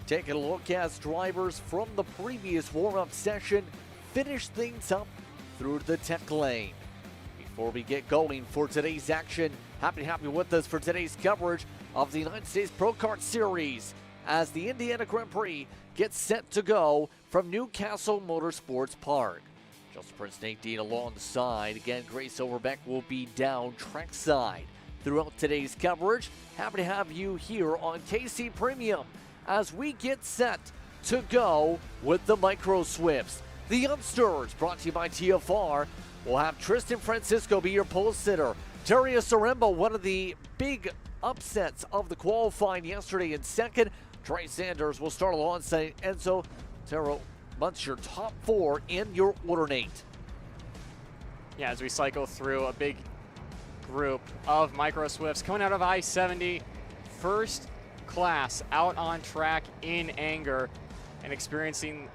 Taking a look as drivers from the previous warm-up session finish things up through the tech lane. Before we get going for today's action, happy to have you with us for today's coverage of the United States Pro Kart Series as the Indiana Grand Prix gets set to go from Newcastle Motorsports Park. Justin Prince, Nate Dean alongside. Again, Grace Overbeck will be down trackside throughout today's coverage. Happy to have you here on KC Premium as we get set to go with the Micro Swifts. The Youngsters, brought to you by TFR, will have Tristan Francisco be your pole sitter. Darius Arembo, one of the big upsets of the qualifying yesterday in second. Trey Sanders will start alongside Enzo Tero. That's your top four in your order, Nate. Yeah, as we cycle through a big group of Micro Swifts coming out of I-70, first class out on track in anger and experiencing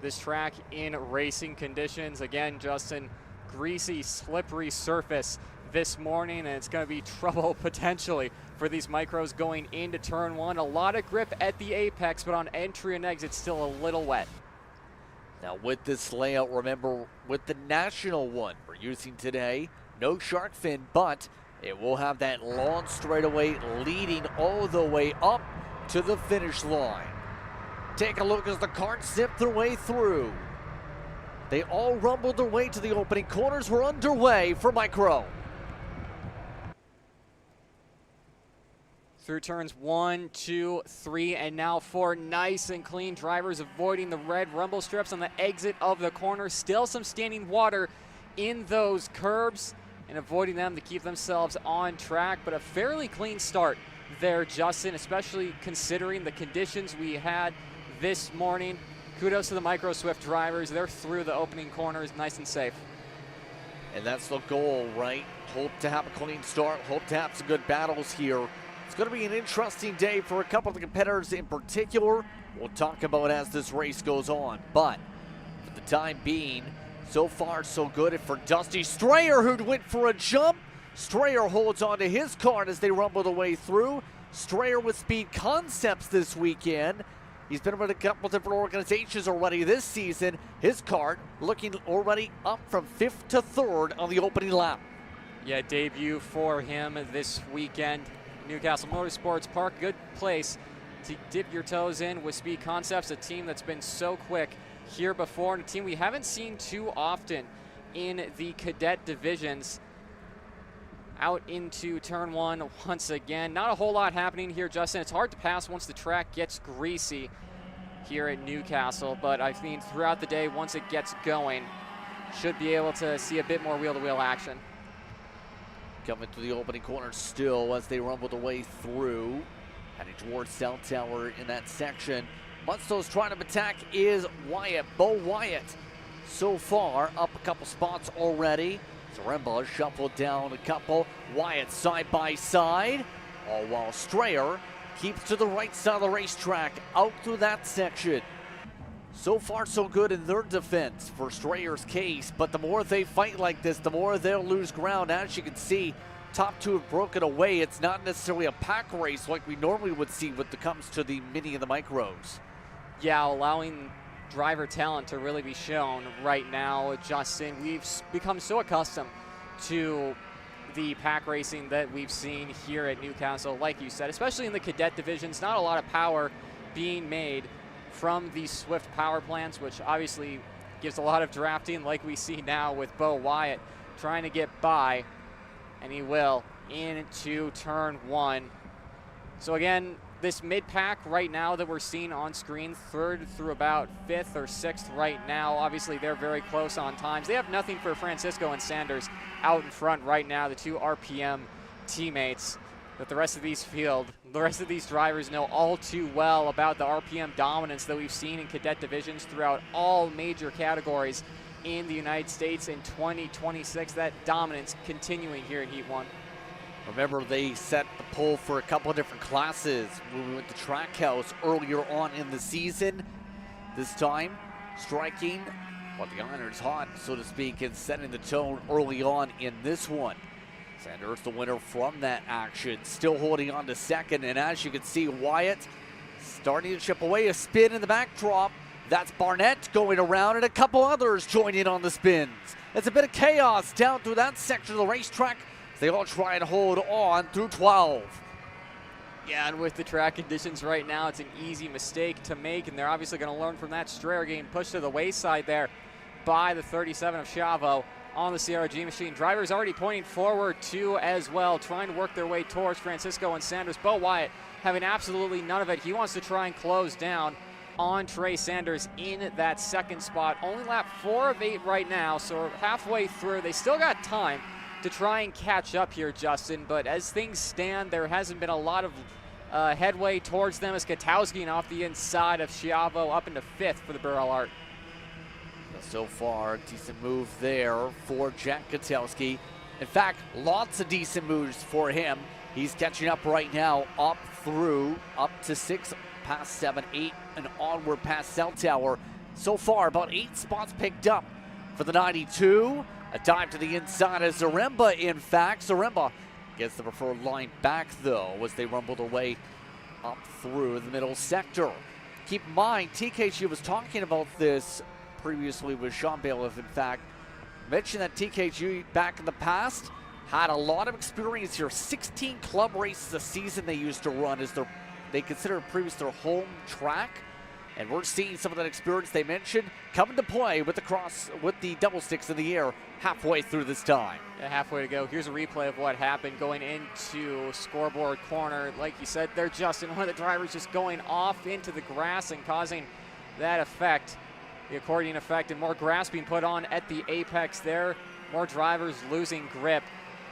this track in racing conditions. Again, Justin, greasy, slippery surface this morning, and it's going to be trouble potentially for these micros going into turn one. A lot of grip at the apex, but on entry and exit, still a little wet. Now with this layout, remember with the national one we're using today, no shark fin, but it will have that long straightaway leading all the way up to the finish line. Take a look as the Kart zip their way through. They all rumbled their way to the opening corners. We're underway for Micro. Through turns 1, 2, 3, and now 4, nice and clean. Drivers avoiding the red rumble strips on the exit of the corner. Still some standing water in those curbs and avoiding them to keep themselves on track, but a fairly clean start there, Justin, especially considering the conditions we had this morning. Kudos to the Micro Swift drivers. They're through the opening corners nice and safe. And that's the goal, right? Hope to have a clean start, hope to have some good battles here. It's going to be an interesting day for a couple of the competitors in particular. We'll talk about as this race goes on. But for the time being, so far so good. And for Dusty Strayer, who went for a jump, Strayer holds on to his card as they rumble the way through. Strayer with Speed Concepts this weekend. He's been with a couple different organizations already this season. His card looking already up from 5th to 3rd on the opening lap. Yeah, debut for him this weekend. Newcastle Motorsports Park, good place to dip your toes in with Speed Concepts, a team that's been so quick here before, and a team we haven't seen too often in the cadet divisions. Out into turn one once again. Not a whole lot happening here, Justin. It's hard to pass once the track gets greasy here at Newcastle, but I mean throughout the day, once it gets going, should be able to see a bit more wheel-to-wheel action. Coming to the opening corner still as they rumble the way through. Heading towards South Tower in that section. Munsto's trying to attack is Wyatt. Bo Wyatt so far up a couple spots already. Zaremba shuffled down a couple. Wyatt side by side. All while Strayer keeps to the right side of the racetrack out through that section. So far so good in their defense for Strayer's case, but the more they fight like this, the more they'll lose ground. As you can see, top two have broken away. It's not necessarily a pack race like we normally would see when it comes to the mini and the micros. Yeah, allowing driver talent to really be shown right now, Justin. We've become so accustomed to the pack racing that we've seen here at Newcastle, like you said, especially in the cadet divisions. Not a lot of power being made from these Swift power plants, which obviously gives a lot of drafting, like we see now with Bo Wyatt trying to get by, and he will into turn one. So again, this mid-pack right now that we're seeing on screen, 3rd through about 5th or 6th right now. Obviously, they're very close on times. They have nothing for Francisco and Sanders out in front right now, the two RPM teammates that the rest of these drivers know all too well about the RPM dominance that we've seen in cadet divisions throughout all major categories in the United States in 2026. That dominance continuing here in Heat 1. Remember, they set the pole for a couple of different classes when we went to Trackhouse earlier on in the season. This time, striking while the iron's hot, so to speak, and setting the tone early on in this one. Sanders the winner from that action, still holding on to second, and as you can see, Wyatt starting to chip away, a spin in the backdrop. That's Barnett going around and a couple others join in on the spins. It's a bit of chaos down through that section of the racetrack. They all try and hold on through 12. Yeah, and with the track conditions right now, it's an easy mistake to make, and they're obviously going to learn from that. Strayer getting pushed to the wayside there by the 37 of Chavo on the CRG machine. Drivers already pointing forward too as well, trying to work their way towards Francisco and Sanders. Bo Wyatt having absolutely none of it. He wants to try and close down on Trey Sanders in that second spot. Only lap 4 of 8 right now, so halfway through. They still got time to try and catch up here, Justin, but as things stand, there hasn't been a lot of headway towards them as Katowski off the inside of Chavo up into 5th for the Burrell Art. So far, decent move there for Jack Katowski. In fact, lots of decent moves for him. He's catching up right now up to 6, past 7, 8, and onward past Cell Tower. So far, about 8 spots picked up for the 92. A dive to the inside of Zaremba, in fact. Zaremba gets the preferred line back, though, as they rumble their way up through the middle sector. Keep in mind, TKG was talking about this previously with Sean Bailiff, in fact. Mentioned that TKG back in the past had a lot of experience here. 16 club races a season they used to run as they considered previous their home track. And we're seeing some of that experience they mentioned come into play with the double sticks in the air halfway through this time. Yeah, halfway to go. Here's a replay of what happened going into scoreboard corner. Like you said, they're just in one of the drivers just going off into the grass and causing that effect, the accordion effect, and more grass being put on at the apex there. More drivers losing grip.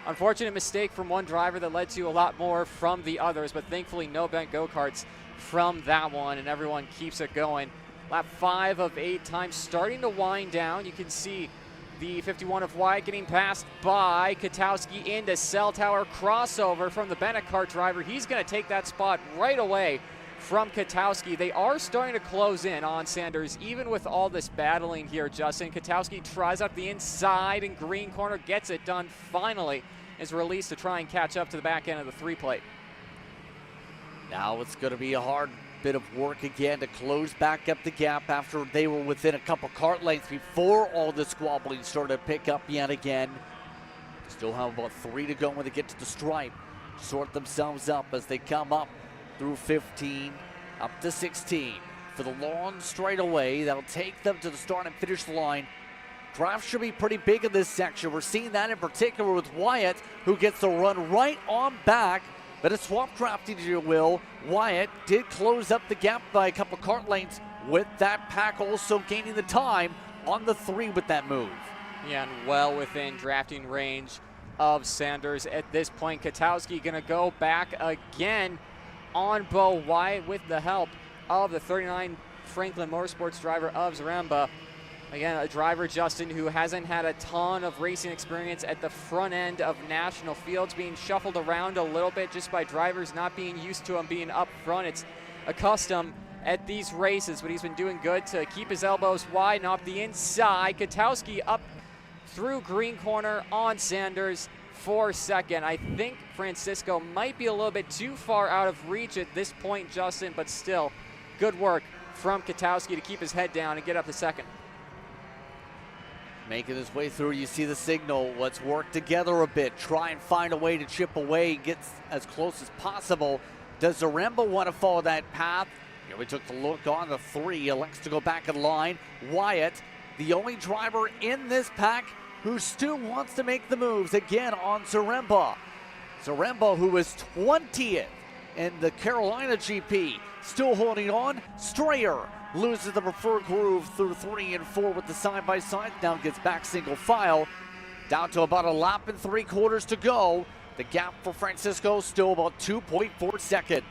Unfortunate mistake from one driver that led to a lot more from the others, but thankfully no bent go-karts from that one, and everyone keeps it going. Lap 5 of 8, time starting to wind down. You can see the 51 of Wyatt getting passed by Katowski into Cell Tower. Crossover from the Bennett Kart driver. He's going to take that spot right away from Katowski. They are starting to close in on Sanders, even with all this battling here, Justin. Katowski tries up the inside in green corner, gets it done finally, is released to try and catch up to the back end of the 3-plate. Now it's going to be a hard bit of work again to close back up the gap after they were within a couple kart lengths before all the squabbling started to pick up yet again. Still have about 3 to go when they get to the stripe. Sort themselves up as they come up through 15, up to 16. For the long straightaway, that'll take them to the start and finish line. Draft should be pretty big in this section. We're seeing that in particular with Wyatt, who gets the run right on back. But a swap drafting, if you will. Wyatt did close up the gap by a couple kart lengths with that pack, also gaining the time on the 3 with that move. Yeah, and well within drafting range of Sanders at this point. Katowski going to go back again on Bo Wyatt with the help of the 39 Franklin Motorsports driver of Zaremba. Again, a driver, Justin, who hasn't had a ton of racing experience at the front end of national fields, being shuffled around a little bit just by drivers not being used to him being up front. It's a custom at these races, but he's been doing good to keep his elbows wide and off the inside. Katowski up through green corner on Sanders for second. I think Francisco might be a little bit too far out of reach at this point, Justin, but still good work from Katowski to keep his head down and get up to second. Making his way through, you see the signal. Let's work together a bit. Try and find a way to chip away and get as close as possible. Does Zaremba want to follow that path? Here we took the look on the 3. Elects to go back in line. Wyatt, the only driver in this pack who still wants to make the moves again on Zaremba. Zaremba, who is 20th in the Carolina GP, still holding on. Strayer loses the preferred groove through 3 and 4 with the side-by-side. Now gets back single file. Down to about a lap and 3/4 to go. The gap for Francisco still about 2.4 seconds.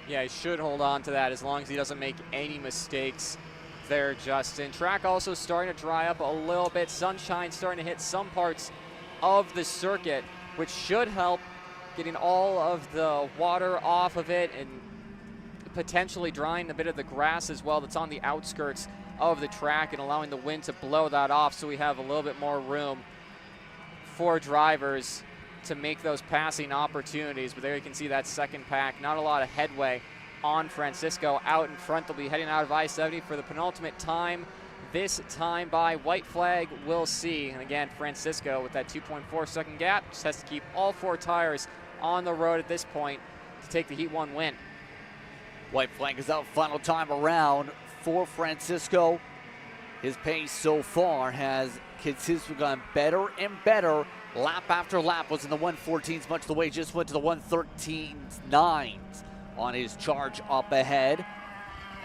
Yeah, he should hold on to that as long as he doesn't make any mistakes there, Justin. Track also starting to dry up a little bit. Sunshine starting to hit some parts of the circuit, which should help getting all of the water off of it and potentially drying a bit of the grass as well that's on the outskirts of the track and allowing the wind to blow that off, so we have a little bit more room for drivers to make those passing opportunities. But there you can see that second pack, not a lot of headway on Francisco. Out in front, they'll be heading out of I-70 for the penultimate time. This time by white flag, we'll see. And again, Francisco with that 2.4 second gap just has to keep all 4 tires on the road at this point to take the Heat 1 win. White flag is out final time around for Francisco. His pace so far has consistently gone better and better. Lap after lap was in the 114s, much the way he just went to the 113.9s on his charge up ahead.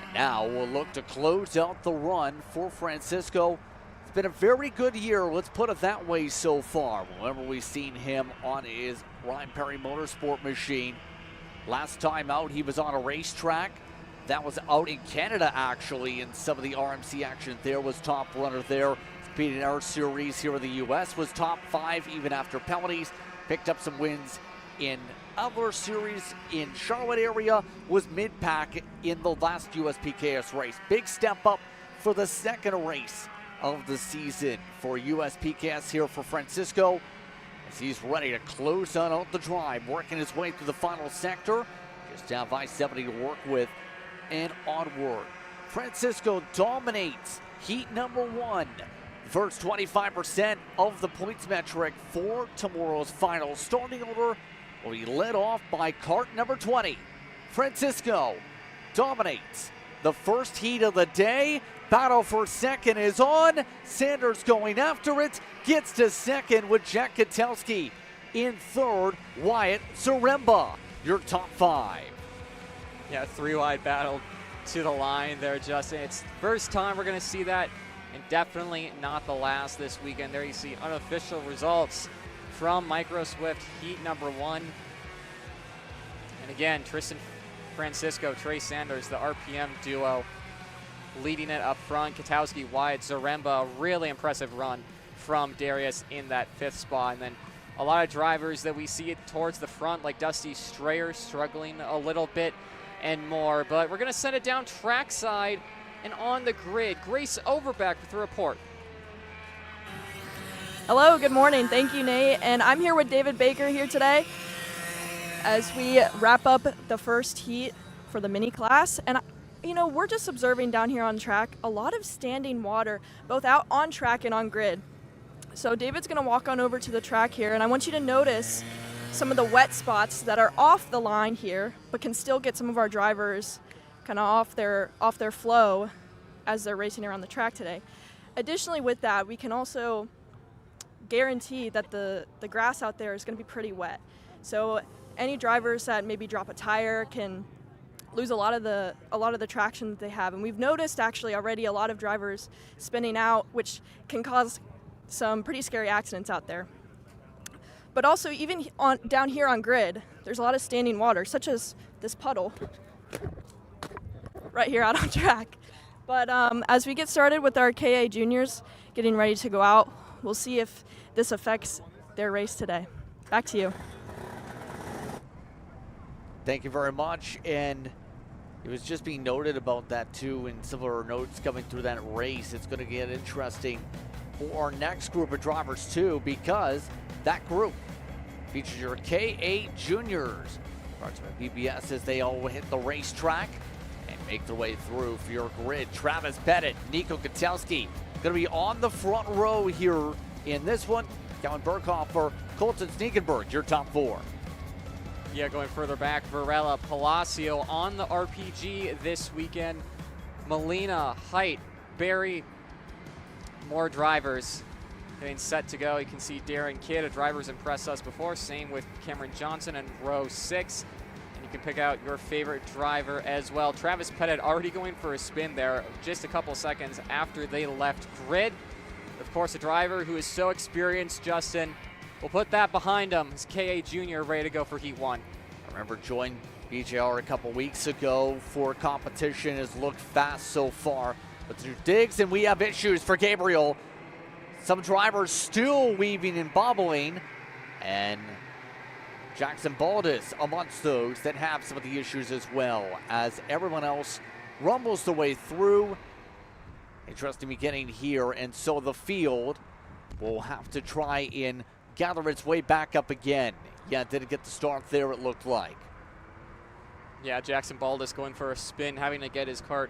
And now we'll look to close out the run for Francisco. It's been a very good year, let's put it that way so far. Whenever we've seen him on his Ryan Perry Motorsport machine. Last time out, he was on a racetrack. That was out in Canada, actually, in some of the RMC action. There was top runner there. Competing in our series here in the U.S. was top 5 even after penalties. Picked up some wins in other series in Charlotte area. Was mid-pack in the last USPKS race. Big step up for the second race of the season for USPKS here for Francisco, as he's ready to close out the drive, working his way through the final sector. Just have I-70 to work with and onward. Francisco dominates heat number 1. First 25% of the points metric for tomorrow's final. Starting order will be led off by Kart number 20. Francisco dominates the first heat of the day. Battle for second is on. Sanders going after it. Gets to second with Jack Katelski. In third, Wyatt Zaremba. Your top 5. Yeah, 3-wide battle to the line there, Justin. It's the first time we're going to see that, and definitely not the last this weekend. There you see unofficial results from Micro Swift Heat number 1. And again, Tristan Francisco, Trey Sanders, the RPM duo, leading it up front. Katelski, Wyatt, Zaremba, really impressive run from Darius in that 5th spot. And then a lot of drivers that we see it towards the front, like Dusty Strayer, struggling a little bit and more. But we're going to send it down trackside and on the grid. Grace Overbeck with the report. Hello, good morning. Thank you, Nate. And I'm here with David Baker here today as we wrap up the first heat for the mini class. And, you know, we're just observing down here on track a lot of standing water, both out on track and on grid. So David's going to walk on over to the track here, and I want you to notice some of the wet spots that are off the line here, but can still get some of our drivers kind of off their flow as they're racing around the track today. Additionally, with that, we can also guarantee that the grass out there is going to be pretty wet. So any drivers that maybe drop a tire can lose a lot of the traction that they have. And we've noticed actually already a lot of drivers spinning out, which can cause some pretty scary accidents out there. But also even down here on grid, there's a lot of standing water, such as this puddle right here out on track. But as we get started with our KA juniors getting ready to go out, we'll see if this affects their race today. Back to you. Thank you very much. And it was just being noted about that too in similar notes coming through that race. It's going to get interesting for our next group of drivers too, because that group features your KA juniors. Starts with BBS as they all hit the racetrack and make their way through for your grid. Travis Pettit, Nico Katelski going to be on the front row here in this one. Kellen Berghofer, Colton Sneakenberg, your top 4. Yeah, going further back, Varela, Palacio on the RPG this weekend. Molina, Height, Barry, more drivers getting set to go. You can see Darren Kidd, a driver's impressed us before. Same with Cameron Johnson in row 6. And you can pick out your favorite driver as well. Travis Pettit already going for a spin there just a couple seconds after they left grid. Of course, a driver who is so experienced, Justin. We'll put that behind him. His KA Junior ready to go for Heat 1. I remember joined BJR a couple weeks ago for competition. Has looked fast so far. But through digs, and we have issues for Gabriel. Some drivers still weaving and bobbling. And Jackson Baldus amongst those that have some of the issues as well, as everyone else rumbles the way through. Interesting beginning here, and so the field will have to try and gather its way back up again. Yeah, didn't get the start there, it looked like. Yeah, Jackson Baldus going for a spin, having to get his kart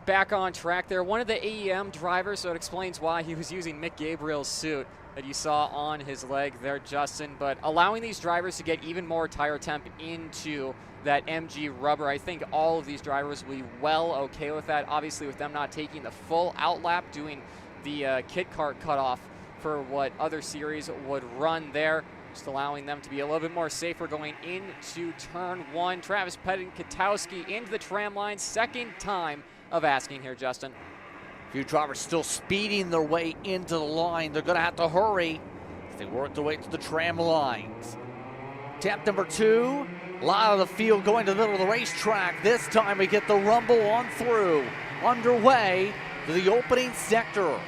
back on track there. One of the AEM drivers, so it explains why he was using Mick Gabriel's suit that you saw on his leg there, Justin. But allowing these drivers to get even more tire temp into that MG rubber, I think all of these drivers will be well okay with that. Obviously, with them not taking the full outlap, doing the kit kart cutoff for what other series would run there, just allowing them to be a little bit more safer going into turn one. Travis Pettit and Katowski into the tram line, second time of asking here, Justin. A few drivers still speeding their way into the line. They're going to have to hurry as they work their way to the tram lines. Tap number 2, a lot of the field going to the middle of the racetrack. This time we get the rumble on through, underway to the opening sector.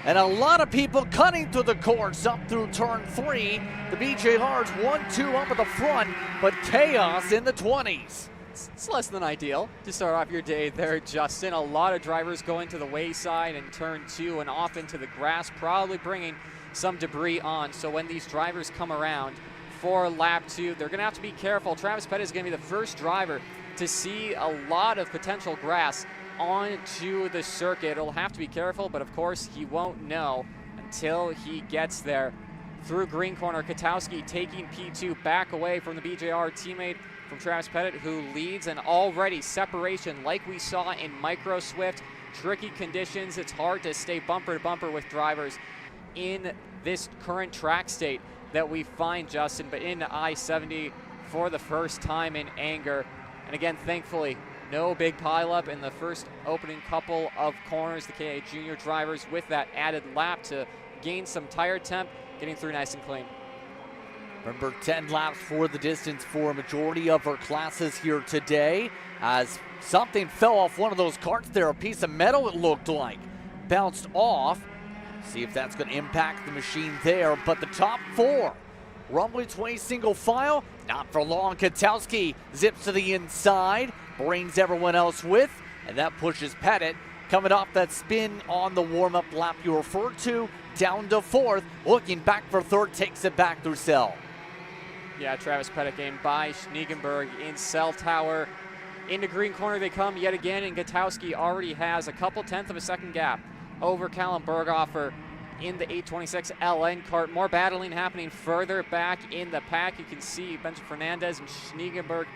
And a lot of people cutting through the course up through turn 3. The BJR's 1-2 up at the front, but chaos in the 20s. It's less than ideal to start off your day there, Justin. A lot of drivers going to the wayside in turn 2 and off into the grass, probably bringing some debris on. So when these drivers come around for lap 2, they're going to have to be careful. Travis Pettit is going to be the first driver to see a lot of potential grass onto the circuit. It'll have to be careful, but of course he won't know until he gets there. Through green corner, Katowski taking P2 back away from the BJR teammate from Travis Pettit, who leads, and already separation like we saw in Micro Swift. Tricky conditions. It's hard to stay bumper to bumper with drivers in this current track state that we find, Justin, but in I-70 for the first time in anger. And again, thankfully, no big pileup in the first opening couple of corners. The KA Junior drivers with that added lap to gain some tire temp, getting through nice and clean. Remember, 10 laps for the distance for a majority of our classes here today, as something fell off one of those carts there, a piece of metal it looked like, bounced off. See if that's going to impact the machine there, but the top 4 rumbling 20 single file, not for long. Katowski zips to the inside, brings everyone else with, and that pushes Pettit, coming off that spin on the warm-up lap you referred to, down to 4th, looking back for 3rd, takes it back through Cell. Yeah, Travis Pettit gained by Schniegenberg in Cell Tower. Into green corner they come yet again, and Katowski already has a couple tenths of a second gap over Callum Berghofer in the 826 LN kart. More battling happening further back in the pack. You can see Benjamin Fernandez and Schniegenberg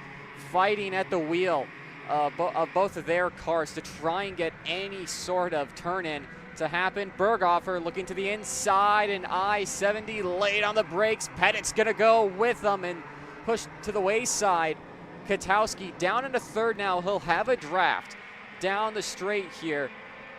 fighting at the wheel of both of their cars to try and get any sort of turn-in to happen. Berghofer looking to the inside, and I-70 late on the brakes. Pettit's going to go with them and push to the wayside. Katowski down into 3rd now. He'll have a draft down the straight here.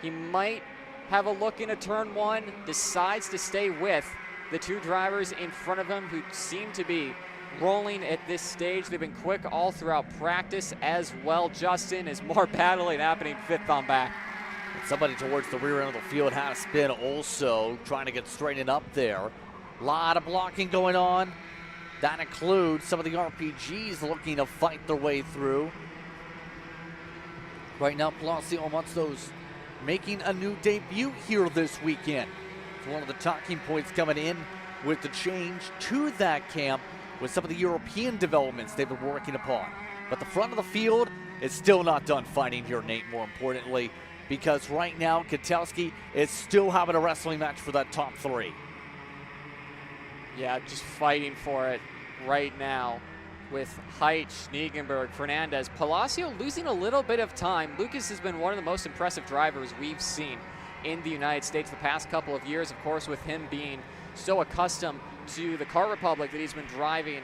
He might have a look into turn 1, decides to stay with the 2 drivers in front of him who seem to be rolling at this stage. They've been quick all throughout practice as well. Justin, is more battling happening 5th on back. And somebody towards the rear end of the field had a spin also, trying to get straightened up there. A lot of blocking going on. That includes some of the RPGs looking to fight their way through. Right now, Palacio amongst those making a new debut here this weekend. It's one of the talking points coming in with the change to that camp with some of the European developments they've been working upon. But the front of the field is still not done fighting here, Nate, more importantly, because right now Katowski is still having a wrestling match for that top 3. Yeah, just fighting for it right now with Height, Schniegenberg, Fernandez. Palacio losing a little bit of time. Lucas has been one of the most impressive drivers we've seen in the United States the past couple of years, of course, with him being so accustomed to the Kart Republic that he's been driving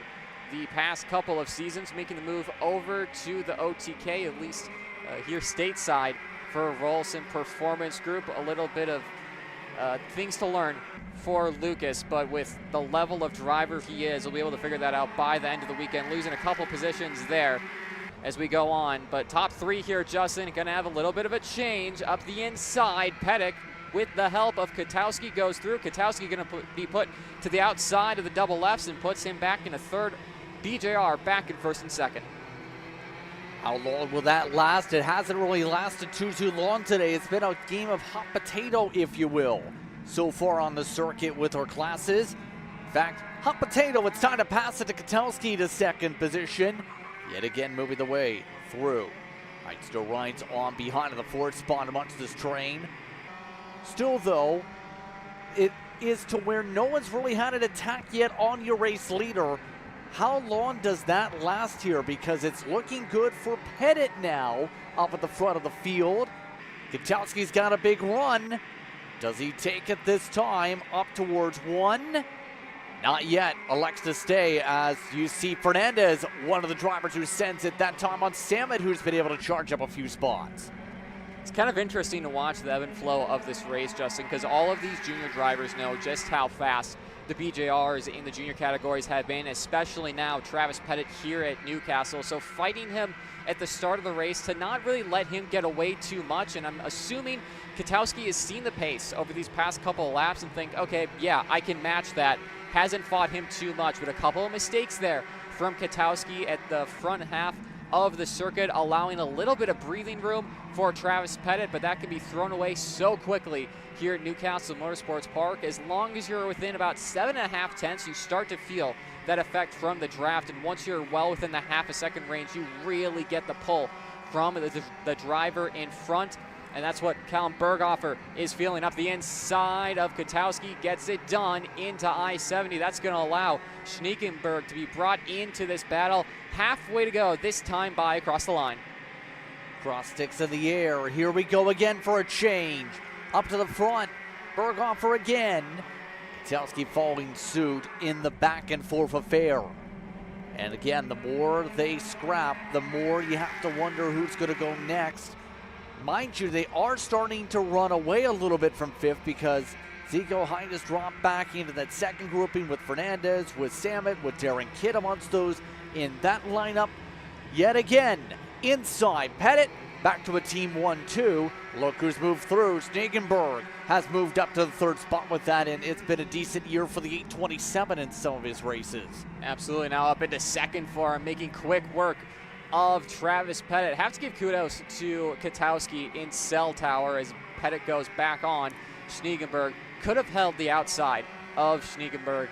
the past couple of seasons, making the move over to the OTK, at least here stateside for Rolson Performance Group. A little bit of things to learn for Lucas, but with the level of driver he is, he'll be able to figure that out by the end of the weekend, losing a couple positions there as we go on. But top 3 here, Justin, going to have a little bit of a change up the inside. Pettit, with the help of Katowski, goes through. Katowski going to be put to the outside of the double lefts and puts him back in a 3rd. BJR back in 1st and 2nd. How long will that last? It hasn't really lasted too long today. It's been a game of hot potato, if you will, so far on the circuit with our classes. In fact, hot potato, it's time to pass it to Katowski to 2nd position. Yet again moving the way through. Right, still rides on behind in the fourth spot amongst this train. Still though, it is to where no one's really had an attack yet on your race leader. How long does that last here? Because it's looking good for Pettit now up at the front of the field. Kwiatkowski's got a big run. Does he take it this time up towards one? Not yet. Elects to stay as you see Fernandez, one of the drivers who sends it that time on Samet, who's been able to charge up a few spots. It's kind of interesting to watch the ebb and flow of this race, Justin, because all of these junior drivers know just how fast the BJRs in the junior categories have been, especially now Travis Pettit here at Newcastle. So fighting him at the start of the race to not really let him get away too much, and I'm assuming Kwiatkowski has seen the pace over these past couple of laps and think, okay, yeah, I can match that. Hasn't fought him too much, but a couple of mistakes there from Kwiatkowski at the front half of the circuit, allowing a little bit of breathing room for Travis Pettit, but that can be thrown away so quickly here at Newcastle Motorsports Park. As long as you're within about 7.5 tenths, you start to feel that effect from the draft, and once you're well within the half a second range, you really get the pull from the driver in front. And that's what Callum Berghofer is feeling up the inside of Kwiatkowski. Gets it done into I-70. That's going to allow Schniekenberg to be brought into this battle. Halfway to go, this time by across the line. Cross sticks in the air. Here we go again for a change. Up to the front. Berghofer again. Kwiatkowski following suit in the back and forth affair. And again, the more they scrap, the more you have to wonder who's going to go next. Mind you, they are starting to run away a little bit from fifth because Zico Hyde has dropped back into that second grouping with Fernandez, with Samet, with Darren Kidd amongst those in that lineup. Yet again, inside Pettit, back to a team 1-2. Look who's moved through. Schniekenberg has moved up to the third spot with that, and it's been a decent year for the 827 in some of his races. Absolutely, now up into second for him, making quick work of Travis Pettit. Have to give kudos to Kwiatkowski in cell tower as Pettit goes back on. Schniekenberg could have held the outside of Schniekenberg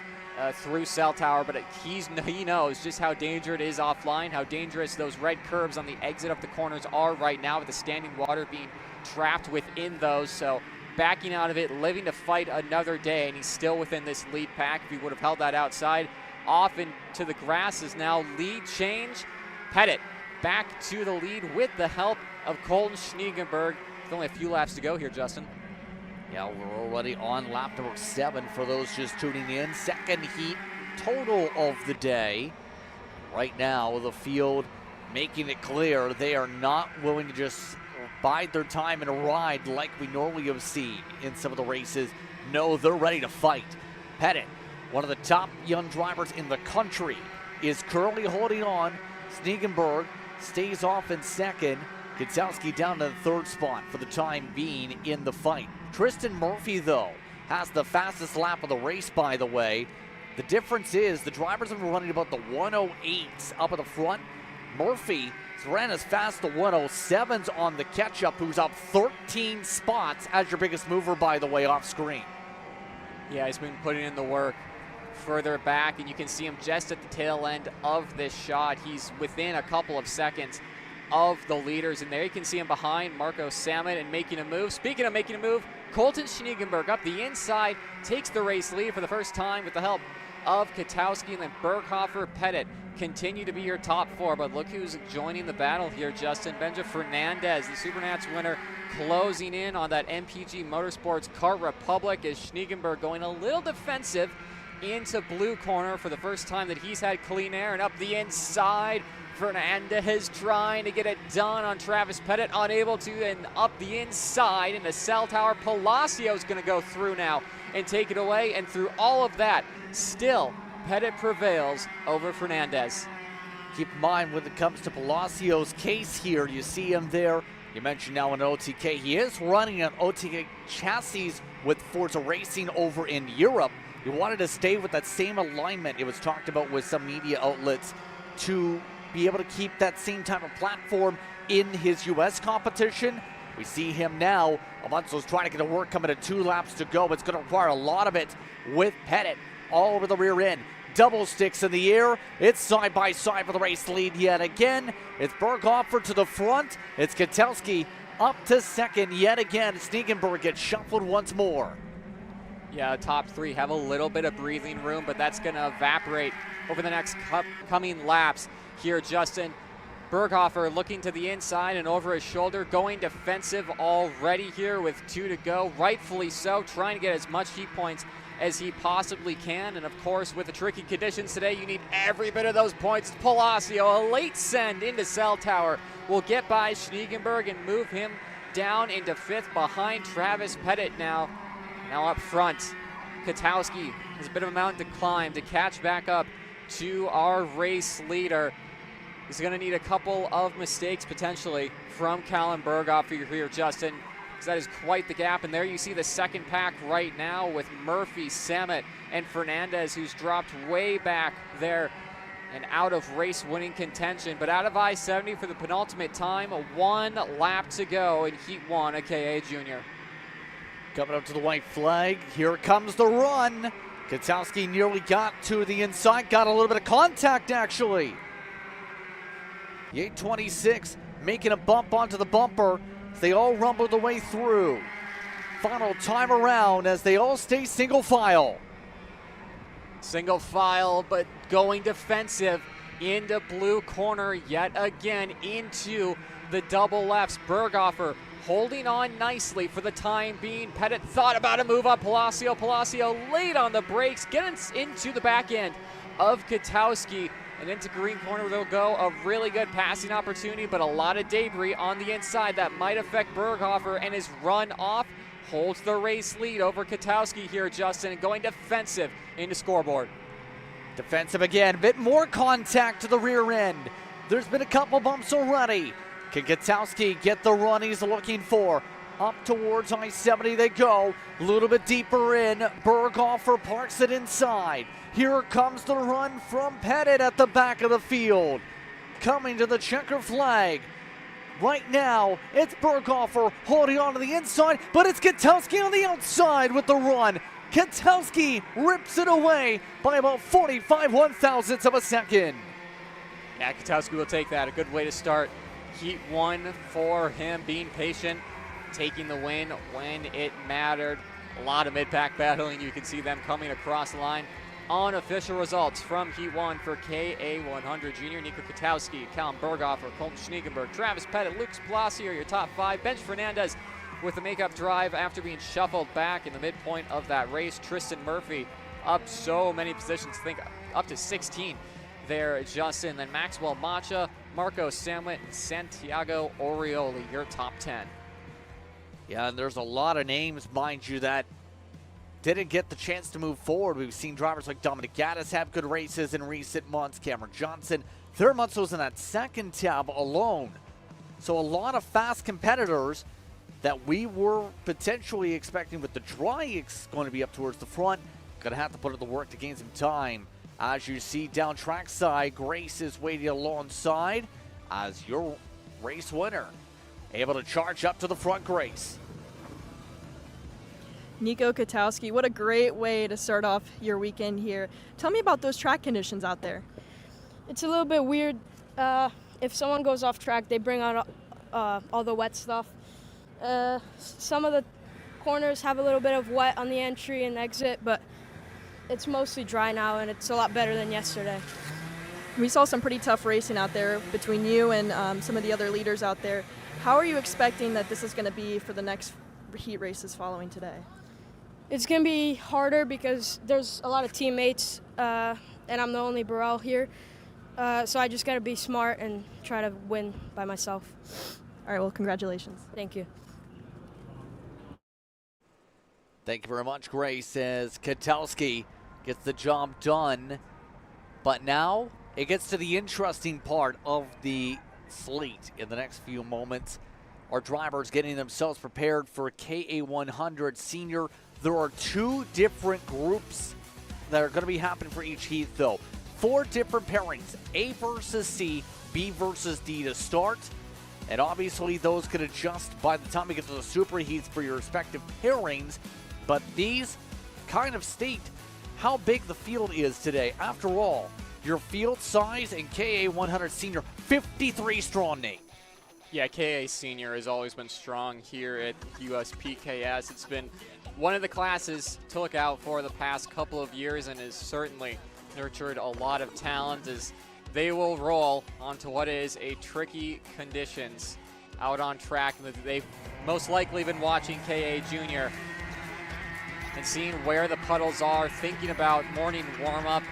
through cell tower, but he knows just how dangerous it is offline, how dangerous those red curbs on the exit of the corners are right now with the standing water being trapped within those. So backing out of it, living to fight another day, and he's still within this lead pack. If he would have held that outside, off into the grass is now lead change. Pettit back to the lead with the help of Colton Schniekenberg. With only a few laps to go here, Justin. Yeah, we're already on lap number 7 for those just tuning in. Second heat total of the day. Right now, the field making it clear they are not willing to just bide their time in a ride like we normally have seen in some of the races. No, they're ready to fight. Pettit, one of the top young drivers in the country, is currently holding on. Schniekenberg stays off in second. Kwiatkowski down to the third spot for the time being in the fight. Tristan Murphy, though, has the fastest lap of the race, by the way. The difference is the drivers have been running about the 108s up at the front. Murphy ran as fast the 107s on the catch-up, who's up 13 spots as your biggest mover, by the way, off screen. Yeah, he's been putting in the work further back, and you can see him just at the tail end of this shot. He's within a couple of seconds of the leaders, and there you can see him behind Marco Samet and making a move. Speaking of making a move, Colton Schniekenberg up the inside, takes the race lead for the first time with the help of Kwiatkowski, and then Berghofer, Pettit continue to be your top four, but look who's joining the battle here, Justin. Benja Fernandez, the Supernats winner, closing in on that MPG Motorsports Kart Republic as Schniekenberg going a little defensive into blue corner for the first time that he's had clean air, and up the inside, Fernandez trying to get it done on Travis Pettit, unable to, and up the inside in the cell tower. Palacios going to go through now and take it away, and through all of that, still Pettit prevails over Fernandez. Keep in mind when it comes to Palacios' case here, you see him there. You mentioned now an OTK. He is running an OTK chassis with Forza Racing over in Europe. He wanted to stay with that same alignment. It was talked about with some media outlets to be able to keep that same type of platform in his U.S. competition. We see him now. Alonso's trying to get to work, coming to 2 laps to go. It's going to require a lot of it with Pettit all over the rear end. double sticks in the air. It's side by side for the race lead yet again. It's Berghofer to the front. It's Ketelski up to second yet again. Schneegenberg gets shuffled once more. Yeah, top three have a little bit of breathing room, but that's going to evaporate over the next coming laps. Here, Justin Berghofer looking to the inside and over his shoulder, going defensive already here with 2 to go. Rightfully so, trying to get as much heat points as he possibly can. And of course, with the tricky conditions today, you need every bit of those points. Palacio, a late send into Cell Tower, will get by Schneegenberg and move him down into 5th behind Travis Pettit now. Now up front, Ketelski has a bit of a mountain to climb to catch back up to our race leader. He's going to need a couple of mistakes potentially from Callum Berghofer here, Justin, because that is quite the gap. And there you see the second pack right now with Murphy, Samet, and Fernandez, who's dropped way back there and out of race-winning contention. But out of I-70 for the penultimate time, 1 lap to go in Heat 1 at KA Junior. Coming up to the white flag, here comes the run. Ketelski nearly got to the inside, got a little bit of contact actually. The 826 making a bump onto the bumper as they all rumble their way through. Final time around as they all stay single file. Single file, but going defensive into blue corner yet again into the double lefts. Berghofer holding on nicely for the time being. Pettit thought about a move up. Palacio late on the brakes, getting into the back end of Ketelski. And into green corner they'll go. A really good passing opportunity, but a lot of debris on the inside that might affect Berghofer, and his run off holds the race lead over Ketelski here, Justin, going defensive into scoreboard. Defensive again, a bit more contact to the rear end. There's been a couple bumps already. Can Ketelski get the run he's looking for? Up towards I-70 they go, a little bit deeper in. Berghofer parks it inside. Here comes the run from Pettit at the back of the field. Coming to the checker flag. Right now, it's Berghofer holding on to the inside, but it's Ketelski on the outside with the run. Ketelski rips it away by about 45 one-thousandths of a second. Yeah, Ketelski will take that. A good way to start Heat 1 for him, being patient, taking the win when it mattered. A lot of mid-pack battling. You can see them coming across the line. Unofficial results from Heat 1 for KA100 Junior. Nico Ketelski, Callum Berghofer, Colton Schneegenberg, Travis Pettit, Lucas Palacio are your top 5. Benj Fernandez with the makeup drive after being shuffled back in the midpoint of that race. Tristan Murphy up so many positions, I think up to 16 there, Justin. Then Maxwell Macha, Marco Samwit, and Santiago Orioli, your top 10. Yeah, and there's a lot of names, mind you, that didn't get the chance to move forward. We've seen drivers like Dominic Gaddis have good races in recent months. Cameron Johnson, third month was in that second tab alone. So a lot of fast competitors that we were potentially expecting with the dry going to be up towards the front. Going to have to put in the work to gain some time. As you see down trackside, Grace is waiting alongside as your race winner. Able to charge up to the front, Grace. Nico Ketelski, what a great way to start off your weekend here. Tell me about those track conditions out there. It's a little bit weird. If someone goes off track, they bring out all the wet stuff. Some of the corners have a little bit of wet on the entry and exit, but it's mostly dry now, and it's a lot better than yesterday. We saw some pretty tough racing out there between you and some of the other leaders out there. How are you expecting that this is going to be for the next heat races following today? It's going to be harder because there's a lot of teammates, and I'm the only Burrell here. So I just got to be smart and try to win by myself. All right, well, congratulations. Thank you. Thank you very much, Grace, as Ketelski gets the job done. But now it gets to the interesting part of the slate in the next few moments. Our drivers getting themselves prepared for KA100 Senior. There are 2 different groups that are going to be happening for each heat, though. 4 different pairings, A versus C, B versus D to start. And obviously those could adjust by the time we get to the super heats for your respective pairings. But these kind of state how big the field is today. After all, your field size in KA 100 Senior, 53 strong, Nate. Yeah, KA Senior has always been strong here at USPKS. It's been one of the classes to look out for the past couple of years and has certainly nurtured a lot of talent as they will roll onto what is a tricky conditions out on track. They've most likely been watching KA Junior and seeing where the puddles are, thinking about morning warm-up.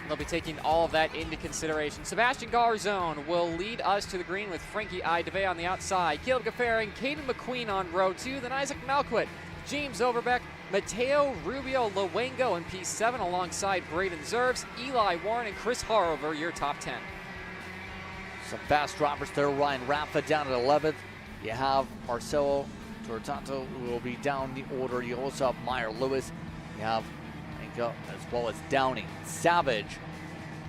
They'll be taking all of that into consideration. Sebastian Garzone will lead us to the green with Frankie Ideve on the outside. Caleb Gaffera and Caden McQueen on row 2. Then Isaac Malquit, James Overbeck, Mateo Rubio Luengo in P7 alongside Braden Zerves, Eli Warren, and Chris Harover, your top 10. Some fast droppers there. Ryan Rafa down at 11th. You have Marcelo Tortato, who will be down the order. You also have Meyer Lewis. You have as well as Downing, Savage,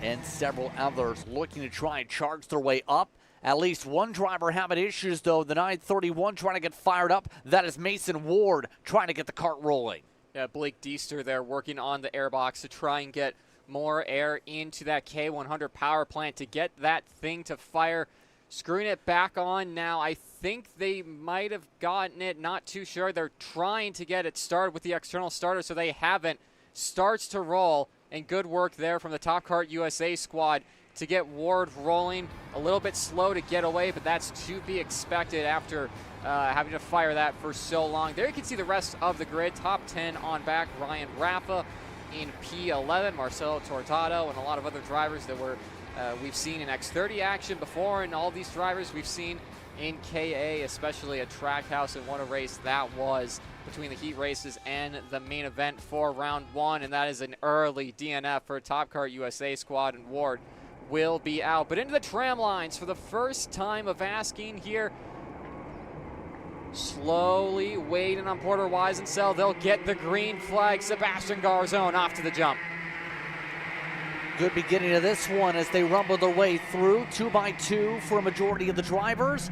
and several others looking to try and charge their way up. At least one driver having issues, though. The 931 trying to get fired up. That is Mason Ward trying to get the cart rolling. Yeah, Blake Deester there working on the airbox to try and get more air into that K100 power plant to get that thing to fire. Screwing it back on now. I think they might have gotten it, not too sure. They're trying to get it started with the external starter, so they haven't. Starts to roll, and good work there from the Top Kart USA squad to get Ward rolling. A little bit slow to get away, but that's to be expected after having to fire that for so long. There you can see the rest of the grid. Top 10 on back, Ryan Rafa in P11, Marcelo Tortado, and a lot of other drivers that we've seen in X30 action before, and all these drivers we've seen in KA, especially at Trackhouse, and what a race that was between the heat races and the main event for round 1, and that is an early DNF for Top Kart USA squad, and Ward will be out. But into the tram lines for the first time of asking here. Slowly waiting on Porter Weisensell. They'll get the green flag. Sebastian Garzone off to the jump. Good beginning of this one as they rumble their way through 2x2 for a majority of the drivers.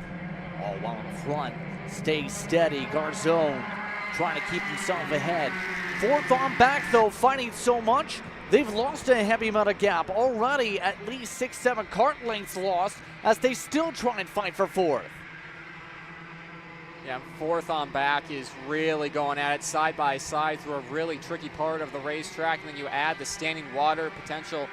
All while in front, stay steady. Garzone trying to keep himself ahead. Fourth on back, though, fighting so much, they've lost a heavy amount of gap. Already at least 6-7 cart lengths lost as they still try and fight for fourth. Yeah, fourth on back is really going at it side by side through a really tricky part of the racetrack. And then you add the standing water, potential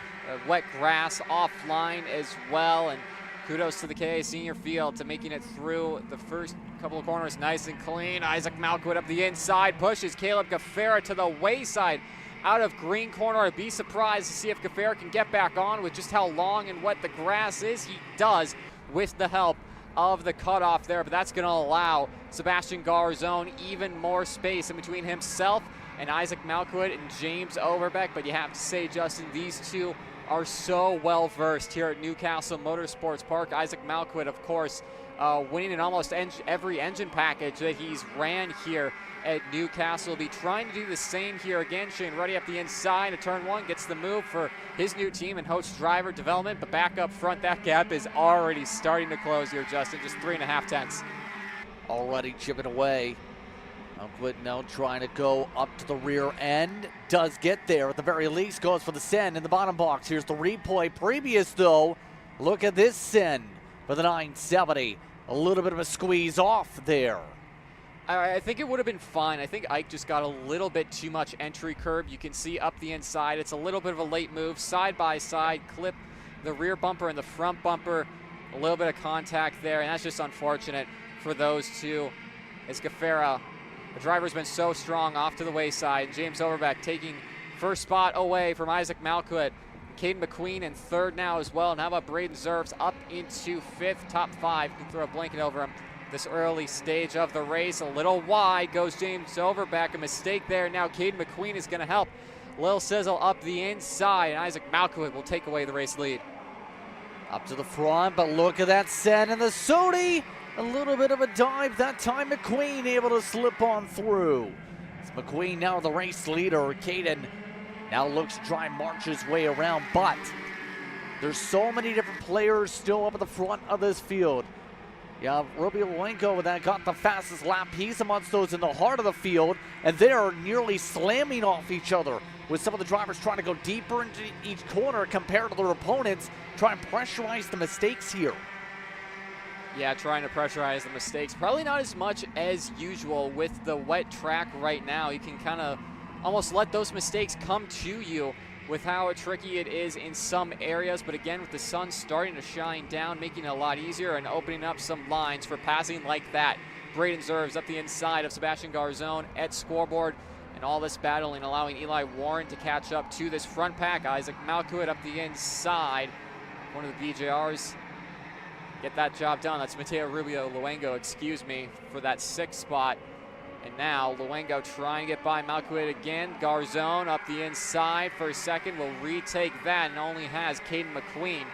wet grass offline as well. And kudos to the KA Senior field to making it through the first couple of corners nice and clean. Isaac Malquit up the inside, pushes Caleb Gaffera to the wayside out of green corner. I'd be surprised to see if Gaffera can get back on with just how long and wet the grass is. He does with the help of the cutoff there, but that's going to allow Sebastian Garzone even more space in between himself and Isaac Malquit and James Overbeck. But you have to say, Justin, these two are so well versed here at Newcastle Motorsports Park. Isaac Malquit, of course, winning in almost every engine package that he's ran here at Newcastle. Will be trying to do the same here again. Shane Ruddy up the inside of turn 1, gets the move for his new team and hosts driver development, but back up front, that gap is already starting to close here, Justin, just 3.5 tenths. Already chipping away. Malquit now trying to go up to the rear end. Does get there at the very least. Goes for the send in the bottom box. Here's the replay. Previous, though, look at this send for the 970. A little bit of a squeeze off there. I think it would have been fine. I think Ike just got a little bit too much entry curb. You can see up the inside. It's a little bit of a late move. Side by side, clip the rear bumper and the front bumper. A little bit of contact there, and that's just unfortunate for those two. As Gaffera, the driver's been so strong off to the wayside. James Overbeck taking first spot away from Isaac Malquit. Caden McQueen in third now as well. And how about Braden Zerves up into fifth, top 5. You can throw a blanket over him this early stage of the race. A little wide goes James Overbeck. A mistake there. Now Caden McQueen is going to help Lil Sizzle up the inside, and Isaac Malquit will take away the race lead. Up to the front, but look at that send and the Sodi. A little bit of a dive that time. McQueen able to slip on through. It's McQueen now the race leader. Caden now looks to try and march his way around, but there's so many different players still up at the front of this field. Yeah, Rubio Luengo that got the fastest lap. He's amongst those in the heart of the field, and they are nearly slamming off each other. with some of the drivers trying to go deeper into each corner compared to their opponents, try and pressurize the mistakes here. Yeah, trying to pressurize the mistakes. Probably not as much as usual with the wet track right now. You can kind of almost let those mistakes come to you with how tricky it is in some areas. But again, with the sun starting to shine down, making it a lot easier and opening up some lines for passing like that. Braden Zerves up the inside of Sebastian Garzone at scoreboard. And all this battling, allowing Eli Warren to catch up to this front pack. Isaac Malkuit up the inside. One of the BJRs get that job done. That's Mateo Rubio Luengo, excuse me, for that 6th spot. And now Luengo trying to get by Malkuit again. Garzone up the inside for a second. Will retake that and only has Caden McQueen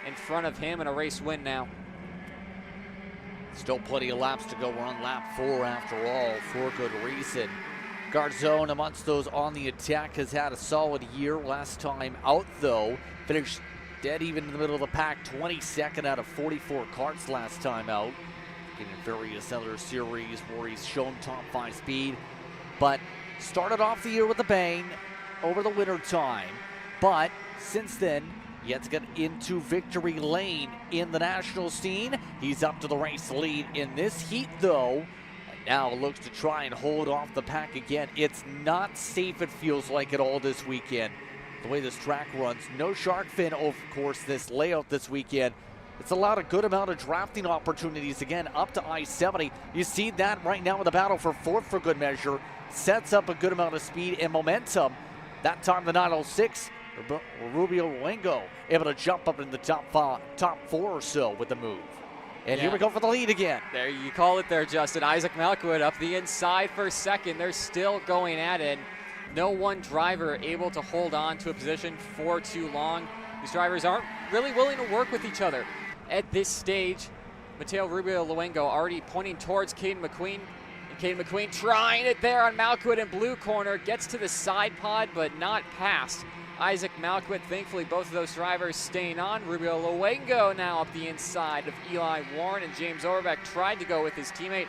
in front of him in a race win now. Still plenty of laps to go. We're on lap 4 after all, for good reason. Garzone amongst those on the attack has had a solid year. Last time out though, finished dead even in the middle of the pack, 22nd out of 44 karts last time out. In various other series where he's shown top 5 speed, but started off the year with a bang over the winter time. But since then, yet to get into victory lane in the national scene. He's up to the race lead in this heat though, and now looks to try and hold off the pack again. It's not safe, it feels like, at all this weekend. The way this track runs, no shark fin, of course, this layout this weekend. It's allowed a good amount of drafting opportunities, again, up to I-70. You see that right now in the battle for 4th for good measure. Sets up a good amount of speed and momentum. That time the 906, Rubio Luengo able to jump up in the top 4 or so with the move. And here we go for the lead again. There you call it there, Justin. Isaac Malkuit up the inside for a second. They're still going at it. No one driver able to hold on to a position for too long. These drivers aren't really willing to work with each other. At this stage, Mateo Rubio Luengo already pointing towards Caden McQueen. And Caden McQueen trying it there on Malkuit in blue corner. Gets to the side pod, but not past Isaac Malkuit. Thankfully, both of those drivers staying on. Rubio Luengo now up the inside of Eli Warren. And James Overbeck tried to go with his teammate.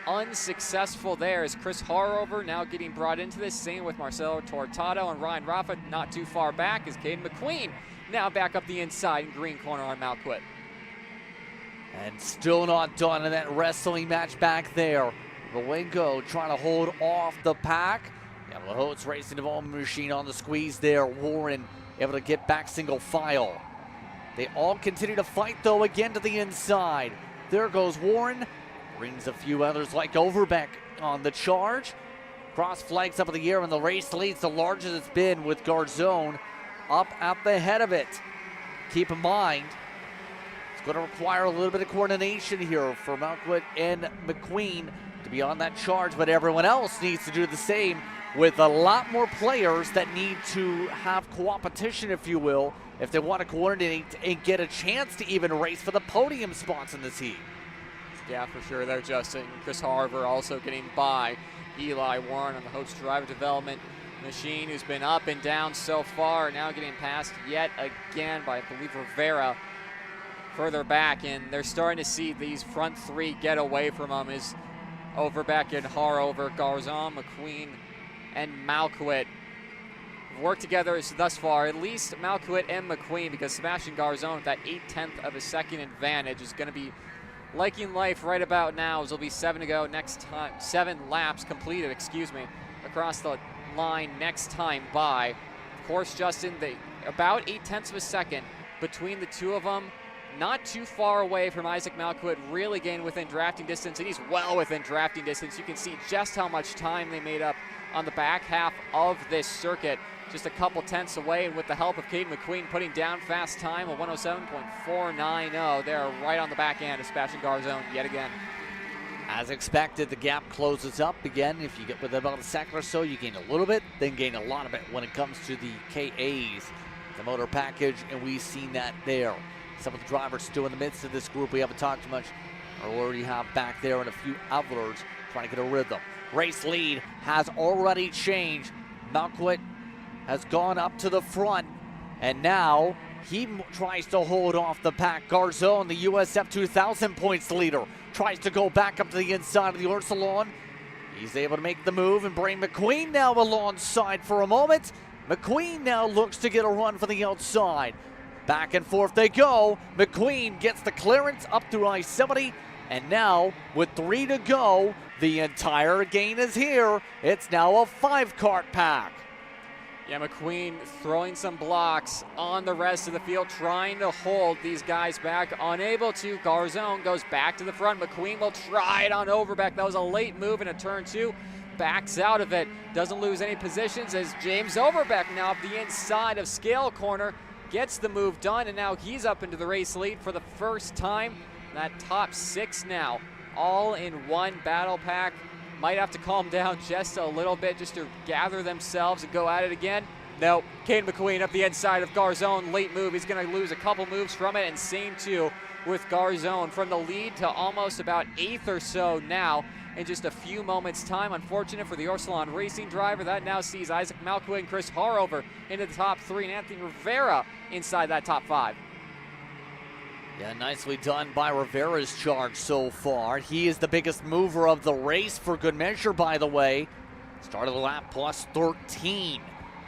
Unsuccessful there as Chris Harover now getting brought into this. Same with Marcelo Tortado and Ryan Rafa not too far back as Caden McQueen now back up the inside in green corner on Malkuit. And still not done in that wrestling match back there. Luengo trying to hold off the pack. Yeah, Lahote's Racing Development Machine on the squeeze there. Warren able to get back single file. They all continue to fight though, again to the inside. There goes Warren. Brings a few others like Overbeck on the charge. Cross flags up in the air and the race leads the largest it's been with Garzone up at the head of it. Keep in mind, it's going to require a little bit of coordination here for Malkuit and McQueen to be on that charge, but everyone else needs to do the same with a lot more players that need to have co-opetition, if you will, if they want to coordinate and get a chance to even race for the podium spots in this heat. Yeah, for sure there, Justin. Chris Harver also getting by Eli Warren on the Host Driver Development Machine, who's been up and down so far, now getting passed yet again by, I believe, Rivera further back, and they're starting to see these front 3 get away from them as Overbeck and Harover, Garzone, McQueen, and Malkuit work together thus far, at least Malkuit and McQueen, because Sebastian Garzone with that 0.8 of a second advantage is going to be liking life right about now, as there'll be 7 to go next time, 7 laps completed, across the line next time by. Of course, Justin, they about 0.8 of a second between the two of them. Not too far away from Isaac Malkuit, really getting within drafting distance, and he's well within drafting distance. You can see just how much time they made up on the back half of this circuit. Just a couple tenths away, and with the help of Caden McQueen putting down fast time of 107.490. They're right on the back end of Sebastian Garzone yet again. As expected, the gap closes up again. If you get with about a second or so, you gain a little bit, then gain a lot of it when it comes to the KAs, the motor package, and we've seen that there. Some of the drivers still in the midst of this group we haven't talked too much, or already have back there, and a few others trying to get a rhythm. Race lead has already changed. Malkuit has gone up to the front, and now he tries to hold off the pack. Garzone, the USF 2000 points leader, tries to go back up to the inside of the Ursulon. He's able to make the move and bring McQueen now alongside for a moment. McQueen now looks to get a run from the outside. Back and forth they go. McQueen gets the clearance up through I-70. And now, with 3 to go, the entire gain is here. It's now a 5-kart pack. Yeah, McQueen throwing some blocks on the rest of the field, trying to hold these guys back. Unable to. Garzone goes back to the front. McQueen will try it on Overbeck. That was a late move in a turn 2. Backs out of it. Doesn't lose any positions as James Overbeck now up the inside of Scale Corner. Gets the move done, and now he's up into the race lead for the first time. That top 6 now, all in one battle pack. Might have to calm down just a little bit just to gather themselves and go at it again. No, Caden McQueen up the inside of Garzone. Late move. He's going to lose a couple moves from it, and same too with Garzone from the lead to almost about 8th or so now in just a few moments' time. Unfortunate for the Orsalon Racing driver. That now sees Isaac Malkovic and Chris Harover into the top 3, and Anthony Rivera inside that top 5. Yeah, nicely done by Rivera's charge so far. He is the biggest mover of the race for good measure, by the way. Started the lap plus 13.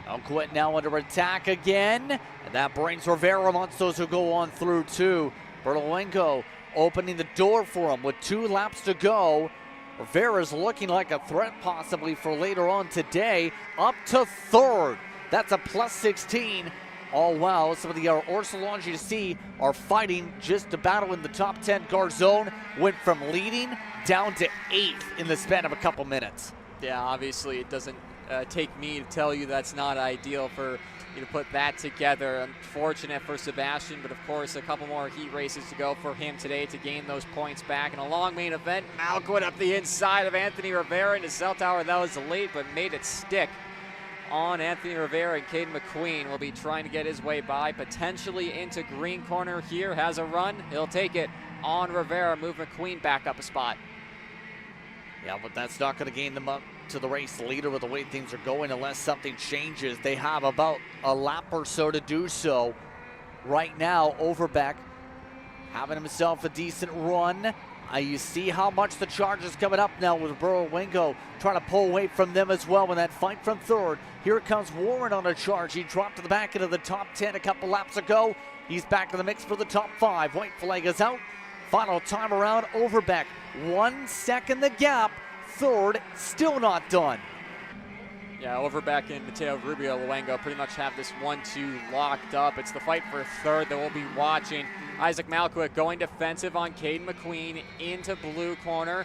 Malkovic now under attack again. And that brings Rivera amongst those who go on through too. Bertolengo opening the door for him with 2 laps to go. Rivera's looking like a threat possibly for later on today. Up to 3rd. That's a plus 16. All while some of the Orsalon GC are fighting just to battle in the top 10. Garzone went from leading down to 8th in the span of a couple minutes. Yeah, obviously it doesn't take me to tell you that's not ideal for you to put that together. Unfortunate for Sebastian, but of course a couple more heat races to go for him today to gain those points back. In a long main event, Malkovic up the inside of Anthony Rivera into Cell Tower. That was late, but made it stick on Anthony Rivera, and Caden McQueen will be trying to get his way by, potentially into green corner here. Has a run, he'll take it on Rivera, move McQueen back up a spot. Yeah, but that's not going to gain them up to the race leader with the way things are going unless something changes. They have about a lap or so to do so. Right now, Overbeck having himself a decent run. You see how much the charge is coming up now with Bertolengo trying to pull away from them as well in that fight from 3rd. Here comes Warren on a charge. He dropped to the back end of the top 10 a couple laps ago. He's back in the mix for the top 5. White flag is out. Final time around, Overbeck. 1 second the gap. 3rd, still not done. Yeah, Overbeck and Mateo Rubio Luengo pretty much have this 1-2 locked up. It's the fight for 3rd that we'll be watching. Isaac Malkovic going defensive on Caden McQueen into blue corner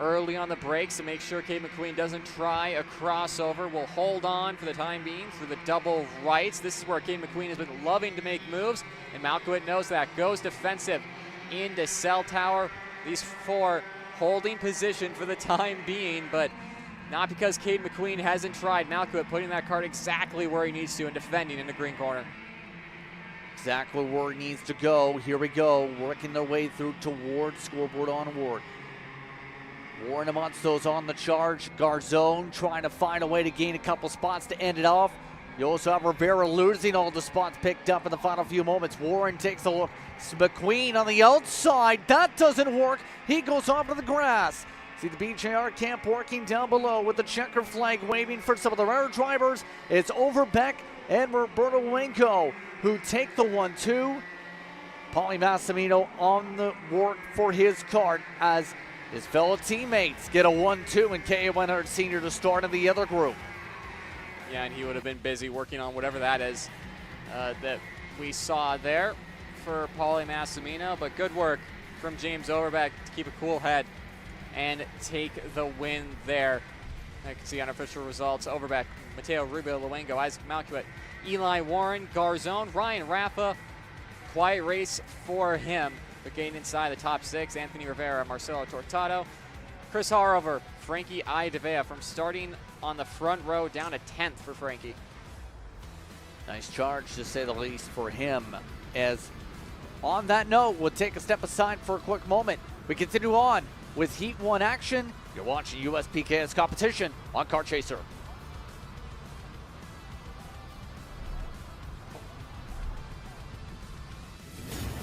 early on the brakes to make sure Caden McQueen doesn't try a crossover. Will hold on for the time being through the double rights. This is where Caden McQueen has been loving to make moves, and Malkovic knows that. Goes defensive into Cell Tower. These 4 holding position for the time being, but not because Caden McQueen hasn't tried. Malkovic putting that cart exactly where he needs to and defending in the green corner. Exactly where he needs to go. Here we go, working their way through towards scoreboard onward. Warren amongst those on the charge. Garzone trying to find a way to gain a couple spots to end it off. You also have Rivera losing all the spots picked up in the final few moments. Warren takes a look. It's McQueen on the outside. That doesn't work. He goes off to the grass. See the BJR camp working down below with the checker flag waving for some of the rare drivers. It's Overbeck and Bertolengo who take the 1-2. Paulie Massimino on the work for his kart as his fellow teammates get a 1-2 and K.A. Winhart Sr. to start in the other group. Yeah, and he would have been busy working on whatever that is that we saw there for Paulie Massimino, but good work from James Overbeck to keep a cool head and take the win there. I can see unofficial results. Overbeck, Mateo Rubio Luengo, Isaac Malkovic, Eli Warren, Garzone, Ryan Raffa. Quiet race for him, but getting inside the top 6, Anthony Rivera, Marcelo Tortado, Chris Harover, Frankie Idevea from starting on the front row down to 10th for Frankie. Nice charge to say the least for him. As on that note, we'll take a step aside for a quick moment. We continue on with Heat 1 action. You're watching USPKS competition on Kart Chaser.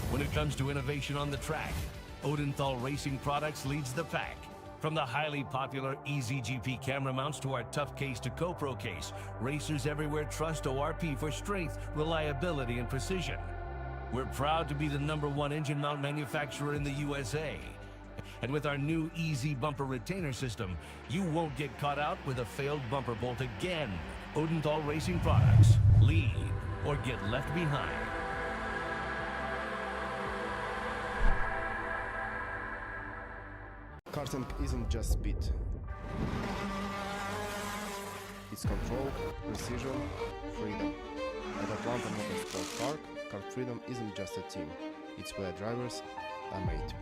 When it comes to innovation on the track, Odenthal Racing Products leads the pack. From the highly popular EasyGP camera mounts to our tough case to GoPro case, racers everywhere trust ORP for strength, reliability, and precision. We're proud to be the #1 engine mount manufacturer in the USA. And with our new Easy Bumper Retainer System, you won't get caught out with a failed bumper bolt again. Odenthal Racing Products. Lead or get left behind. Karting isn't just speed. It's control, precision, freedom. At Atlanta Motorsports Park, Kart Freedom isn't just a team. It's where drivers are made.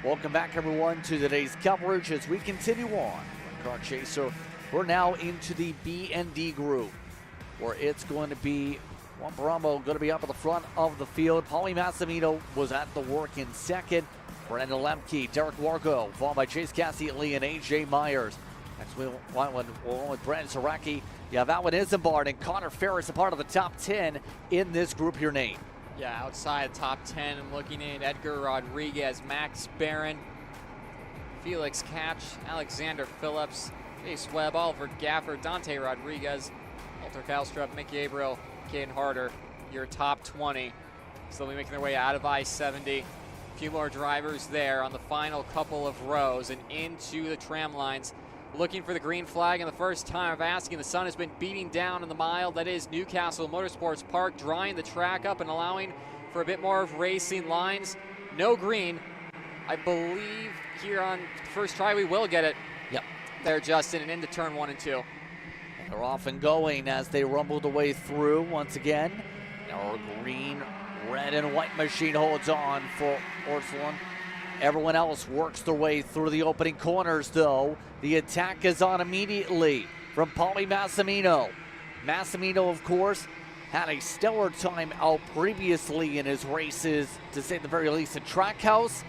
Welcome back, everyone, to today's coverage as we continue on. Kart Chaser, we're now into the B and D group, where it's going to be Juan Paramo going to be up at the front of the field. Paulie Massimino was at the work in second. Brandon Lemke, Derek Wargo, followed by Chase Cassidy and AJ Myers. Next we want one with Brandon Saraki. You have Alwin Isambard and Connor Ferris, a part of the top 10 in this group here, Nate. Yeah, outside top 10, I'm looking in Edgar Rodriguez, Max Barron, Felix Catch, Alexander Phillips, Chase Webb, Oliver Gaffer, Dante Rodriguez, Walter Kalstrup, Mickey Abreu, Caden Harder, your top 20. So they'll be making their way out of I-70. A few more drivers there on the final couple of rows and into the tram lines. Looking for the green flag, and the first time of asking, the sun has been beating down in the mile that is Newcastle Motorsports Park, drying the track up and allowing for a bit more of racing lines. No green. I believe here on first try we will get it. Yep. There, Justin, and into turn 1 and 2. They're off and going as they rumble the way through once again. Our green, red, and white machine holds on for Orslund. Everyone else works their way through the opening corners, though. The attack is on immediately from Paulie Massimino. Massimino, of course, had a stellar time out previously in his races, to say the very least, at Trackhouse.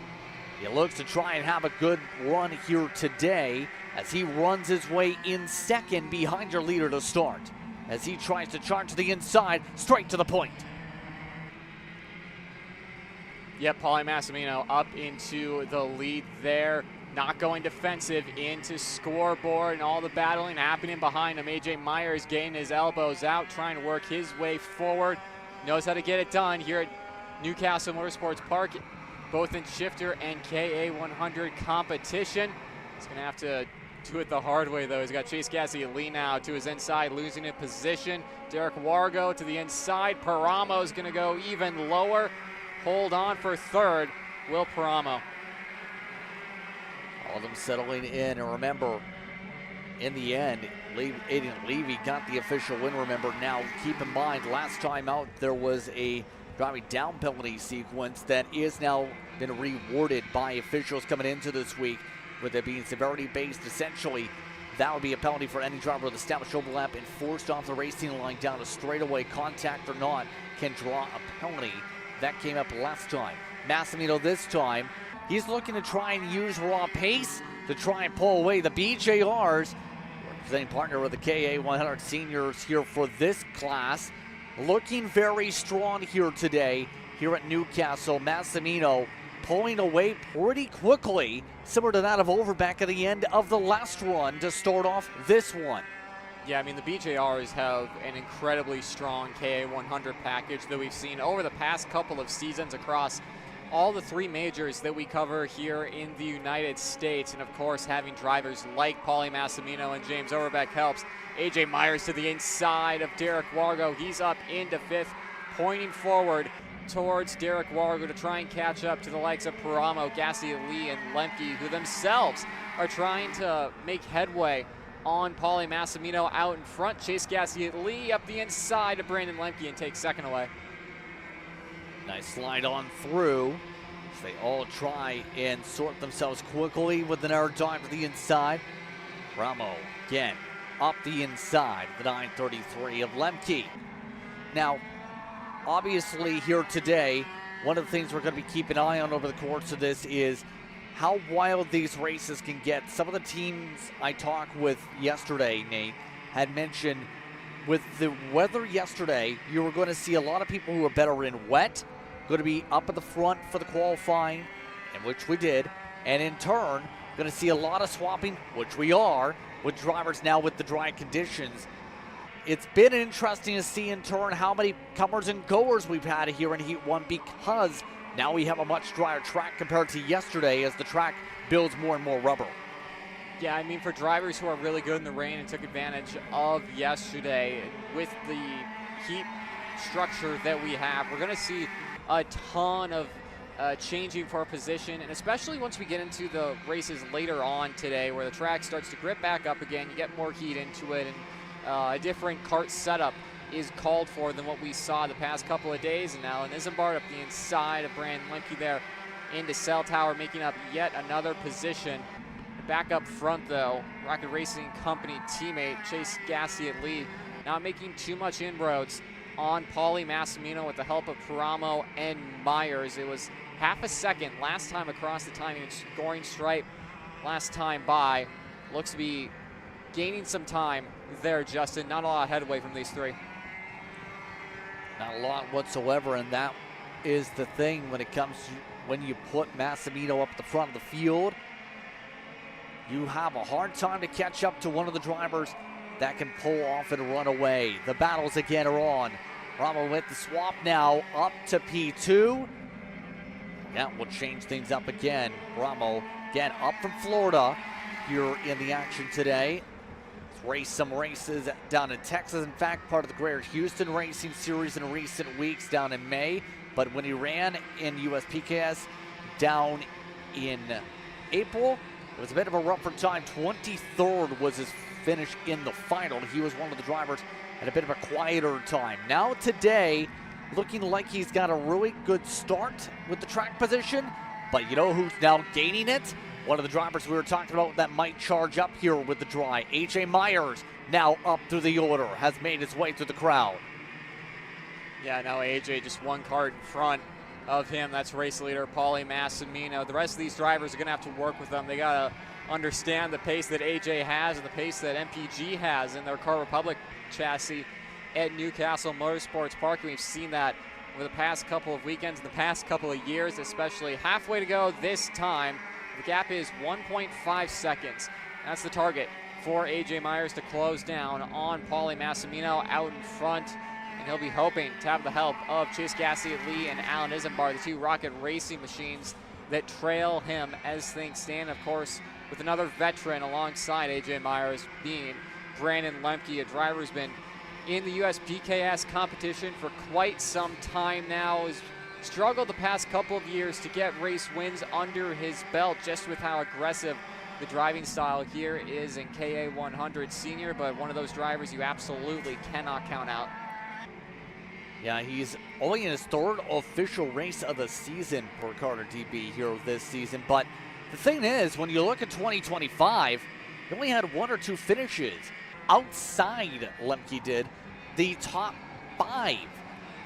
He looks to try and have a good run here today as he runs his way in second behind your leader to start, as he tries to charge to the inside, straight to the point. Yep, Paulie Massimino up into the lead there. Not going defensive into scoreboard, and all the battling happening behind him. AJ Myers getting his elbows out, trying to work his way forward. Knows how to get it done here at Newcastle Motorsports Park, both in Shifter and KA100 competition. He's going to have to do it the hard way, though. He's got Chase Cassidy now to his inside, losing in position. Derek Wargo to the inside. Paramo is going to go even lower. Hold on for third, Will Paramo. All of them settling in, and remember, in the end, Aiden Levy got the official win. Remember, now keep in mind, last time out there was a driving down penalty sequence that is now been rewarded by officials coming into this week, with it being severity based. Essentially, that would be a penalty for any driver with established overlap and forced off the racing line down a straightaway, contact or not, can draw a penalty. That came up last time. Massimino this time, he's looking to try and use raw pace to try and pull away the BJRs. Representing partner with the KA100 seniors here for this class. Looking very strong here today, here at Newcastle. Massimino pulling away pretty quickly, similar to that of Overbeck at the end of the last run to start off this one. Yeah, I mean, the BJRs have an incredibly strong KA100 package that we've seen over the past couple of seasons across all the three majors that we cover here in the United States. And of course, having drivers like Paulie Massimino and James Overbeck helps. AJ Myers to the inside of Derek Wargo. He's up into fifth, pointing forward towards Derek Wargo to try and catch up to the likes of Paramo, Gassi, Lee, and Lemke, who themselves are trying to make headway on Paulie Massimino out in front. Chase Gasly up the inside of Brandon Lemke and takes second away. Nice slide on through. As they all try and sort themselves quickly with an air dive to the inside. Ramo again up the inside, the 933 of Lemke. Now, obviously here today, one of the things we're going to be keeping an eye on over the course of this is how wild these races can get. Some of the teams I talked with yesterday, Nate, had mentioned with the weather yesterday, you were going to see a lot of people who are better in wet, going to be up at the front for the qualifying, and which we did, and in turn, going to see a lot of swapping, which we are, with drivers now with the dry conditions. It's been interesting to see in turn how many comers and goers we've had here in Heat 1 because now we have a much drier track compared to yesterday as the track builds more and more rubber. Yeah, I mean, for drivers who are really good in the rain and took advantage of yesterday, with the heat structure that we have, we're going to see a ton of changing for position, and especially once we get into the races later on today where the track starts to grip back up again, you get more heat into it, and a different kart setup is called for than what we saw the past couple of days. And now Isambard up the inside of Brandon Lemke there into Cell Tower, making up yet another position. Back up front though, Rocket Racing Company teammate Chase Gasly now making too much inroads on Paulie Massimino with the help of Paramo and Myers. It was half a second last time across the timing and scoring stripe last time by. Looks to be gaining some time there, Justin. Not a lot of headway from these three. Not a lot whatsoever, and that is the thing when it comes to when you put Massimino up at the front of the field. You have a hard time to catch up to one of the drivers that can pull off and run away. The battles again are on. Ramo with the swap now up to P2. That will change things up again. Ramo again up from Florida here in the action today. Let's race some races down in Texas. In fact, part of the Greater Houston Racing Series in recent weeks down in May. But when he ran in USPKS down in April, it was a bit of a rougher time. 23rd was his finish in the final. He was one of the drivers at a bit of a quieter time. Now today, looking like he's got a really good start with the track position. But you know who's now gaining it? One of the drivers we were talking about that might charge up here with the dry. AJ Myers now up through the order, has made his way through the crowd. Yeah, now AJ just one kart in front of him. That's race leader Paulie Massimino. The rest of these drivers are going to have to work with them. They got to understand the pace that AJ has and the pace that MPG has in their Car Republic chassis at Newcastle Motorsports Park. We've seen that over the past couple of weekends, the past couple of years, especially. Halfway to go this time. The gap is 1.5 seconds. That's the target for AJ Myers to close down on Paulie Massimino out in front. And he'll be hoping to have the help of Chase Gasly and Alan Isambard, the two Rocket Racing machines that trail him as things stand. Of course, with another veteran alongside AJ Myers being Brandon Lemke, a driver who's been in the USPKS competition for quite some time now, has struggled the past couple of years to get race wins under his belt just with how aggressive the driving style here is in KA 100 Senior, but one of those drivers you absolutely cannot count out. Yeah, he's only in his third official race of the season for Carter DB here this season. But the thing is, when you look at 2025, he only had one or two finishes outside Lemke did the top 5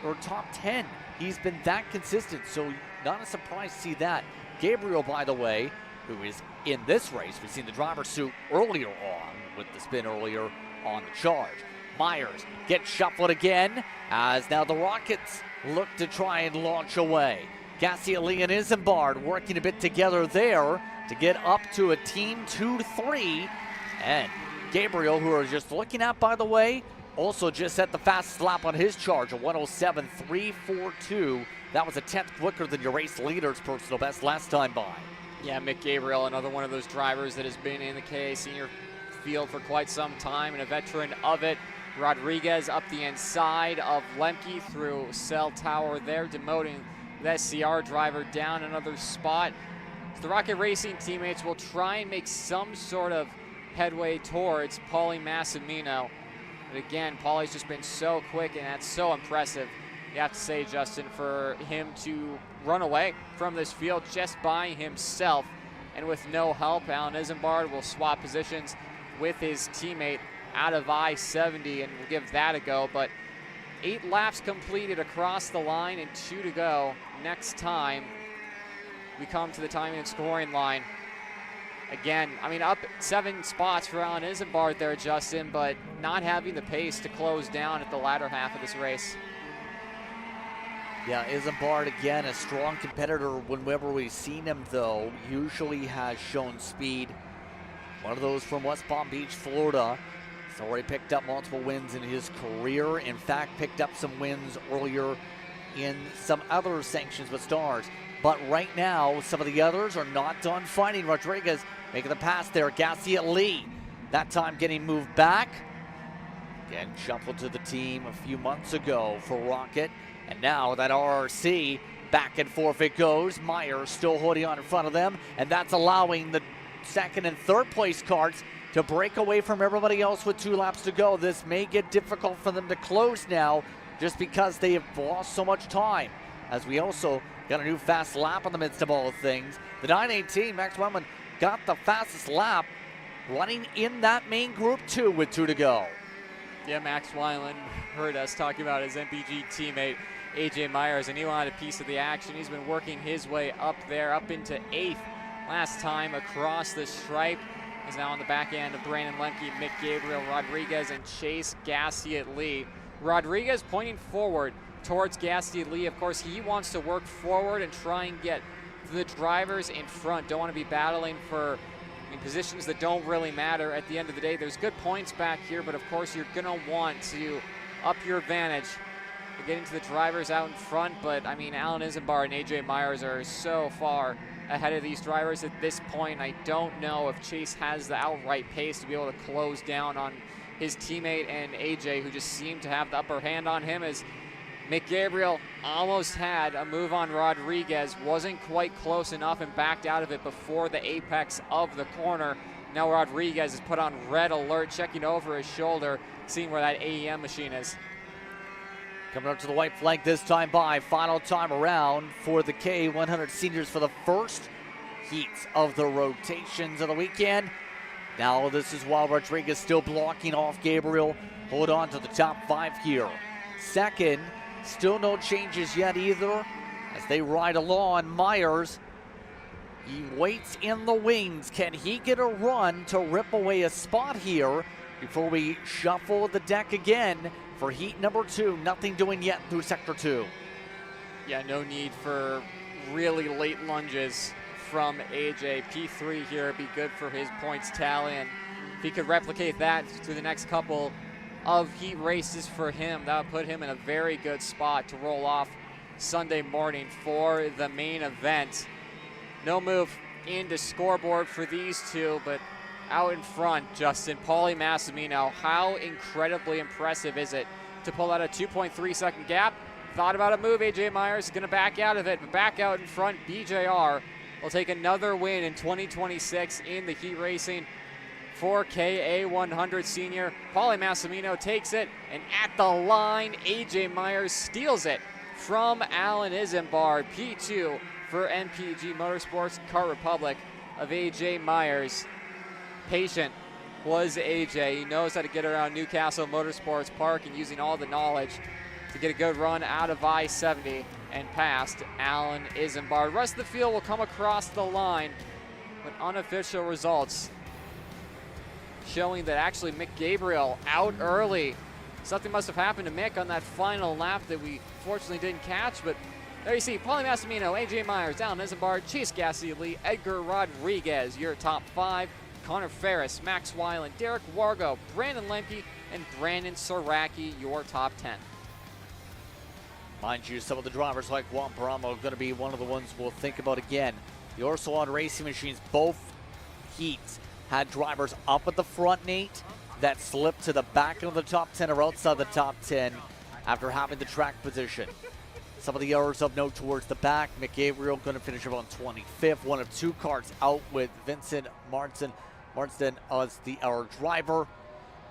or top 10. He's been that consistent, so not a surprise to see that. Gabriel, by the way, who is in this race, we've seen the driver's suit earlier on with the spin earlier on the charge. Myers gets shuffled again as now the Rockets look to try and launch away. Gasly and Isambard working a bit together there to get up to a team 2-3. And Gabriel, who are just looking at, by the way, also just set the fastest lap on his charge, a 107.342. That was a 10th quicker than your race leader's personal best last time by. Yeah, Mick Gabriel, another one of those drivers that has been in the KA Senior field for quite some time and a veteran of it. Rodriguez up the inside of Lemke through Cell Tower there, demoting the SCR driver down another spot. The Rocket Racing teammates will try and make some sort of headway towards Paulie Massimino. But again, Paulie's just been so quick, and that's so impressive. You have to say, Justin, for him to run away from this field just by himself and with no help. Alan Isambard will swap positions with his teammate out of I-70, and we'll give that a go. But 8 laps completed across the line and 2 to go. Next time we come to the timing and scoring line. Again, I mean, up 7 spots for Alan Isambard there, Justin, but not having the pace to close down at the latter half of this race. Yeah, Isambard, again, a strong competitor whenever we've seen him, though. Usually has shown speed. One of those from West Palm Beach, Florida. He's already picked up multiple wins in his career. In fact, picked up some wins earlier in some other sanctions with stars. But right now, some of the others are not done fighting. Rodriguez making the pass there. Gassiet Lee, that time getting moved back. Again, shuffled to the team a few months ago for Rocket. And now that RRC, back and forth it goes. Myers still holding on in front of them. And that's allowing the second and third place karts to break away from everybody else with 2 laps to go. This may get difficult for them to close now just because they have lost so much time. As we also got a new fast lap in the midst of all things. The 918, Max Wellman got the fastest lap running in that main group 2 with 2 to go. Yeah, Max Weiland heard us talking about his MPG teammate, AJ Myers, and he wanted a piece of the action. He's been working his way up there, up into 8th last time across the stripe. He's now on the back end of Brandon Lemke, Mick Gabriel, Rodriguez, and Chase Gassiet Lee. Rodriguez pointing forward towards Gassiet Lee. Of course, he wants to work forward and try and get the drivers in front. Don't want to be battling for positions that don't really matter at the end of the day. There's good points back here, but of course you're going to want to up your advantage to getting to the drivers out in front. But I mean, Alan Isambard and AJ Myers are so far ahead of these drivers at this point. I don't know if Chase has the outright pace to be able to close down on his teammate and AJ, who just seemed to have the upper hand on him, as Mick Gabriel almost had a move on Rodriguez, wasn't quite close enough and backed out of it before the apex of the corner. Now Rodriguez is put on red alert, checking over his shoulder, seeing where that AEM machine is. Coming up to the white flag this time by, final time around for the K100 seniors for the first heats of the rotations of the weekend. Now this is while Rodriguez still blocking off Gabriel. Hold on to the top 5 here. Second, still no changes yet either as they ride along. Myers, he waits in the wings. Can he get a run to rip away a spot here before we shuffle the deck again for heat number 2? Nothing doing yet through sector 2. Yeah, no need for really late lunges from AJ. P3 here would be good for his points tally, and if he could replicate that through the next couple of heat races for him, that would put him in a very good spot to roll off Sunday morning for the main event. No move into scoreboard for these two, but out in front, Justin, Paulie Massimino. How incredibly impressive is it to pull out a 2.3 second gap? Thought about a move, AJ Myers is going to back out of it, but back out in front, BJR will take another win in 2026 in the heat racing. 4K A100 senior, Paulie Massimino takes it, and at the line, AJ Myers steals it from Alan Isambard. P2 for MPG Motorsports, Kart Republic of AJ Myers. Patient was AJ. He knows how to get around Newcastle Motorsports Park and using all the knowledge to get a good run out of I-70 and past Alan Isambard. Rest of the field will come across the line with unofficial results showing that actually Mick Gabriel out early. Something must have happened to Mick on that final lap that we fortunately didn't catch, but there you see Paulie Massimino, AJ Myers, Alan Isambard, Chase Gassiet Lee, Edgar Rodriguez, your top 5. Connor Ferris, Max Weiland, Derek Wargo, Brandon Lemke, and Brandon Soracki, your top 10. Mind you, some of the drivers like Juan Paramo are going to be one of the ones we'll think about again. The Orsolon Racing Machines, both heats, had drivers up at the front, Nate, that slipped to the back of the top 10 or outside the top 10 after having the track position. Some of the others of note towards the back. Mick Gabriel going to finish around 25th. One of 2 karts out with Vincent Martin Marsden as the error driver.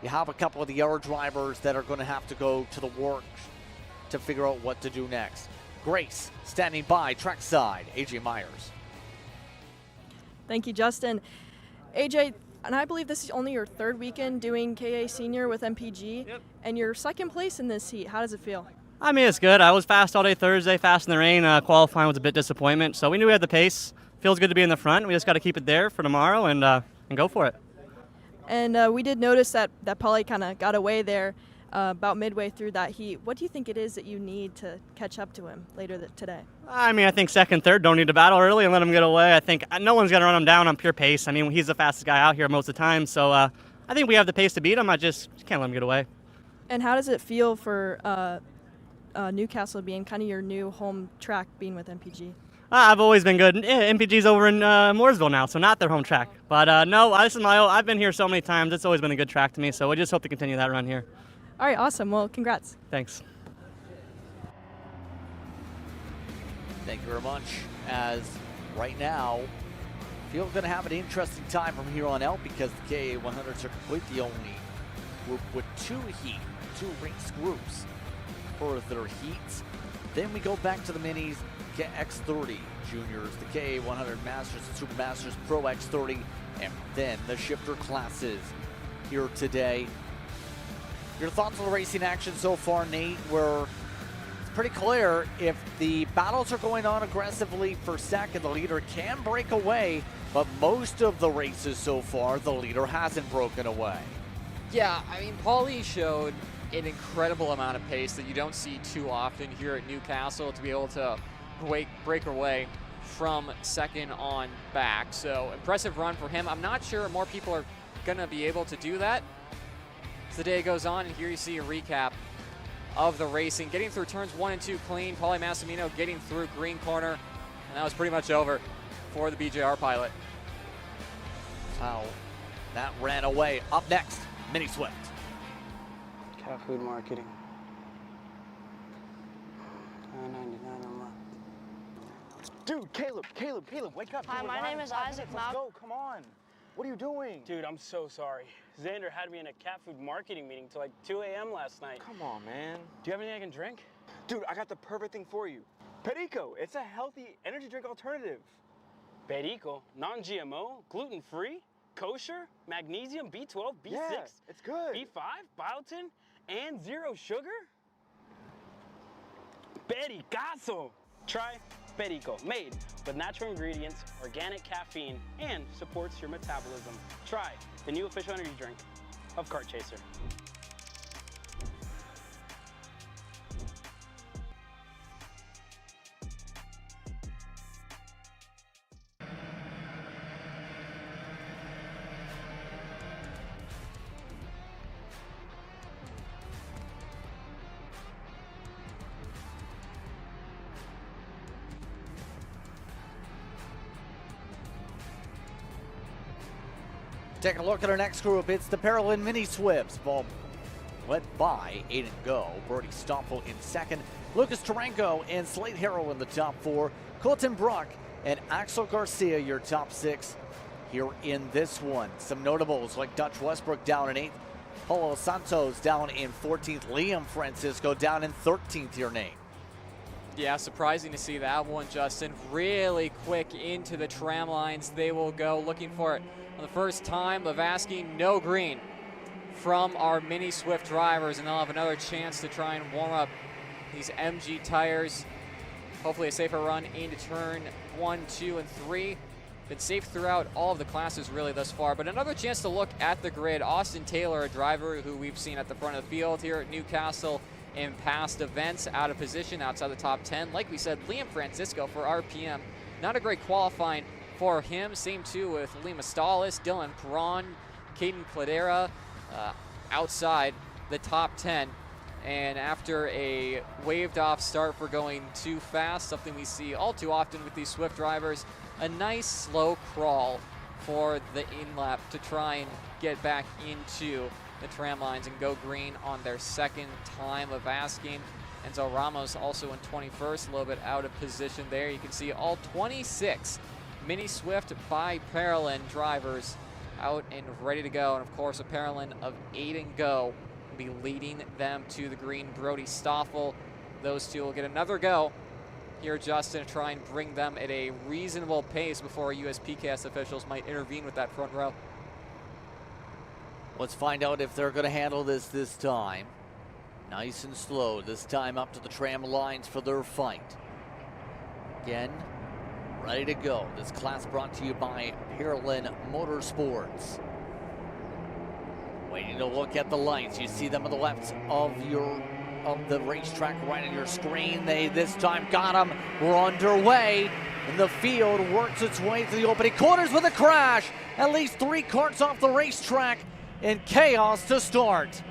You have a couple of the error drivers that are going to have to go to the work to figure out what to do next. Grace standing by trackside. AJ Myers. Thank you, Justin. AJ, and I believe this is only your third weekend doing KA Senior with MPG, and you're second place in this heat. How does it feel? I mean, it's good. I was fast all day Thursday, fast in the rain. Qualifying was a bit disappointment, so we knew we had the pace. Feels good to be in the front. We just got to keep it there for tomorrow and go for it. And we did notice that Pauly kind of got away there about midway through that heat. What do you think it is that you need to catch up to him later today? I mean, I think second, third don't need to battle early and let him get away. I think no one's going to run him down on pure pace. I mean, he's the fastest guy out here most of the time, so I think we have the pace to beat him. I just can't let him get away. And how does it feel for Newcastle being kind of your new home track, being with MPG? I've always been good. MPG's over in Mooresville now, so not their home track. But no, this is my own. I've been here so many times. It's always been a good track to me, so we just hope to continue that run here. All right, awesome. Well, congrats. Thanks. Thank you very much. As right now, field's going to have an interesting time from here on out because the KA100s are completely the only group with two race groups for their heats. Then we go back to the minis, X30 Juniors, the KA100 Masters and Super Masters Pro X30, and then the shifter classes here today. Your thoughts on the racing action so far, Nate? It's pretty clear if the battles are going on aggressively for second, the leader can break away, but most of the races so far, the leader hasn't broken away. Yeah, I mean, Pauly showed an incredible amount of pace that you don't see too often here at Newcastle to be able to break away from second on back. So impressive run for him. I'm not sure more people are going to be able to do that as the day goes on. And here you see a recap of the racing. Getting through turns 1 and 2 clean. Pauly Massimino getting through green corner. And that was pretty much over for the BJR pilot. Wow, that ran away. Up next, Mini Swift. Cat food marketing. $9.99 a month. Dude, Caleb, wake up. Hi, dude, my name is Isaac. Let's go, come on. What are you doing? Dude, I'm so sorry. Xander had me in a cat food marketing meeting till like 2 a.m. last night. Come on, man. Do you have anything I can drink? Dude, I got the perfect thing for you. Perico, it's a healthy energy drink alternative. Perico, non-GMO, gluten-free, kosher, magnesium, B12, B6, Yeah, it's good. B5, biotin, and 0 sugar? Pericazo! Try Perico, made with natural ingredients, organic caffeine, and supports your metabolism. Try the new official energy drink of Kart Chaser. Take a look at our next group. It's the Paralympic Mini Swifts, led by Aiden Go, Brody Stoffel in second, Lucas Taranko and Slade Harrow in the top 4, Colton Brock and Axel Garcia your top 6 here in this one. Some notables like Dutch Westbrook down in 8th, Paulo Santos down in 14th, Liam Francisco down in 13th here, Nate. Yeah, surprising to see that one, Justin. Really quick into the tram lines. They will go looking for it for the first time of asking no green from our Mini Swift drivers, and they'll have another chance to try and warm up these MG tires. Hopefully a safer run into turn 1, 2, and 3. Been safe throughout all of the classes really thus far, but another chance to look at the grid. Austin Taylor, a driver who we've seen at the front of the field here at Newcastle in past events, out of position outside the top 10. Like we said, Liam Francisco for RPM, not a great qualifying for him. Same too with Lima Stallis, Dylan Perron, Caden Cladera outside the top 10. And after a waved off start for going too fast, something we see all too often with these Swift drivers, a nice slow crawl for the in-lap to try and get back into the tram lines and go green on their second time of asking. Enzo Ramos also in 21st, a little bit out of position there. You can see all 26 Mini Swift by Paralympic drivers out and ready to go. And of course, a Paralin of Aiden Go will be leading them to the green. Brody Stoffel, those two will get another go here, Justin, to try and bring them at a reasonable pace before USPCAS officials might intervene with that front row. Let's find out if they're going to handle this time. Nice and slow, this time up to the tram lines for their fight. Again, ready to go. This class brought to you by Paralin Motorsports. Waiting to look at the lights. You see them on the left of the racetrack right on your screen. They this time got them. We're underway. And the field works its way to the opening corners with a crash. At least 3 karts off the racetrack in chaos to start.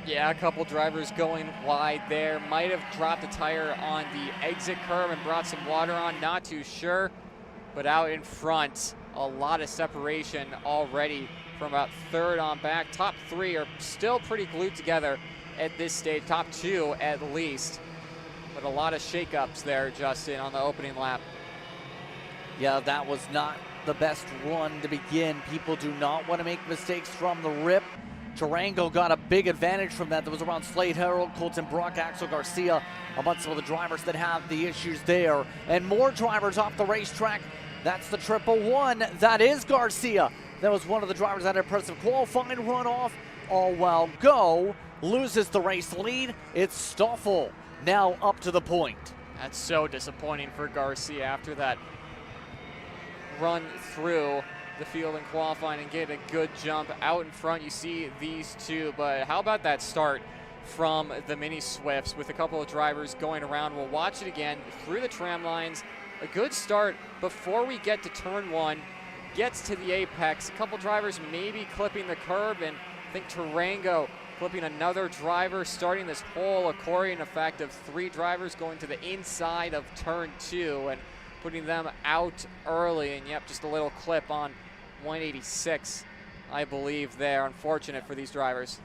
Yeah, a couple drivers going wide there. Might have dropped a tire on the exit curve and brought some water on, not too sure. But out in front, a lot of separation already from about third on back. Top 3 are still pretty glued together at this stage, top 2 at least. But a lot of shakeups there, Justin, on the opening lap. Yeah, that was not the best run to begin. People do not want to make mistakes from the rip. Tarango got a big advantage from that. That was around Slade Harold, Colton Brock, Axel Garcia, amongst some of the drivers that have the issues there. And more drivers off the racetrack. That's the 111. That is Garcia. That was one of the drivers that had an impressive qualifying run off. All while Go loses the race lead. It's Stoffel now up to the point. That's so disappointing for Garcia after that run through the field in qualifying and get a good jump out in front. You see these two, but how about that start from the mini Swifts with a couple of drivers going around? We'll watch it again through the tram lines. A good start before we get to turn 1, gets to the apex. A couple drivers maybe clipping the curb, and I think Tarango clipping another driver, starting this whole accordion effect of 3 drivers going to the inside of turn 2 and putting them out early. And yep, just a little clip on 186, I believe there. Unfortunate for these drivers.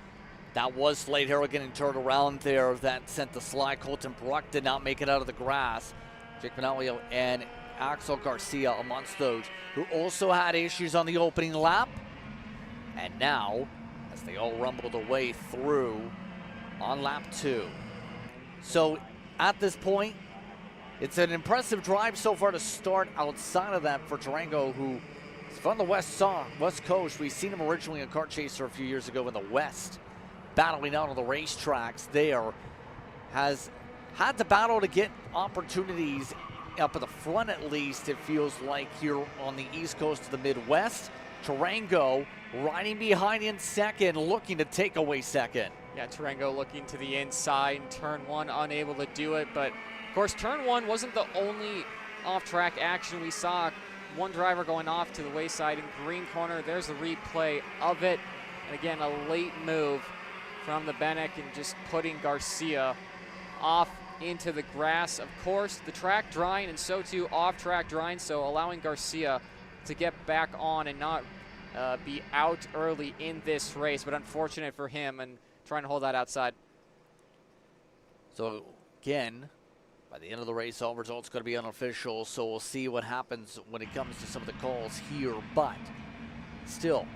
That was Slade Harold getting turned around there. That sent the slide. Colton Brock did not make it out of the grass. Jake Manalio and Axel Garcia amongst those who also had issues on the opening lap. And now, as they all rumble their way through on lap 2. So at this point, it's an impressive drive so far to start outside of that for Tarango, who is from the West Coast. We've seen him originally in Kart Chaser a few years ago in the West, battling out on the racetracks there. Has had to battle to get opportunities up at the front, at least, it feels like, here on the East Coast of the Midwest. Tarango riding behind in second, looking to take away second. Yeah, Tarango looking to the inside in turn 1, unable to do it. But of course, turn 1 wasn't the only off-track action. We saw one driver going off to the wayside in green corner. There's the replay of it. And again, a late move from the Benek and just putting Garcia off into the grass. Of course, the track drying, and so too off-track drying, so allowing Garcia to get back on and not be out early in this race. But unfortunate for him and trying to hold that outside. So again, by the end of the race, all results going to be unofficial, so we'll see what happens when it comes to some of the calls here. But still,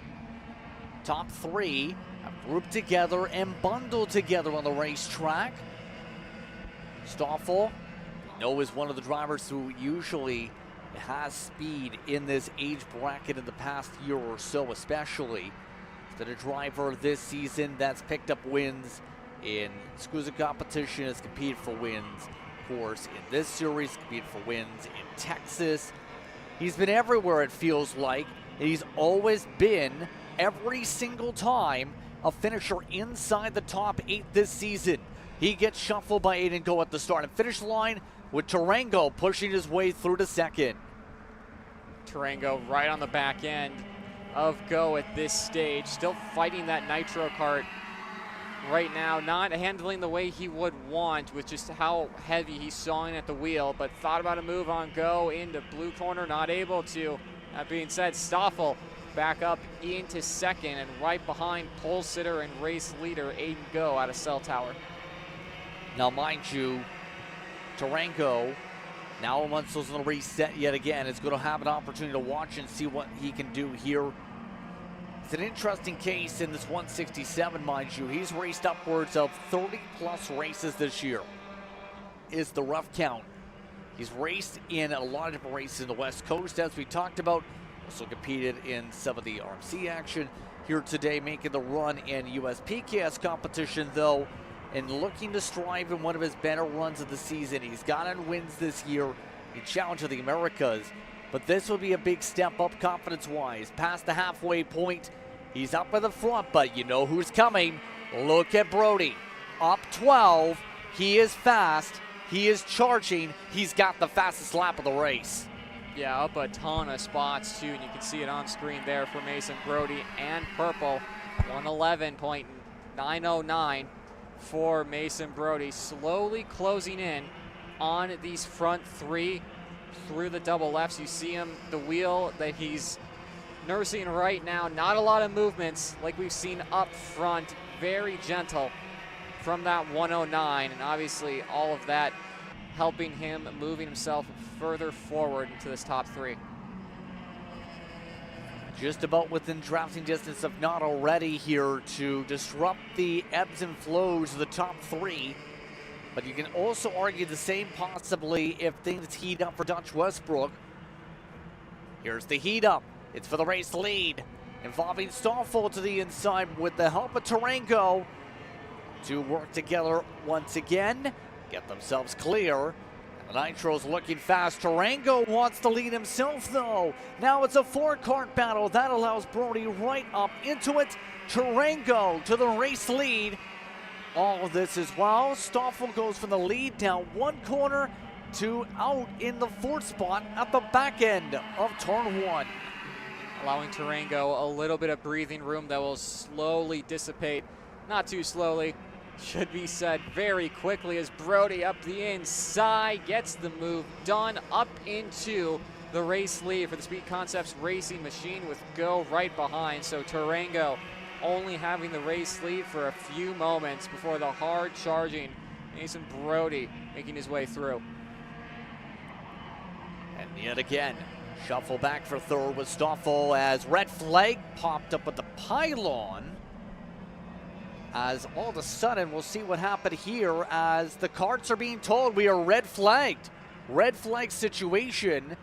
top 3 have grouped together and bundled together on the racetrack. Stoffel, we know, is one of the drivers who usually has speed in this age bracket in the past year or so, especially. He's been a driver this season that's picked up wins in SCUSA competition, has competed for wins, of course, in this series, competed for wins in Texas. He's been everywhere, it feels like, and he's always been, every single time, a finisher inside the top 8 this season. He gets shuffled by Aiden Go at the start and finish line, with Tarango pushing his way through to second. Tarango right on the back end of Go at this stage, still fighting that nitro kart right now, not handling the way he would want with just how heavy he's sawing at the wheel, but thought about a move on Go into blue corner, not able to. That being said, Stoffel back up into second and right behind pole sitter and race leader Aiden Go out of Cell Tower. Now, mind you, Tarango, now once those will reset yet again, is going to have an opportunity to watch and see what he can do here It's an interesting case in this 167, mind you. He's raced upwards of 30-plus races this year, is the rough count. He's raced in a lot of different races in the West Coast, as we talked about. Also competed in some of the RMC action here today, making the run in US PKS competition, though, and looking to strive in one of his better runs of the season. He's gotten wins this year. He challenged the Americas, but this will be a big step up confidence-wise. Past the halfway point, he's up in the front, but you know who's coming. Look at Brody. Up 12. He is fast. He is charging. He's got the fastest lap of the race. Yeah, up a ton of spots, too, and you can see it on screen there for Mason Brody and purple. 111.909 for Mason Brody. Slowly closing in on these front three through the double lefts. You see him, the wheel that he's nursing right now. Not a lot of movements like we've seen up front. Very gentle from that 109, and obviously all of that helping him, moving himself further forward into this top three. Just about within drafting distance, if not already, here to disrupt the ebbs and flows of the top three. But you can also argue the same possibly if things heat up for Dutch Westbrook. Here's the heat up. It's for the race lead, involving Stoffel to the inside with the help of Tarango to work together once again, get themselves clear. The Nitro's looking fast. Tarango wants to lead himself, though. Now it's a four-cart battle. That allows Brody right up into it. Tarango to the race lead. All of this as well. Stoffel goes from the lead down one corner to out in the fourth spot at the back end of turn one. Allowing Tarango a little bit of breathing room that will slowly dissipate. Not too slowly, should be said very quickly, as Brody up the inside gets the move done up into the race lead for the Speed Concepts Racing Machine, with Go right behind. So Tarango only having the race lead for a few moments before the hard charging Mason Brody making his way through. And yet again, shuffle back for third with Stoffel as red flag popped up at the pylon. As all of a sudden, we'll see what happened here as the carts are being told we are red flagged. Red flag situation.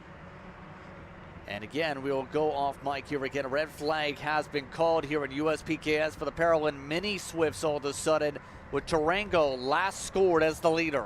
And again, we will go off mic here again. A red flag has been called here in USPKS for the Paralympic Mini Swifts all of a sudden, with Tarango last scored as the leader.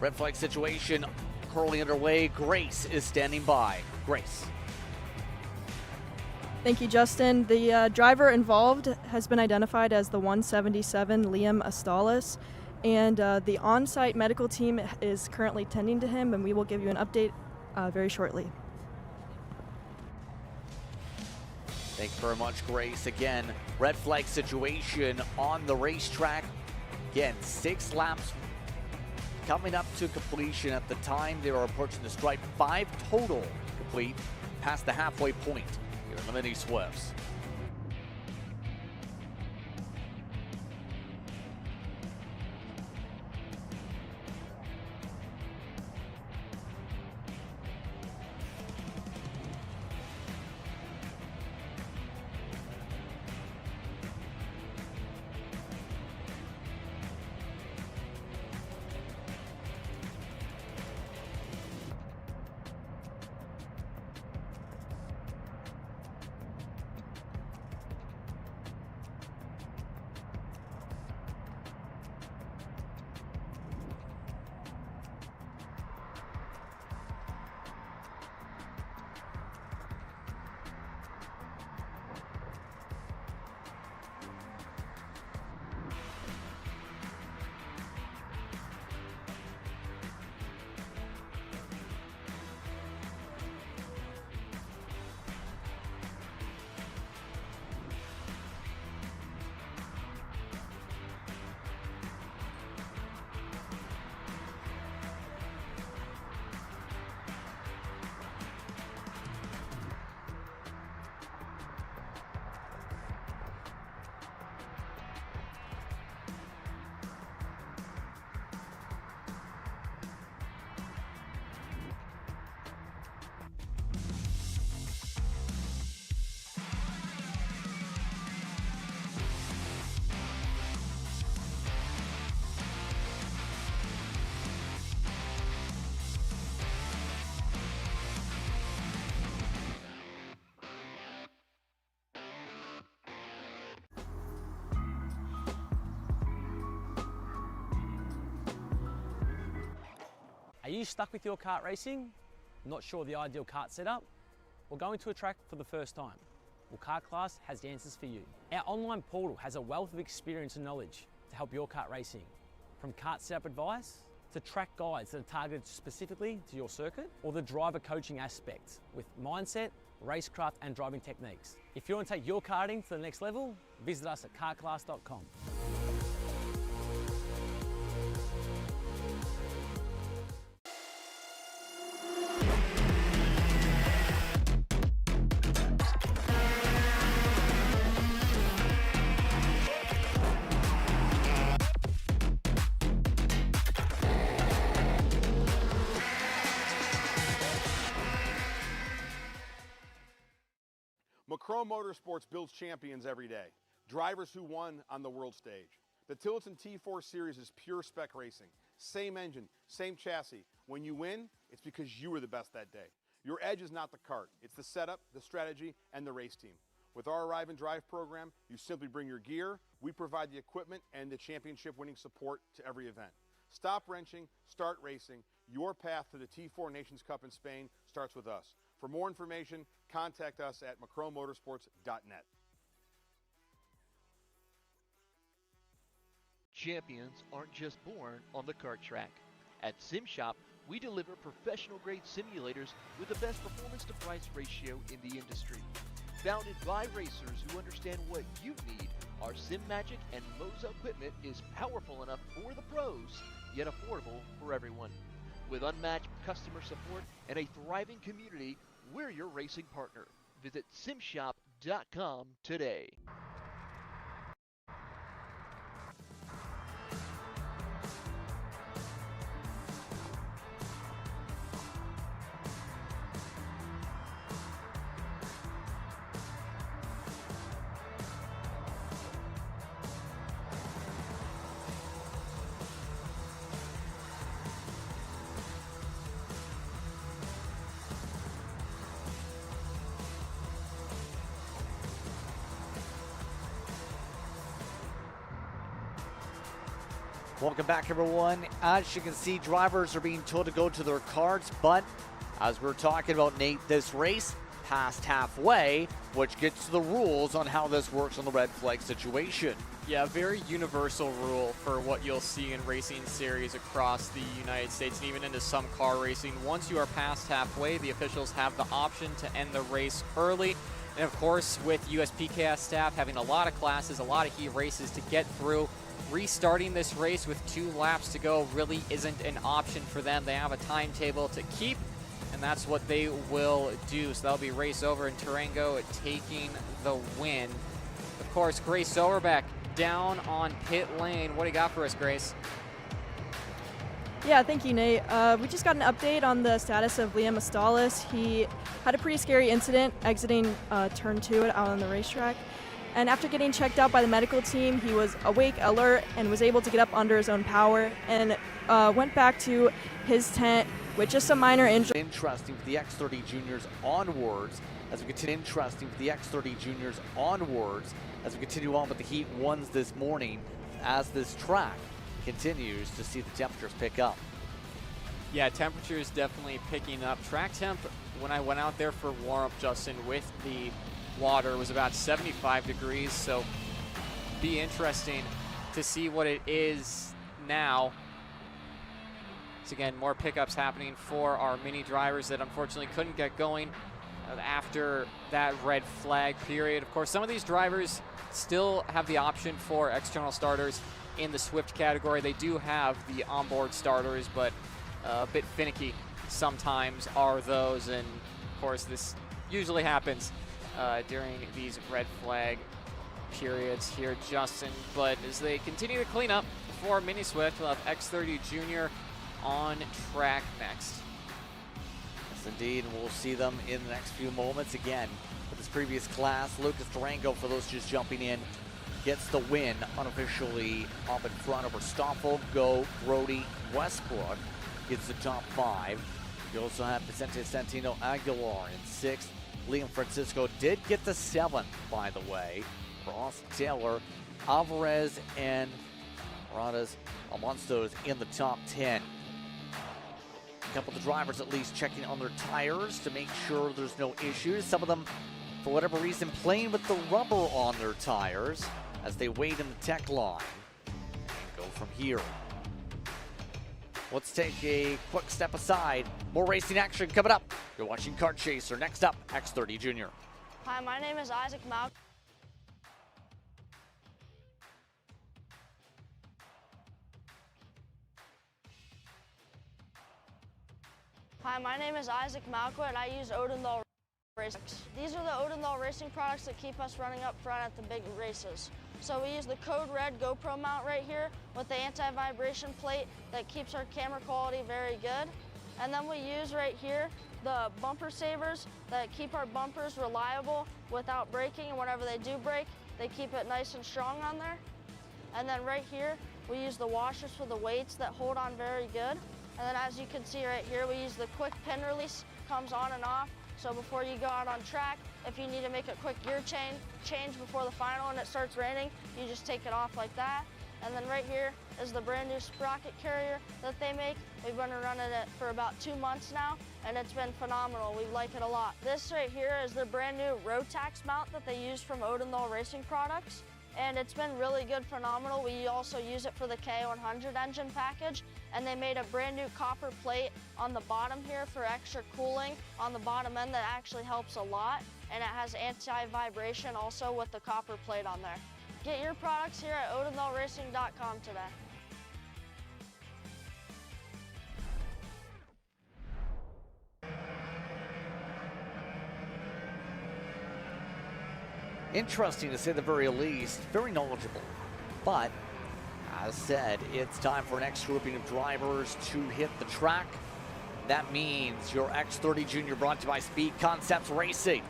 Red flag situation currently underway. Grace is standing by. Grace. Thank you, Justin. The driver involved has been identified as the 177 Liam Astalis, and the on-site medical team is currently tending to him, and we will give you an update very shortly. Thanks very much, Grace. Again, red flag situation on the racetrack. Again, 6 laps coming up to completion at the time they are approaching the stripe. 5 total complete past the halfway point here in the Mini Swifts. Are you stuck with your kart racing? Not sure the ideal kart setup? Or going to a track for the first time? Well, Kart Class has the answers for you. Our online portal has a wealth of experience and knowledge to help your kart racing. From kart setup advice to track guides that are targeted specifically to your circuit, or the driver coaching aspects with mindset, racecraft and driving techniques. If you want to take your karting to the next level, visit us at kartclass.com. Motorsports builds champions every day, drivers who won on the world stage. The Tillotson T4 Series is pure spec racing. Same engine, same chassis. When you win, it's because you were the best that day. Your edge is not the kart, it's the setup, the strategy, and the race team. With our Arrive and Drive program, you simply bring your gear, we provide the equipment and the championship-winning support to every event. Stop wrenching, start racing. Your path to the T4 Nations Cup in Spain starts with us. For more information, contact us at macromotorsports.net. Champions aren't just born on the kart track. At SimShop, we deliver professional-grade simulators with the best performance-to-price ratio in the industry. Founded by racers who understand what you need, our SimMagic and Moza equipment is powerful enough for the pros, yet affordable for everyone. With unmatched customer support and a thriving community, we're your racing partner. Visit simshop.com today. Welcome back, everyone. As you can see, drivers are being told to go to their carts, but as we're talking about, Nate, this race past halfway, which gets to the rules on how this works on the red flag situation. Yeah, very universal rule for what you'll see in racing series across the United States and even into some car racing. Once you are past halfway, the officials have the option to end the race early. And of course, with USPKS staff having a lot of classes, a lot of heat races to get through, restarting this race with 2 laps to go really isn't an option for them. They have a timetable to keep, and that's what they will do. So that'll be race over in Tarango taking the win. Of course, Grace Overbeck down on pit lane. What do you got for us, Grace? Yeah, thank you, Nate. We just got an update on the status of Liam Astalis. He had a pretty scary incident exiting turn 2 out on the racetrack. And after getting checked out by the medical team, he was awake, alert, and was able to get up under his own power and went back to his tent with just a minor injury. Interesting for the X30 Juniors onwards as we continue. Interesting for the X30 Juniors onwards as we continue on with the Heat 1s this morning as this track continues to see the temperatures pick up. Yeah, temperatures definitely picking up. Track temp, when I went out there for warm-up, Justin, with the water was about 75 degrees, so be interesting to see what it is now. So again, more pickups happening for our mini drivers that unfortunately couldn't get going after that red flag period. Of course, some of these drivers still have the option for external starters in the Swift category. They do have the onboard starters, but a bit finicky sometimes are those, and of course this usually happens during these red flag periods here, Justin. But as they continue to clean up for Mini Swift, we'll have X30 Junior on track next. Yes, indeed, and we'll see them in the next few moments. Again, with this previous class, Lucas Durango, for those just jumping in, gets the win unofficially up in front over Stoffel, Go, Brody, Westbrook gets the top 5. You also have Vicente Santino Aguilar in 6th. Liam Francisco did get the 7th, by the way. Ross Taylor, Alvarez, and Radas Almonso's in the top 10. A couple of the drivers at least checking on their tires to make sure there's no issues. Some of them, for whatever reason, playing with the rubber on their tires as they wait in the tech line and go from here. Let's take a quick step aside. More racing action coming up. You're watching Kart Chaser. Next up, X30 Junior. Hi, my name is Isaac Malcolm. Hi, my name is Isaac Malco and I use Odendahl Racing. These are the Odendahl Racing products that keep us running up front at the big races. So we use the Code Red GoPro mount right here with the anti-vibration plate that keeps our camera quality very good. And then we use right here the bumper savers that keep our bumpers reliable without breaking, and whenever they do break, they keep it nice and strong on there. And then right here, we use the washers for the weights that hold on very good. And then as you can see right here, we use the quick pin release, comes on and off. So before you go out on track, if you need to make a quick gear change before the final and it starts raining, you just take it off like that. And then right here is the brand new sprocket carrier that they make. We've been running it for about 2 months now, and it's been phenomenal. We like it a lot. This right here is the brand new Rotax mount that they use from Odendahl Racing Products. And it's been really good, phenomenal. We also use it for the K100 engine package, and they made a brand new copper plate on the bottom here for extra cooling on the bottom end that actually helps a lot, and it has anti-vibration also with the copper plate on there. Get your products here at odendahlracing.com today. Interesting to say the very least, very knowledgeable. But, as said, it's time for an next grouping of drivers to hit the track. That means your X30 Junior brought to you by Speed Concepts Racing.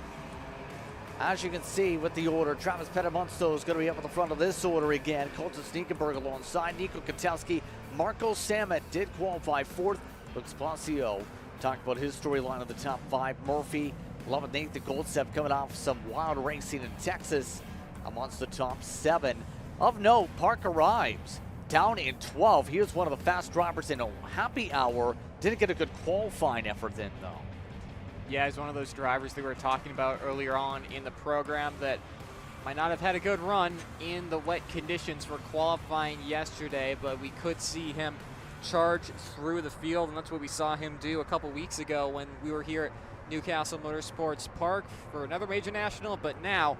As you can see with the order, Travis Pettimonsto is going to be up at the front of this order again. Colton Sneakenberg alongside Nico Kotowski. Marco Samet did qualify fourth. Lucas Palacio talked about his storyline of the top 5. Murphy, along with Nathan Goldstep, coming off some wild racing in Texas amongst the top 7. Of note, Parker Rives down in 12. He was one of the fast drivers in a happy hour. Didn't get a good qualifying effort then, though. Yeah, he's one of those drivers that we were talking about earlier on in the program that might not have had a good run in the wet conditions for qualifying yesterday, but we could see him charge through the field, and that's what we saw him do a couple weeks ago when we were here at Newcastle Motorsports Park for another major national. But now,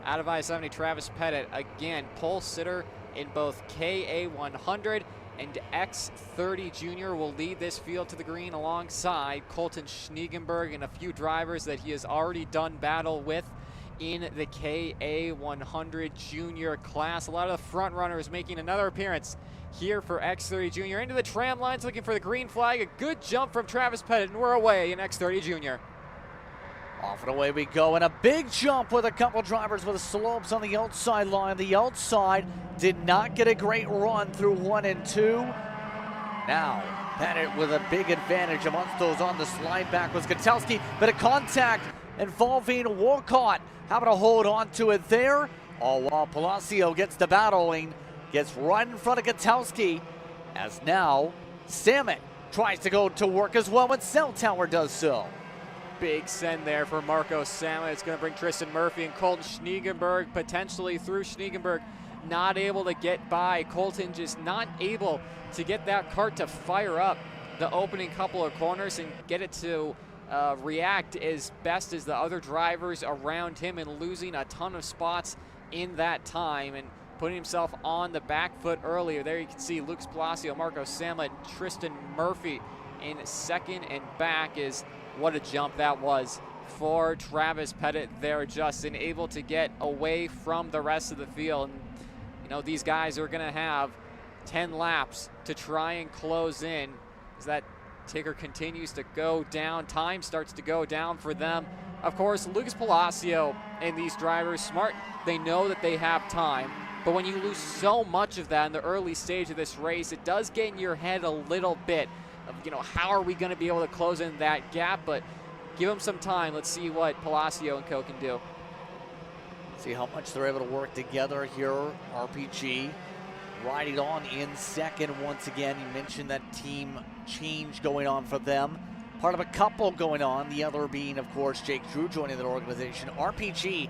out of I-70, Travis Pettit, again, pole sitter in both KA100 and X30 Junior, will lead this field to the green alongside Colton Schniegenberg and a few drivers that he has already done battle with in the KA100 Junior class. A lot of the front runners making another appearance here for X30 Junior. Into the tram lines, looking for the green flag. A good jump from Travis Pettit, and we're away in X30 Junior. Off and away we go, and a big jump with a couple drivers with slopes on the outside line. The outside did not get a great run through 1 and 2. Now, Pettit with a big advantage amongst those on the slide back was Kotowski, but a contact involving Walcott. Having to hold on to it there, all while Palacio gets the battling, gets right in front of Kotowski, as now Samet tries to go to work as well when Cell Tower does so. Big send there for Marco Samet. It's going to bring Tristan Murphy and Colton Schniegenberg potentially through. Schniegenberg not able to get by. Colton just not able to get that kart to fire up the opening couple of corners and get it to react as best as the other drivers around him, and losing a ton of spots in that time and putting himself on the back foot earlier. There you can see Lucas Palacio, Marco Samet, Tristan Murphy in second and back. Is what a jump that was for Travis Pettit there, Justin, able to get away from the rest of the field. And, you know, these guys are going to have 10 laps to try and close in as that ticker continues to go down. Time starts to go down for them. Of course, Lucas Palacio and these drivers, smart, they know that they have time. But when you lose so much of that in the early stage of this race, it does get in your head a little bit of, you know, how are we going to be able to close in that gap? But give them some time. Let's see what Palacio and co can do. See how much they're able to work together here. RPG riding on in second once again. You mentioned that team change going on for them. Part of a couple going on, the other being, of course, Jake Drew joining the organization. RPG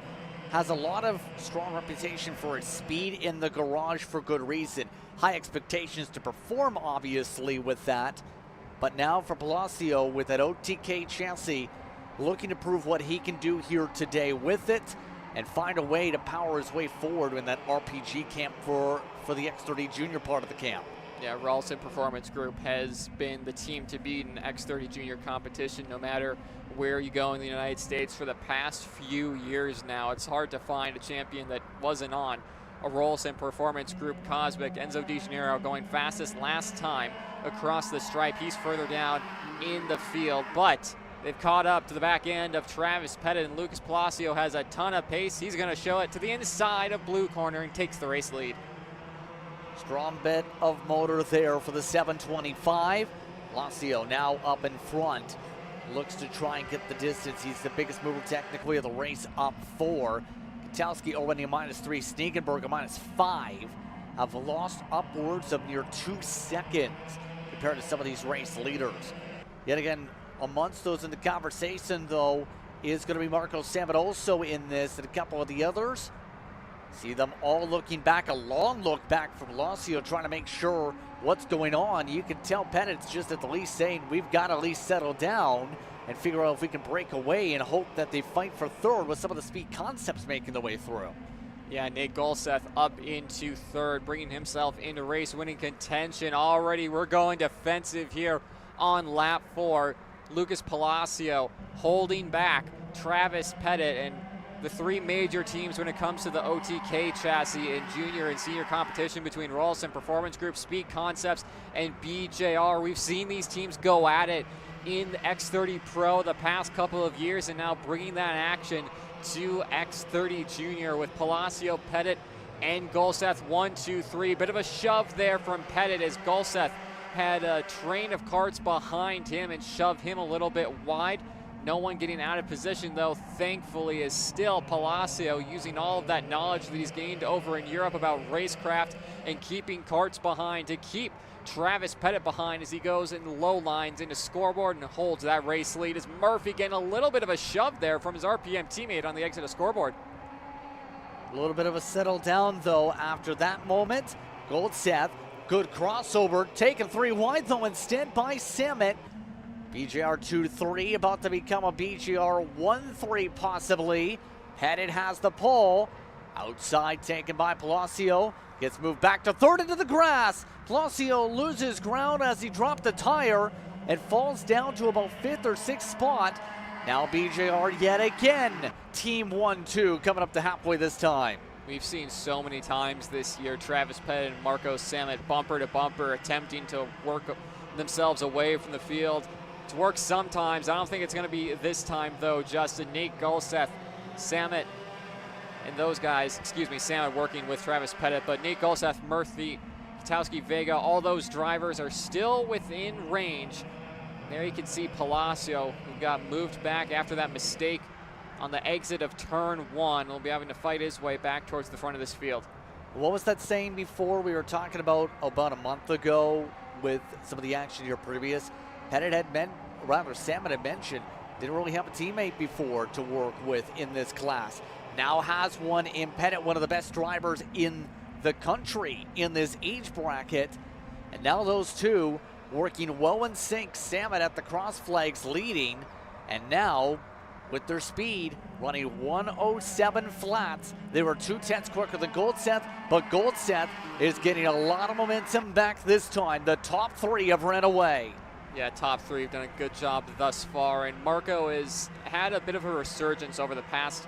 has a lot of strong reputation for its speed in the garage for good reason. High expectations to perform, obviously, with that. But now for Palacio with that OTK chassis, looking to prove what he can do here today with it and find a way to power his way forward in that RPG camp for the X30 Junior part of the camp. Yeah, Ralston Performance Group has been the team to beat in X30 Junior competition no matter where you go in the United States for the past few years now. It's hard to find a champion that wasn't on a Ralston Performance Group Cosmic. Enzo Di Janeiro going fastest last time across the stripe. He's further down in the field, but they've caught up to the back end of Travis Pettit, and Lucas Palacio has a ton of pace. He's going to show it to the inside of blue corner and takes the race lead. Strong bit of motor there for the 725. Palacio now up in front. Looks to try and get the distance. He's the biggest mover technically of the race, up 4. Katowski already a -3. Snegenberg a -5. Have lost upwards of near 2 seconds compared to some of these race leaders. Yet again, amongst those in the conversation, though, is going to be Marco Samet also in this, and a couple of the others. See them all looking back, a long look back from Palacio, trying to make sure what's going on. You can tell Pettit's just at the least saying, we've got to at least settle down and figure out if we can break away and hope that they fight for third with some of the speed concepts making the way through. Yeah, Nate Golseth up into third, bringing himself into race-winning contention. Already we're going defensive here on lap 4. Lucas Palacio holding back Travis Pettit, and the 3 major teams when it comes to the OTK chassis in junior and senior competition between Ralston Performance Group, Speed Concepts, and BJR. We've seen these teams go at it in the X30 Pro the past couple of years, and now bringing that action to X30 Junior with Palacio, Pettit, and Golseth. 1, 2, 3. Bit of a shove there from Pettit as Golseth had a train of karts behind him and shoved him a little bit wide. No one getting out of position, though, thankfully, is still Palacio using all of that knowledge that he's gained over in Europe about racecraft and keeping karts behind to keep Travis Pettit behind as he goes in low lines into scoreboard and holds that race lead. As Murphy getting a little bit of a shove there from his RPM teammate on the exit of scoreboard. A little bit of a settle down, though, after that moment. Golseth, good crossover, taken 3 wide, though, instead by Samet. BJR 2-3, about to become a BJR 1-3 possibly. Pettit has the pole. Outside taken by Palacio. Gets moved back to third into the grass. Palacio loses ground as he dropped the tire and falls down to about 5th or 6th spot. Now BJR yet again. Team 1-2 coming up to halfway this time. We've seen so many times this year Travis Pettit and Marco Samet bumper to bumper attempting to work themselves away from the field. It's worked sometimes. I don't think it's going to be this time, though, Justin. Nate Golseth, Samet, and those guys, Samet working with Travis Pettit, but Nate Golseth, Murphy, Katowski, Vega, all those drivers are still within range. There you can see Palacio, who got moved back after that mistake on the exit of turn 1. He'll be having to fight his way back towards the front of this field. What was that saying before? We were talking about a month ago with some of the action here previous. Samet had mentioned, didn't really have a teammate before to work with in this class. Now has one in Pettit, one of the best drivers in the country in this age bracket. And now those two working well in sync. Samet at the cross flags leading. And now with their speed running 107 flats. They were 2/10 quicker than Golseth, but Golseth is getting a lot of momentum back this time. The top 3 have ran away. Yeah, top 3 have done a good job thus far, and Marco has had a bit of a resurgence over the past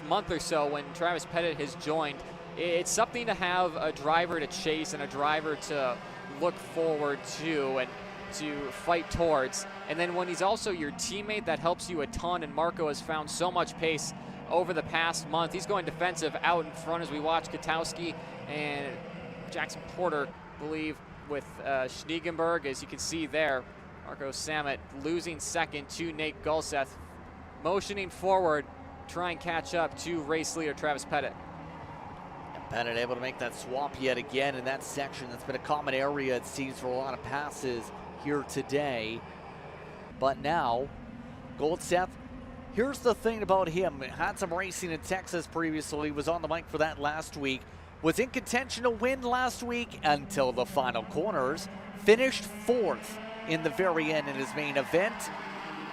month or so when Travis Pettit has joined. It's something to have a driver to chase and a driver to look forward to and to fight towards. And then when he's also your teammate, that helps you a ton, and Marco has found so much pace over the past month. He's going defensive out in front as we watch Katowski and Jackson Porter, I believe, with Schneegenberg, as you can see there. Marco Samet losing second to Nate Golseth, motioning forward, try and catch up to race leader Travis Pettit. Pettit able to make that swap yet again in that section. That's been a common area, it seems, for a lot of passes here today. But now, Goldseth, here's the thing about him. Had some racing in Texas previously, was on the mic for that last week. Was in contention to win last week until the final corners. Finished 4th in the very end in his main event.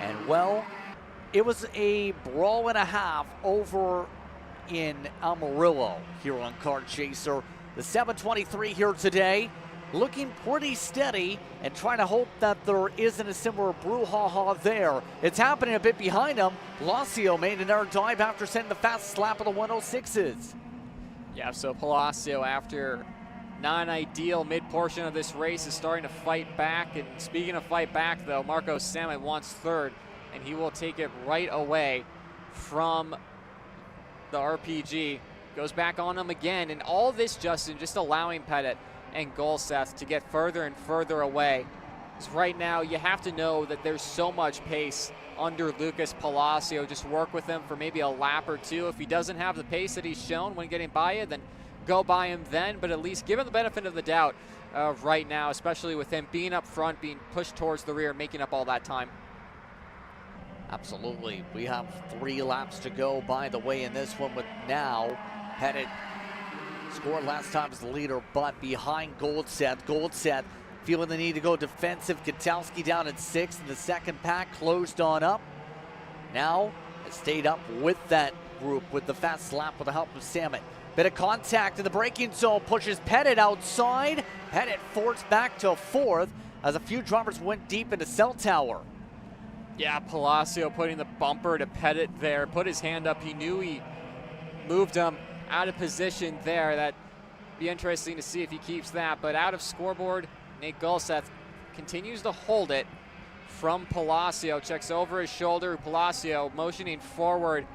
And well, it was a brawl and a half over in Amarillo here on Kart Chaser. The 723 here today, looking pretty steady and trying to hope that there isn't a similar brouhaha there. It's happening a bit behind him. Palacio made an air dive after sending the fastest lap of the 106s. Yeah, so Palacio, after non-ideal mid-portion of this race, is starting to fight back. And speaking of fight back, though, Marco Samet wants 3rd, and he will take it right away from the RPG. Goes back on him again, and all this, Justin, just allowing Pettit and Goldseth to get further and further away. Because right now, you have to know that there's so much pace under Lucas Palacio. Just work with him for maybe a lap or two. If he doesn't have the pace that he's shown when getting by you, then go by him then, but at least give him the benefit of the doubt right now, especially with him being up front, being pushed towards the rear, making up all that time. Absolutely. We have 3 laps to go, by the way, in this one, with now Pettit scored last time as the leader, but behind Goldseth. Goldseth feeling the need to go defensive. Katowski down at 6th in the second pack, closed on up. Now has stayed up with that group with the fast lap with the help of Samet. Bit of contact in the braking zone, pushes Pettit outside. Pettit forced back to 4th as a few drivers went deep into cell tower. Yeah, Palacio putting the bumper to Pettit there, put his hand up. He knew he moved him out of position there. That'd be interesting to see if he keeps that. But out of scoreboard, Nate Goldseth continues to hold it from Palacio. Checks over his shoulder. Palacio motioning forward.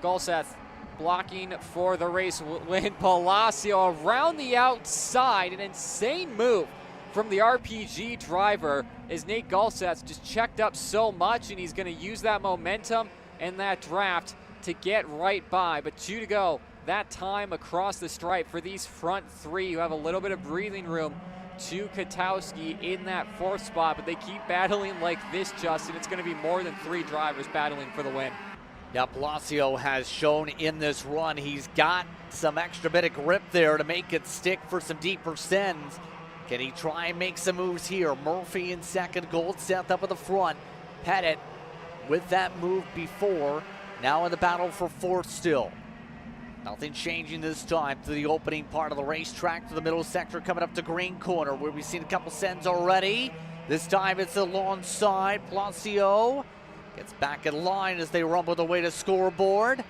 Goldseth blocking for the race win. Palacio around the outside. An insane move from the RPG driver as Nate Goldseth just checked up so much, and he's going to use that momentum and that draft to get right by. But 2 to go. That time across the stripe for these front 3 who have a little bit of breathing room to Katowski in that 4th spot, but they keep battling like this, Justin. It's going to be more than 3 drivers battling for the win. Yeah, Palacio has shown in this run he's got some extra bit of grip there to make it stick for some deeper sends. Can he try and make some moves here? Murphy in 2nd, Goldseth up at the front. Pettit with that move before, now in the battle for 4th still. Nothing changing this time to the opening part of the racetrack, to the middle sector, coming up to green corner, where we've seen a couple sends already. This time it's alongside. Palacio gets back in line as they rumble their way to scoreboard.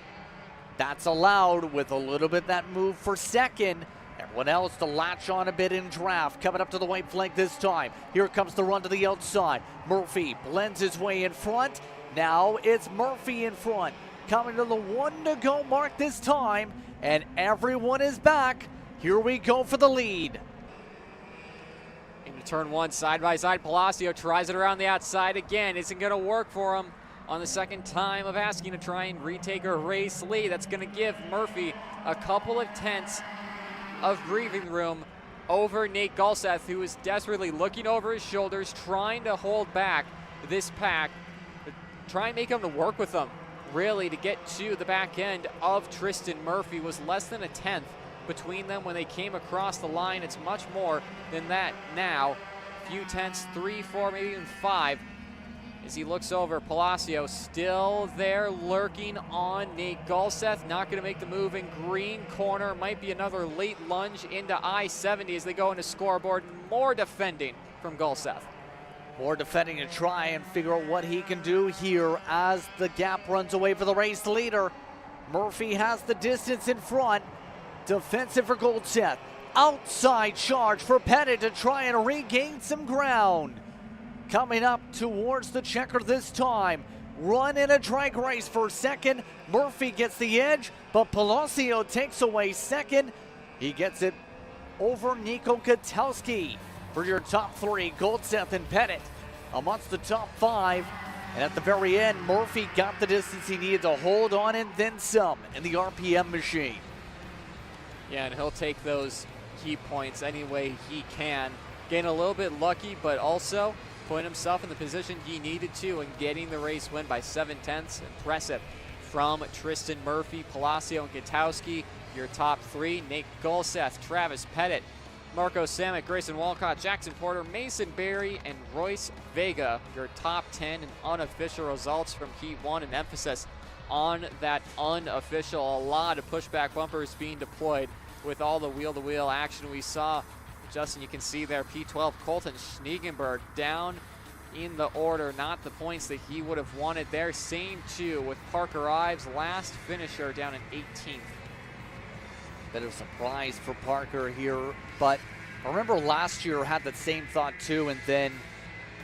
That's allowed with a little bit that move for 2nd. Everyone else to latch on a bit in draft. Coming up to the white flag this time. Here comes the run to the outside. Murphy blends his way in front. Now it's Murphy in front. Coming to the 1 to go mark this time. And everyone is back. Here we go for the lead. Into turn 1, side by side. Palacio tries it around the outside again. Isn't going to work for him on the 2nd time of asking to try and retake a race lead. That's going to give Murphy a couple of tenths of breathing room over Nate Goldseth, who is desperately looking over his shoulders, trying to hold back this pack, try and make him to work with them, really, to get to the back end of Tristan Murphy. Was less than a tenth between them when they came across the line. It's much more than that now. A few tenths, 3, 4, maybe even 5. As he looks over, Palacio still there lurking on Nate Goldseth. Not going to make the move in green corner. Might be another late lunge into I-70 as they go into scoreboard. More defending from Goldseth. More defending to try and figure out what he can do here as the gap runs away for the race leader. Murphy has the distance in front. Defensive for Goldseth. Outside charge for Pettit to try and regain some ground. Coming up towards the checker this time. Run in a drag race for 2nd. Murphy gets the edge, but Palacio takes away 2nd. He gets it over Nico Katowski for your top 3. Goldseth and Pettit amongst the top 5. And at the very end, Murphy got the distance he needed to hold on and then some in the RPM machine. Yeah, and he'll take those heat points any way he can. Getting a little bit lucky, but also putting himself in the position he needed to and getting the race win by 7/10. Impressive from Tristan Murphy, Palacio, and Gutowski. Your top three: Nate Gulseth, Travis Pettit, Marco Samek, Grayson Walcott, Jackson Porter, Mason Berry, and Royce Vega. Your top 10 in unofficial results from Heat 1, and emphasis on that unofficial. A lot of pushback bumpers being deployed with all the wheel-to-wheel action we saw. Justin, you can see there P12 Colton Schniegenberg down in the order, not the points that he would have wanted there. Same too with Parker Ives, last finisher, down in 18th. Bit of surprise for Parker here, but remember last year had that same thought too, and then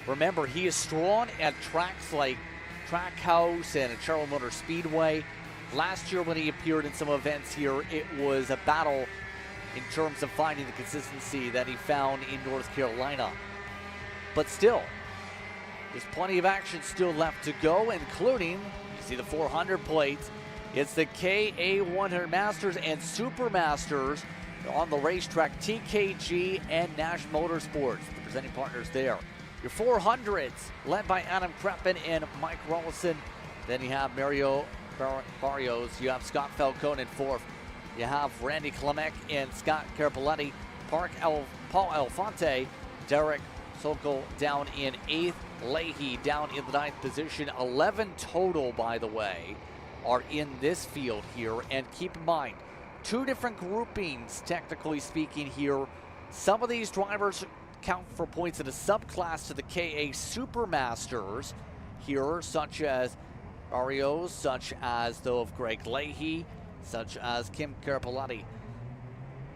remember he is strong at tracks like Trackhouse and at Charlotte Motor Speedway. Last year when he appeared in some events here, it was a battle in terms of finding the consistency that he found in North Carolina. But still, there's plenty of action still left to go, including, you see the 400 plates. It's the KA100 Masters and Super Masters on the racetrack. TKG and Nash Motorsports, the presenting partners there. Your 400s led by Adam Kreppen and Mike Rawlson. Then you have Mario Barrios. You have Scott Falcone in fourth. You have Randy Klemek and Scott Carapoletti. Paul Alfonte, Derek Sokol down in eighth. Leahy down in the ninth position. 11 total, by the way, are in this field here. And keep in mind, two different groupings, technically speaking here. Some of these drivers count for points in a subclass to the KA Supermasters here, such as Barrios, such as though of Greg Leahy, such as Kim Carapoletti.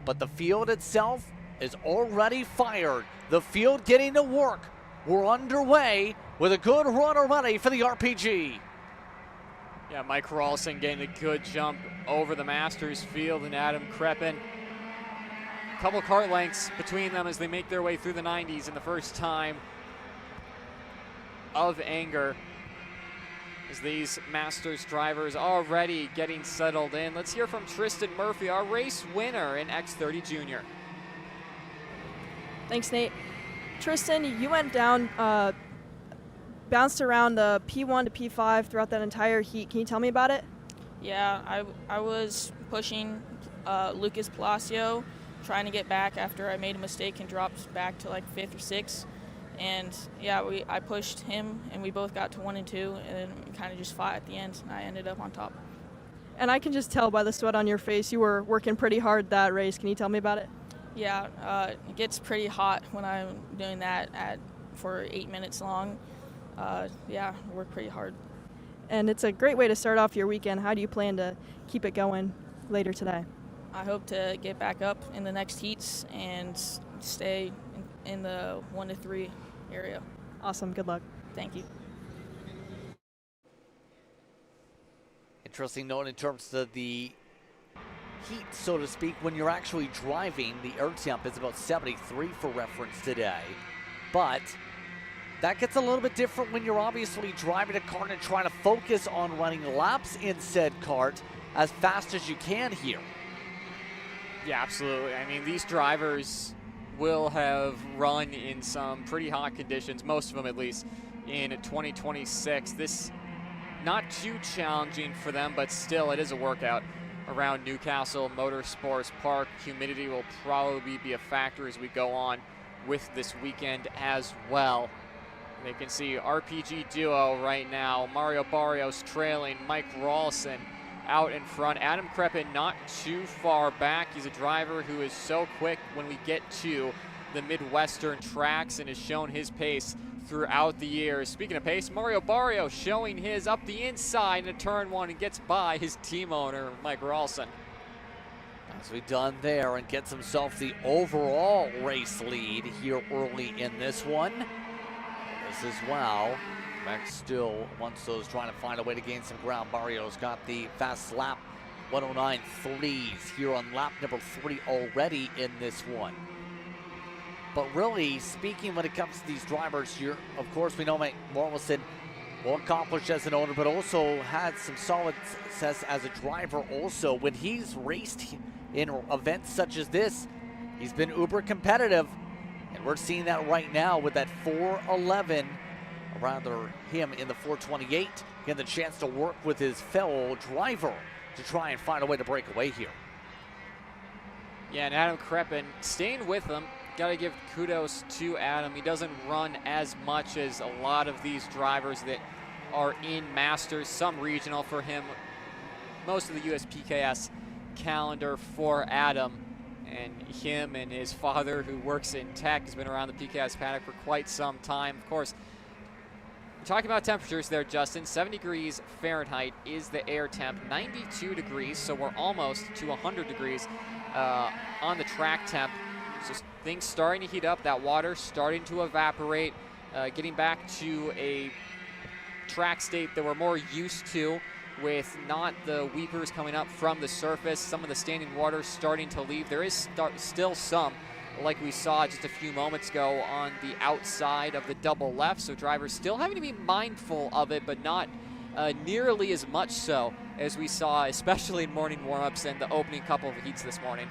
But the field itself is already fired. The field getting to work. We're underway with a good run already for the RPG. Yeah, Mike Rawlson getting a good jump over the Masters field, and Adam Kreppen. A couple kart lengths between them as they make their way through the 90s in the first time of anger, as these Masters drivers already getting settled in. Let's hear from Tristan Murphy, our race winner in X30 Junior. Thanks, Nate. Tristan, you went down, bounced around the P1 to P5 throughout that entire heat. Can you tell me about it? Yeah, I was pushing Lucas Palacio, trying to get back after I made a mistake and dropped back to like 5th or 6th. And yeah, I pushed him, and we both got to 1 and 2, and then we kind of just fought at the end, and I ended up on top. And I can just tell by the sweat on your face you were working pretty hard that race. Can you tell me about it? Yeah, it gets pretty hot when I'm doing that for 8 minutes long. Yeah, I work pretty hard. And it's a great way to start off your weekend. How do you plan to keep it going later today? I hope to get back up in the next heats and stay in the 1 to 3 area. Awesome. Good luck. Thank you. Interesting note in terms of the heat, so to speak, when you're actually driving, the air temp is about 73 for reference today. But that gets a little bit different when you're obviously driving a kart and trying to focus on running laps in said kart as fast as you can here. Yeah, absolutely. I mean, these drivers will have run in some pretty hot conditions, most of them at least, in 2026. This not too challenging for them, but still it is a workout around Newcastle Motorsports Park. Humidity will probably be a factor as we go on with this weekend as well. They can see RPG duo right now. Mario Barrios trailing, Mike Rawlson out in front. Adam Kreppen not too far back. He's a driver who is so quick when we get to the Midwestern tracks and has shown his pace throughout the years. Speaking of pace, Mario Barrios showing his up the inside in turn 1 and gets by his team owner, Mike Rawlson. As we done there and gets himself the overall race lead here early in this one. This as well. Max still wants those, trying to find a way to gain some ground. Barrios got the fast lap 109.3s here on lap number 3 already in this one. But really speaking, when it comes to these drivers here, of course we know Mike Morrison well accomplished as an owner, but also had some solid success as a driver also. When he's raced in events such as this, he's been uber competitive. And we're seeing that right now with that 411, or rather him in the 428, getting the chance to work with his fellow driver to try and find a way to break away here. Yeah, and Adam Kreppen staying with him. Got to give kudos to Adam. He doesn't run as much as a lot of these drivers that are in Masters, some regional for him, most of the USPKS calendar for Adam. And him and his father, who works in tech, has been around the PKS paddock for quite some time. Of course, we're talking about temperatures there, Justin. 70 degrees Fahrenheit is the air temp, 92 degrees, so we're almost to 100 degrees on the track temp. So things starting to heat up, that water starting to evaporate, getting back to a track state that we're more used to, with not the weepers coming up from the surface, some of the standing water starting to leave. There is still some, like we saw just a few moments ago, on the outside of the double left, so drivers still having to be mindful of it, but not nearly as much so as we saw, especially in morning warmups and the opening couple of heats this morning.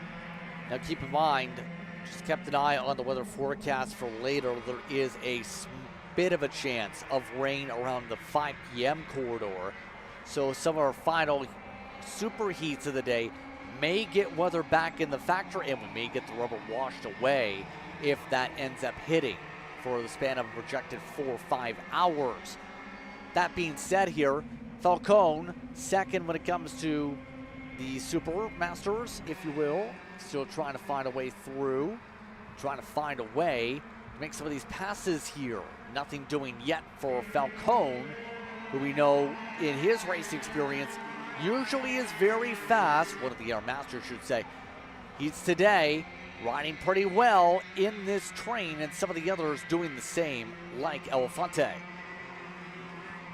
Now keep in mind, just kept an eye on the weather forecast for later. There is a bit of a chance of rain around the 5 p.m. corridor. So some of our final super heats of the day may get weather back in the factor, and we may get the rubber washed away if that ends up hitting for the span of a projected 4 or 5 hours. That being said here, Falcone second when it comes to the Super Masters, if you will. Still trying to find a way through, trying to find a way to make some of these passes here. Nothing doing yet for Falcone, who we know in his racing experience usually is very fast. One of the Air Masters should say. He's today riding pretty well in this train, and some of the others doing the same, like Elefante.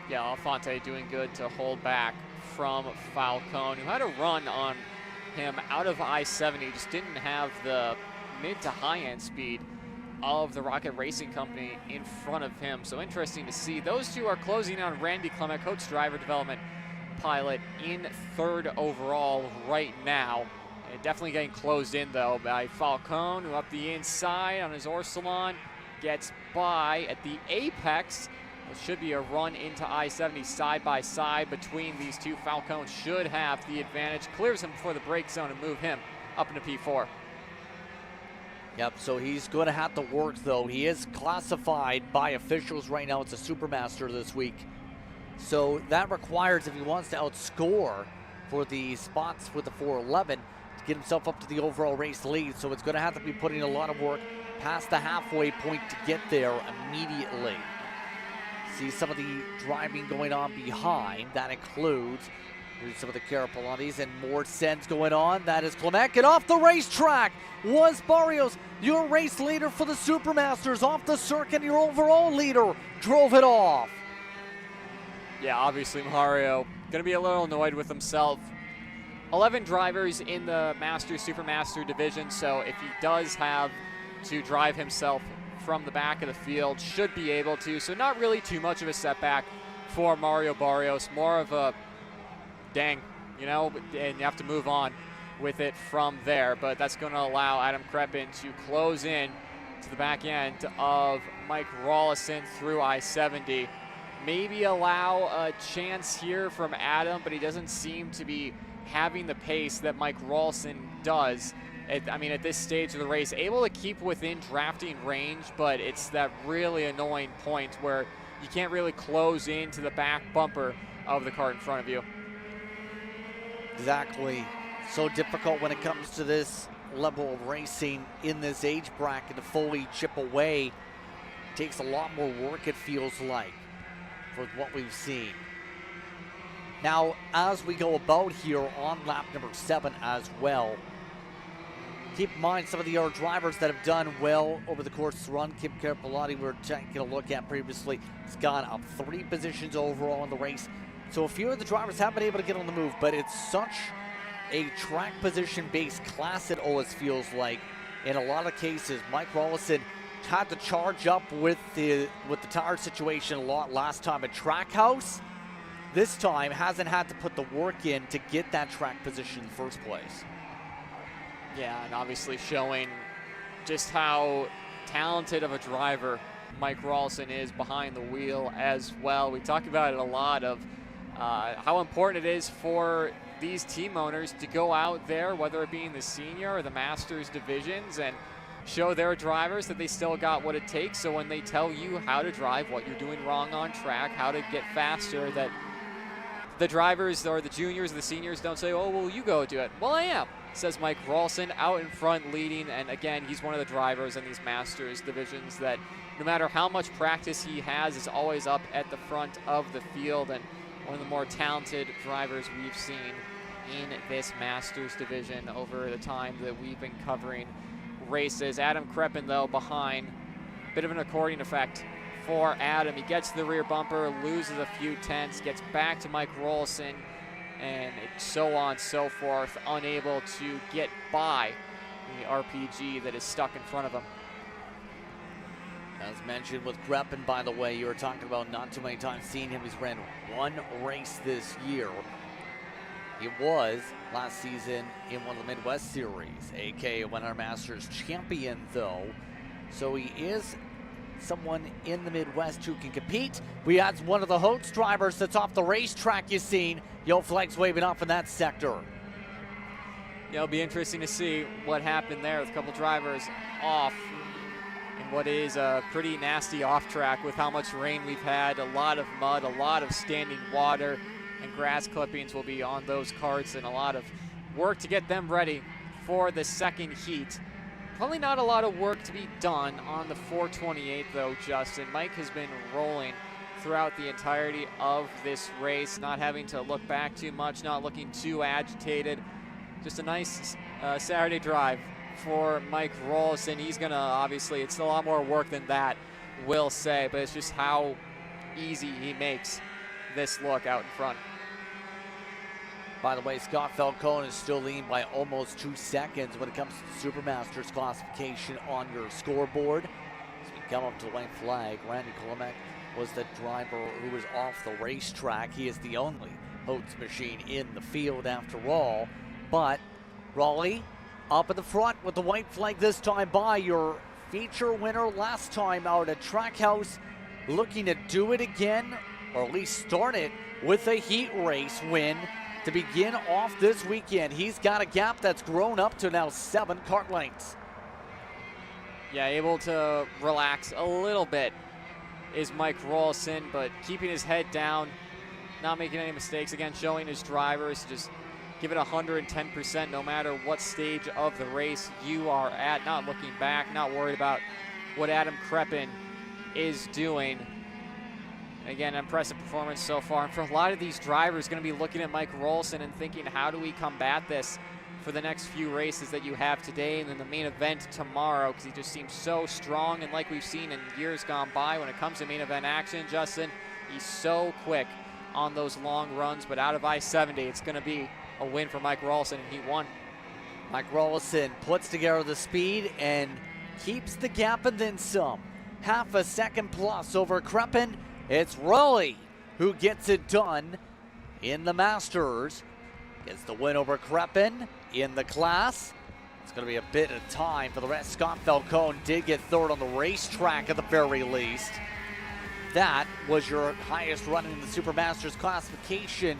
Yeah, Elefante doing good to hold back from Falcone, who had a run on him out of I-70, just didn't have the mid to high end speed of the Rocket Racing Company in front of him. So interesting to see. Those two are closing on Randy Clement, coach driver development pilot, in third overall right now. And definitely getting closed in though by Falcone, who up the inside on his Orsilon gets by at the apex. It should be a run into I-70 side by side between these two. Falcone should have the advantage, clears him before the brake zone and move him up into P4. Yep, so he's going to have to work, though. He is classified by officials right now. It's a Supermaster this week. So that requires, if he wants to outscore for the spots with the 411, to get himself up to the overall race lead. So it's going to have to be putting a lot of work past the halfway point to get there immediately. See some of the driving going on behind. That includes some of the Carapalantes and more sends going on. That is Clement. Get off the racetrack. Was Barrios your race leader for the Supermasters off the circuit? Your overall leader drove it off. Yeah, obviously Mario going to be a little annoyed with himself. 11 drivers in the Supermaster division, so if he does have to drive himself from the back of the field, should be able to. So not really too much of a setback for Mario Barrios. More of a dang, you know, and you have to move on with it from there. But that's going to allow Adam Kreppen to close in to the back end of Mike Rawlison through I-70. Maybe allow a chance here from Adam, but he doesn't seem to be having the pace that Mike Rawlison does. I mean, at this stage of the race, able to keep within drafting range, but it's that really annoying point where you can't really close into the back bumper of the car in front of you. Exactly. So difficult when it comes to this level of racing in this age bracket to fully chip away. Takes a lot more work, it feels like, for what we've seen. Now, as we go about here on lap number 7 as well, keep in mind some of the other drivers that have done well over the course of the run. Kim Carapalati, we were taking a look at previously, has gone up 3 positions overall in the race. So a few of the drivers have been able to get on the move, but it's such a track position-based class, it always feels like. In a lot of cases, Mike Rawlison had to charge up with the tire situation a lot last time at Trackhouse. This time hasn't had to put the work in to get that track position in the first place. Yeah, and obviously showing just how talented of a driver Mike Rawlson is behind the wheel as well. We talk about it a lot of how important it is for these team owners to go out there, whether it be in the senior or the masters divisions, and show their drivers that they still got what it takes. So when they tell you how to drive, what you're doing wrong on track, how to get faster, that the drivers or the juniors or the seniors don't say, oh, well, you go do it. Well, I am, says Mike Rawlson, out in front leading. And again, he's one of the drivers in these masters divisions that no matter how much practice he has, is always up at the front of the field, and one of the more talented drivers we've seen in this masters division over the time that we've been covering races. Adam Kreppen, though, behind. Bit of an accordion effect for Adam. He gets to the rear bumper, loses a few tenths, gets back to Mike Rawlson, and so on and so forth, unable to get by the RPG that is stuck in front of him. As mentioned with Kreppen, by the way, you were talking about not too many times seeing him. He's ran one race this year. He was last season in one of the Midwest Series, aka one of our Masters champion, though. So he is someone in the Midwest who can compete. We had one of the Holtz drivers that's off the racetrack you've seen. Yo, flags waving off in that sector. Yeah, it'll be interesting to see what happened there with a couple drivers off in what is a pretty nasty off track with how much rain we've had. A lot of mud, a lot of standing water, and grass clippings will be on those karts, and a lot of work to get them ready for the second heat. Probably not a lot of work to be done on the 428, though, Justin. Mike has been rolling throughout the entirety of this race, not having to look back too much, not looking too agitated. Just a nice Saturday drive for Mike Rawlson. He's gonna, obviously, it's a lot more work than that, we'll say, but it's just how easy he makes this look out in front. By the way, Scott Falcone is still leading by almost 2 seconds when it comes to the Supermasters classification on your scoreboard. As we come up to the white flag, Randy Kolomek was the driver who was off the racetrack. He is the only Holtz machine in the field after all. But Raleigh up in the front with the white flag this time by your feature winner last time out at Trackhouse, looking to do it again, or at least start it with a heat race win to begin off this weekend. He's got a gap that's grown up to now 7 kart lengths. Yeah, able to relax a little bit is Mike Rawlson, but keeping his head down, not making any mistakes. Again, showing his drivers just give it 110% no matter what stage of the race you are at. Not looking back, not worried about what Adam Kreppen is doing. Again, impressive performance so far. And for a lot of these drivers, going to be looking at Mike Rawlson and thinking, how do we combat this for the next few races that you have today and then the main event tomorrow? Because he just seems so strong, and like we've seen in years gone by when it comes to main event action, Justin, he's so quick on those long runs. But out of I-70, it's going to be a win for Mike Rawlson in Heat 1. Mike Rawlson puts together the speed and keeps the gap and then some. Half a second plus over Kreppen. It's Raleigh who gets it done in the Masters. Gets the win over Kreppen in the class. It's going to be a bit of time for the rest. Scott Falcone did get third on the racetrack at the very least. That was your highest run in the Supermasters classification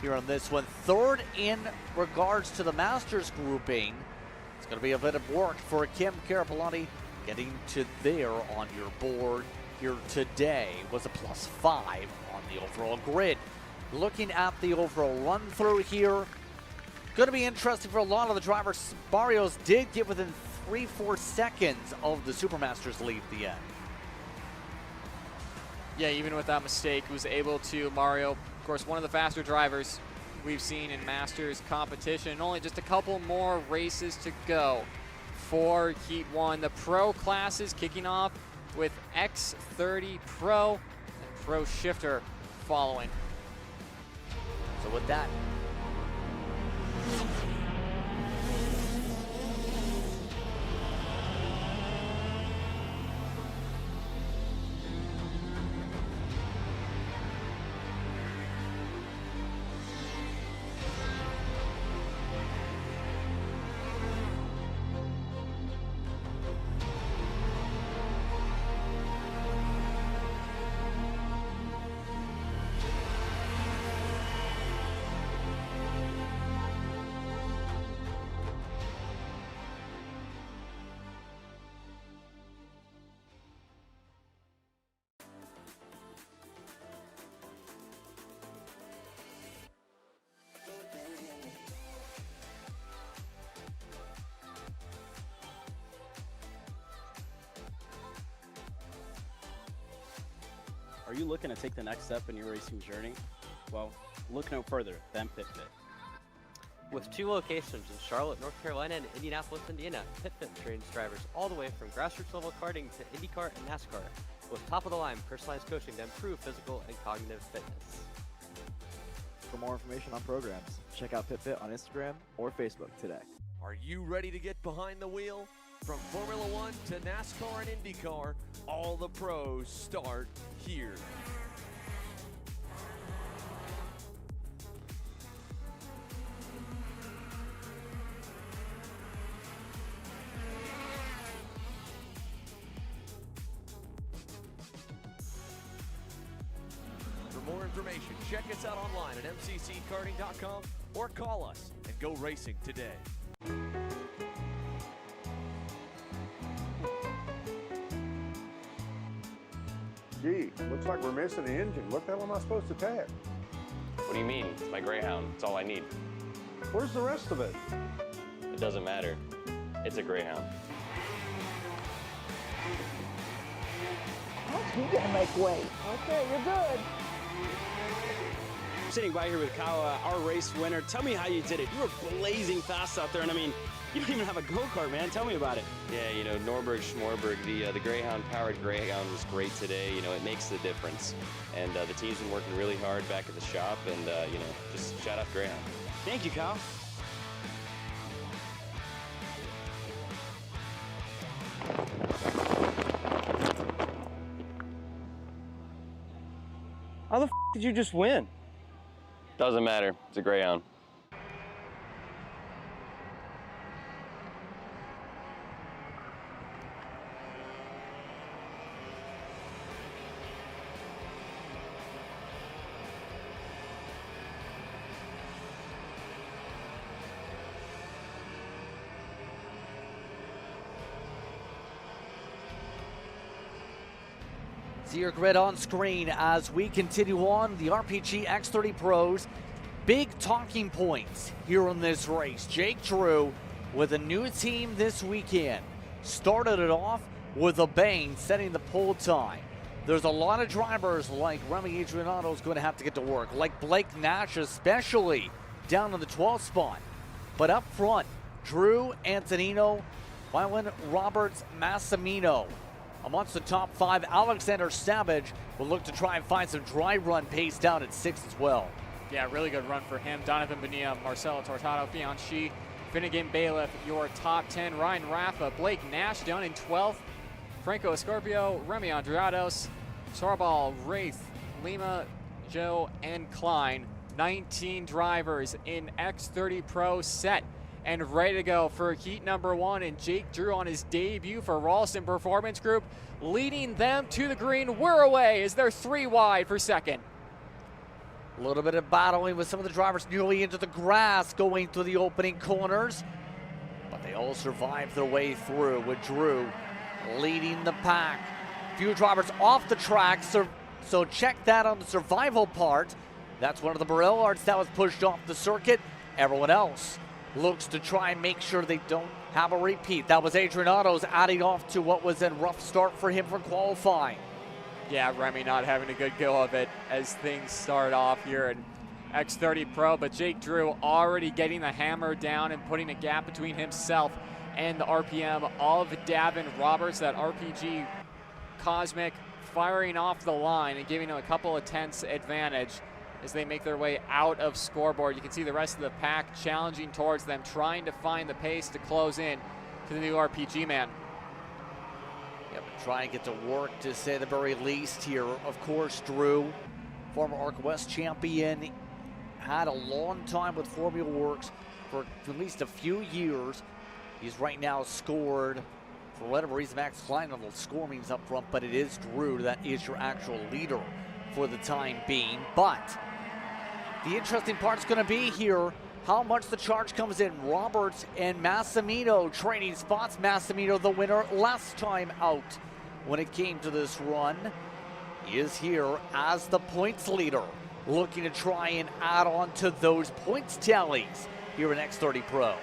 here on this one. Third in regards to the Masters grouping. It's going to be a bit of work for Kim Carapellotti getting to there on your board here today. Was a +5 on the overall grid. Looking at the overall run through here, going to be interesting for a lot of the drivers. Barrios did get within 3-4 seconds of the Supermasters lead at the end. Yeah, even with that mistake, was able to, Mario, of course, one of the faster drivers we've seen in Masters competition. Only just a couple more races to go for Heat 1. The Pro classes kicking off with X30 Pro and Pro Shifter following. So with that, Are you looking to take the next step in your racing journey? Well, look no further than PitFit. With 2 locations in Charlotte, North Carolina and Indianapolis, Indiana, PitFit trains drivers all the way from grassroots level karting to IndyCar and NASCAR with top-of-the-line personalized coaching to improve physical and cognitive fitness. For more information on programs, check out PitFit on Instagram or Facebook today. Are you ready to get behind the wheel? From Formula One to NASCAR and IndyCar, all the pros start here. For more information, check us out online at mcckarting.com or call us and go racing today. Gee, looks like we're missing the engine. What the hell am I supposed to tap? What do you mean? It's my Greyhound. It's all I need. Where's the rest of it? It doesn't matter. It's a Greyhound. You gotta make way. Okay, you're good. Sitting by here with Kyle, our race winner. Tell me how you did it. You were blazing fast out there, and I mean, you don't even have a go-kart, man. Tell me about it. Yeah, you know, Norberg, Schmorberg, the Greyhound-powered Greyhound was great today. You know, it makes the difference. And the team's been working really hard back at the shop, and, you know, just shout out Greyhound. Thank you, Kyle. How the f*** did you just win? Doesn't matter. It's a Greyhound. See your grid on screen as we continue on the RPG X30 Pros. Big talking points here in this race. Jake Drew with a new team this weekend. Started it off with a bang, setting the pole time. There's a lot of drivers like Remy Adrianato is going to have to get to work, like Blake Nash especially down in the 12th spot. But up front, Drew, Antonino, Wyland, Roberts, Massimino. Amongst the top 5, Alexander Savage will look to try and find some dry run pace down at 6 as well. Yeah, really good run for him. Donovan Bonilla, Marcelo Tortado, Bianchi, Finnegan Bailiff, your top 10. Ryan Raffa, Blake Nash down in 12th. Franco Escorpio, Remy Andrados, Sarbal, Wraith, Lima, Joe, and Klein. 19 drivers in X30 Pro set and ready to go for heat number 1, and Jake Drew on his debut for Ralston Performance Group, leading them to the green. We're away as they're 3 wide for second. A little bit of battling with some of the drivers nearly into the grass going through the opening corners, but they all survived their way through with Drew leading the pack. Few drivers off the track, so check that on the survival part. That's one of the Barellards that was pushed off the circuit. Everyone else looks to try and make sure they don't have a repeat. That was Adrianato's adding off to what was a rough start for him for qualifying. Yeah, Remy not having a good go of it as things start off here in X30 Pro, but Jake Drew already getting the hammer down and putting a gap between himself and the RPM of Davin Roberts. That RPG Cosmic firing off the line and giving him a couple of tenths advantage as they make their way out of scoreboard. You can see the rest of the pack challenging towards them, trying to find the pace to close in to the new RPG man. Yeah, but try and get to work to say the very least here. Of course, Drew, former ARC West champion, had a long time with Formula Works for at least a few years. He's right now scored, for whatever reason, Max Klein on the score means up front, but it is Drew that is your actual leader for the time being. But the interesting part is going to be here how much the charge comes in. Roberts and Massimino trading spots. Massimino, the winner last time out when it came to this run, is here as the points leader, looking to try and add on to those points tallies here in X30 Pro.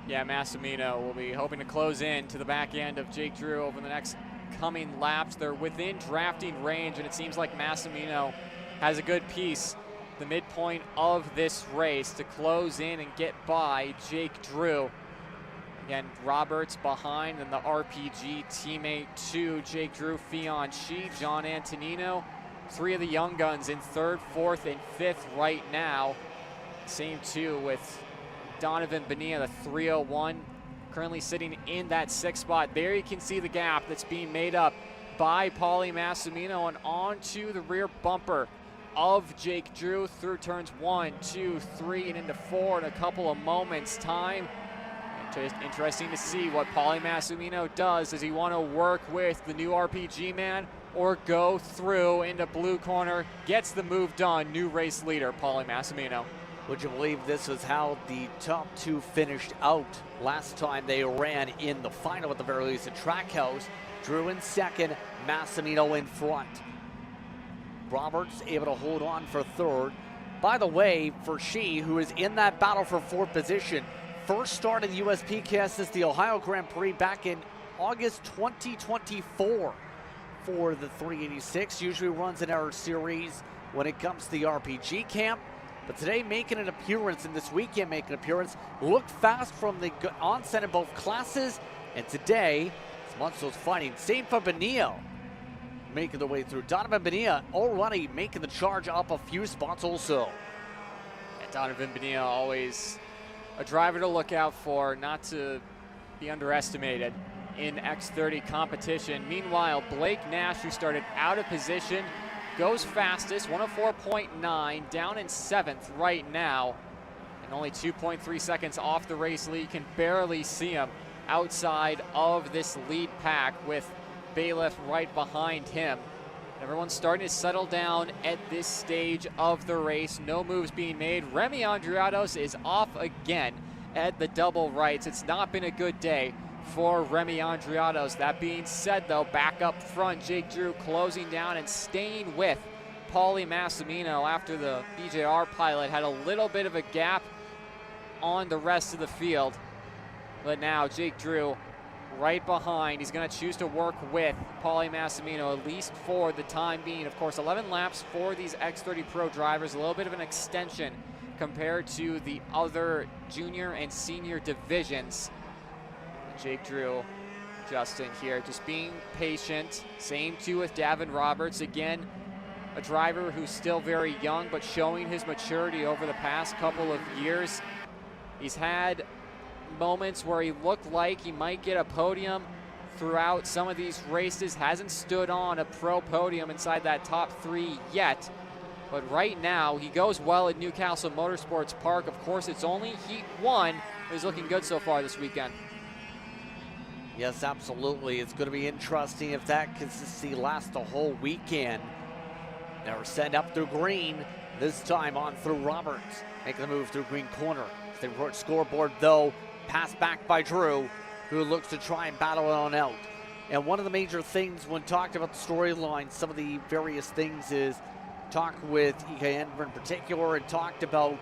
Yeah, Massimino will be hoping to close in to the back end of Jake Drew over the next incoming laps. They're within drafting range, and it seems like Massimino has a good piece, the midpoint of this race, to close in and get by Jake Drew. Again, Roberts behind, and the RPG teammate to Jake Drew, Fionn Shi, John Antonino. 3 of the young guns in 3rd, 4th, and 5th right now. Same too with Donovan Bonilla, the 301, currently sitting in that 6th spot. There you can see the gap that's being made up by Paulie Massimino and onto the rear bumper of Jake Drew through turns 1, 2, 3, and into 4 in a couple of moments' time. Just interesting to see what Paulie Massimino does. Does he want to work with the new RPG man or go through into blue corner? Gets the move done. New race leader, Paulie Massimino. Would you believe this is how the top 2 finished out last time they ran in the final at the very least at Trackhouse? Drew in 2nd, Massimino in front. Roberts able to hold on for 3rd. By the way, for Shi, who is in that battle for 4th position, first start in the USPCAS since the Ohio Grand Prix back in August 2024 for the 386. Usually runs in our series when it comes to the RPG camp. But today making an appearance, and this weekend making an appearance. Looked fast from the onset in both classes. And today, Munso's fighting. Same for Bonilla, making the way through. Donovan Bonilla already making the charge up a few spots also. And Donovan Bonilla always a driver to look out for, not to be underestimated in X30 competition. Meanwhile, Blake Nash, who started out of position, goes fastest, 104.9, down in 7th right now, and only 2.3 seconds off the race lead. Can barely see him outside of this lead pack with Bailiff right behind him. Everyone's starting to settle down at this stage of the race. No moves being made. Remy Andriados is off again at the double rights. It's not been a good day for Remy Andriados. That being said, though, back up front, Jake Drew closing down and staying with Paulie Massimino after the BJR pilot had a little bit of a gap on the rest of the field. But now Jake Drew right behind. He's going to choose to work with Paulie Massimino, at least for the time being. Of course, 11 laps for these X30 Pro drivers, a little bit of an extension compared to the other junior and senior divisions. Jake Drew, Justin here, just being patient. Same too with Davin Roberts. Again, a driver who's still very young, but showing his maturity over the past couple of years. He's had moments where he looked like he might get a podium throughout some of these races. Hasn't stood on a pro podium inside that top 3 yet. But right now, he goes well at Newcastle Motorsports Park. Of course, it's only Heat 1. He's looking good so far this weekend. Yes, absolutely. It's going to be interesting if that consistency lasts the whole weekend. Now we're sent up through green, this time on through Roberts, making the move through green corner. The scoreboard, though, passed back by Drew, who looks to try and battle it on out. And one of the major things when talked about the storyline, some of the various things is talk with E.K. Enver in particular, and talked about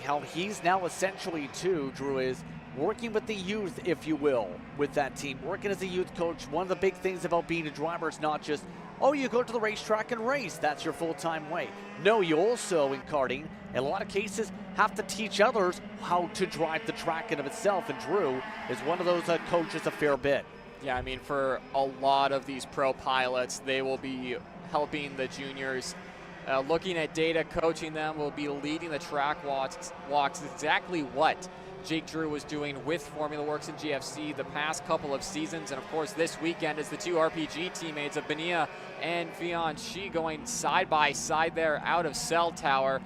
how he's now essentially too, Drew, is working with the youth, if you will, with that team. Working as a youth coach, one of the big things about being a driver is not just, oh, you go to the racetrack and race, that's your full-time way. No, you also, in karting, in a lot of cases, have to teach others how to drive the track in of itself, and Drew is one of those coaches a fair bit. Yeah, I mean, for a lot of these pro pilots, they will be helping the juniors, looking at data, coaching them, will be leading the track walks, exactly what Jake Drew was doing with Formula Works and GFC the past couple of seasons. And of course, this weekend is the 2 RPG teammates of Bonilla and Fionn Shi going side by side there out of Cell Tower.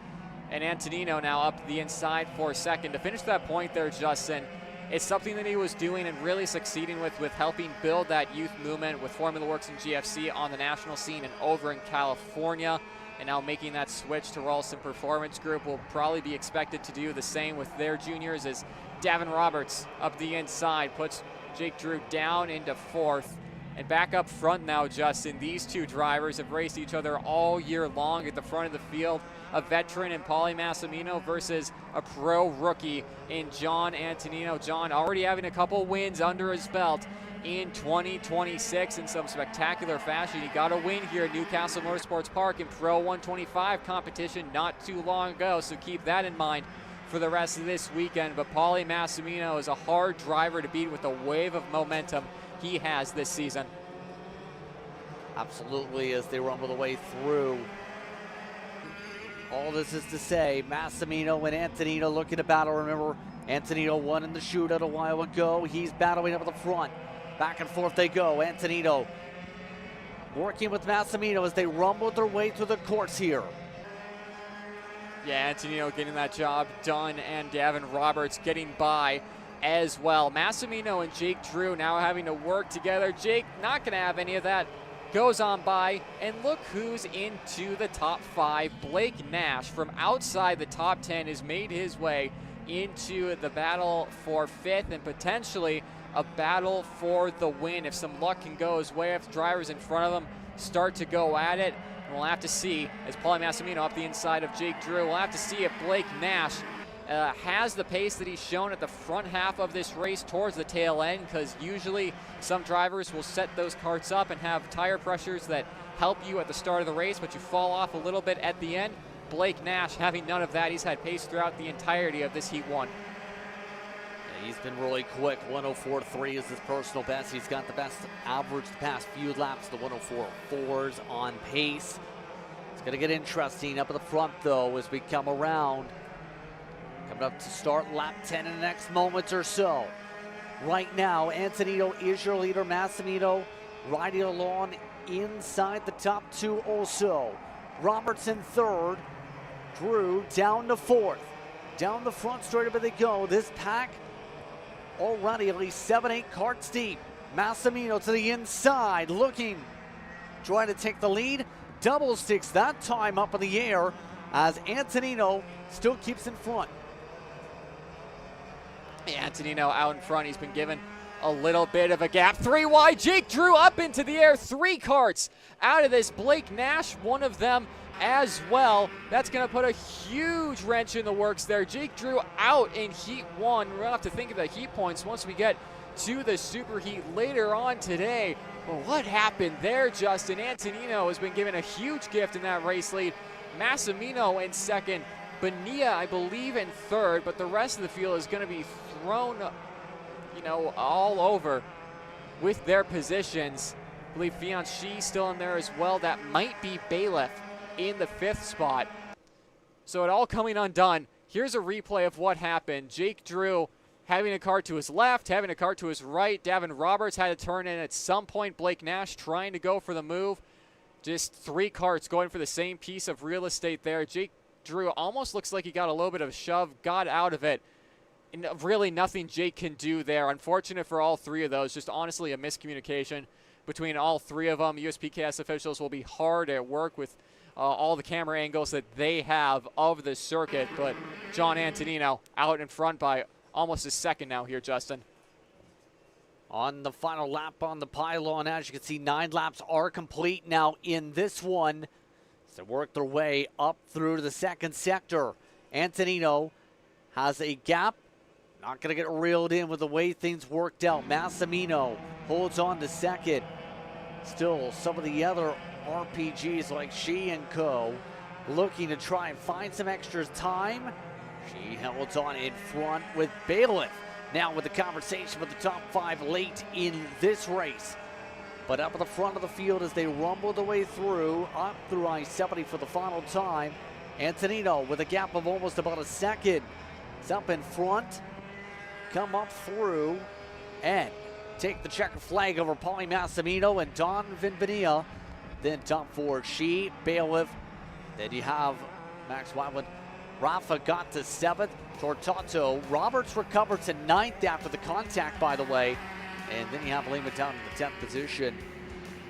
And Antonino now up the inside for 2nd. To finish that point there, Justin, it's something that he was doing and really succeeding with helping build that youth movement with Formula Works and GFC on the national scene and over in California. And now making that switch to Ralston Performance Group, will probably be expected to do the same with their juniors, as Davin Roberts up the inside puts Jake Drew down into 4th. And back up front now, Justin, these 2 drivers have raced each other all year long at the front of the field. A veteran in Paulie Massimino versus a pro rookie in John Antonino. John already having a couple wins under his belt in 2026 in some spectacular fashion. He got a win here at Newcastle Motorsports Park in Pro 125 competition not too long ago, so keep that in mind for the rest of this weekend. But Paulie Massimino is a hard driver to beat with the wave of momentum he has this season. Absolutely, as they rumble the way through. All this is to say, Massimino and Antonino looking to battle. Remember, Antonino won in the shootout a while ago. He's battling up at the front. Back and forth they go. Antonino working with Massimino as they rumble their way through the course here. Yeah, Antonino getting that job done, and Davin Roberts getting by as well. Massimino and Jake Drew now having to work together. Jake not going to have any of that. Goes on by, and look who's into the top 5. Blake Nash from outside the top 10 has made his way into the battle for 5th and potentially a battle for the win if some luck can go his way, if the drivers in front of him start to go at it. And we'll have to see, as Paulie Massimino up the inside of Jake Drew, we'll have to see if Blake Nash has the pace that he's shown at the front half of this race towards the tail end, because usually some drivers will set those karts up and have tire pressures that help you at the start of the race, but you fall off a little bit at the end. Blake Nash having none of that. He's had pace throughout the entirety of this Heat 1. Yeah, he's been really quick. 104.3 is his personal best. He's got the best average the past few laps, the 104.4s on pace. It's going to get interesting up at the front, though, as we come around. Coming up to start lap 10 in the next moments or so. Right now, Antonino is your leader. Massimino riding along inside the top 2 also. Roberts in 3rd. Drew down to 4th. Down the front straight up they go. This pack already at least 7-8 karts deep. Massimino to the inside, looking, trying to take the lead. Double sticks that time up in the air as Antonino still keeps in front. Antonino out in front. He's been given a little bit of a gap. 3 wide. Jake Drew up into the air. 3 karts out of this. Blake Nash, one of them as well. That's going to put a huge wrench in the works there. Jake Drew out in Heat 1. We're going to have to think of the heat points once we get to the Superheat later on today. Well, what happened there, Justin? Antonino has been given a huge gift in that race lead. Massimino in 2nd. Bonilla, I believe, in 3rd, but the rest of the field is going to be thrown, all over with their positions. I believe Fianchy still in there as well. That might be Bailiff in the 5th spot. So it all coming undone. Here's a replay of what happened. Jake Drew having a kart to his left, having a kart to his right. Davin Roberts had to turn in at some point. Blake Nash trying to go for the move. Just 3 karts going for the same piece of real estate there. Jake Drew almost looks like he got a little bit of a shove, got out of it. And really nothing Jake can do there. Unfortunate for all 3 of those. Just honestly a miscommunication between all 3 of them. USPKS officials will be hard at work with all the camera angles that they have of the circuit. But John Antonino out in front by almost a second now here, Justin. On the final lap on the pylon, as you can see, 9 laps are complete now in this one. So work their way up through to the 2nd sector. Antonino has a gap. Not going to get reeled in with the way things worked out. Massimino holds on to 2nd. Still, some of the other RPGs like She and Co. looking to try and find some extra time. She holds on in front with Bailiff. Now with the conversation with the top 5 late in this race. But up at the front of the field as they rumble their way through, up through I-70 for the final time. Antonino with a gap of almost about a second. It's up in front. Come up through and take the checker flag over Paulie Massimino and Donovan Bonilla. Then top 4, She, Bailiff. Then you have Max Wildwood. Rafa got to 7th. Tortato. Roberts recovered to 9th after the contact, by the way. And then you have Lima down in the 10th position.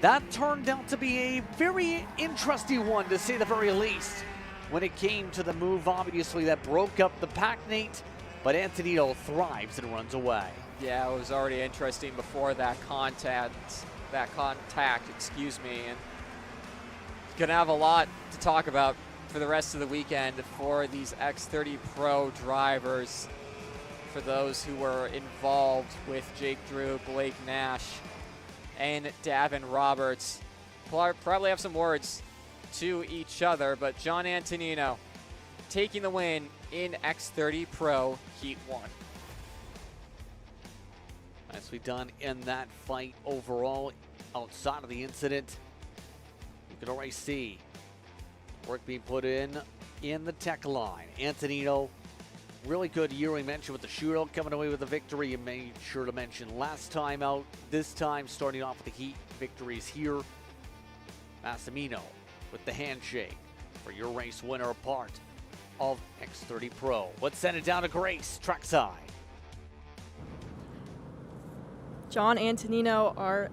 That turned out to be a very interesting one, to say the very least, when it came to the move, obviously, that broke up the pack, Nate. But Antonino thrives and runs away. Yeah, it was already interesting before that contact, excuse me. And gonna have a lot to talk about for the rest of the weekend for these X30 Pro drivers. for those who were involved with Jake Drew, Blake Nash, and Davin Roberts. Probably have some words to each other, but John Antonino taking the win in X30 Pro Heat 1. Nicely done in that fight overall. Outside of the incident, you can already see work being put in the tech line. Antonino, really good year. We mentioned with the shootout coming away with the victory. You made sure to mention last time out. This time starting off with the Heat victories here. Massimino with the handshake for your race winner, part of X30 Pro. Let's send it down to Grace, trackside. John Antonino, our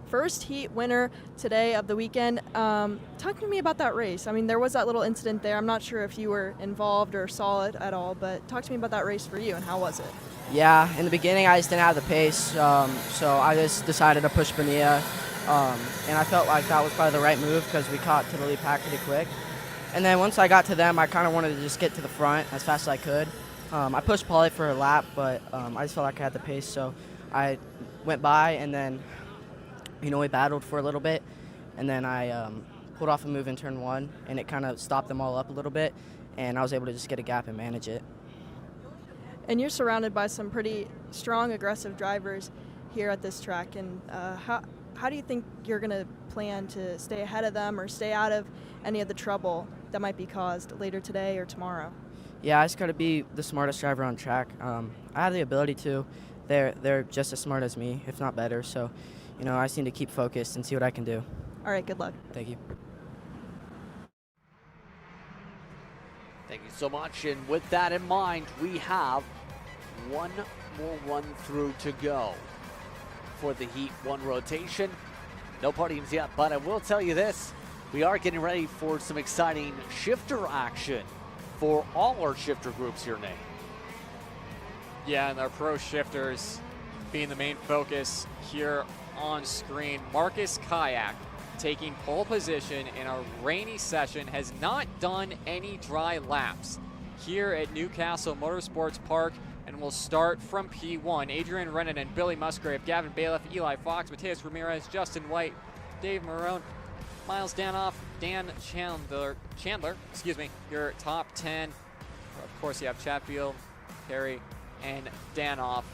first heat winner today of the weekend. Talk to me about that race. I mean, there was that little incident there. I'm not sure if you were involved or saw it at all, but talk to me about that race for you and how was it? Yeah, in the beginning I just didn't have the pace, so I just decided to push Bonilla, and I felt like that was probably the right move because we caught to the lead pack pretty quick. And then once I got to them, I kind of wanted to just get to the front as fast as I could. I pushed Paulie for a lap, but I just felt like I had the pace, so I went by, and then we battled for a little bit, and then I pulled off a move in turn 1, and it kind of stopped them all up a little bit, and I was able to just get a gap and manage it. And you're surrounded by some pretty strong, aggressive drivers here at this track, and how do you think you're going to plan to stay ahead of them or stay out of any of the trouble that might be caused later today or tomorrow? Yeah, I just got to be the smartest driver on track. I have the ability to. They're just as smart as me, if not better, so I just need to keep focused and see what I can do. All right, good luck. Thank you. Thank you so much. And with that in mind, we have one more run-through to go for the Heat 1 rotation. No podiums yet, but I will tell you this. We are getting ready for some exciting shifter action for all our shifter groups here, Nate. Yeah, and our pro shifters being the main focus here on screen. Marcus Kayak taking pole position in a rainy session, has not done any dry laps here at Newcastle Motorsports Park, and we'll start from P1. Adrian Rennan and Billy Musgrave, Gavin Bailiff, Eli Fox, Mateus Ramirez, Justin White, Dave Marone, Miles Danoff, Dan Chandler, your top 10. Of course, you have Chatfield, Perry, and Danoff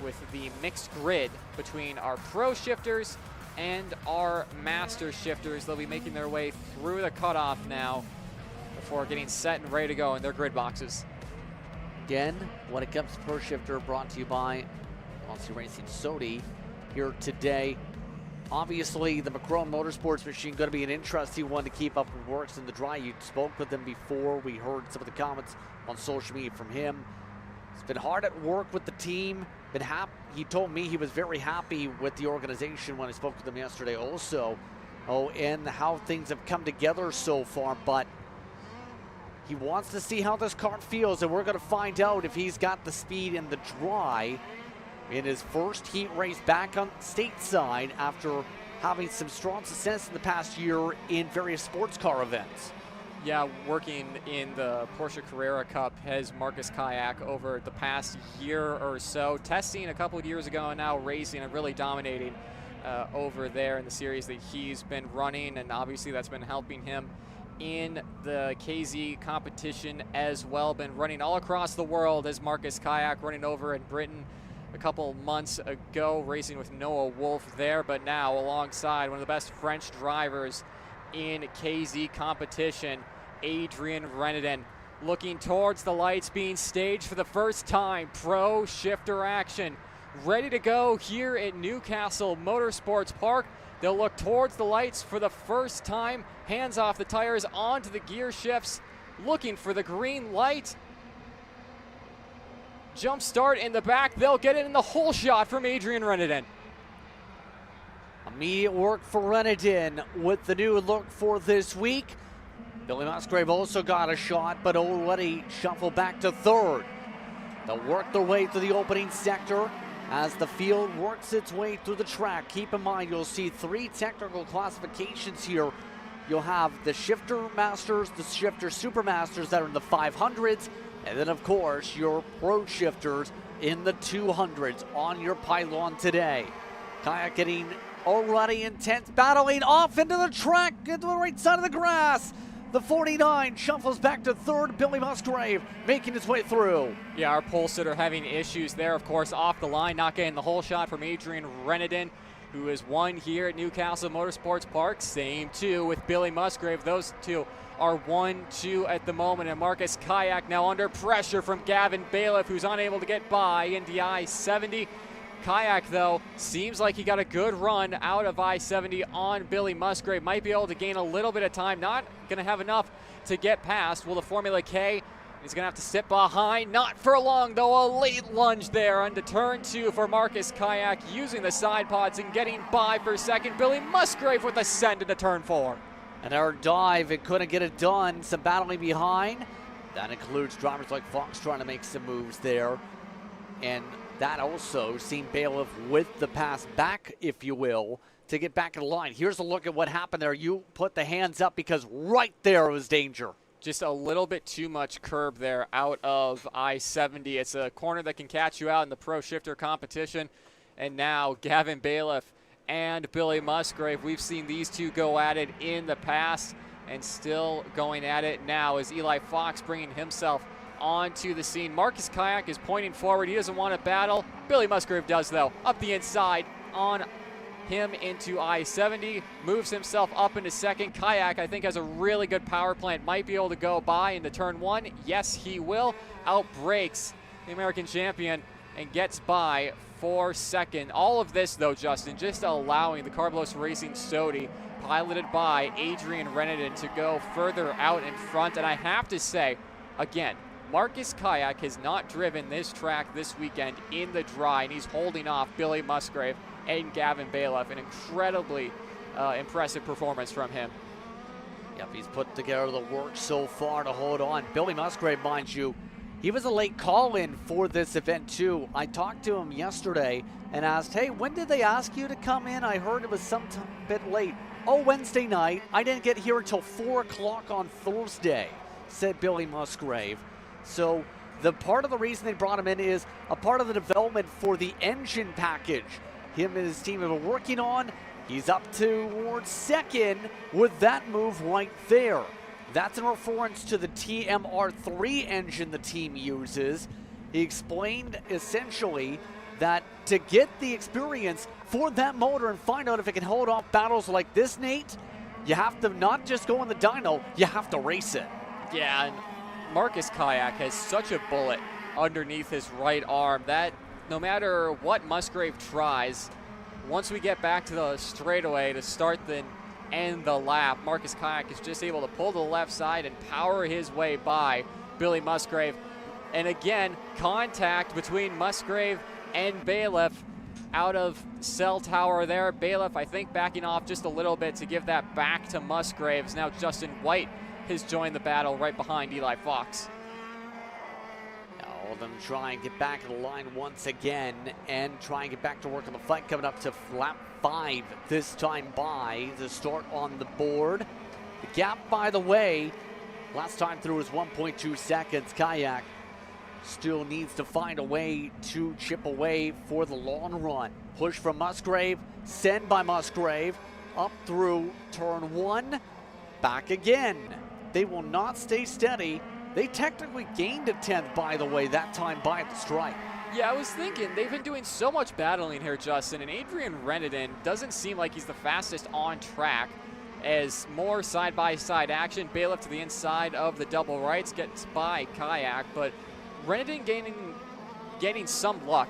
with the mixed grid between our pro shifters and our master shifters. They'll be making their way through the cutoff now before getting set and ready to go in their grid boxes. Again, when it comes to pro shifter, brought to you by Monster Racing Sodi here today. Obviously, the Macron Motorsports machine going to be an interesting one to keep up with works in the dry. You spoke with him before. We heard some of the comments on social media from him. It's been hard at work with the team. He told me he was very happy with the organization when I spoke with him yesterday also. And how things have come together so far. But he wants to see how this kart feels, and we're going to find out if he's got the speed in the dry in his first heat race back on stateside after having some strong success in the past year in various sports car events. Yeah, working in the Porsche Carrera Cup has Marcus Kayak over the past year or so, testing a couple of years ago and now racing and really dominating over there in the series that he's been running, and obviously that's been helping him in the KZ competition as well. Been running all across the world as Marcus Kayak, running over in Britain a couple months ago, racing with Noah Wolf there, but now alongside one of the best French drivers in KZ competition, Adrian Reneden, looking towards the lights, being staged for the first time. Pro shifter action ready to go here at Newcastle Motorsports Park. They'll look towards the lights for the first time, hands off the tires, onto the gear shifts, looking for the green light. Jump start in the back. They'll get it in the whole shot from Adrian Reneden. Immediate work for Reneden with the new look for this week. Billy Musgrave also got a shot, but already shuffled back to third. They'll work their way through the opening sector as the field works its way through the track. Keep in mind, you'll see 3 technical classifications here. You'll have the Shifter Masters, the Shifter Super Masters that are in the 500s, And then, of course, your pro shifters in the 200s on your pylon today. Kayak getting already intense, battling off into the track, into the right side of the grass. The 49 shuffles back to third. Billy Musgrave making his way through. Yeah, our pole sitter having issues there, of course, off the line, not getting the whole shot from Adrian Renedin, who has won here at Newcastle Motorsports Park. Same two with Billy Musgrave. Those two are 1-2 at the moment. And Marcus Kayak now under pressure from Gavin Bailiff, who's unable to get by into I-70. Kayak, though, seems like he got a good run out of I-70 on Billy Musgrave. Might be able to gain a little bit of time. Not going to have enough to get past. Will the Formula K? He's going to have to sit behind. Not for long, though. A late lunge there onto turn 2 for Marcus Kayak, using the side pods and getting by for second. Billy Musgrave with a send into turn 4. And our dive, it couldn't get it done. Some battling behind. That includes drivers like Fox trying to make some moves there. And that also seen Bailiff with the pass back, if you will, to get back in the line. Here's a look at what happened there. You put the hands up because right there was danger. Just a little bit too much curb there out of I-70. It's a corner that can catch you out in the pro shifter competition. And now Gavin Bailiff and Billy Musgrave, we've seen these two go at it in the past and still going at it now as Eli Fox bringing himself onto the scene. Marcus Kayak is pointing forward. He doesn't want to battle. Billy Musgrave does, though. Up the inside on him into I-70. Moves himself up into second. Kayak, I think, has a really good power plant. Might be able to go by into turn 1. Yes, he will. Outbreaks the American champion and gets by for second. All of this, though, Justin, just allowing the Carlos Racing Sodi, piloted by Adrian Renedin, to go further out in front. And I have to say, again, Marcus Kayak has not driven this track this weekend in the dry, and he's holding off Billy Musgrave and Gavin Bailiff. An incredibly impressive performance from him. Yep, he's put together the work so far to hold on. Billy Musgrave, mind you, he was a late call-in for this event too. I talked to him yesterday and asked, hey, when did they ask you to come in? I heard it was some bit late. Oh, Wednesday night. I didn't get here until 4 o'clock on Thursday, said Billy Musgrave. So the part of the reason they brought him in is a part of the development for the engine package him and his team have been working on. He's up towards second with that move right there. That's in reference to the TMR3 engine the team uses. He explained essentially that to get the experience for that motor and find out if it can hold off battles like this, Nate, you have to not just go in the dyno, you have to race it. Yeah, and Marcus Kayak has such a bullet underneath his right arm that no matter what Musgrave tries, once we get back to the straightaway to start the end the lap, Marcus Kayak is just able to pull to the left side and power his way by Billy Musgrave. And again, contact between Musgrave and Bailiff out of cell tower there. Bailiff, I think, backing off just a little bit to give that back to Musgraves. Now Justin White has joined the battle right behind Eli Fox. All of them try and get back in the line once again and try and get back to work on the fight, coming up to lap 5 this time by the start on the board. The gap, by the way, last time through was 1.2 seconds. Kayak still needs to find a way to chip away for the long run. Push from Musgrave, send by Musgrave, up through turn 1, back again. They will not stay steady. They technically gained a 10th, by the way, that time by at the stripe. Yeah, I was thinking, they've been doing so much battling here, Justin, and Adrian Renedin doesn't seem like he's the fastest on track, as more side-by-side action. Bailiff to the inside of the double rights gets by Kayak, but Renedin gaining some luck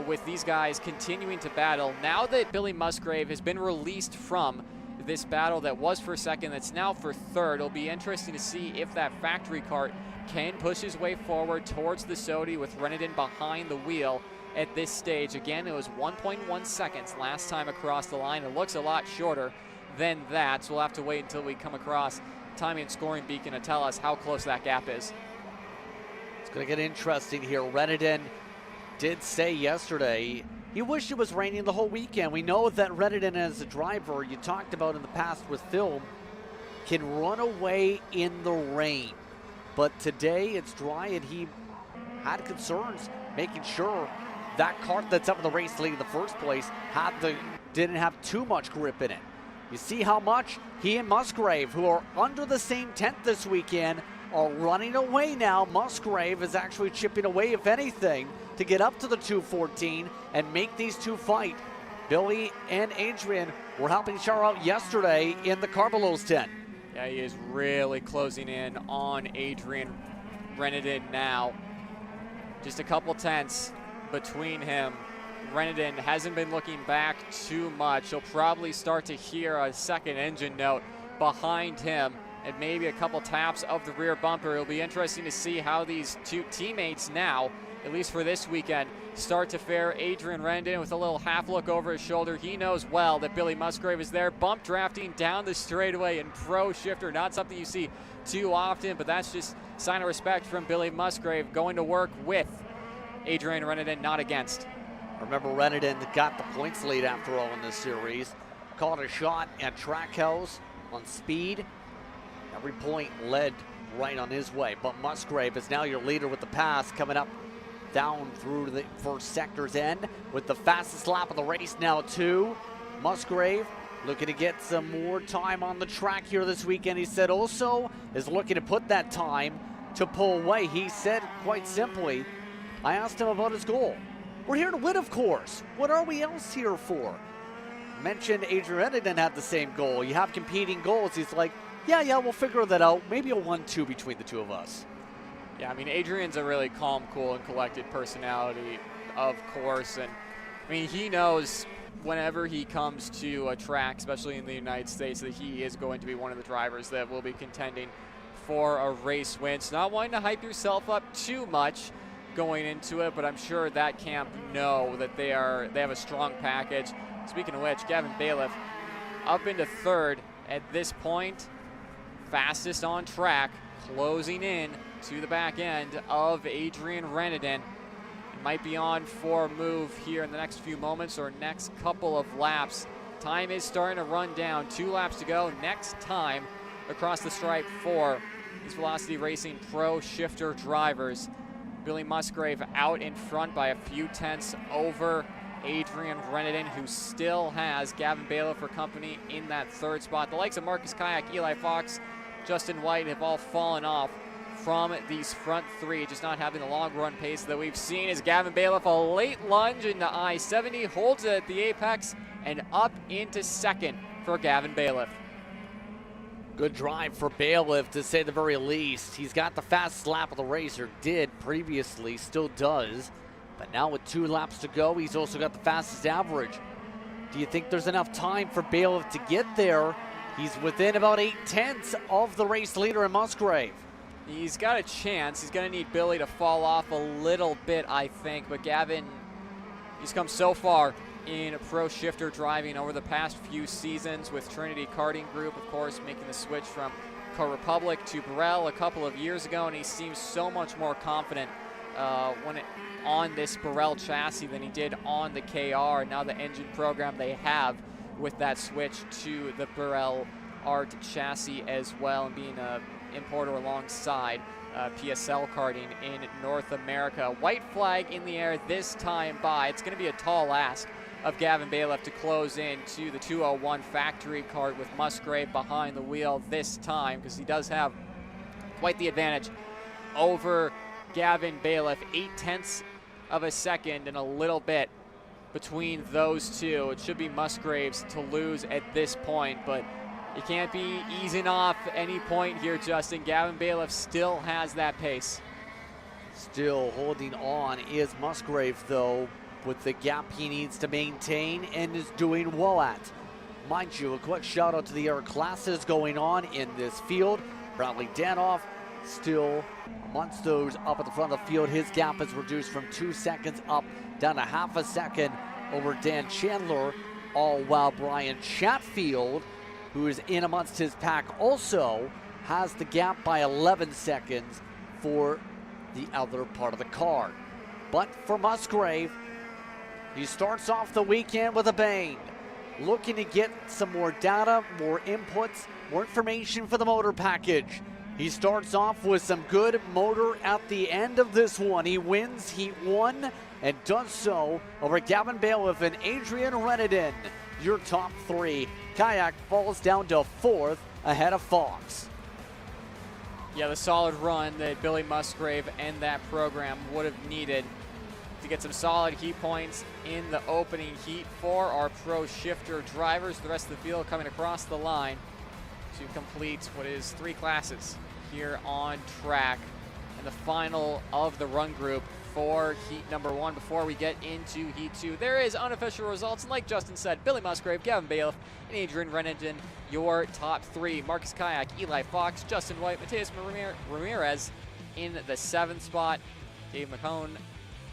with these guys continuing to battle. Now that Billy Musgrave has been released from this battle that was for second, that's now for third, it'll be interesting to see if that factory cart can push his way forward towards the Sodi with Renedin behind the wheel at this stage. Again, it was 1.1 seconds last time across the line. It looks a lot shorter than that, so we'll have to wait until we come across timing and scoring beacon to tell us how close that gap is. It's going to get interesting here. Renedin did say yesterday he wished it was raining the whole weekend. We know that Renedin, as a driver, you talked about in the past with film, can run away in the rain. but today it's dry, and he had concerns making sure that kart that's up in the race lead in the first place didn't have too much grip in it. You see how much he and Musgrave, who are under the same tent this weekend, are running away now. Musgrave is actually chipping away, if anything, to get up to the 214 and make these two fight. Billy and Adrian were helping each other out yesterday in the Carbelo's tent. Yeah, he is really closing in on Adrian Reneden now. Just a couple tenths between him. Reneden hasn't been looking back too much. He'll probably start to hear a second engine note behind him and maybe a couple taps of the rear bumper. It'll be interesting to see how these two teammates now, at least for this weekend, start to fare. Adrian Reneden with a little half look over his shoulder. He knows well that Billy Musgrave is there, bump drafting down the straightaway in Pro Shifter. Not something you see too often, but that's just sign of respect from Billy Musgrave, going to work with Adrian Reneden, not against. Remember, Reneden got the points lead after all in this series. Caught a shot at Trackhouse on speed. Every point led right on his way, but Musgrave is now your leader with the pass, coming up down through the first sector's end with the fastest lap of the race now too. Musgrave looking to get some more time on the track here this weekend. He said also is looking to put that time to pull away. He said quite simply, I asked him about his goal. We're here to win, of course. What are we else here for? Mentioned Adrian Reneden had the same goal. You have competing goals. He's like, yeah, we'll figure that out. Maybe a 1-2 between the two of us. Yeah, I mean, Adrian's a really calm, cool, and collected personality, of course. And, I mean, he knows whenever he comes to a track, especially in the United States, that he is going to be one of the drivers that will be contending for a race win. So not wanting to hype yourself up too much going into it, but I'm sure that camp know that they have a strong package. Speaking of which, Gavin Bailiff up into third at this point, fastest on track, closing in to the back end of Adrian Reneden. It might be on for a move here in the next few moments or next couple of laps. Time is starting to run down. 2 laps to go. Next time across the stripe for these Velocity Racing Pro Shifter drivers. Billy Musgrave out in front by a few tenths over Adrian Reneden, who still has Gavin Bailiff for company in that third spot. The likes of Marcus Kayak, Eli Fox, Justin White have all fallen off from these front three, just not having the long run pace that we've seen. As Gavin Bailiff, a late lunge into I-70, holds it at the apex and up into second for Gavin Bailiff. Good drive for Bailiff, to say the very least. He's got the fastest lap of the race, or did previously, still does. But now with 2 laps to go, he's also got the fastest average. Do you think there's enough time for Bailiff to get there? He's within about 8 tenths of the race leader in Musgrave. He's got a chance. He's going to need Billy to fall off a little bit, I think. But Gavin, he's come so far in Pro Shifter driving over the past few seasons with Trinity Karting Group, of course, making the switch from Car Republic to Burrell a couple of years ago, and he seems so much more confident on this Burrell chassis than he did on the KR. Now the engine program they have with that switch to the Burrell Art chassis as well, and being an importer alongside PSL Karting in North America. White flag in the air this time by. It's going to be a tall ask of Gavin Bailiff to close in to the 201 factory kart with Musgrave behind the wheel this time, because he does have quite the advantage over Gavin Bailiff. 8 tenths of a second and a little bit between those two. It should be Musgrave's to lose at this point, but you can't be easing off any point here, Justin. Gavin Bailiff still has that pace. Still holding on is Musgrave, though, with the gap he needs to maintain and is doing well at. Mind you, a quick shout out to the air classes going on in this field. Bradley Danoff still amongst those up at the front of the field. His gap is reduced from 2 seconds up down to half a second over Dan Chandler, all while Brian Chatfield, who is in amongst his pack, also has the gap by 11 seconds for the other part of the car. But for Musgrave, he starts off the weekend with a bang, looking to get some more data, more inputs, more information for the motor package. He starts off with some good motor at the end of this one. He wins Heat 1 and does so over Gavin Bailiff and Adrian Renedin. Your top three. Kayak falls down to 4th ahead of Fox. Yeah, the solid run that Billy Musgrave and that program would have needed to get some solid heat points in the opening heat for our pro shifter drivers. The rest of the field coming across the line to complete what is 3 classes here on track. And the final of the run group for heat number 1 before we get into heat 2. There is unofficial results, and like Justin said, Billy Musgrave, Gavin Bailiff, and Adrian Renedin, your top 3. Marcus Kayak, Eli Fox, Justin White, Mateus Ramirez in the 7th spot. Dave McCone,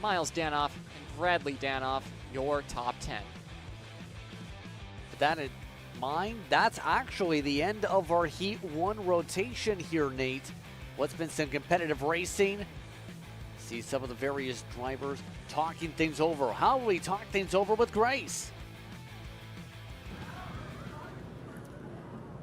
Miles Danoff, and Bradley Danoff, your top 10. With that in mind, that's actually the end of our Heat 1 rotation here, Nate. What's been some competitive racing? See some of the various drivers talking things over. How will we talk things over with Grace?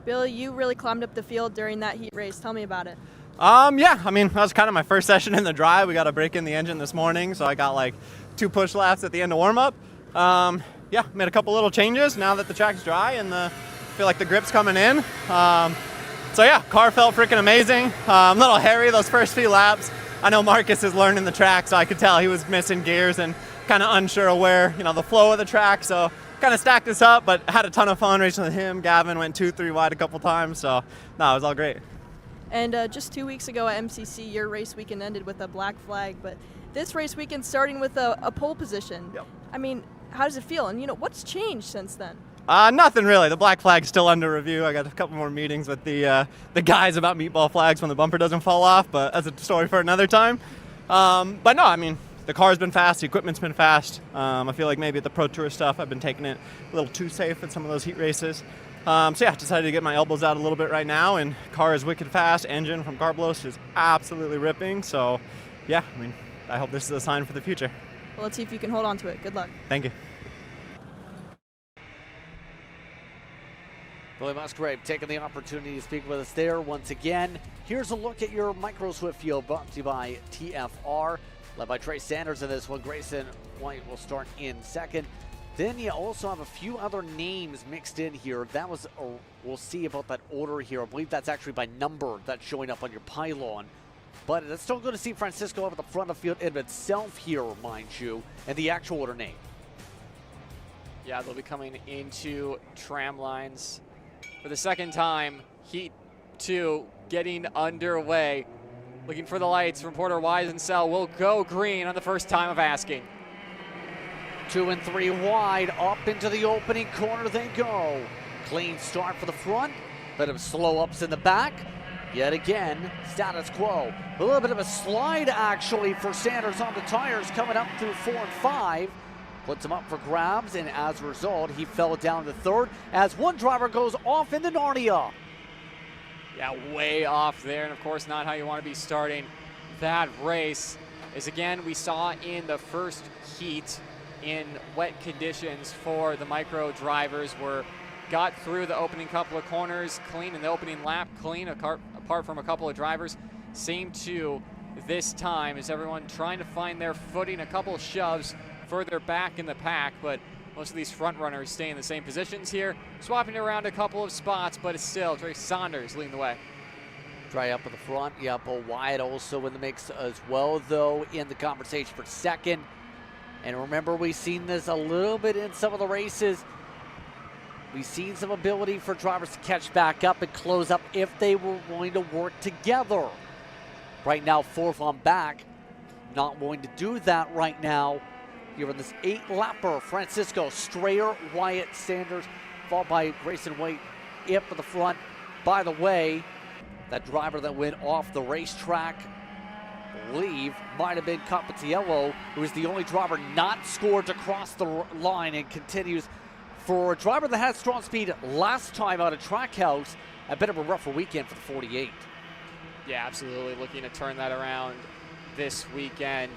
Billy, you really climbed up the field during that heat race. Tell me about it. Yeah, I mean, that was kind of my first session in the dry. We got to break in the engine this morning, so I got like 2 push laps at the end of warm-up. Yeah, made a couple little changes now that the track's dry and I feel like the grip's coming in. So yeah, car felt freaking amazing. A little hairy those first few laps. I know Marcus is learning the track, so I could tell he was missing gears and kind of unsure of where, the flow of the track. So kind of stacked this up, but had a ton of fun racing with him. Gavin went 2-3 wide a couple times, so no, it was all great. And just 2 weeks ago at MCC, your race weekend ended with a black flag, but this race weekend starting with a pole position. Yep. I mean, how does it feel? And what's changed since then? Nothing really. The black flag's still under review. I got a couple more meetings with the guys about meatball flags when the bumper doesn't fall off, but that's a story for another time. But no, I mean, the car's been fast, the equipment's been fast. I feel like maybe at the Pro Tour stuff, I've been taking it a little too safe at some of those heat races. So yeah, decided to get my elbows out a little bit right now, and car is wicked fast. Engine from Carblos is absolutely ripping. So yeah, I mean, I hope this is a sign for the future. Well, let's see if you can hold on to it. Good luck. Thank you. Billy Musgrave taking the opportunity to speak with us there once again. Here's a look at your micro swift field brought to you by TFR, led by Trey Sanders in this one. Grayson White will start in second. Then you also have a few other names mixed in here. That was, we'll see about that order here. I believe that's actually by number that's showing up on your pylon. But it's still good to see Francisco up at the front of the field in itself here, mind you, and the actual order name. Yeah, they'll be coming into tram lines for the second time. Heat 2 getting underway. Looking for the lights from Porter Weisensell. Will go green on the first time of asking. 2 and 3 wide, up into the opening corner they go. Clean start for the front, bit of slow ups in the back. Yet again, status quo. A little bit of a slide actually for Sanders on the tires coming up through 4 and 5. Puts him up for grabs, and as a result, he fell down to 3rd as one driver goes off into Narnia. Yeah, way off there, and of course not how you want to be starting that race. As again, we saw in the first heat in wet conditions for the micro drivers, got through the opening couple of corners clean, in the opening lap clean, apart from a couple of drivers. Same to this time, as everyone trying to find their footing, a couple of shoves further back in the pack, but most of these front runners stay in the same positions here, swapping around a couple of spots, but it's still Trey Saunders leading the way. Dry up at the front, yep, Wyatt also in the mix as well, though, in the conversation for second. And remember, we've seen this a little bit in some of the races. We've seen some ability for drivers to catch back up and close up if they were willing to work together. Right now, 4th on back, not willing to do that right now. Here in this 8-lapper, Francisco, Strayer, Wyatt, Sanders, followed by Grayson White up at the front. By the way, that driver that went off the racetrack, I believe, might have been Capatiello, who is the only driver not scored to cross the line, and continues for a driver that had strong speed last time out of Trackhouse. A bit of a rougher weekend for the 48. Yeah, absolutely looking to turn that around this weekend.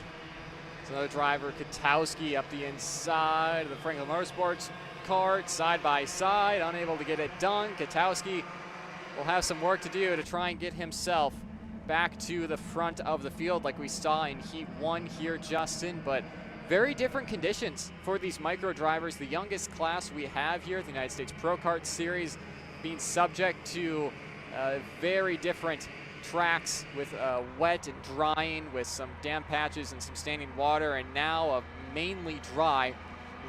It's another driver, Katowski, up the inside of the Franklin Motorsports cart, side by side, unable to get it done. Katowski will have some work to do to try and get himself back to the front of the field like we saw in Heat 1 here, Justin. But very different conditions for these micro drivers. The youngest class we have here, the United States Pro Kart Series, being subject to very different tracks with wet and drying, with some damp patches and some standing water, and now a mainly dry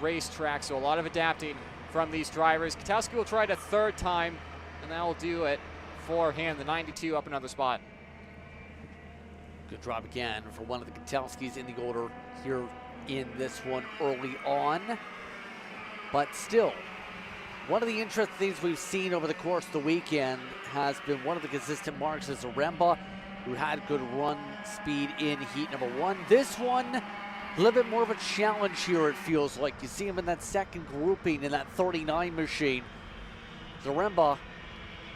racetrack. So a lot of adapting from these drivers. Katowski will try it a third time, and that will do it for him. The 92 up another spot. Good drive again for one of the Katowskis in the order here in this one early on. But still, one of the interesting things we've seen over the course of the weekend has been one of the consistent marks is Zaremba, who had good run speed in heat number 1. This one, a little bit more of a challenge here, it feels like. You see him in that second grouping in that 39 machine. Zaremba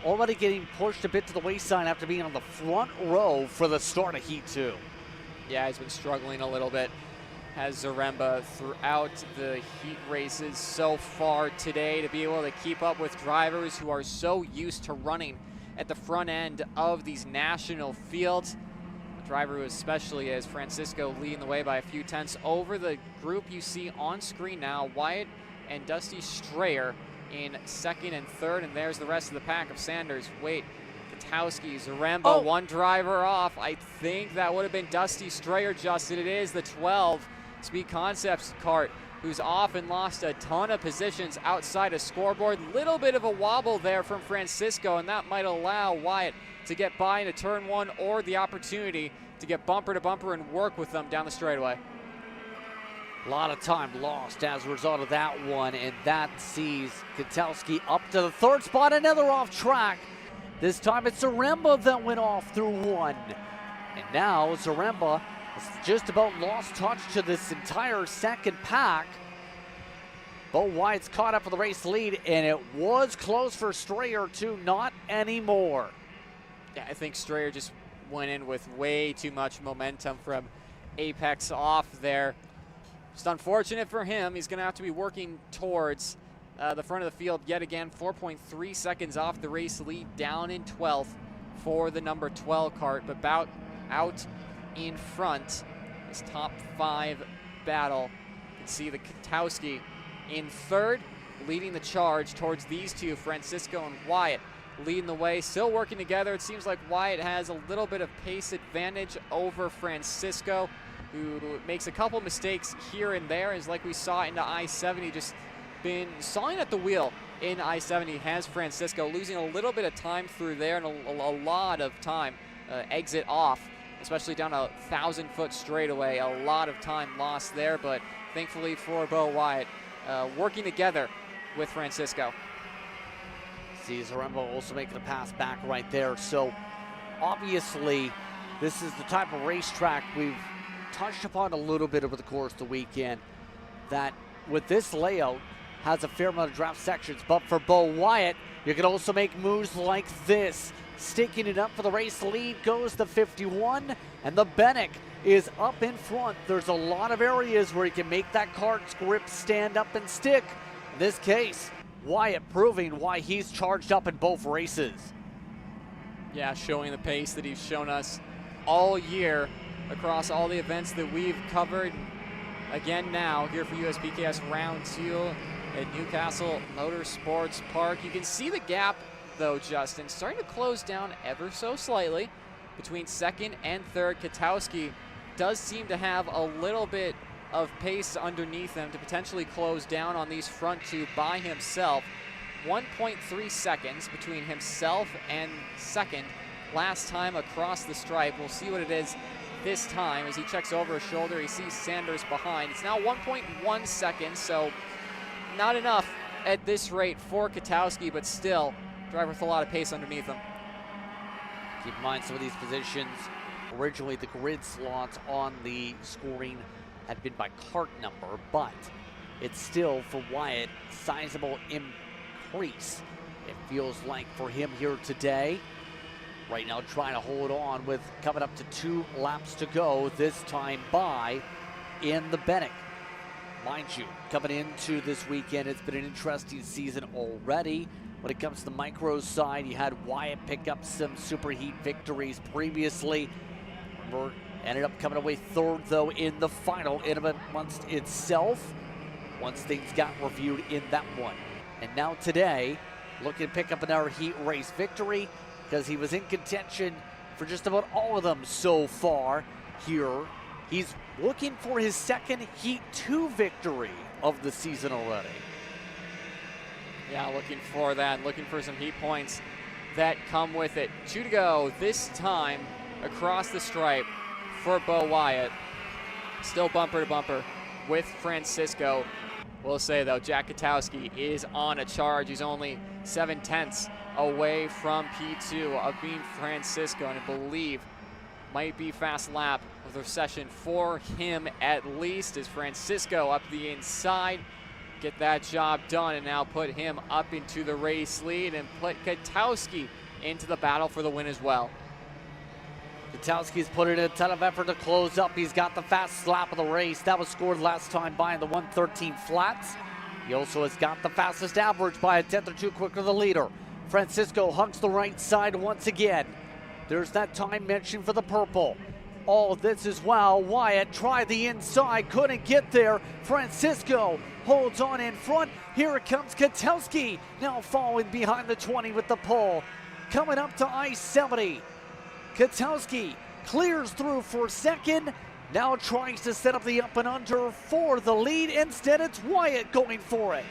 already getting pushed a bit to the wayside after being on the front row for the start of Heat 2. Yeah, he's been struggling a little bit, has Zaremba, throughout the heat races so far today, to be able to keep up with drivers who are so used to running at the front end of these national fields. A driver who especially is Francisco leading the way by a few tenths over the group you see on screen now. Wyatt and Dusty Strayer in second and third, and there's the rest of the pack of Sanders, Waite, Katowski, Zaremba, one driver off. I think that would have been Dusty Strayer, Justin. It is the 12 Speed Concepts kart who's off and lost a ton of positions outside of scoreboard. Little bit of a wobble there from Francisco, and that might allow Wyatt to get by into turn 1 or the opportunity to get bumper to bumper and work with them down the straightaway. A lot of time lost as a result of that one, and that sees Katowski up to the third spot, another off track. This time it's Zaremba that went off through 1. And now Zaremba has just about lost touch to this entire second pack. Bo Wyatt's caught up for the race lead, and it was close for Strayer too, not anymore. Yeah, I think Strayer just went in with way too much momentum from apex off there. Just unfortunate for him. He's going to have to be working towards the front of the field yet again. 4.3 seconds off the race lead, down in 12th for the number 12 kart, but about out in front. This top 5 battle. You can see the Katowski in third, leading the charge towards these two, Francisco and Wyatt, leading the way, still working together. It seems like Wyatt has a little bit of pace advantage over Francisco, who makes a couple mistakes here and there, is like we saw into I-70, just been sawing at the wheel in I-70, has Francisco losing a little bit of time through there, and a lot of time exit off, especially down a 1,000-foot straightaway. A lot of time lost there, but thankfully for Bo Wyatt, working together with Francisco. See Zaremba also making a pass back right there. So obviously this is the type of racetrack we've touched upon a little bit over the course of the weekend, that with this layout has a fair amount of draft sections, but for Bo Wyatt, you can also make moves like this. Sticking it up for the race lead goes the 51, and the Bennick is up in front. There's a lot of areas where he can make that kart's grip stand up and stick. In this case, Wyatt proving why he's charged up in both races. Yeah, showing the pace that he's shown us all year across all the events that we've covered. Again now, here for USPKS Round 2 at Newcastle Motorsports Park. You can see the gap, though, Justin, starting to close down ever so slightly between second and third. Katowski does seem to have a little bit of pace underneath him to potentially close down on these front two by himself. 1.3 seconds between himself and second last time across the stripe. We'll see what it is this time. As he checks over his shoulder, he sees Sanders behind. It's now 1.1 seconds, so not enough at this rate for Katowski, but still driver with a lot of pace underneath him. Keep in mind some of these positions, originally the grid slots on the scoring had been by kart number, but it's still, for Wyatt, sizable increase, it feels like, for him here today. Right now trying to hold on with coming up to 2 laps to go, this time by in the Bennick. Mind you, coming into this weekend, it's been an interesting season already. When it comes to the micro side, you had Wyatt pick up some SuperHeat victories previously. Remember, ended up coming away third, though, in the final in amongst itself once things got reviewed in that one. And now today, looking to pick up another Heat race victory because he was in contention for just about all of them so far here. He's looking for his second Heat 2 victory of the season already. Yeah, looking for that, looking for some Heat points that come with it. 2 to go, this time across the stripe for Bo Wyatt. Still bumper to bumper with Francisco. We'll say, though, Jack Katowski is on a charge. He's only 7/10 away from P2 of being Francisco, and I believe might be fast lap of the session for him at least, as Francisco up the inside. Get that job done and now put him up into the race lead and put Katowski into the battle for the win as well. Katowski's put in a ton of effort to close up. He's got the fastest lap of the race. That was scored last time by in the 1:13 flats. He also has got the fastest average by a 10th or 2 quicker than the leader. Francisco hugs the right side once again. There's that time mentioned for the purple. All this as well. Wyatt tried the inside, couldn't get there. Francisco holds on in front. Here comes Katowski, now following behind the 20 with the pole. Coming up to I-70. Katowski clears through for second. Now tries to set up the up and under for the lead. Instead, it's Wyatt going for it.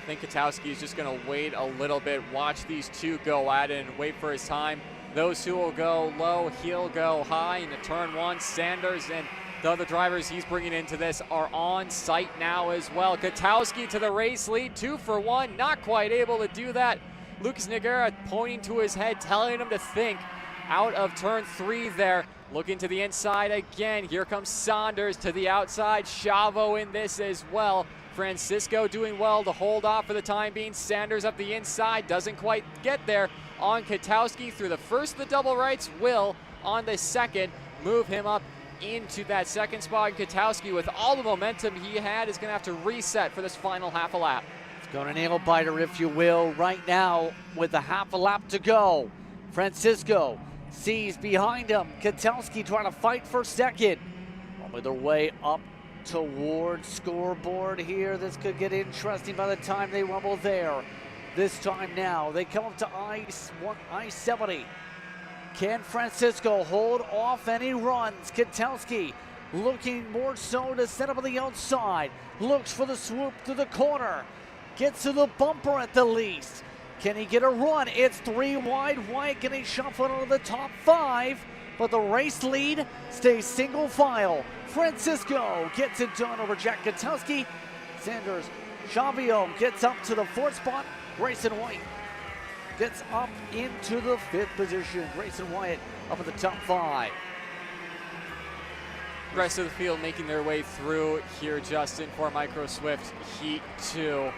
I think Katowski is just going to wait a little bit, watch these two go at it and wait for his time. Those who will go low, he'll go high into turn 1. Sanders and the other drivers he's bringing into this are on site now as well. Katowski to the race lead, 2 for 1, not quite able to do that. Lucas Nogueira pointing to his head, telling him to think. Out of turn 3 there, looking to the inside again. Here comes Saunders to the outside. Chavo in this as well. Francisco doing well to hold off for the time being. Sanders up the inside, doesn't quite get there on Katowski through the first of the double rights. Will on the second move him up into that second spot. And Katowski, with all the momentum he had, is going to have to reset for this final half a lap. It's going to nail biter, if you will, right now with a half a lap to go. Francisco sees behind him Katowski trying to fight for second. On their way up towards scoreboard here. This could get interesting by the time they rumble there. This time now, they come up to I-70. Can Francisco hold off any runs? Katowski looking more so to set up on the outside. Looks for the swoop to the corner. Gets to the bumper at the least. Can he get a run? It's 3 wide. Wyatt getting shuffled into the top 5, but the race lead stays single file. Francisco gets it done over Jack Katowski. Sanders Chavio gets up to the 4th spot. Grayson White gets up into the 5th position. Grayson Wyatt up at the top 5. Rest of the field making their way through here, Justin, for Micro Swift Heat 2.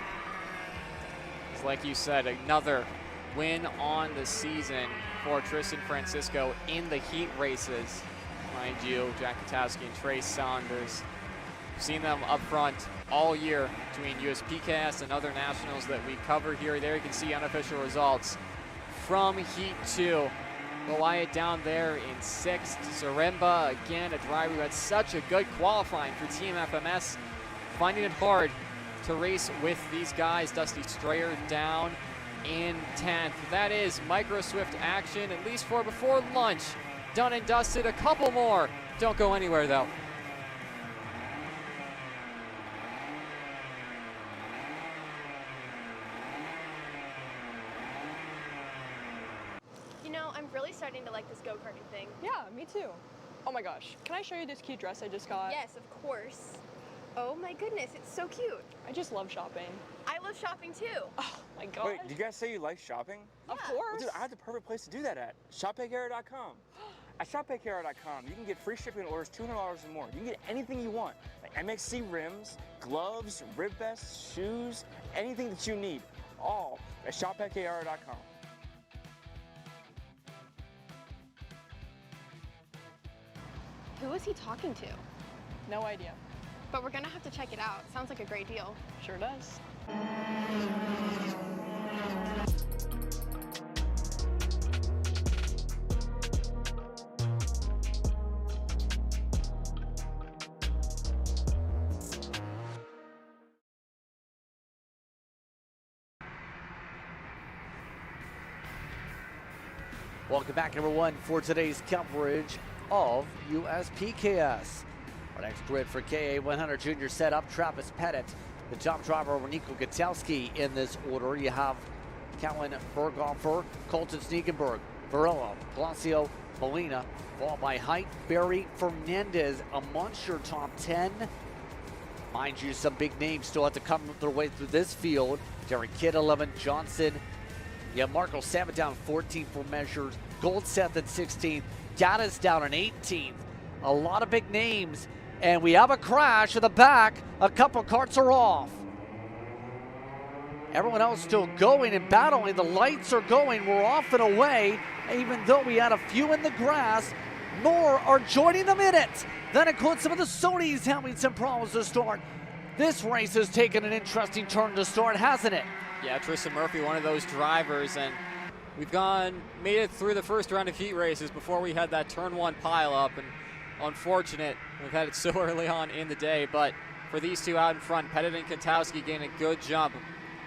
Like you said, another win on the season for Tristan Francisco in the Heat races. Mind you, Jack Katowski and Trey Saunders. We've seen them up front all year between USPCast and other nationals that we cover here. There you can see unofficial results from Heat 2. Wyatt down there in 6th. Zaremba, again, a driver who had such a good qualifying for Team FMS, finding it hard to race with these guys. Dusty Strayer down in 10th. That is Micro Swift action, at least for before lunch. Done and dusted. A couple more. Don't go anywhere, though. You know, I'm really starting to like this go-karting thing. Yeah, me too. Oh my gosh, can I show you this cute dress I just got? Yes, of course. Oh my goodness, it's so cute. I just love shopping. I love shopping too. Oh my gosh. Wait, did you guys say you like shopping? Yeah. Of course. Well, dude, I have the perfect place to do that at. ShopPayCara.com. At ShopPayCara.com, you can get free shipping on orders $200 or more. You can get anything you want, like MXC rims, gloves, rib vests, shoes, anything that you need, all at ShopPayCara.com. Who is he talking to? No idea. but we're gonna have to check it out. Sounds like a great deal. Sure does. Welcome back, everyone, for today's coverage of USPKS. Our next grid for KA100 Junior setup, Travis Pettit, the top driver over Nico Gutowski in this order. You have Callan Berghofer, Colton Snegenberg, Varela, Palacio, Molina, followed by Height, Barry, Fernandez amongst your top 10. Mind you, some big names still have to come their way through this field. Derek Kidd, 11, Johnson. You have Marco Sabat down 14th for measures. Goldseth at 16th. Gaddis down in 18th. A lot of big names. And we have a crash at the back. A couple carts are off. Everyone else still going and battling. The lights are going. We're off and away. Even though we had a few in the grass, more are joining them in it. That includes some of the Sonys having some problems to start. This race has taken an interesting turn to start, hasn't it? Yeah, Tristan Murphy, one of those drivers, and we've made it through the first round of heat races before we had that turn one pileup, and unfortunate we've had it so early on in the day. But for these two out in front, Pettit and Katowski getting a good jump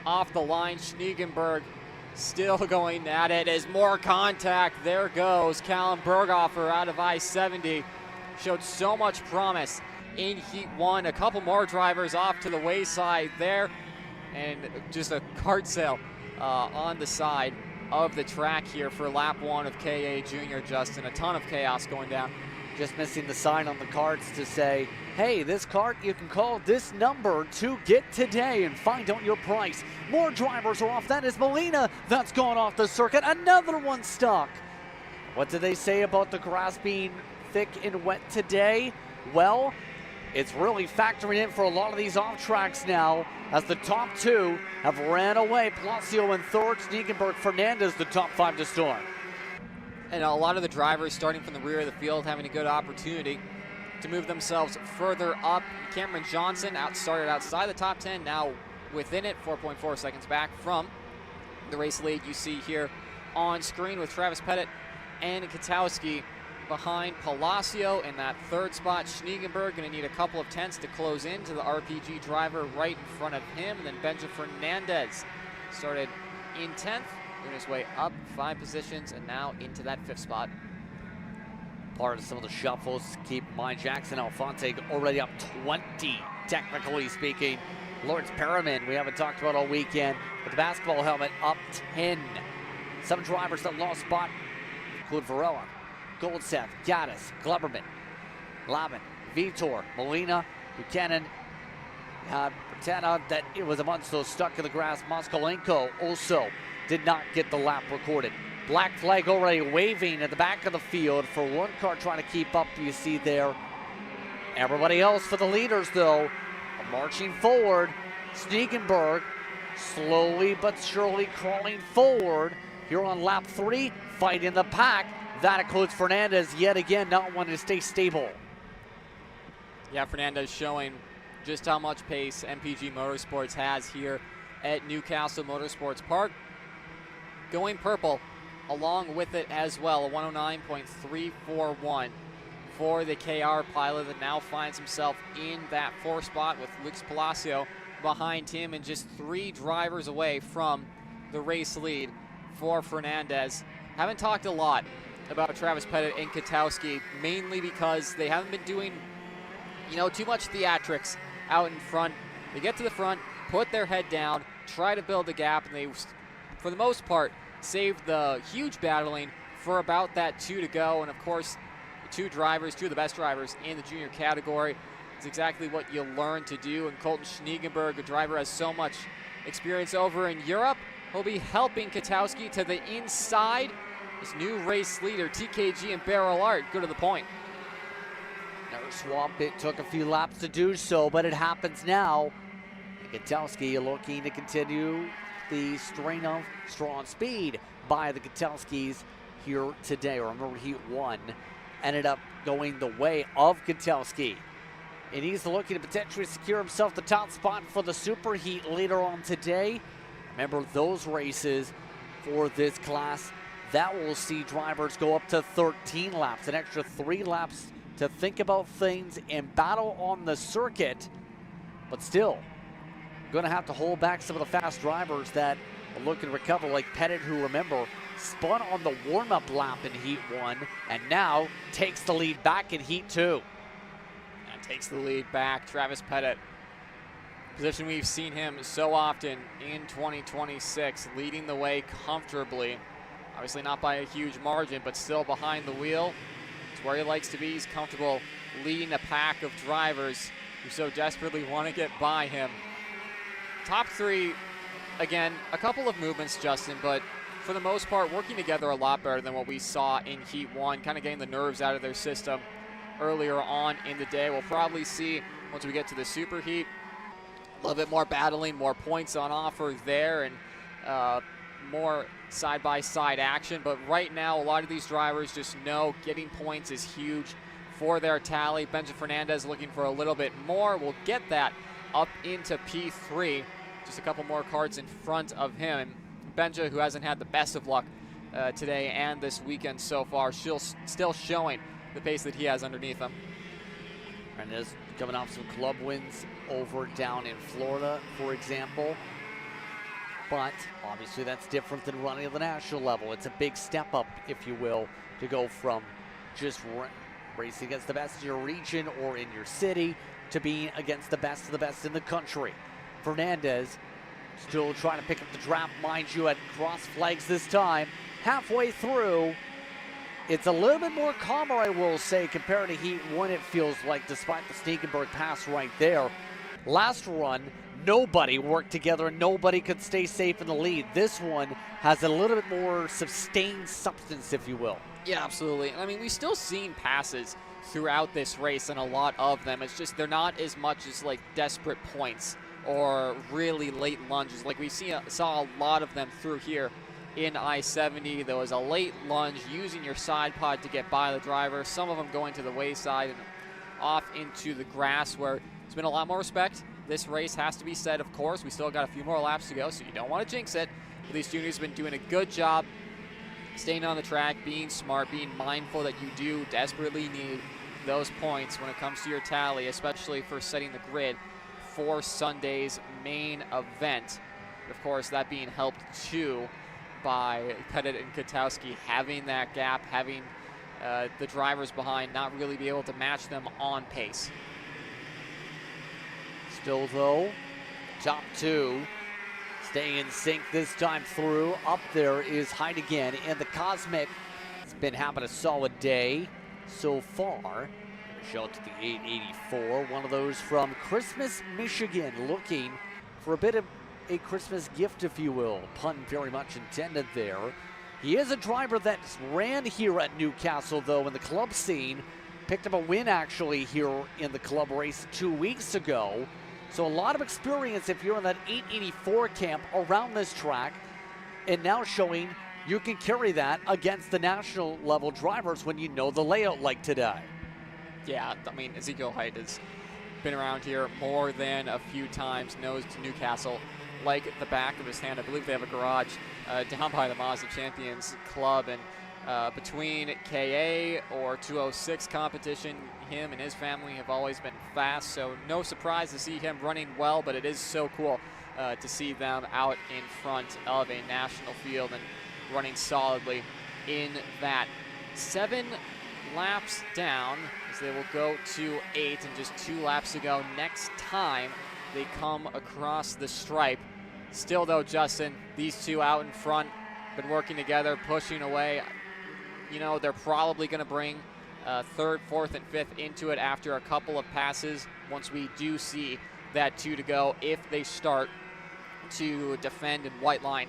off the line. Schneegenberg still going at it as more contact. There goes Callan Berghofer out of I-70. Showed so much promise in heat one. A couple more drivers off to the wayside there. And just a cart sale on the side of the track here for lap one of KA Junior, Justin. A ton of chaos going down. Just missing the sign on the carts to say, hey, this cart, you can call this number to get today and find out your price. More drivers are off. That is Molina. That's gone off the circuit. Another one stuck. What did they say about the grass being thick and wet today? Well, it's really factoring in for a lot of these off tracks now, as the top two have ran away. Palacio and third, Schneegenberg, Fernandez, the top five to start. And a lot of the drivers starting from the rear of the field having a good opportunity to move themselves further up. Cameron Johnson started outside the top 10, now within it, 4.4 seconds back from the race lead you see here on screen, with Travis Pettit and Katowski behind Palacio in that third spot. Schneegenberg going to need a couple of tenths to close into the RPG driver right in front of him. And then Benja Fernandez started in 10th, moving his way up 5 positions and now into that 5th spot. Part of some of the shuffles, keep in mind Jackson Alfonte already up 20, technically speaking. Lawrence Perriman, we haven't talked about all weekend, with the basketball helmet up 10. Some drivers that lost spot include Varela, Goldseth, Gaddis, Gleberman, Lavin, Vitor, Molina, Buchanan, Bertana, that it was amongst those stuck in the grass. Moskolenko also did not get the lap recorded. Black flag already waving at the back of the field for one car trying to keep up, you see there. Everybody else for the leaders, though, are marching forward. Schneegenberg slowly but surely crawling forward here on lap 3, fighting the pack. That includes Fernandez yet again, not wanting to stay stable. Yeah, Fernandez showing just how much pace MPG Motorsports has here at Newcastle Motorsports Park. Going purple along with it as well, a 109.341 for the KR pilot that now finds himself in that 4th spot with Lucas Palacio behind him and just 3 drivers away from the race lead for Fernandez. Haven't talked a lot about Travis Pettit and Katowski, mainly because they haven't been doing, too much theatrics out in front. They get to the front, put their head down, try to build a gap, and they, for the most part, saved the huge battling for about that 2 to go. And of course, 2 of the best drivers in the junior category. It's exactly what you learn to do. And Colton Schneegenberg, a driver has so much experience over in Europe, will be helping Katowski to the inside. His new race leader, TKG and Barrel Art, go to the point. Another swap. It took a few laps to do so, but it happens now. Katowski looking to continue the string of strong speed by the Katowskis here today. Remember, Heat 1 ended up going the way of Katowski and he's looking to potentially secure himself the top spot for the SuperHeat later on today. Remember, those races for this class, that will see drivers go up to 13 laps, an extra 3 laps to think about things and battle on the circuit. But still, going to have to hold back some of the fast drivers that are looking to recover, like Pettit, who, remember, spun on the warm-up lap in Heat 1 and now takes the lead back in Heat 2. And takes the lead back, Travis Pettit. Position we've seen him so often in 2026, leading the way comfortably. Obviously not by a huge margin, but still behind the wheel. It's where he likes to be. He's comfortable leading a pack of drivers who so desperately want to get by him. Top 3, again, a couple of movements, Justin, but for the most part, working together a lot better than what we saw in Heat 1, kind of getting the nerves out of their system earlier on in the day. We'll probably see, once we get to the SuperHeat, a little bit more battling, more points on offer there, and more side-by-side action. But right now, a lot of these drivers just know getting points is huge for their tally. Benja Fernandez looking for a little bit more. We'll get that up into P3. Just a couple more carts in front of him. Benja, who hasn't had the best of luck today and this weekend so far, still showing the pace that he has underneath him. Fernandez coming off some club wins over down in Florida, for example. But obviously that's different than running at the national level. It's a big step up, if you will, to go from just racing against the best in your region or in your city to being against the best of the best in the country. Fernandez still trying to pick up the draft, mind you, at cross flags this time. Halfway through, it's a little bit more calmer, I will say, compared to Heat 1, it feels like, despite the Sneakenberg pass right there. Last run, nobody worked together and nobody could stay safe in the lead. This one has a little bit more sustained substance, if you will. Yeah, absolutely. I mean, we've still seen passes throughout this race, and a lot of them. It's just they're not as much as like desperate points or really late lunges. Like we saw a lot of them through here in I-70. There was a late lunge using your side pod to get by the driver. Some of them going to the wayside and off into the grass, where it's been a lot more respect. This race has to be said, of course. We still got a few more laps to go, so you don't want to jinx it. But these juniors have been doing a good job staying on the track, being smart, being mindful that you do desperately need those points when it comes to your tally, especially for setting the grid for Sunday's main event. Of course, that being helped too by Pettit and Katowski having that gap, having the drivers behind not really be able to match them on pace. Still though, top 2 staying in sync this time through. Up there is Height again, and the Cosmic has been having a solid day so far. Show it to the 884, one of those from Christmas, Michigan, looking for a bit of a Christmas gift, if you will. Pun very much intended there. He is a driver that ran here at Newcastle, though, in the club scene. Picked up a win, actually, here in the club race 2 weeks ago. So a lot of experience if you're in that 884 camp around this track, and now showing you can carry that against the national level drivers when you know the layout like today. Yeah, I mean, Ezekiel Height has been around here more than a few times, knows Newcastle like the back of his hand. I believe they have a garage down by the Mazda Champions Club, and between KA or 206 competition, him and his family have always been fast, so no surprise to see him running well, but it is so cool to see them out in front of a national field and running solidly in that. 7 laps down, as they will go to 8, and just 2 laps to go next time they come across the stripe. Still though, Justin, these two out in front, been working together, pushing away. You know, they're probably going to bring 3rd, 4th, and 5th into it after a couple of passes once we do see that 2 to go, if they start to defend in white line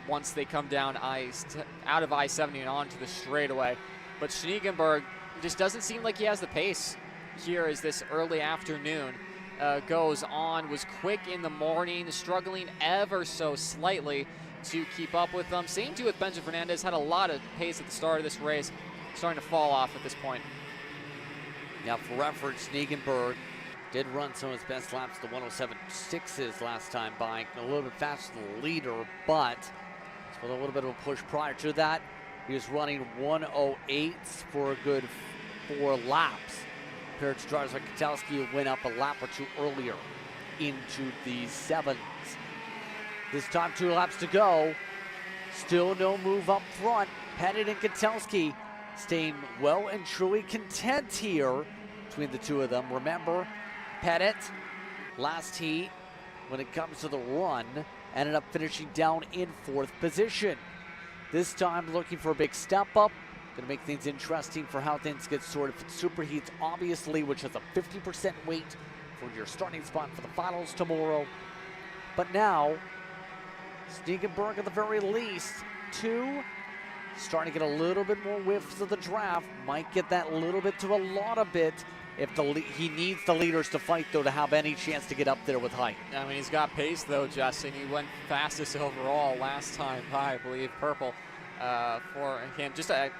once they come down out of I-70 and onto the straightaway. But Schneegenberg just doesn't seem like he has the pace here as this early afternoon goes on. Was quick in the morning, struggling ever so slightly to keep up with them. Same too with Benja Fernandez, had a lot of pace at the start of this race, starting to fall off at this point. Now for reference, Schneegenberg Did run some of his best laps, the 107.6s last time by, a little bit faster than the leader, but with a little bit of a push prior to that. He was running 108s for a good 4 laps. Compared to drivers like Katowski, who went up a lap or 2 earlier into the 7s. This time 2 laps to go. Still no move up front. Pettit and Katowski staying well and truly content here between the two of them. Remember, Pettit, last heat, when it comes to the run, ended up finishing down in 4th position. This time looking for a big step up. Going to make things interesting for how things get sorted for the SuperHeats, obviously, which has a 50% weight for your starting spot for the finals tomorrow. But now, Snegenberg at the very least, 2, starting to get a little bit more whiffs of the draft. Might get that little bit to a lot of bit if he needs the leaders to fight, though, to have any chance to get up there with height. I mean, he's got pace, though, Justin. He went fastest overall last time by, I believe, purple for him. Just a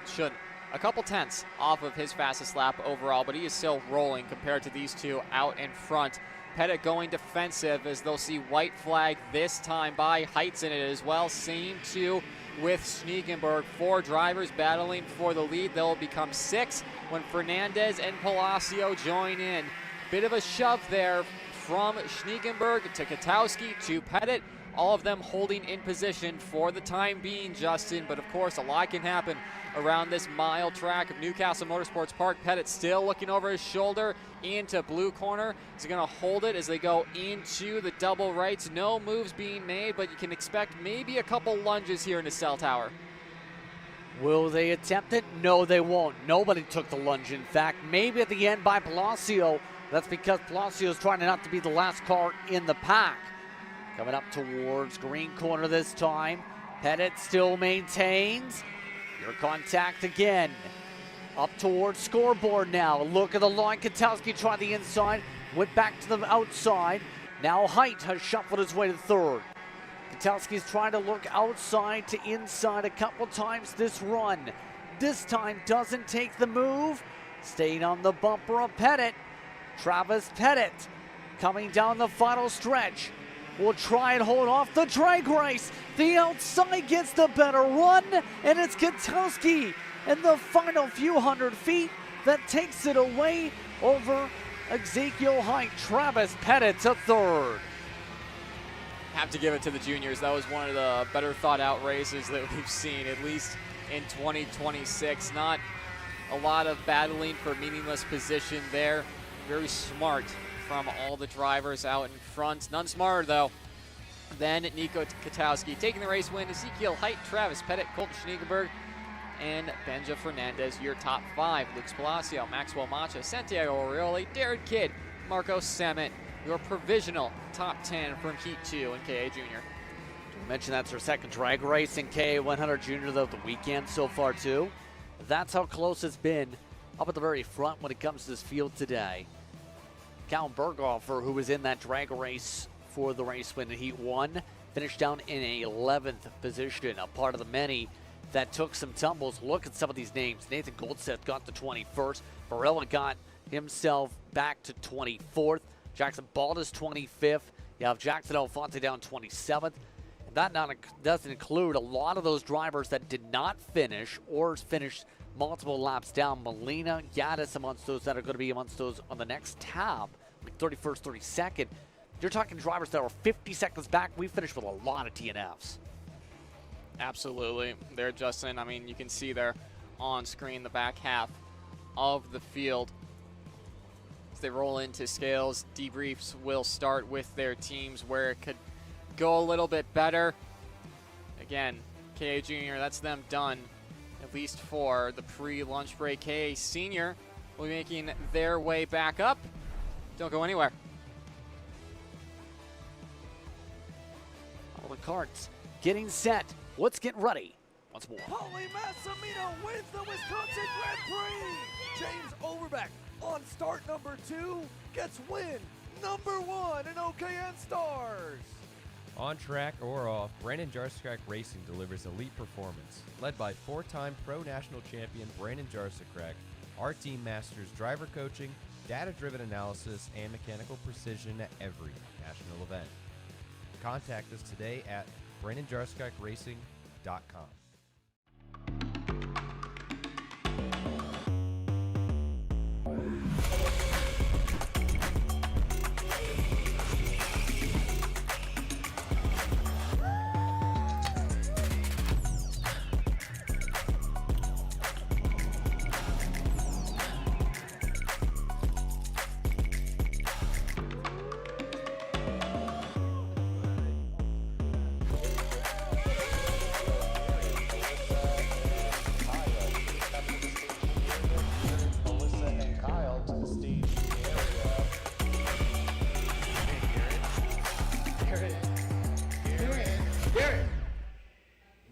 couple tenths off of his fastest lap overall, but he is still rolling compared to these two out in front. Pettit going defensive as they'll see white flag this time by Height's in it as well. Same too with Snegenberg. 4 drivers battling for the lead. They'll become 6 when Fernandez and Palacio join in. Bit of a shove there from Snegenberg to Katowski to Pettit. All of them holding in position for the time being, Justin. But of course, a lot can happen around this mile track of Newcastle Motorsports Park. Pettit still looking over his shoulder into blue corner. He's going to hold it as they go into the double rights. No moves being made, but you can expect maybe a couple lunges here in the cell tower. Will they attempt it? No, they won't. Nobody took the lunge, in fact. Maybe at the end by Palacio. That's because Palacio is trying not to be the last car in the pack. Coming up towards green corner this time. Pettit still maintains. Your contact again. Up towards scoreboard now. Look at the line. Katowski tried the inside. Went back to the outside. Now Height has shuffled his way to 3rd. Katowski's trying to look outside to inside a couple times this run. This time doesn't take the move. Staying on the bumper of Pettit. Travis Pettit coming down the final stretch. Will try and hold off the drag race. The outside gets the better run, and it's Katowski in the final few hundred feet that takes it away over Ezekiel Height. Travis Pettit to 3rd. Have to give it to the juniors. That was one of the better thought out races that we've seen, at least in 2026. Not a lot of battling for meaningless position there. Very smart from all the drivers out in front. None smarter, though, than Nico Katowski. Taking the race win, Ezekiel Height, Travis Pettit, Colton Schneegenberg, and Benja Fernandez, your top 5. Lucas Palacio, Maxwell Macha, Santiago Orioli, Darren Kidd, Marco Samet, your provisional top 10 from Heat 2 in KA Junior. We mentioned that's our 2nd drag race in KA 100 Junior of the weekend so far, too. That's how close it's been up at the very front when it comes to this field today. Cal Berghofer, who was in that drag race for the race win in Heat 1, finished down in a 11th position, a part of the many that took some tumbles. Look at some of these names. Nathan Goldstedt got to 21st. Varela got himself back to 24th. Jackson Baldus 25th. You have Jackson Alfonte down 27th. And that doesn't include a lot of those drivers that did not finish or finished multiple laps down. Molina, Gaddis amongst those that are going to be amongst those on the next tab, like 31st, 32nd. You're talking drivers that are 50 seconds back. We finished with a lot of DNFs. Absolutely. There, Justin, I mean, you can see there on screen the back half of the field. As they roll into scales, debriefs will start with their teams where it could go a little bit better. Again, KA Junior, that's them done, at least for the pre-lunch break. KA Senior will be making their way back up. Don't go anywhere. All the carts getting set. Let's get ready once more. Paulie Massimino wins the Wisconsin Grand Prix. James Overbeck on start number 2 gets win number 1 in OKN Stars. On track or off, Brandon Jarsekrak Racing delivers elite performance. Led by 4-time Pro National Champion Brandon Jarsekrak, our team masters driver coaching, data-driven analysis, and mechanical precision at every national event. Contact us today at BrandonJarskakRacing.com.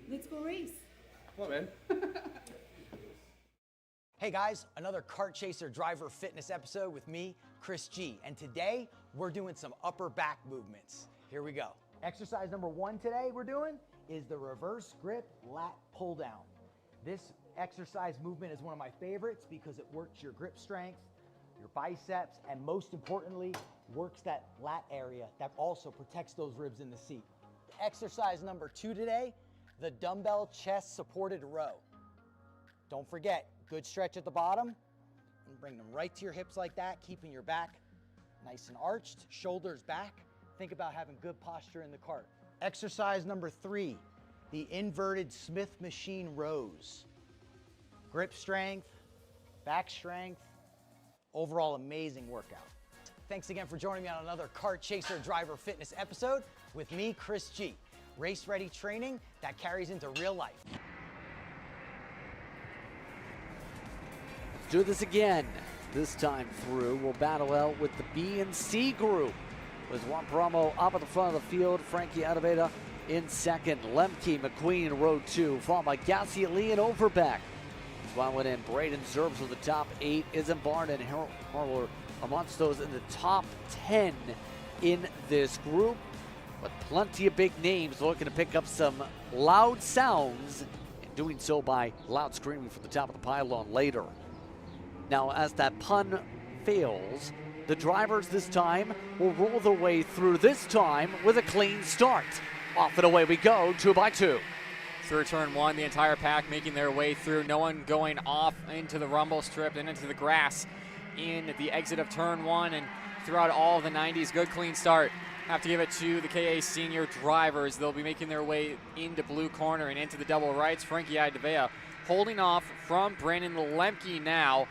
Let's go race. Come on, man. Hey guys, another Kart Chaser driver fitness episode with me, Chris G. And today we're doing some upper back movements. Here we go. Exercise number 1 today we're doing is the reverse grip lat pull down. This exercise movement is one of my favorites because it works your grip strength, your biceps, and most importantly, works that lat area that also protects those ribs in the seat. Exercise number 2 today, the dumbbell chest supported row. Don't forget, good stretch at the bottom and bring them right to your hips like that, keeping your back nice and arched, shoulders back. Think about having good posture in the cart. Exercise number 3, the inverted Smith machine rows. Grip strength, back strength, overall amazing workout. Thanks again for joining me on another Kart Chaser driver fitness episode with me, Chris G. Race ready training that carries into real life. Let's do this again. This time through, we'll battle out with the B and C group. With Juan Paramo up at the front of the field, Frankie Adaveda in second, Lemke, McQueen in row 2, followed by Gassi, Lee, and Overbeck. Swallowing in, Braden Zerbs with the top 8, Isn't Barn and Harold Harler amongst those in the top 10 in this group. But plenty of big names looking to pick up some loud sounds, and doing so by loud screaming from the top of the pylon later. Now, as that pun fails, the drivers this time will roll their way through, this time with a clean start. Off and away we go, 2 by 2. Through turn 1, the entire pack making their way through. No one going off into the rumble strip and into the grass in the exit of turn 1, and throughout all the 90s. Good clean start. Have to give it to the KA senior drivers. They'll be making their way into blue corner and into the double rights. Frankie Idevea holding off from Brandon Lemke now.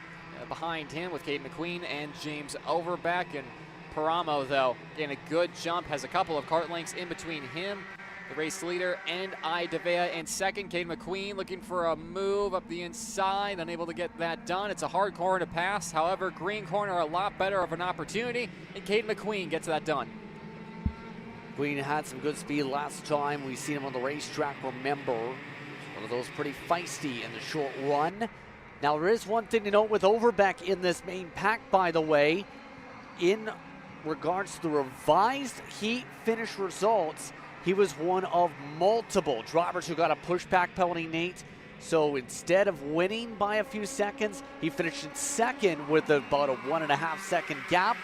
Behind him with Kate McQueen and James Overbeck. And Paramo, though, getting a good jump, has a couple of kart lengths in between him, the race leader, and Idevea in second. Kate McQueen looking for a move up the inside, unable to get that done. It's a hard corner to pass. However, green corner, a lot better of an opportunity, and Kate McQueen gets that done. Queen had some good speed last time. We've seen him on the racetrack, remember. One of those pretty feisty in the short run. Now, there is one thing to note with Overbeck in this main pack, by the way. In regards to the revised heat finish results, he was one of multiple drivers who got a pushback penalty, Nate. So instead of winning by a few seconds, he finished in second with about a 1.5 second gap.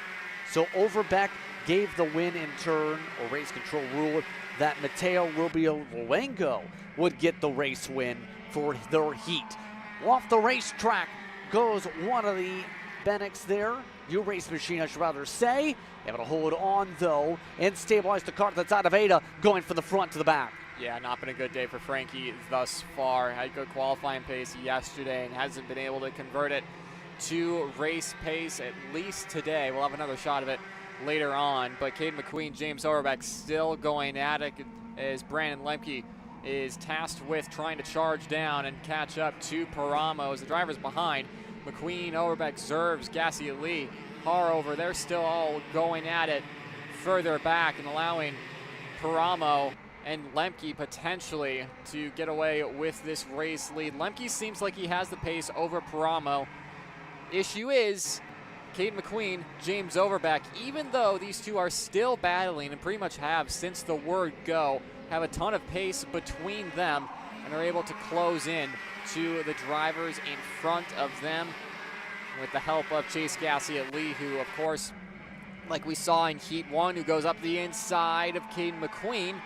So Overbeck gave the win in turn, or race control ruled that Mateo Rubio Luengo would get the race win for their heat. Off the racetrack goes one of the Bennex there. New race machine, I should rather say. Able to hold on, though, and stabilize the cart that's out of Ada, going from the front to the back. Yeah, not been a good day for Frankie thus far. Had good qualifying pace yesterday and hasn't been able to convert it to race pace, at least today. We'll have another shot of it later on. But Cade McQueen, James Overbeck still going at it as Brandon Lemke is tasked with trying to charge down and catch up to Paramo as the driver's behind. McQueen, Overbeck, Zerbs, Gassi, Lee, Harover, they're still all going at it further back and allowing Paramo and Lemke potentially to get away with this race lead. Lemke seems like he has the pace over Paramo. Issue is Cade McQueen, James Overbeck, even though these two are still battling and pretty much have since the word go, have a ton of pace between them and are able to close in to the drivers in front of them. with the help of Chase Gassiet-Lee, who, of course, like we saw in Heat 1, who goes up the inside of Caden McQueen.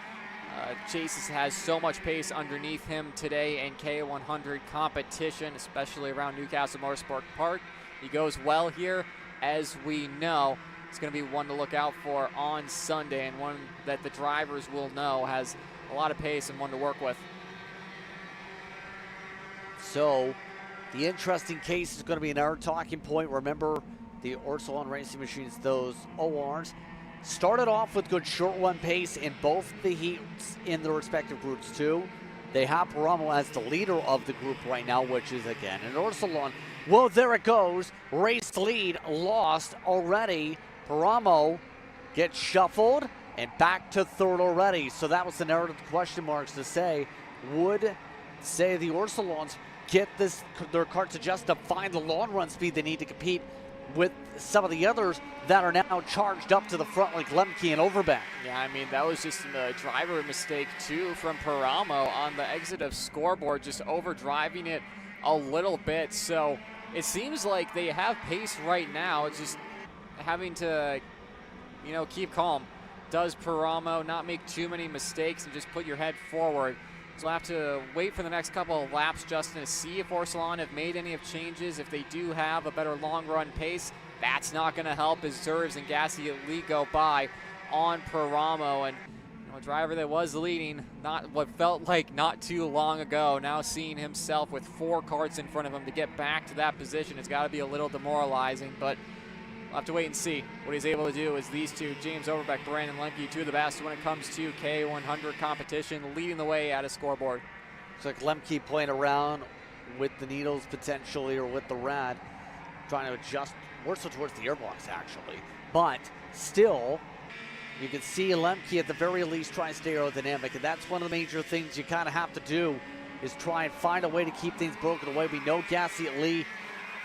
Chase has so much pace underneath him today in K100 competition, especially around Newcastle Motorsport Park. He goes well here, as we know. It's going to be one to look out for on Sunday, and one that the drivers will know has a lot of pace and one to work with. So the interesting case is going to be another talking point. Remember, the Orsalon Racing Machines, those ORs, started off with good short run pace in both the heats in their respective groups too. They have Paramo as the leader of the group right now, which is again an Orsalon. Well, there it goes. Race lead lost already. Paramo gets shuffled and back to third already. So that was the narrative question marks to say, would say the Orsalons get their carts adjusted to find the long run speed they need to compete with some of the others that are now charged up to the front, like Lemke and Overbeck. Yeah, I mean, that was just a driver mistake too from Paramo on the exit of scoreboard, just overdriving it a little bit. So it seems like they have pace right now. It's just having to, keep calm. Does Paramo not make too many mistakes and just put your head forward? So we'll have to wait for the next couple of laps, Justin, to see if Orsalon have made any of changes. If they do have a better long run pace, that's not going to help as Zerves and Gassiet-Lee go by on Paramo. And a driver that was leading not what felt like not too long ago, now seeing himself with 4 carts in front of him to get back to that position, it's got to be a little demoralizing. But we'll have to wait and see what he's able to do as these two, James Overbeck, Brandon Lemke, two of the best when it comes to K100 competition, leading the way at a scoreboard. Looks like Lemke playing around with the needles potentially, or with the rad, trying to adjust more so towards the airbox actually. But still, you can see Lemke at the very least trying to stay aerodynamic, and that's one of the major things you kind of have to do, is try and find a way to keep things broken away. We know Gassiet-Lee,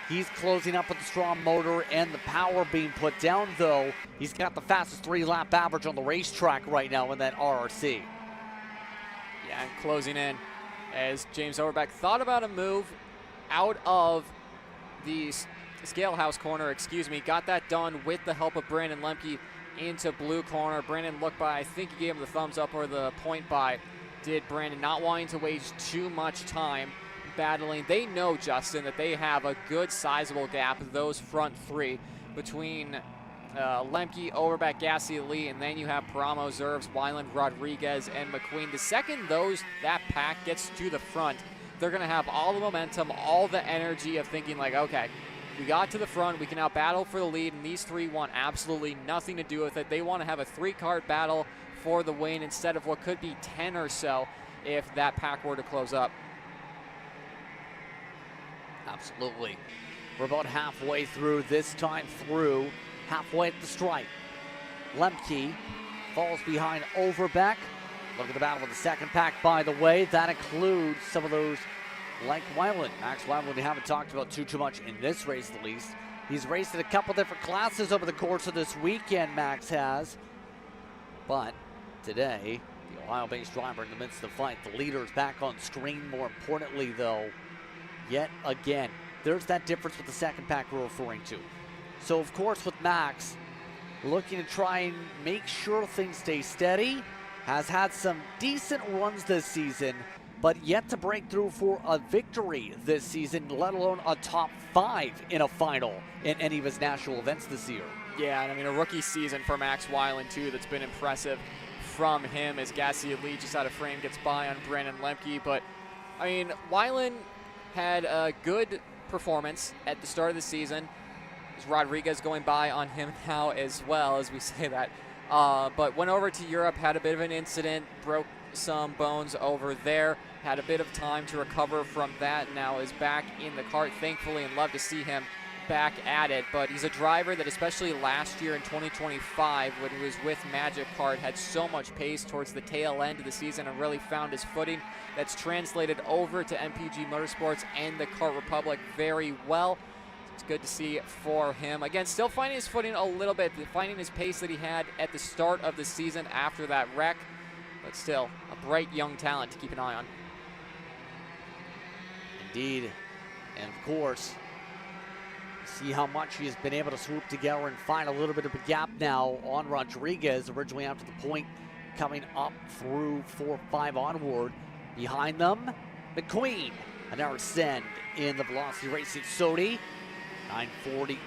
he's closing up with the strong motor and the power being put down, though. He's got the fastest 3-lap average on the racetrack right now in that RRC. Yeah, and closing in as James Overbeck thought about a move out of the scale house corner, got that done with the help of Brandon Lemke into blue corner. Brandon looked by, I think he gave him the thumbs up or the point by, did Brandon, not wanting to waste too much time battling. They know, Justin, that they have a good sizable gap, those front 3, between Lemke, Overbeck, Gassiet-Lee, and then you have Paramo, Zerves, Weiland, Rodriguez, and McQueen. The second that pack gets to the front, they're going to have all the momentum, all the energy of thinking like, okay, we got to the front, we can now battle for the lead, and these 3 want absolutely nothing to do with it. They want to have a 3-cart battle for the win instead of what could be 10 or so if that pack were to close up. Absolutely. We're about halfway through, this time through, halfway at the stripe. Lemke falls behind Overbeck. Look at the battle with the second pack, by the way. That includes some of those like Weiland. Max Weiland we haven't talked about too much in this race at least. He's raced in a couple different classes over the course of this weekend, Max has. But today, the Ohio-based driver in the midst of the fight. The leader is back on screen. More importantly, though, yet again, there's that difference with the second pack we're referring to. So, of course, with Max, looking to try and make sure things stay steady, has had some decent runs this season, but yet to break through for a victory this season, let alone a top 5 in a final in any of his national events this year. Yeah, and I mean, a rookie season for Max Weiland, too, that's been impressive from him as Gassiet-Lee just out of frame gets by on Brandon Lemke. But, I mean, Weiland had a good performance at the start of the season. There's Rodriguez going by on him now as well, as we say that. But went over to Europe, had a bit of an incident, broke some bones over there, had a bit of time to recover from that, now is back in the kart, thankfully, and love to see him back at it. But he's a driver that, especially last year in 2025, when he was with Magic Kart, had so much pace towards the tail end of the season and really found his footing. That's translated over to MPG Motorsports and the Kart Republic very well. It's good to see for him. Again, still finding his footing a little bit, finding his pace that he had at the start of the season after that wreck, but still a bright young talent to keep an eye on. Indeed. And of course, See how much he's been able to swoop together and find a little bit of a gap now on Rodriguez, originally after the point, coming up through 4-5 onward. Behind them, McQueen, another send in the Velocity Racing Sodi. 940,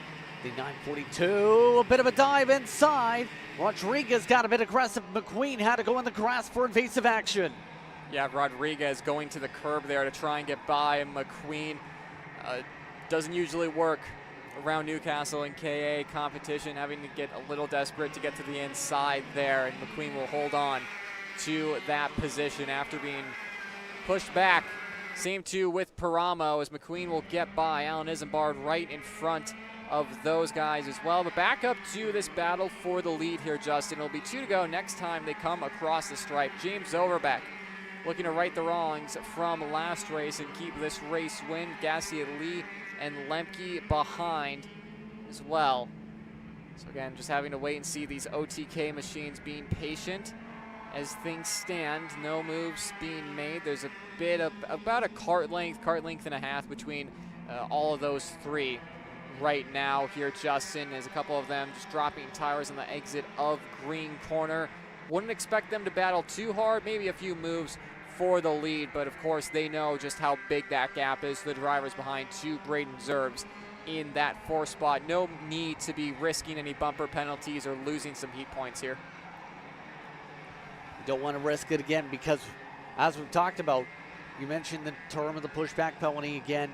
the 942, a bit of a dive inside. Rodriguez got a bit aggressive. McQueen had to go in the grass for invasive action. Yeah, Rodriguez going to the curb there to try and get by McQueen. Doesn't usually work around Newcastle and KA competition, having to get a little desperate to get to the inside there, and McQueen will hold on to that position after being pushed back. Same too with Paramo, as McQueen will get by. Alan Isambard right in front of those guys as well. But back up to this battle for the lead here, Justin. It'll be 2 to go next time they come across the stripe. James Overbeck looking to right the wrongs from last race and keep this race win. Gassia Lee and Lemke behind as well. So again, just having to wait and see these OTK machines being patient as things stand. No moves being made. There's a bit of about a cart length and a half between all of those three right now here, Justin, as a couple of them just dropping tires on the exit of green corner. Wouldn't expect them to battle too hard, maybe a few moves for the lead, but of course they know just how big that gap is to the drivers behind to Braden Zerbs in that 4th spot. No need to be risking any bumper penalties or losing some heat points here. You don't want to risk it again because, as we've talked about, you mentioned the term of the pushback penalty again.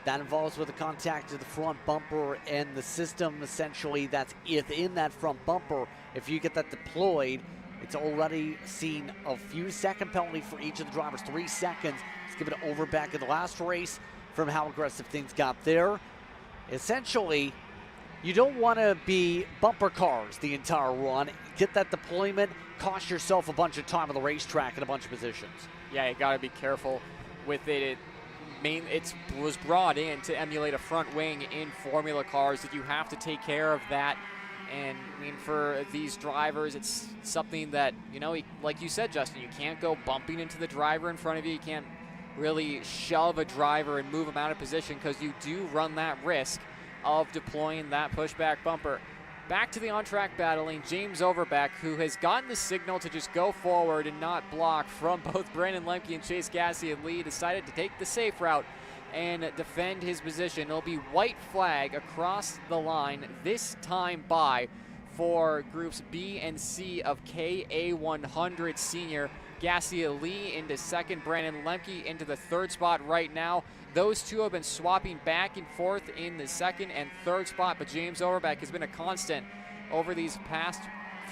That involves with the contact to the front bumper and the system essentially that's within that front bumper. If you get that deployed, it's already seen a few second penalty for each of the drivers, 3 seconds. Let's give it over back in the last race from how aggressive things got there. Essentially, you don't want to be bumper cars the entire run. Get that deployment, cost yourself a bunch of time on the racetrack in a bunch of positions. Yeah, you got to be careful with it. It was brought in to emulate a front wing in Formula cars, that you have to take care of that. And I mean, for these drivers, it's something that, you know, like you said, Justin, you can't go bumping into the driver in front of you. You can't really shove a driver and move him out of position, because you do run that risk of deploying that pushback bumper. Back to the on-track battling, James Overbeck, who has gotten the signal to just go forward and not block from both Brandon Lemke and Chase Gassia Lee, decided to take the safe route and defend his position. It'll be white flag across the line, this time by for groups B and C of KA100 Senior. Gassia Lee into 2nd, Brandon Lemke into the 3rd spot right now. Those two have been swapping back and forth in the 2nd and 3rd spot, but James Overbeck has been a constant over these past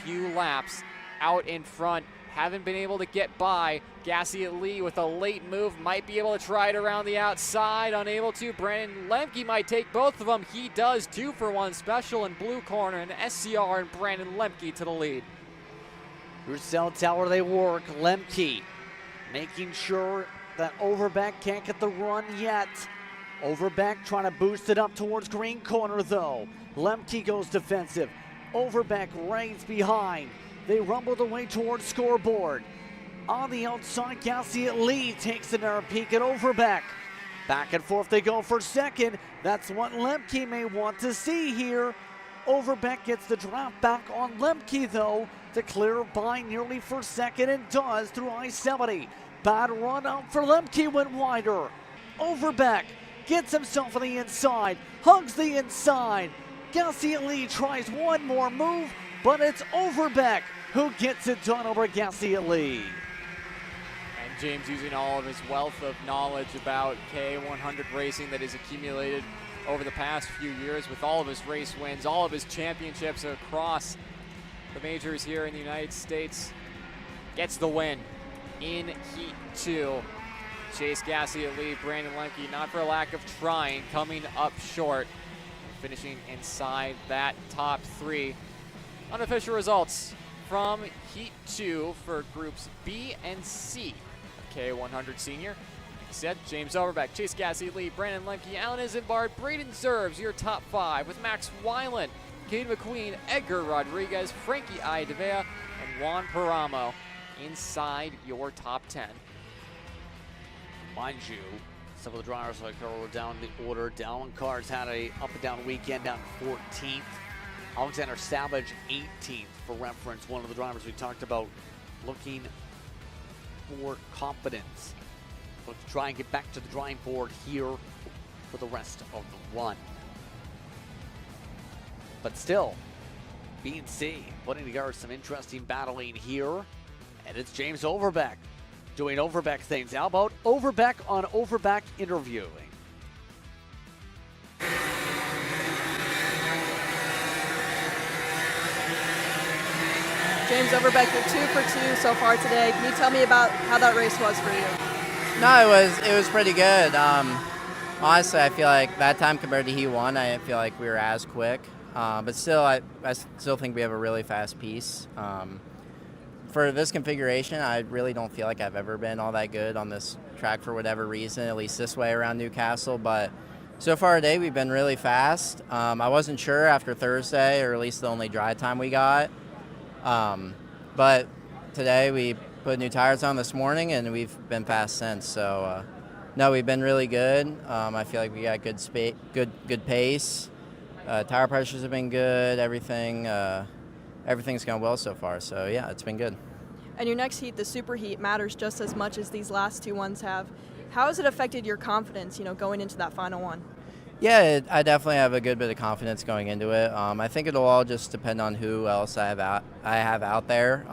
few laps out in front. Haven't been able to get by. Gassia Lee with a late move, might be able to try it around the outside, unable to. Brandon Lemke might take both of them. He does. 2-for-1 special in blue corner, and SCR and Brandon Lemke to the lead. Here's cell tower they work. Lemke making sure that Overbeck can't get the run yet. Overbeck trying to boost it up towards green corner though. Lemke goes defensive. Overbeck reigns behind. They rumble the way towards scoreboard. On the outside, Gassia Lee takes another peek at Overbeck. Back and forth they go for 2nd. That's what Lemke may want to see here. Overbeck gets the drop back on Lemke though to clear by nearly for 2nd, and does through I-70. Bad run out for Lemke, went wider. Overbeck gets himself on the inside, hugs the inside. Gassia Lee tries one more move, but it's Overbeck who gets it done over Gassia Lee. And James using all of his wealth of knowledge about K100 racing that he's accumulated over the past few years with all of his race wins, all of his championships across the majors here in the United States, gets the win in Heat 2. Chase Gassia Lee, Brandon Lemke, not for a lack of trying, coming up short, finishing inside that top 3. Unofficial results from Heat 2 for groups B and C of K100 Senior. Said James Overbeck, Chase Gassia Lee, Brandon Lemke, Alan Isambard, Braden Zerbs, your top 5, with Max Weiland, Cade McQueen, Edgar Rodriguez, Frankie Iadavea, and Juan Paramo inside your top 10. Mind you, Some of the drivers like are down the order. Dallin Cards had a up and down weekend, down 14th. Alexander Savage 18th for reference. One of the drivers we talked about looking for confidence. Look to try and get back to the drawing board here for the rest of the run. But still, B and C putting together some interesting battling here. And it's James Overbeck doing Overbeck things. How about Overbeck on Overbeck interviewing? James Overbeck, you're 2 for 2 so far today. Can you tell me about how that race was for you? No, it was pretty good. Honestly, I feel like that time compared to Heat 1, I didn't feel like we were as quick. But still, I still think we have a really fast piece. For this configuration, I really don't feel like I've ever been all that good on this track for whatever reason, at least this way around Newcastle. But so far today, we've been really fast. I wasn't sure after Thursday, or at least the only dry time we got. But today we put new tires on this morning, and we've been fast since. So, no, we've been really good. I feel like we got good pace. Tire pressures have been good. Everything's gone well so far. So, yeah, it's been good. And your next heat, the SuperHeat, matters just as much as these last 2 ones have. How has it affected your confidence, going into that final one? Yeah, I definitely have a good bit of confidence going into it. I think it'll all just depend on who else I have out there.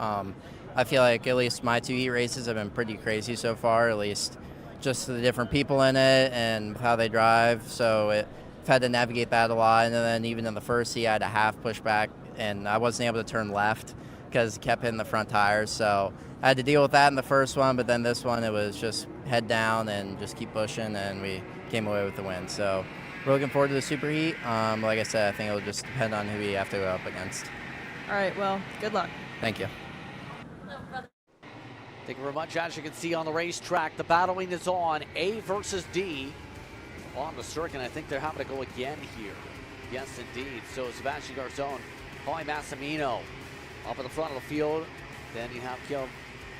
I feel like at least my 2 heat races have been pretty crazy so far, at least just the different people in it and how they drive. So I've had to navigate that a lot. And then even in the first heat, I had a half pushback, and I wasn't able to turn left because it kept hitting the front tires. So I had to deal with that in the first one, but then this one, it was just head down and just keep pushing, and we came away with the win. So we're looking forward to the SuperHeat. Like I said, I think it'll just depend on who we have to go up against. All right, well, good luck. Thank you. Thank you very much. As you can see on the racetrack, the battling is on. A versus D on the circuit. I think they're having to go again here. Yes, indeed. So Sebastian Garzon, Paulie Massimino up in the front of the field. Then you have Caleb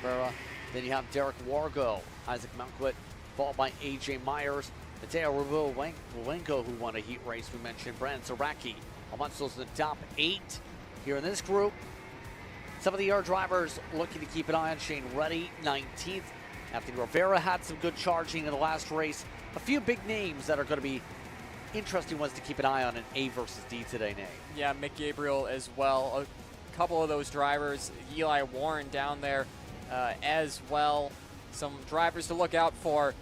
Vera. Then you have Derek Wargo, Isaac Malquit, followed by AJ Myers. Mateo Rubenko, who won a heat race. We mentioned Brandon Saraki amongst those in the top 8 here in this group. Some of the other drivers looking to keep an eye on. Shane Ruddy, 19th. Anthony Rivera had some good charging in the last race. A few big names that are going to be interesting ones to keep an eye on in A versus D today, Nate. Yeah, Mick Gabriel as well. A couple of those drivers, Eli Warren down there as well. Some drivers to look out for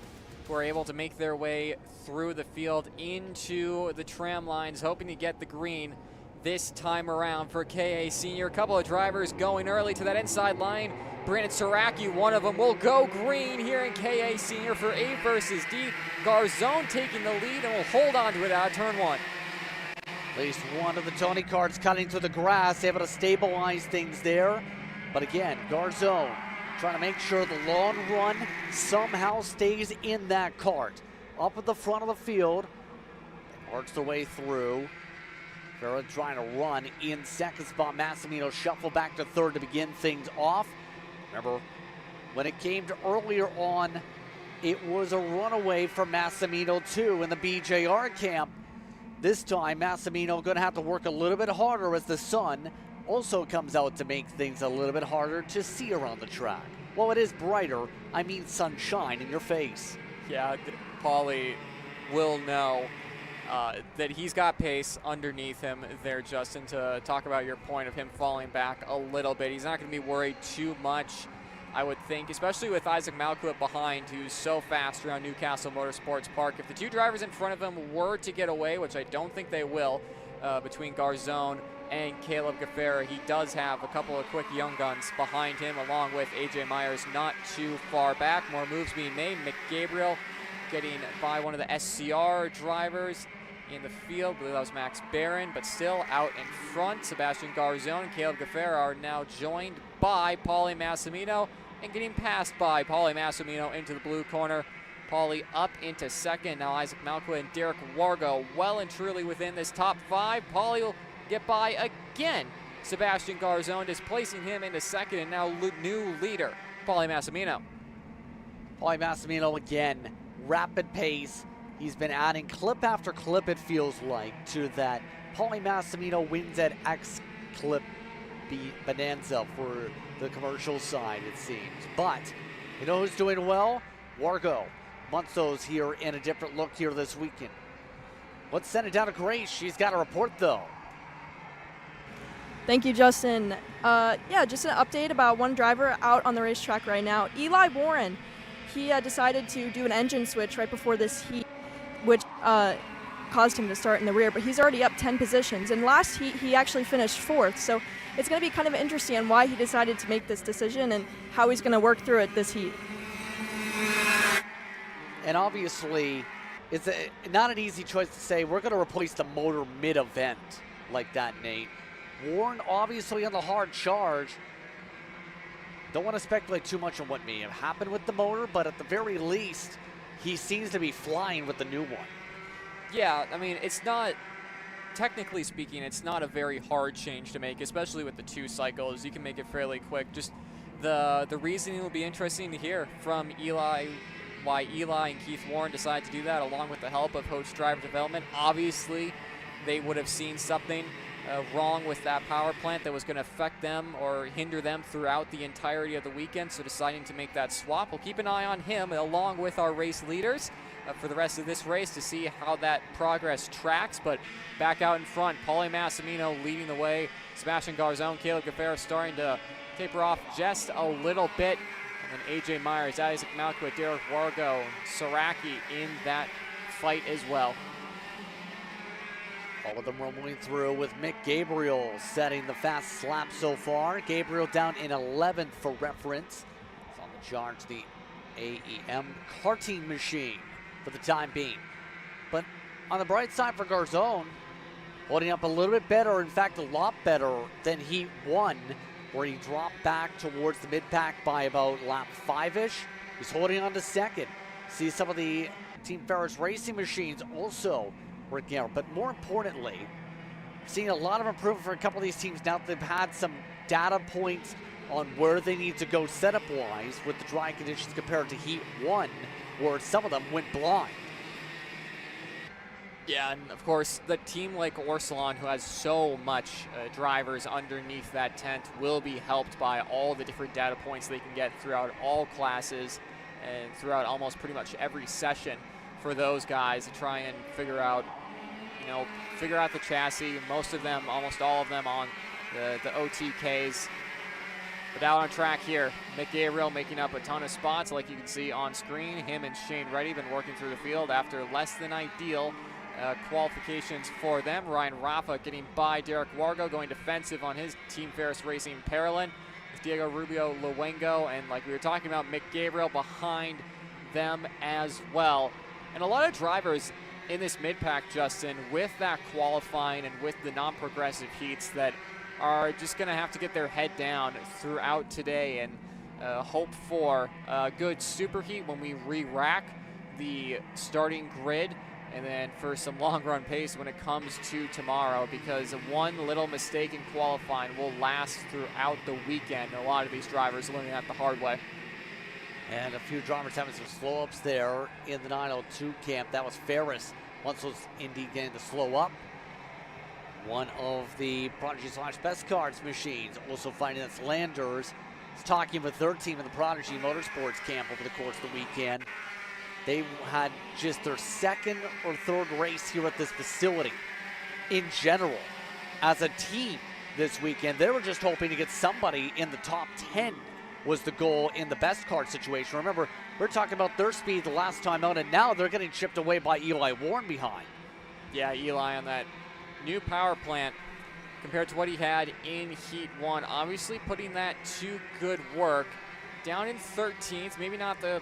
who are able to make their way through the field into the tram lines, hoping to get the green this time around for KA Senior. A couple of drivers going early to that inside line. Brandon Saraki, one of them, will go green here in KA Senior for A versus D. Garzon taking the lead and will hold on to it out of turn 1. At least one of the Tony Karts cutting through the grass, able to stabilize things there. But again, Garzon trying to make sure the long run somehow stays in that kart. Up at the front of the field, works their way through. Vera trying to run in second spot. Massimino shuffle back to third to begin things off. Remember, when it came to earlier on, it was a runaway for Massimino too in the BJR camp. This time, Massimino going to have to work a little bit harder as the sun also comes out to make things a little bit harder to see around the track. Well, it is brighter. I mean sunshine in your face. Yeah, Paulie will know that he's got pace underneath him there, Justin, to talk about your point of him falling back a little bit. He's not going to be worried too much, I would think, especially with Isaac Malquit behind, who's so fast around Newcastle Motorsports Park. If the 2 drivers in front of him were to get away, which I don't think they will, between Garzon and Caleb Gaffera, he does have a couple of quick young guns behind him, along with AJ Myers not too far back. More moves being made. Mick Gabriel getting by one of the SCR drivers in the field. I believe that was Max Barron, but still out in front. Sebastian Garzon and Caleb Gaffera are now joined by Paulie Massimino and getting passed by Paulie Massimino into the blue corner. Paulie up into second. Now Isaac Malquit and Derek Wargo well and truly within this top 5. Paulie will get by again. Sebastian Garzon displacing him into second, and now new leader, Paulie Massimino. Paulie Massimino again rapid pace. He's been adding clip after clip, it feels like, to that. Paulie Massimino wins at X clip bonanza for the commercial side, it seems. But you know who's doing well? Wargo. Munzo's here in a different look here this weekend. Let's send it down to Grace. She's got a report, though. Thank you, Justin. Yeah, just an update about one driver out on the racetrack right now. Eli Warren, he decided to do an engine switch right before this heat, which caused him to start in the rear, but he's already up 10 positions. And last heat, he actually finished 4th, so it's going to be kind of interesting on why he decided to make this decision and how he's going to work through it this heat. And obviously, it's not an easy choice to say, we're going to replace the motor mid-event like that, Nate. Warren obviously on the hard charge. Don't want to speculate too much on what may have happened with the motor, but at the very least, he seems to be flying with the new one. Yeah, I mean, it's not, technically speaking, it's not a very hard change to make, especially with the 2 cycles. You can make it fairly quick. Just the reasoning will be interesting to hear from Eli, why Eli and Keith Warren decided to do that, along with the help of Host Driver Development. Obviously, they would have seen something wrong with that power plant that was going to affect them or hinder them throughout the entirety of the weekend, so deciding to make that swap. We'll keep an eye on him along with our race leaders for the rest of this race to see how that progress tracks. But back out in front, Paulie Massimino leading the way, Sebastian Garzone, Caleb Guevara starting to taper off just a little bit, and then AJ Myers, Isaac Malquit, Derek Wargo, Saraki in that fight as well. All of them rumbling through with Mick Gabriel setting the fast lap so far. Gabriel down in 11th for reference. It's on the charge, the AEM karting machine for the time being. But on the bright side for Garzone, holding up a little bit better, in fact a lot better than Heat 1, where he dropped back towards the mid-pack by about lap 5-ish. He's holding on to 2nd. See some of the Team Ferris racing machines also working out. But more importantly, seeing a lot of improvement for a couple of these teams now that they've had some data points on where they need to go setup-wise with the dry conditions compared to Heat 1, where some of them went blind. Yeah, and of course, the team like Orsalon, who has so much drivers underneath that tent, will be helped by all the different data points they can get throughout all classes and throughout almost pretty much every session for those guys to try and figure out the chassis. Most of them, almost all of them on the OTKs. But out on track here, Mick Gabriel making up a ton of spots like you can see on screen. Him and Shane Reddy been working through the field after less than ideal qualifications for them. Ryan Rafa getting by Derek Wargo, going defensive on his Team Ferris Racing Paralyn. With Diego Rubio Luengo, and like we were talking about, Mick Gabriel behind them as well. And a lot of drivers in this mid-pack, Justin, with that qualifying and with the non-progressive heats that are just going to have to get their head down throughout today and hope for a good superheat when we re-rack the starting grid, and then for some long-run pace when it comes to tomorrow, because one little mistake in qualifying will last throughout the weekend. A lot of these drivers learning that the hard way. And a few drivers having some slow-ups there in the 902 camp. That was Ferris. Once was Indy getting to slow up. One of the Prodigy / Best Cards machines also finding that's Landers. He's talking with their team in the Prodigy Motorsports camp over the course of the weekend. They had just their 2nd or 3rd race here at this facility. In general, as a team this weekend, they were just hoping to get somebody in the top 10 was the goal in the best card situation. Remember, we're talking about their speed the last time out, and now they're getting chipped away by Eli Warren behind. Yeah, Eli on that new power plant compared to what he had in Heat 1. Obviously putting that to good work. Down in 13th, maybe not the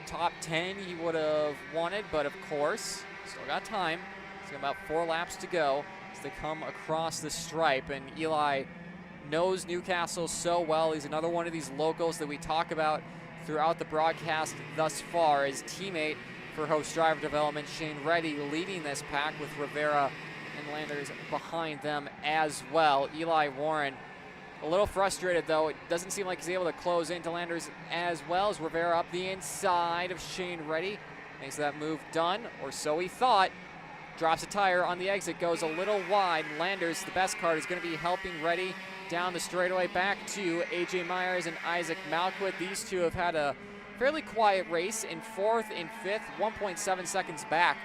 top 10 he would have wanted, but of course, still got time. He's got about 4 laps to go as they come across the stripe, and Eli knows Newcastle so well. He's another one of these locals that we talk about throughout the broadcast thus far. His teammate for Host Driver Development, Shane Reddy, leading this pack with Rivera and Landers behind them as well. Eli Warren a little frustrated, though. It doesn't seem like he's able to close into Landers as well as Rivera up the inside of Shane Reddy. Makes that move done, or so he thought. Drops a tire on the exit, goes a little wide. Landers, the best Kart, is going to be helping ready down the straightaway back to AJ Myers and Isaac Malquit. These two have had a fairly quiet race in 4th and 5th, 1.7 seconds back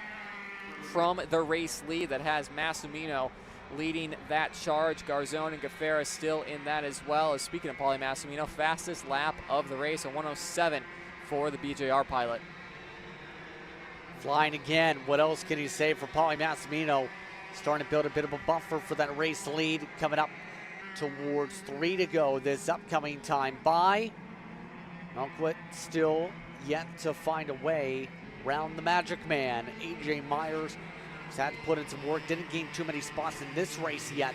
from the race lead that has Massimino leading that charge. Garzone and Gaffera still in that as well. As speaking of Paulie Massimino, fastest lap of the race, a 1:07 for the BJR pilot. Flying again. What else can you say for Paulie Massimino? Starting to build a bit of a buffer for that race lead, coming up towards 3 to go this upcoming time by. Malquit still yet to find a way around the Magic Man. AJ Myers has had to put in some work, didn't gain too many spots in this race yet,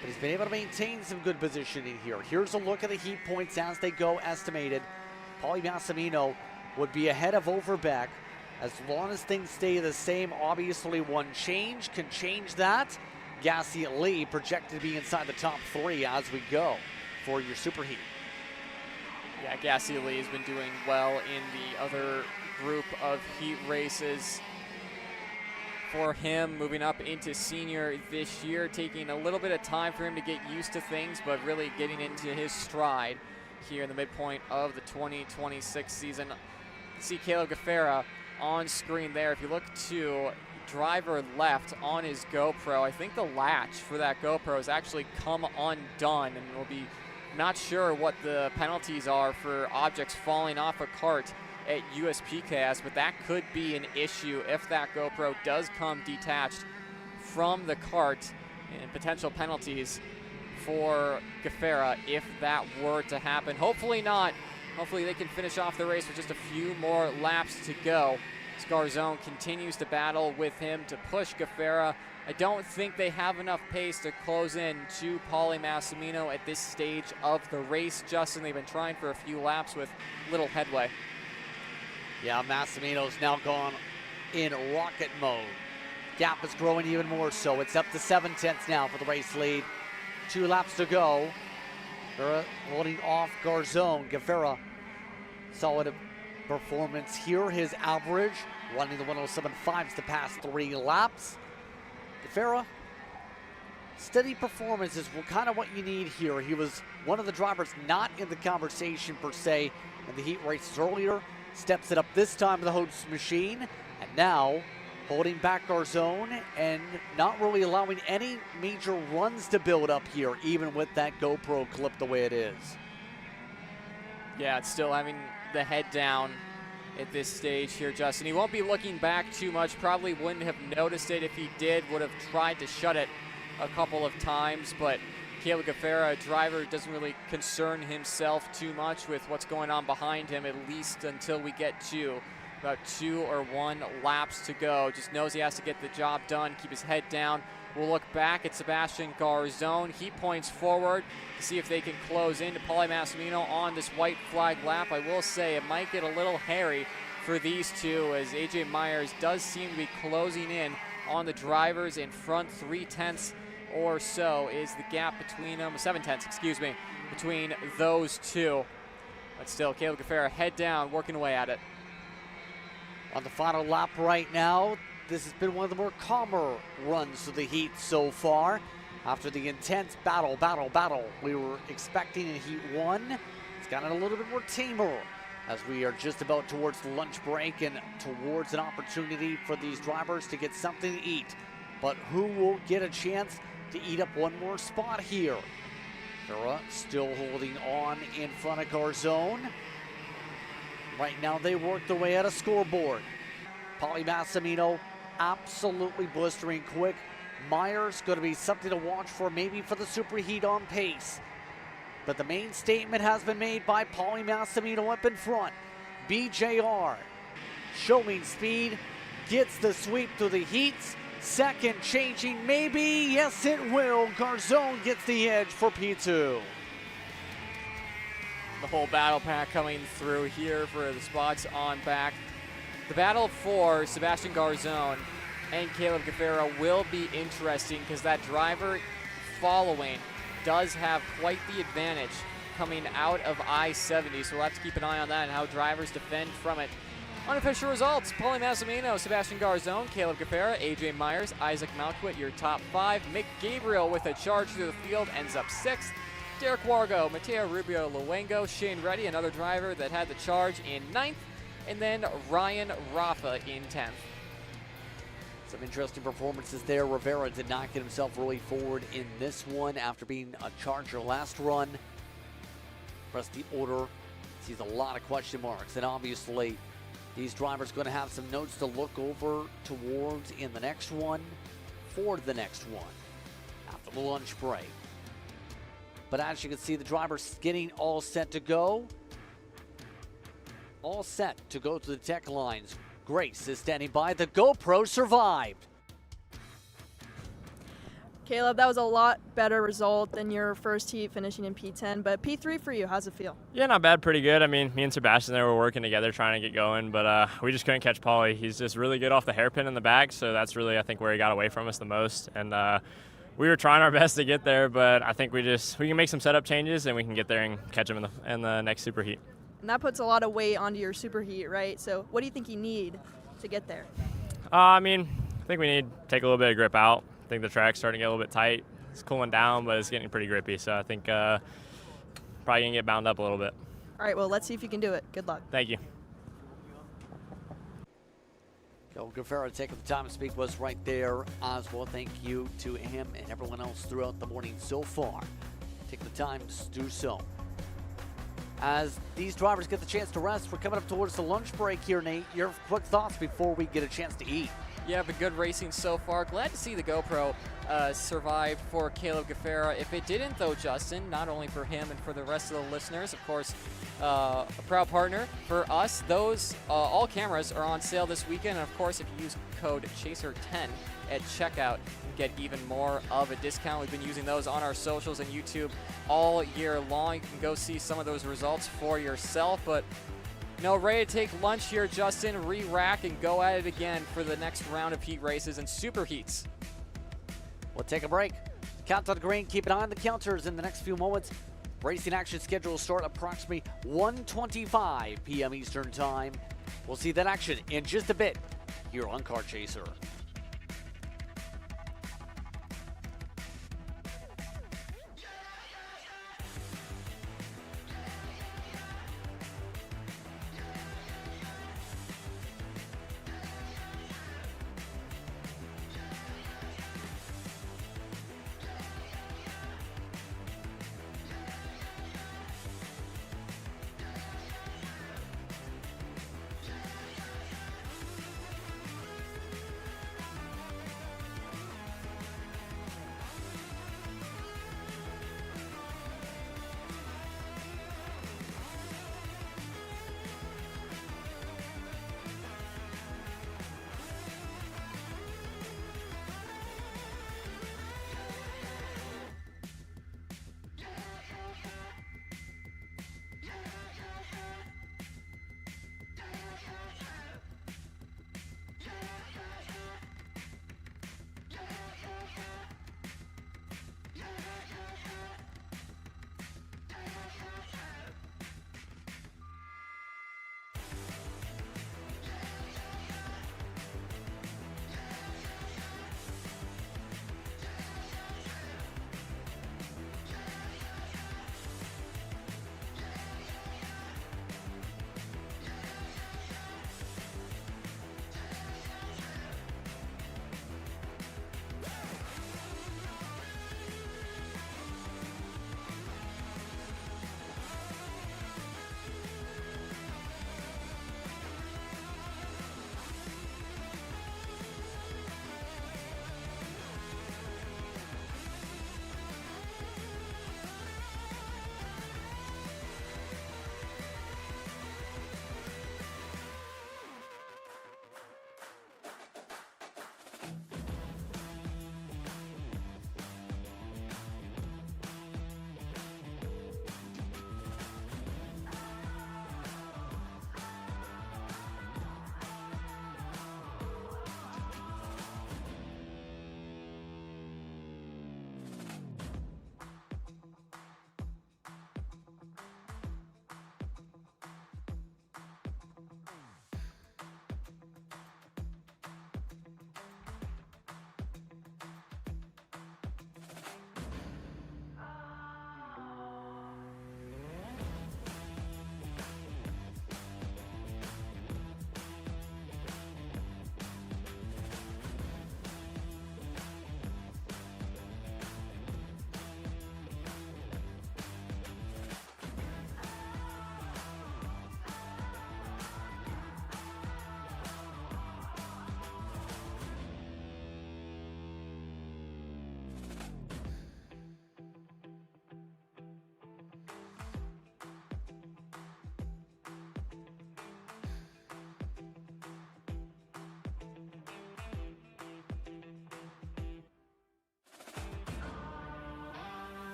but he's been able to maintain some good positioning here. Here's a look at the heat points as they go estimated. Paulie Massimino would be ahead of Overbeck as long as things stay the same. Obviously, one change can change that. Gassi Lee projected to be inside the top 3 as we go for your SuperHeat. Yeah, Gassi Lee has been doing well in the other group of heat races. For him, moving up into senior this year, taking a little bit of time for him to get used to things, but really getting into his stride here in the midpoint of the 2026 season. See Caleb Gaffera on screen there. If you look to driver left on his GoPro, I think the latch for that GoPro has actually come undone, and we'll be not sure what the penalties are for objects falling off a cart at USPKS, but that could be an issue if that GoPro does come detached from the cart, and potential penalties for Gaffera if that were to happen. Hopefully not. Hopefully they can finish off the race with just a few more laps to go. Garzone continues to battle with him to push Gaffera. I don't think they have enough pace to close in to Paulie Massimino at this stage of the race. Justin, they've been trying for a few laps with little headway. Yeah, Massimino's now gone in rocket mode. Gap is growing even more so. It's up to 7/10 now for the race lead. 2 laps to go. Gaffera holding off Garzone. Gaffera, solid performance here. His average running the 107.5s the past 3 laps. Gaffera, steady performance is kind of what you need here. He was one of the drivers not in the conversation per se in the heat races earlier. Steps it up this time with the host machine, and now holding back Garzone and not really allowing any major runs to build up here, even with that GoPro clip the way it is. Yeah, it's still having the head down at this stage here, Justin. He won't be looking back too much. Probably wouldn't have noticed it if he did. Would have tried to shut it a couple of times, but Caleb Gaffera, a driver, doesn't really concern himself too much with what's going on behind him, at least until we get to about 2 or 1 laps to go. Just knows he has to get the job done, keep his head down. We'll look back at Sebastian Garzone. He points forward to see if they can close into Paulie Massimino on this white flag lap. I will say it might get a little hairy for these two, as AJ Myers does seem to be closing in on the drivers in front. 3/10 or so is the gap between them, 7/10, excuse me, between those two. But still, Caleb Gaffera head down, working away at it. On the final lap right now, this has been one of the more calmer runs to the heat so far. After the intense battle we were expecting in Heat 1, it's gotten a little bit more tamer as we are just about towards the lunch break and towards an opportunity for these drivers to get something to eat. But who will get a chance to eat up one more spot here? Gaffera still holding on in front of Garzone. Right now they work their way at a scoreboard. Paulie Massimino absolutely blistering quick. Myers going to be something to watch for, maybe for the SuperHeat on pace. But the main statement has been made by Paulie Massimino up in front. BJR showing speed, gets the sweep through the heats. Second changing, maybe, yes it will. Garzone gets the edge for P2. The whole battle pack coming through here for the spots on back. The battle for Sebastian Garzone and Caleb Gaffera will be interesting because that driver following does have quite the advantage coming out of I-70, so we'll have to keep an eye on that and how drivers defend from it Unofficial results: Paulie Massimino, Sebastian Garzone, Caleb Gaffera, AJ Myers, Isaac Malquit, your top 5. Mick Gabriel with a charge through the field ends up 6th. Derek Wargo, Mateo Rubio Luengo, Shane Reddy, another driver that had the charge, in 9th. And then Ryan Rafa in 10th. Some interesting performances there. Rivera did not get himself really forward in this one after being a charger last run. Press the order, sees a lot of question marks, and obviously these drivers going to have some notes to look over towards in the next one, for the next one, after the lunch break. But as you can see, the drivers getting all set to go. All set to go to the tech lines. Grace is standing by. The GoPro survived. Caleb, that was a lot better result than your first heat finishing in P10, but P3 for you, how's it feel? Yeah, not bad, pretty good. I mean, me and Sebastian there were working together trying to get going, but we just couldn't catch Paulie. He's just really good off the hairpin in the back, so that's really, I think, where he got away from us the most. And we were trying our best to get there, but I think we can make some setup changes and we can get there and catch him in the next SuperHeat. And that puts a lot of weight onto your SuperHeat, right? So what do you think you need to get there? I mean, I think we need to take a little bit of grip out. I think the track's starting to get a little bit tight. It's cooling down, but it's getting pretty grippy. So I think probably going to get bound up a little bit. All right, well, let's see if you can do it. Good luck. Thank you. Caleb Gaffera taking the time to speak was right there as well. Thank you to him and everyone else throughout the morning so far. Take the time to do so. As these drivers get the chance to rest, we're coming up towards the lunch break here, Nate. Your quick thoughts before we get a chance to eat. Yeah, but good racing so far. Glad to see the GoPro survive for Caleb Gaffera. If it didn't, though, Justin, not only for him and for the rest of the listeners, of course, a proud partner for us. Those all cameras are on sale this weekend, and of course, if you use code CHASER10 at checkout, you get even more of a discount. We've been using those on our socials and YouTube all year long. You can go see some of those results for yourself, but ready to take lunch here, Justin, re-rack, and go at it again for the next round of heat races and super heats. We'll take a break. Countdown to green. Keep an eye on the counters in the next few moments. Racing action schedule will start approximately 1:25 p.m. Eastern Time. We'll see that action in just a bit here on Kart Chaser.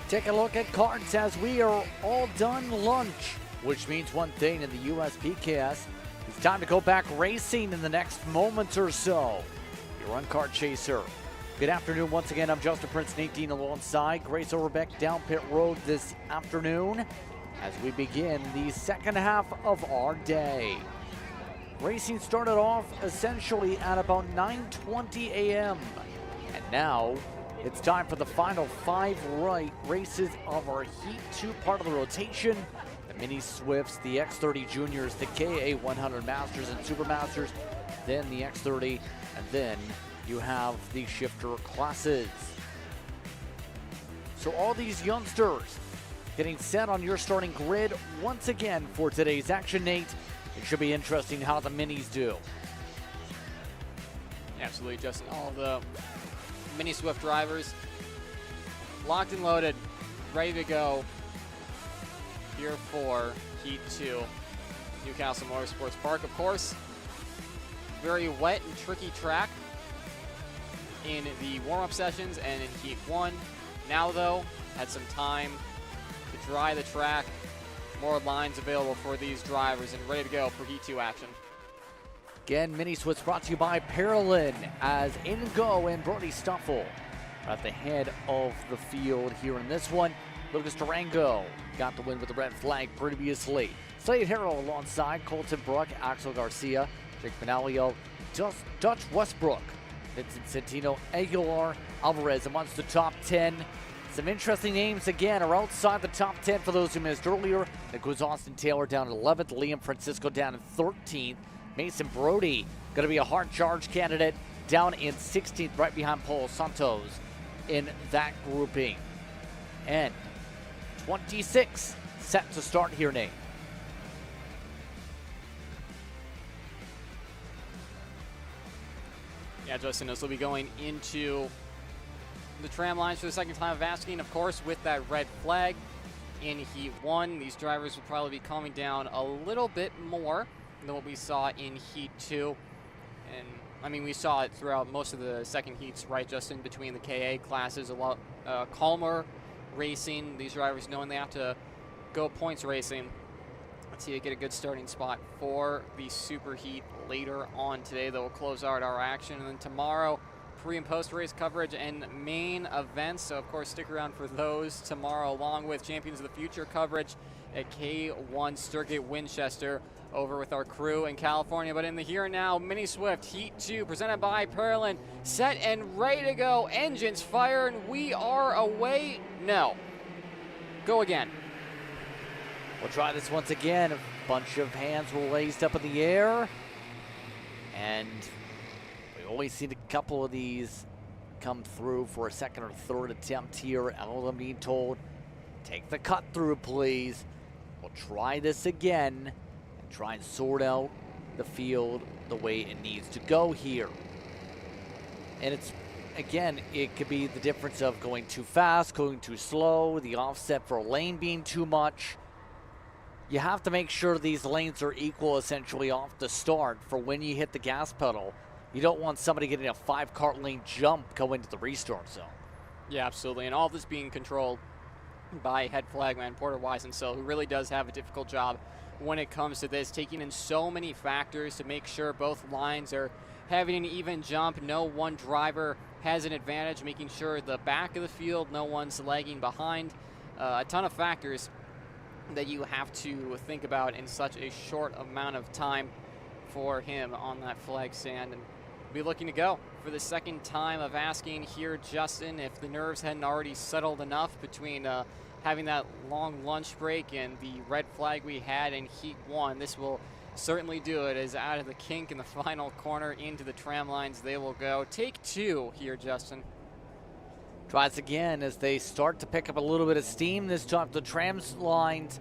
Take a look at Karts as we are all done lunch, which means one thing in the USPKS. It's time to go back racing in the next moments or so. Your on Kart Chaser. Good afternoon once again. I'm Justin Prince, Nate Dean alongside Grace Overbeck down pit road this afternoon as we begin the second half of our day. Racing started off essentially at about 9:20 a.m. And now it's time for the final 5 races of our Heat 2 part of the rotation. The Mini Swifts, the X30 Juniors, the KA 100 Masters and Super Masters, then the X30, and then you have the Shifter classes. So all these youngsters getting set on your starting grid once again for today's action, Nate. It should be interesting how the Minis do. Absolutely, Justin. All the Mini Swift drivers locked and loaded, ready to go here for Heat 2, Newcastle Motorsports Park. Of course, very wet and tricky track in the warm-up sessions and in Heat 1. Now, though, had some time to dry the track. More lines available for these drivers and ready to go for Heat 2 action. Again, Mini Swifts brought to you by Parolin as Ingo and Brody Stuffle are at the head of the field here in this one. Lucas Durango got the win with the red flag previously. Slade Harrell alongside Colton Brook, Axel Garcia, Jake Benalio, Dutch Westbrook, Vincent Centino, Aguilar, Alvarez amongst the top 10. Some interesting names again are outside the top 10 for those who missed earlier. That goes Austin Taylor down at 11th, Liam Francisco down in 13th. Mason Brody going to be a hard charge candidate down in 16th, right behind Paul Santos in that grouping. And 26 set to start here, Nate. Yeah, Justin, this will be going into the tram lines for the second time of asking, of course, with that red flag in Heat 1. These drivers will probably be calming down a little bit more than what we saw in Heat 2. And, I mean, we saw it throughout most of the second heats, right, Justin, between the KA classes, a lot calmer racing. These drivers knowing they have to go points racing. Let's see if they get a good starting spot for the Super Heat later on today. That will close out our action. And then tomorrow, pre- and post-race coverage and main events. So, of course, stick around for those tomorrow, along with Champions of the Future coverage at K1 Circuit Winchester over with our crew in California. But in the here and now, Mini Swift Heat 2 presented by Parolin, set and ready to go. Engines fire, and we are away. No. Go again. We'll try this once again. A bunch of hands were raised up in the air. And we always see a couple of these come through for a second or third attempt here. All of them being told, take the cut through, please. We'll try this again and try and sort out the field the way it needs to go here. And it's, again, it could be the difference of going too fast, going too slow, the offset for a lane being too much. You have to make sure these lanes are equal essentially off the start for when you hit the gas pedal. You don't want somebody getting a 5-car lane jump going into the restart zone. Yeah, absolutely. And all this being controlled by head flagman Porter Weisensill, who really does have a difficult job when it comes to this, taking in so many factors to make sure both lines are having an even jump. No one driver has an advantage, making sure the back of the field, no one's lagging behind. A ton of factors that you have to think about in such a short amount of time for him on that flag stand. And be looking to go for the second time of asking here, Justin, if the nerves hadn't already settled enough between having that long lunch break and the red flag we had in Heat 1. This will certainly do it. As out of the kink in the final corner into the tram lines they will go. Take 2 here, Justin. Tries again as they start to pick up a little bit of steam this time. The trams lines,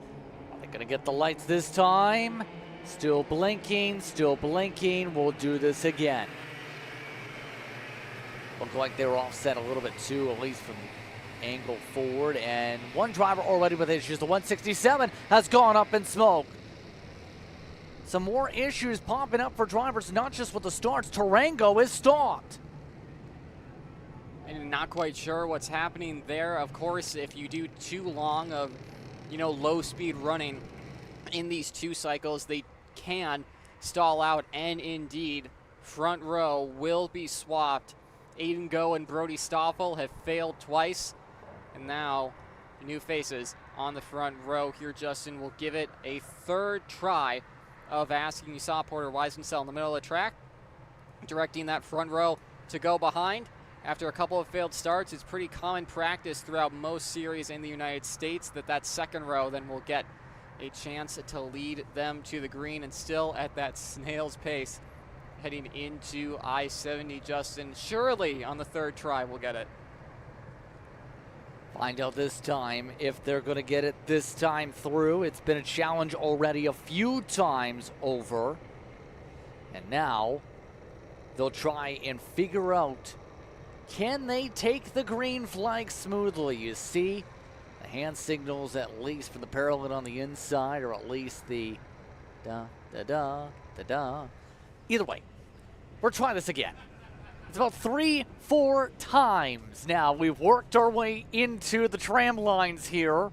are they going to get the lights this time? Still blinking, still blinking. We'll do this again. Looked like they were offset a little bit too, at least from angle forward. And one driver already with issues. The 167 has gone up in smoke. Some more issues popping up for drivers, not just with the starts. Tarango is stopped. And not quite sure what's happening there. Of course, if you do too long of, low speed running in these 2 cycles, they can stall out, and indeed, front row will be swapped. Aiden Go and Brody Stoffel have failed twice, and now new faces on the front row here. Justin will give it a 3rd try of asking. You saw Porter Weisencell in the middle of the track, directing that front row to go behind. After a couple of failed starts, it's pretty common practice throughout most series in the United States that second row then will get a chance to lead them to the green, and still at that snail's pace heading into I-70. Justin surely on the 3rd try will get it. Find out this time if they're going to get it this time through. It's been a challenge already a few times over. And now they'll try and figure out, can they take the green flag smoothly? You see the hand signals, at least from the parallel on the inside, or at least the da-da-da-da-da. Either way, we're trying this again. It's about 3-4 times now we've worked our way into the tram lines here.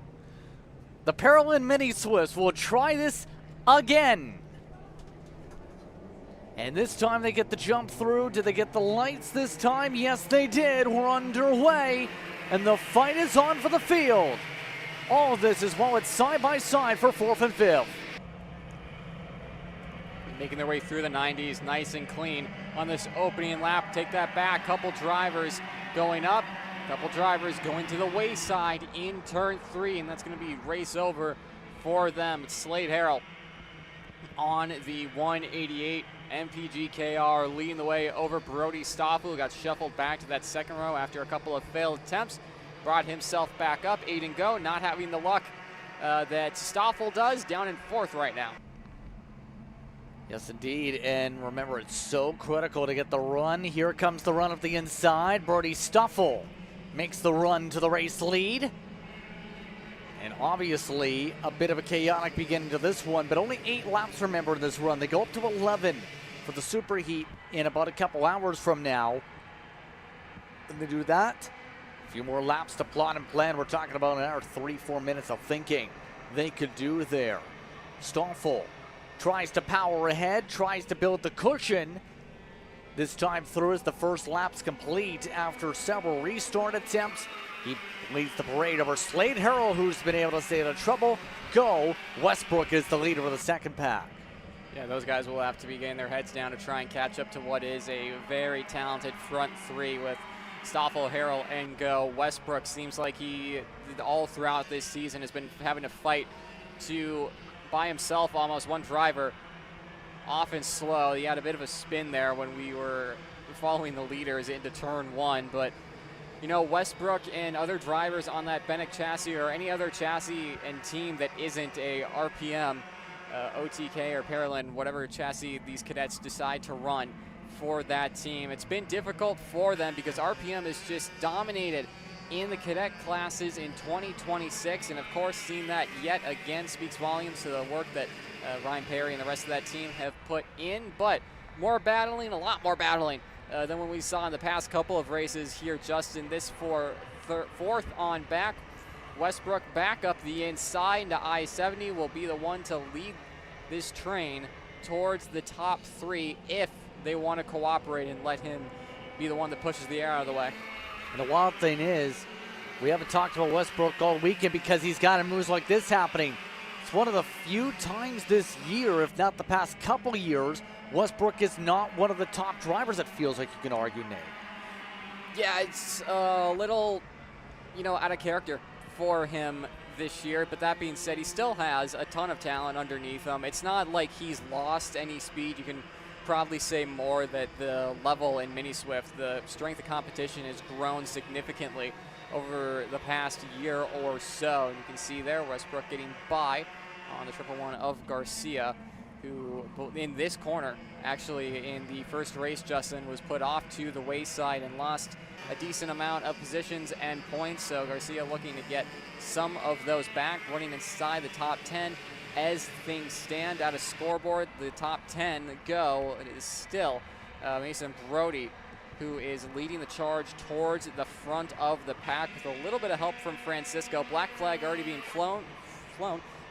The Paralympic Mini Swifts will try this again. And this time they get the jump through. Did they get the lights this time? Yes, they did. We're underway, and the fight is on for the field. All of this is while it's side by side for 4th and 5th. Making their way through the 90s, nice and clean on this opening lap. Take that back. Couple drivers going up, couple drivers going to the wayside in turn 3, and that's going to be race over for them. It's Slade Harrell on the 188 MPG KR leading the way over Brody Stoffel, who got shuffled back to that 2nd row after a couple of failed attempts. Brought himself back up. Aiden Go not having the luck that Stoffel does, down in 4th right now. Yes, indeed, and remember, it's so critical to get the run. Here comes the run up the inside. Brody Stoffel makes the run to the race lead. And obviously, a bit of a chaotic beginning to this one, but only 8 laps, remember, in this run. They go up to 11 for the SuperHeat in about a couple hours from now. And they do that. A few more laps to plot and plan. We're talking about an hour, 3-4 minutes of thinking they could do there. Stoffel tries to power ahead, tries to build the cushion. This time through as the first lap's complete after several restart attempts. He leads the parade over Slade Harrell, who's been able to stay out of trouble. Go. Westbrook is the leader of the 2nd pack. Yeah, those guys will have to be getting their heads down to try and catch up to what is a very talented front 3 with Stoffel, Harrell, and Go. Westbrook seems like he, all throughout this season, has been having to fight to by himself, almost one driver, often slow. He had a bit of a spin there when we were following the leaders into turn 1, but Westbrook and other drivers on that Bennett chassis or any other chassis and team that isn't a RPM, OTK or Paralympic, whatever chassis these cadets decide to run for that team, it's been difficult for them because RPM is just dominated in the cadet classes in 2026, and of course seeing that yet again speaks volumes to the work that Ryan Perry and the rest of that team have put in, but more battling, a lot more battling than what we saw in the past couple of races here. Justin, this for 4th on back. Westbrook back up the inside into I-70 will be the one to lead this train towards the top 3 if they want to cooperate and let him be the one that pushes the air out of the way. And the wild thing is, we haven't talked about Westbrook all weekend because he's got moves like this happening. It's one of the few times this year, if not the past couple years, Westbrook is not one of the top drivers, it feels like you can argue, Nate. Yeah, it's a little, out of character for him this year, but that being said, he still has a ton of talent underneath him. It's not like he's lost any speed. You can probably say more that the level in Mini Swift, the strength of competition has grown significantly over the past year or so. And you can see there Westbrook getting by on the 111 of Garcia, who in this corner, actually in the first race, Justin, was put off to the wayside and lost a decent amount of positions and points. So Garcia looking to get some of those back, running inside the top 10. As things stand at a scoreboard, the top 10 go. It is still Mason Brody who is leading the charge towards the front of the pack with a little bit of help from Francisco. Black flag already being flown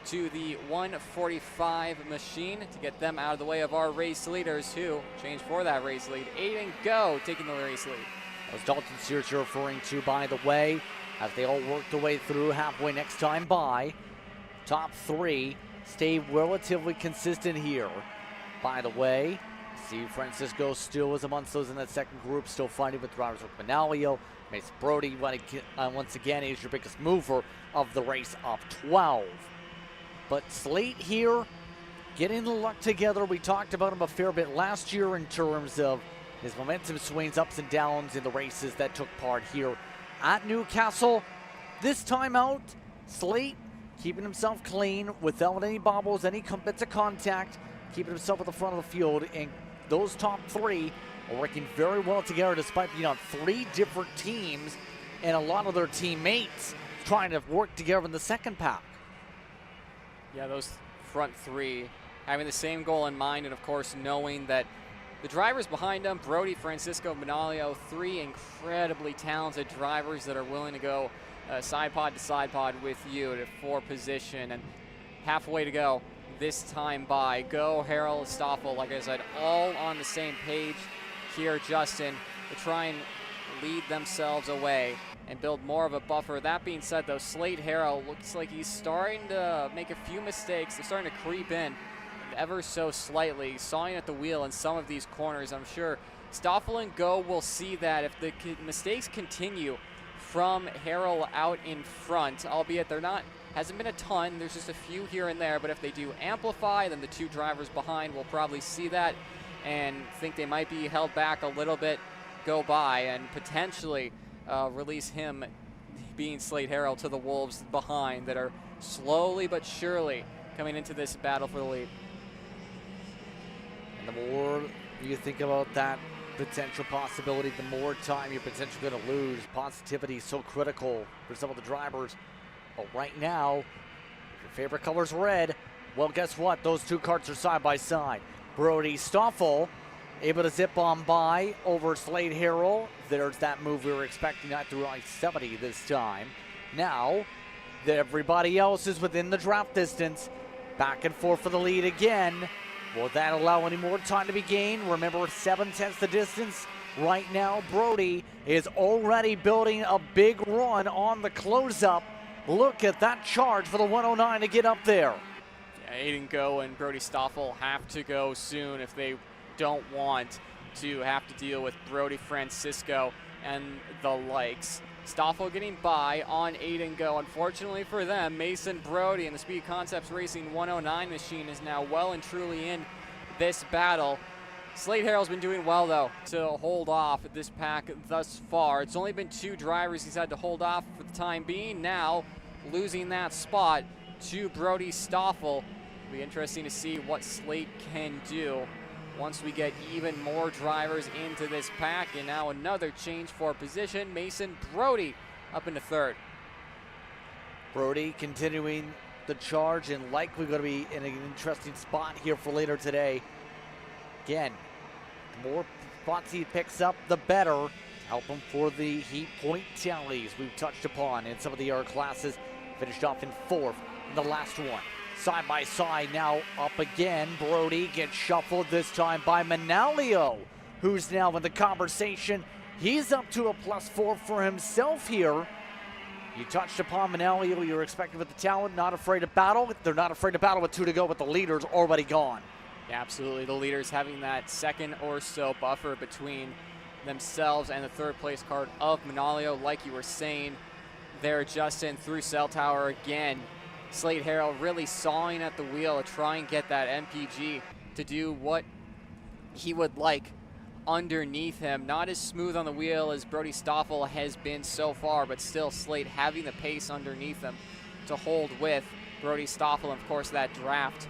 to the 145 machine to get them out of the way of our race leaders, who change for that race lead. Aiden Go taking the race lead. That was Dalton Sears you're referring to, by the way, as they all work their way through halfway next time by. Top three stay relatively consistent here. By the way, see Francisco still is amongst those in that second group, still fighting with drivers like Manalio. Mason Brody, once again, is your biggest mover of the race, up 12. But Slate here, getting the luck together. We talked about him a fair bit last year in terms of his momentum swings, ups and downs in the races that took part here at Newcastle. This time out, Slate keeping himself clean without any bobbles, any bits of contact, keeping himself at the front of the field. And those top three are working very well together despite being on three different teams and a lot of their teammates trying to work together in the second pack. Yeah, those front three having the same goal in mind, and of course knowing that the drivers behind them, Brody, Francisco, Manalio, three incredibly talented drivers that are willing to go side pod to side pod with you to for position. And halfway to go this time by. Go, Harrell, Stoffel, like I said, all on the same page here, Justin, to try and lead themselves away and build more of a buffer. That being said, though, Slate Harrell looks like he's starting to make a few mistakes. They're starting to creep in ever so slightly, sawing at the wheel in some of these corners. I'm sure Stoffel and Go will see that if the mistakes continue from Harrell out in front, albeit they're not, hasn't been a ton, there's just a few here and there, but if they do amplify, then the two drivers behind will probably see that and think they might be held back a little bit, go by, and potentially release him, being Slate Harrell, to the wolves behind that are slowly but surely coming into this battle for the lead. And the more you think about that potential possibility, the more time you're potentially going to lose. Positivity is so critical for some of the drivers. But right now, if your favorite color is red, well, guess what? Those two karts are side by side. Brody Stoffel able to zip on by over Slade Harrell. There's that move we were expecting that through I-70 this time. Now, everybody else is within the draft distance. Back and forth for the lead again. Will that allow any more time to be gained? Remember, 7/10 the distance. Right now, Brody is already building a big run on the close-up. Look at that charge for the 109 to get up there. Yeah, Aiden Go and Brody Stoffel have to go soon if they don't want to have to deal with Brody Francisco and the likes. Stoffel getting by on Aiden Go. Unfortunately for them, Mason Brody and the Speed Concepts Racing 109 machine is now well and truly in this battle. Slate Harrell's been doing well, though, to hold off this pack thus far. It's only been two drivers he's had to hold off for the time being. Now, losing that spot to Brody Stoffel. It'll be interesting to see what Slate can do once we get even more drivers into this pack. And now another change for position. Mason Brody up into third. Brody continuing the charge and likely going to be in an interesting spot here for later today. Again, the more spots he picks up, the better. Help him for the heat point tallies we've touched upon in some of the other classes. Finished off in fourth in the last one. Side by side now up again. Brody gets shuffled this time by Manalio, who's now in the conversation. He's up to a +4 for himself here. You touched upon Manalio. You're expecting with the talent, not afraid to battle. They're not afraid to battle with 2 to go, but the leader's already gone. Yeah, absolutely. The leaders having that second or so buffer between themselves and the third place card of Manalio. Like you were saying there, Justin, through cell tower again. Slate Harrell really sawing at the wheel to try and get that MPG to do what he would like underneath him. Not as smooth on the wheel as Brody Stoffel has been so far, but still Slate having the pace underneath him to hold with Brody Stoffel. And of course, that draft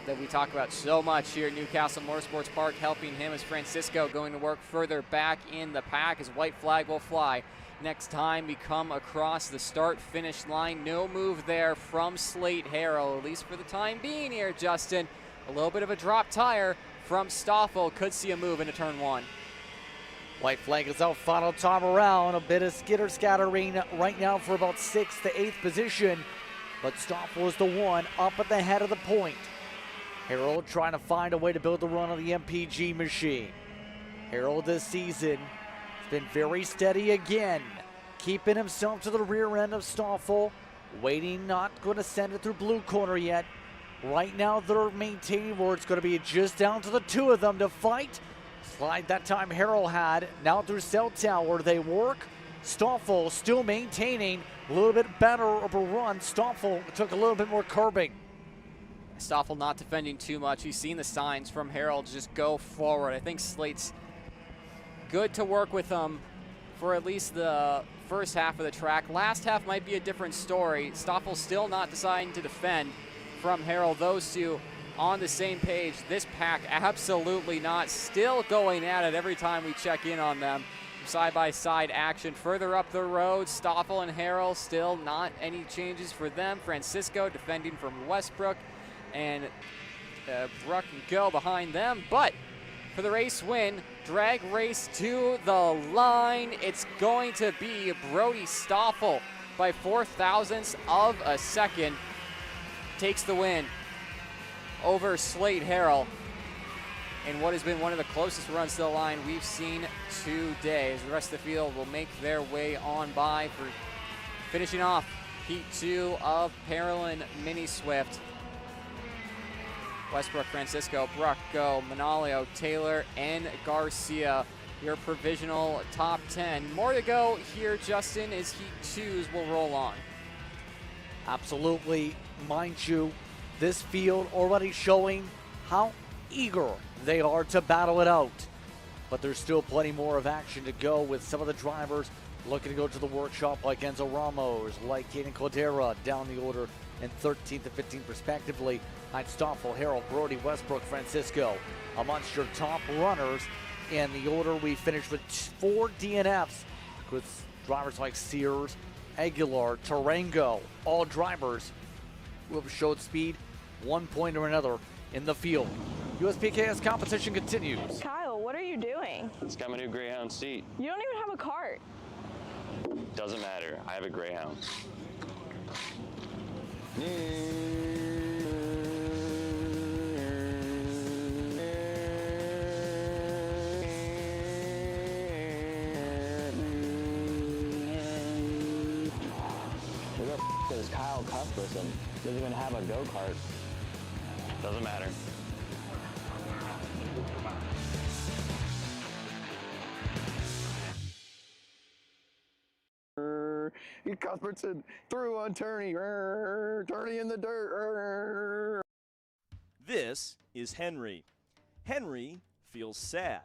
that we talk about so much here at Newcastle Motorsports Park, helping him as Francisco going to work further back in the pack as white flag will fly. Next time we come across the start-finish line, no move there from Slate Harrell, at least for the time being here, Justin. A little bit of a drop tire from Stoffel. Could see a move into turn one. White flag is out, final time around. A bit of skitter-scattering right now for about 6th to 8th position. But Stoffel is the one up at the head of the point. Harold trying to find a way to build the run on the MPG machine. Harold this season has been very steady again, keeping himself to the rear end of Stoffel. Waiting, not going to send it through blue corner yet. Right now they're maintaining where it's going to be just down to the two of them to fight. Slide that time Harold had. Now through cell tower they work. Stoffel still maintaining a little bit better of a run. Stoffel took a little bit more curbing. Stoffel not defending too much. He's seen the signs from Harold to just go forward. I think Slate's good to work with him for at least the first half of the track. Last half might be a different story. Stoffel still not deciding to defend from Harold. Those two on the same page. This pack absolutely not. Still going at it every time we check in on them. Side-by-side action. Further up the road, Stoffel and Harold still not any changes for them. Francisco defending from Westbrook, and Bruck and Go behind them. But for the race win, drag race to the line, it's going to be Brody Stoffel by 0.04 of a second. Takes the win over Slate Harrell in what has been one of the closest runs to the line we've seen today, as the rest of the field will make their way on by for finishing off Heat 2 of Parolin Mini Swift. Westbrook, Francisco, Bruck, Go, Manalio, Taylor, and Garcia, your provisional top 10. More to go here, Justin, as Heat 2s will roll on. Absolutely. Mind you, this field already showing how eager they are to battle it out. But there's still plenty more of action to go, with some of the drivers looking to go to the workshop, like Enzo Ramos, like Caden Cordera, down the order in 13th and 15th respectively. Behind Stoffel, Harold, Brody, Westbrook, Francisco amongst your top runners. In the order, we finished with 4 DNFs, with drivers like Sears, Aguilar, Tarango, all drivers who have showed speed one point or another in the field. USPKS competition continues. Kyle, what are you doing? It's got my new Greyhound seat. You don't even have a cart. Doesn't matter. I have a Greyhound. Who the f is Kyle Cuthbertson? Doesn't even have a go-kart. Doesn't matter. Cuthbertson through on Turney. Turney in the dirt. This is Henry. Henry feels sad.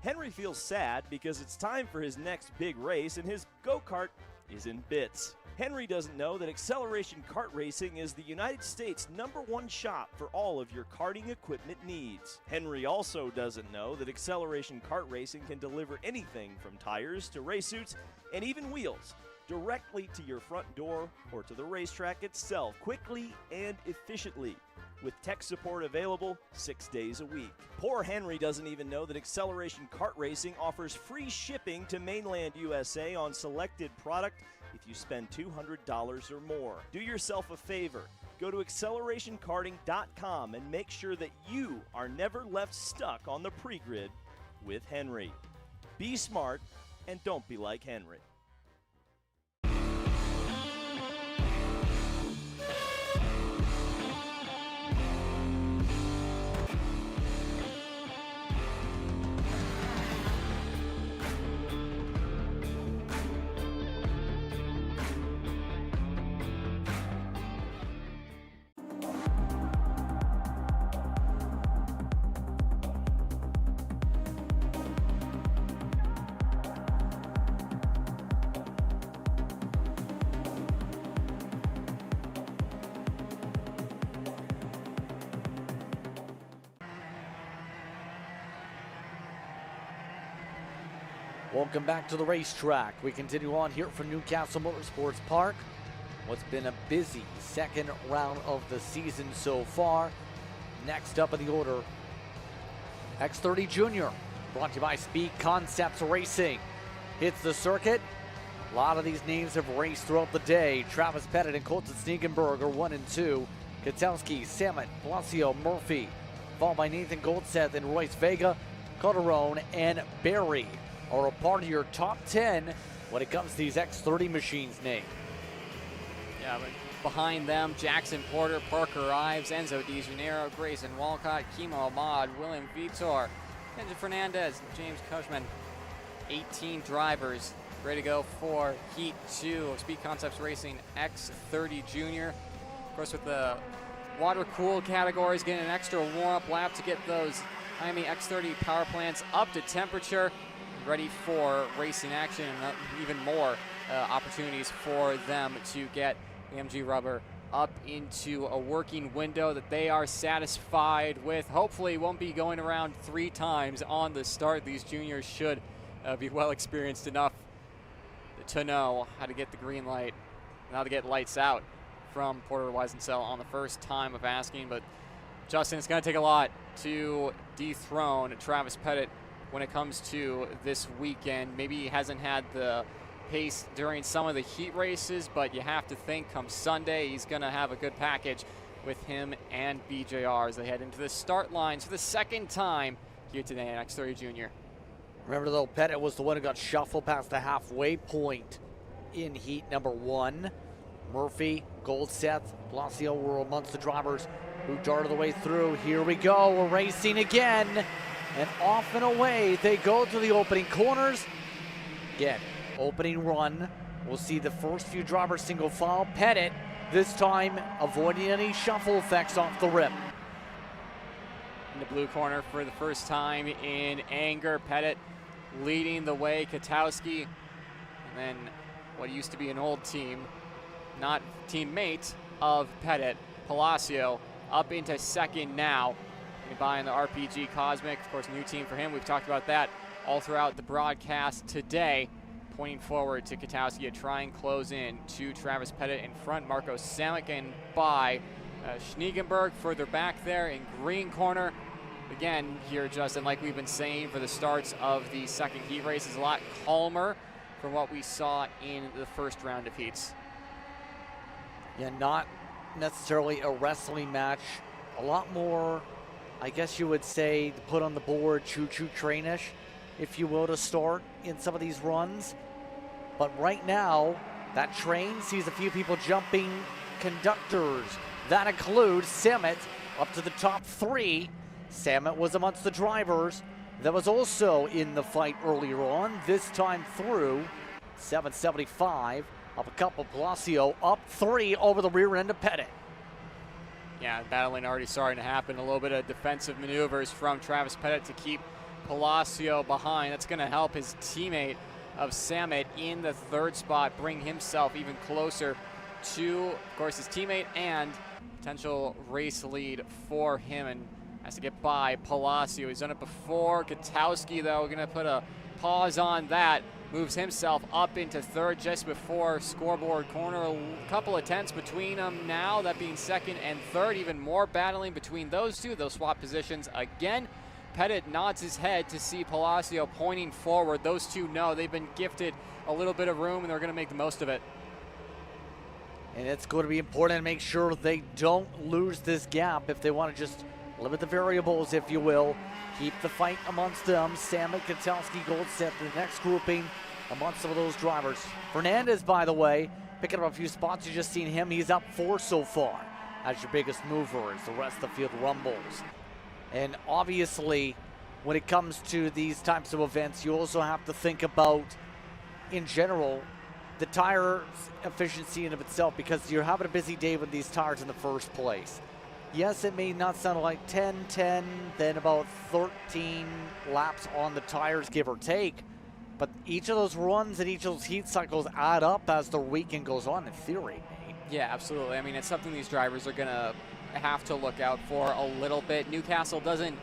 Henry feels sad because it's time for his next big race and his go-kart is in bits. Henry doesn't know that Acceleration Kart Racing is the United States' #1 shop for all of your karting equipment needs. Henry also doesn't know that Acceleration Kart Racing can deliver anything from tires to race suits and even wheels directly to your front door or to the racetrack itself, quickly and efficiently, with tech support available 6 days a week. Poor Henry doesn't even know that Acceleration Kart Racing offers free shipping to mainland USA on selected product if you spend $200 or more. Do yourself a favor. Go to accelerationkarting.com and make sure that you are never left stuck on the pre-grid with Henry. Be smart and don't be like Henry. Welcome back to the racetrack. We continue on here from Newcastle Motorsports Park. What's been a busy second round of the season so far. Next up in the order, X30 Junior brought to you by Speed Concepts Racing. Hits the circuit. A lot of these names have raced throughout the day. Travis Pettit and Colton Snegenberg are 1 and 2. Katowski, Samet, Palacio, Murphy, followed by Nathan Goldseth and Royce Vega. Calderon and Barry are a part of your top 10 when it comes to these X30 machines, Nate. Yeah, but behind them, Jackson Porter, Parker Ives, Enzo Di Janeiro, Grayson Walcott, Kimo Ahmad, William Vitor, Benji Fernandez, James Cushman. 18 drivers ready to go for Heat 2 of Speed Concepts Racing X30 Junior. Of course, with the water-cooled categories, getting an extra warm-up lap to get those Miami X30 power plants up to temperature, ready for racing action, and even more opportunities for them to get AMG rubber up into a working window that they are satisfied with. Hopefully won't be going around 3 times on the start. These juniors should be well experienced enough to know how to get the green light and how to get lights out from Porter Weisensell on the first time of asking. But Justin, it's going to take a lot to dethrone Travis Pettit when it comes to this weekend. Maybe he hasn't had the pace during some of the heat races, but you have to think come Sunday he's going to have a good package with him and BJR as they head into the start lines for the second time here today in X30 Junior. Remember, though, Pettit was the one who got shuffled past the halfway point in heat number 1. Murphy, Goldseth, Palacio were amongst the drivers who darted the way through. Here we go. We're racing again. And off and away they go to the opening corners. Again, opening run. We'll see the first few drivers single file. Pettit, this time avoiding any shuffle effects off the rip. In the blue corner for the first time in anger. Pettit leading the way. Katowski, and then what used to be an old team, not teammate of Pettit, Palacio, up into second now. Buying the RPG Cosmic, of course, new team for him. We've talked about that all throughout the broadcast today. Pointing forward to Katowski to try and close in to Travis Pettit in front. Marco Samek and by Schniegenberg further back there in green corner. Again, here, Justin, like we've been saying for the starts of the second heat race, is a lot calmer from what we saw in the first round of heats. Yeah, not necessarily a wrestling match. A lot more, I guess you would say, to put on the board, choo-choo trainish, if you will, to start in some of these runs. But right now, that train sees a few people jumping conductors. That includes Samet up to the top 3. Samet was amongst the drivers that was also in the fight earlier on. This time through, 775, up a couple. Palacio up 3 over the rear end of Pettit. Yeah, battling already starting to happen. A little bit of defensive maneuvers from Travis Pettit to keep Palacio behind. That's going to help his teammate of Samet in the 3rd spot bring himself even closer to, of course, his teammate and potential race lead for him, and has to get by Palacio. He's done it before. Katowski, though, going to put a pause on that. Moves himself up into 3rd just before scoreboard corner. A couple of tenths between them now, that being 2nd and 3rd. Even more battling between those two. They'll swap positions again. Pettit nods his head to see Palacio pointing forward. Those two know they've been gifted a little bit of room, and they're going to make the most of it. And it's going to be important to make sure they don't lose this gap if they want to just limit the variables, if you will. Keep the fight amongst them. Samet, Katowski, Goldseth, the next grouping amongst some of those drivers. Fernandez, by the way, picking up a few spots. You've just seen him. He's up 4 so far as your biggest mover as the rest of the field rumbles. And obviously, when it comes to these types of events, you also have to think about, in general, the tire efficiency in of itself, because you're having a busy day with these tires in the first place. Yes, it may not sound like 10, then about 13 laps on the tires, give or take. But each of those runs and each of those heat cycles add up as the weekend goes on, in theory, Nate. Yeah, absolutely. I mean, it's something these drivers are going to have to look out for a little bit. Newcastle doesn't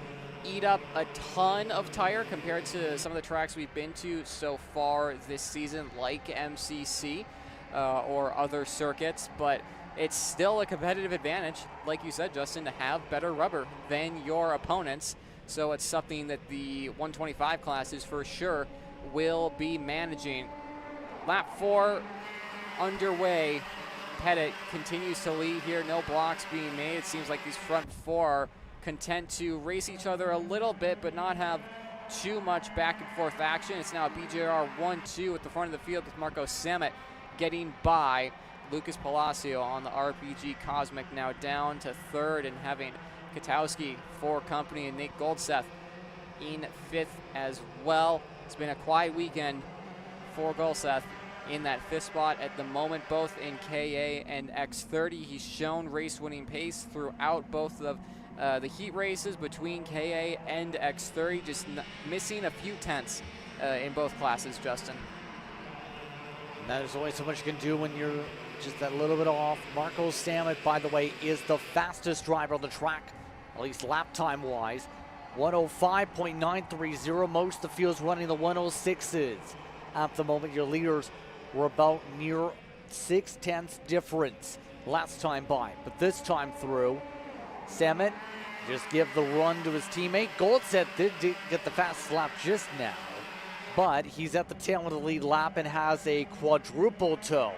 eat up a ton of tire compared to some of the tracks we've been to so far this season, like MCC or other circuits, but it's still a competitive advantage, like you said, Justin, to have better rubber than your opponents. So it's something that the 125 classes for sure will be managing. Lap 4 underway. Pettit continues to lead here. No blocks being made. It seems like these front four are content to race each other a little bit, but not have too much back and forth action. It's now BJR 1-2 at the front of the field with Marco Samet getting by Lucas Palacio on the RPG Cosmic, now down to third, and having Katowski for company and Nate Goldseth in fifth as well. It's been a quiet weekend for Goldseth in that fifth spot at the moment, both in KA and X30. He's shown race-winning pace throughout both of the heat races between KA and X30, just missing a few tenths in both classes, Justin. And there's only so much you can do when you're just that little bit off. Marco Samet, by the way, is the fastest driver on the track, at least lap time-wise. 105.930. Most of the field's running the 106s. At the moment, your leaders were about near 6/10 difference last time by. But this time through, Samet just give the run to his teammate. Goldseth did get the fastest lap just now, but he's at the tail of the lead lap and has a quadruple toe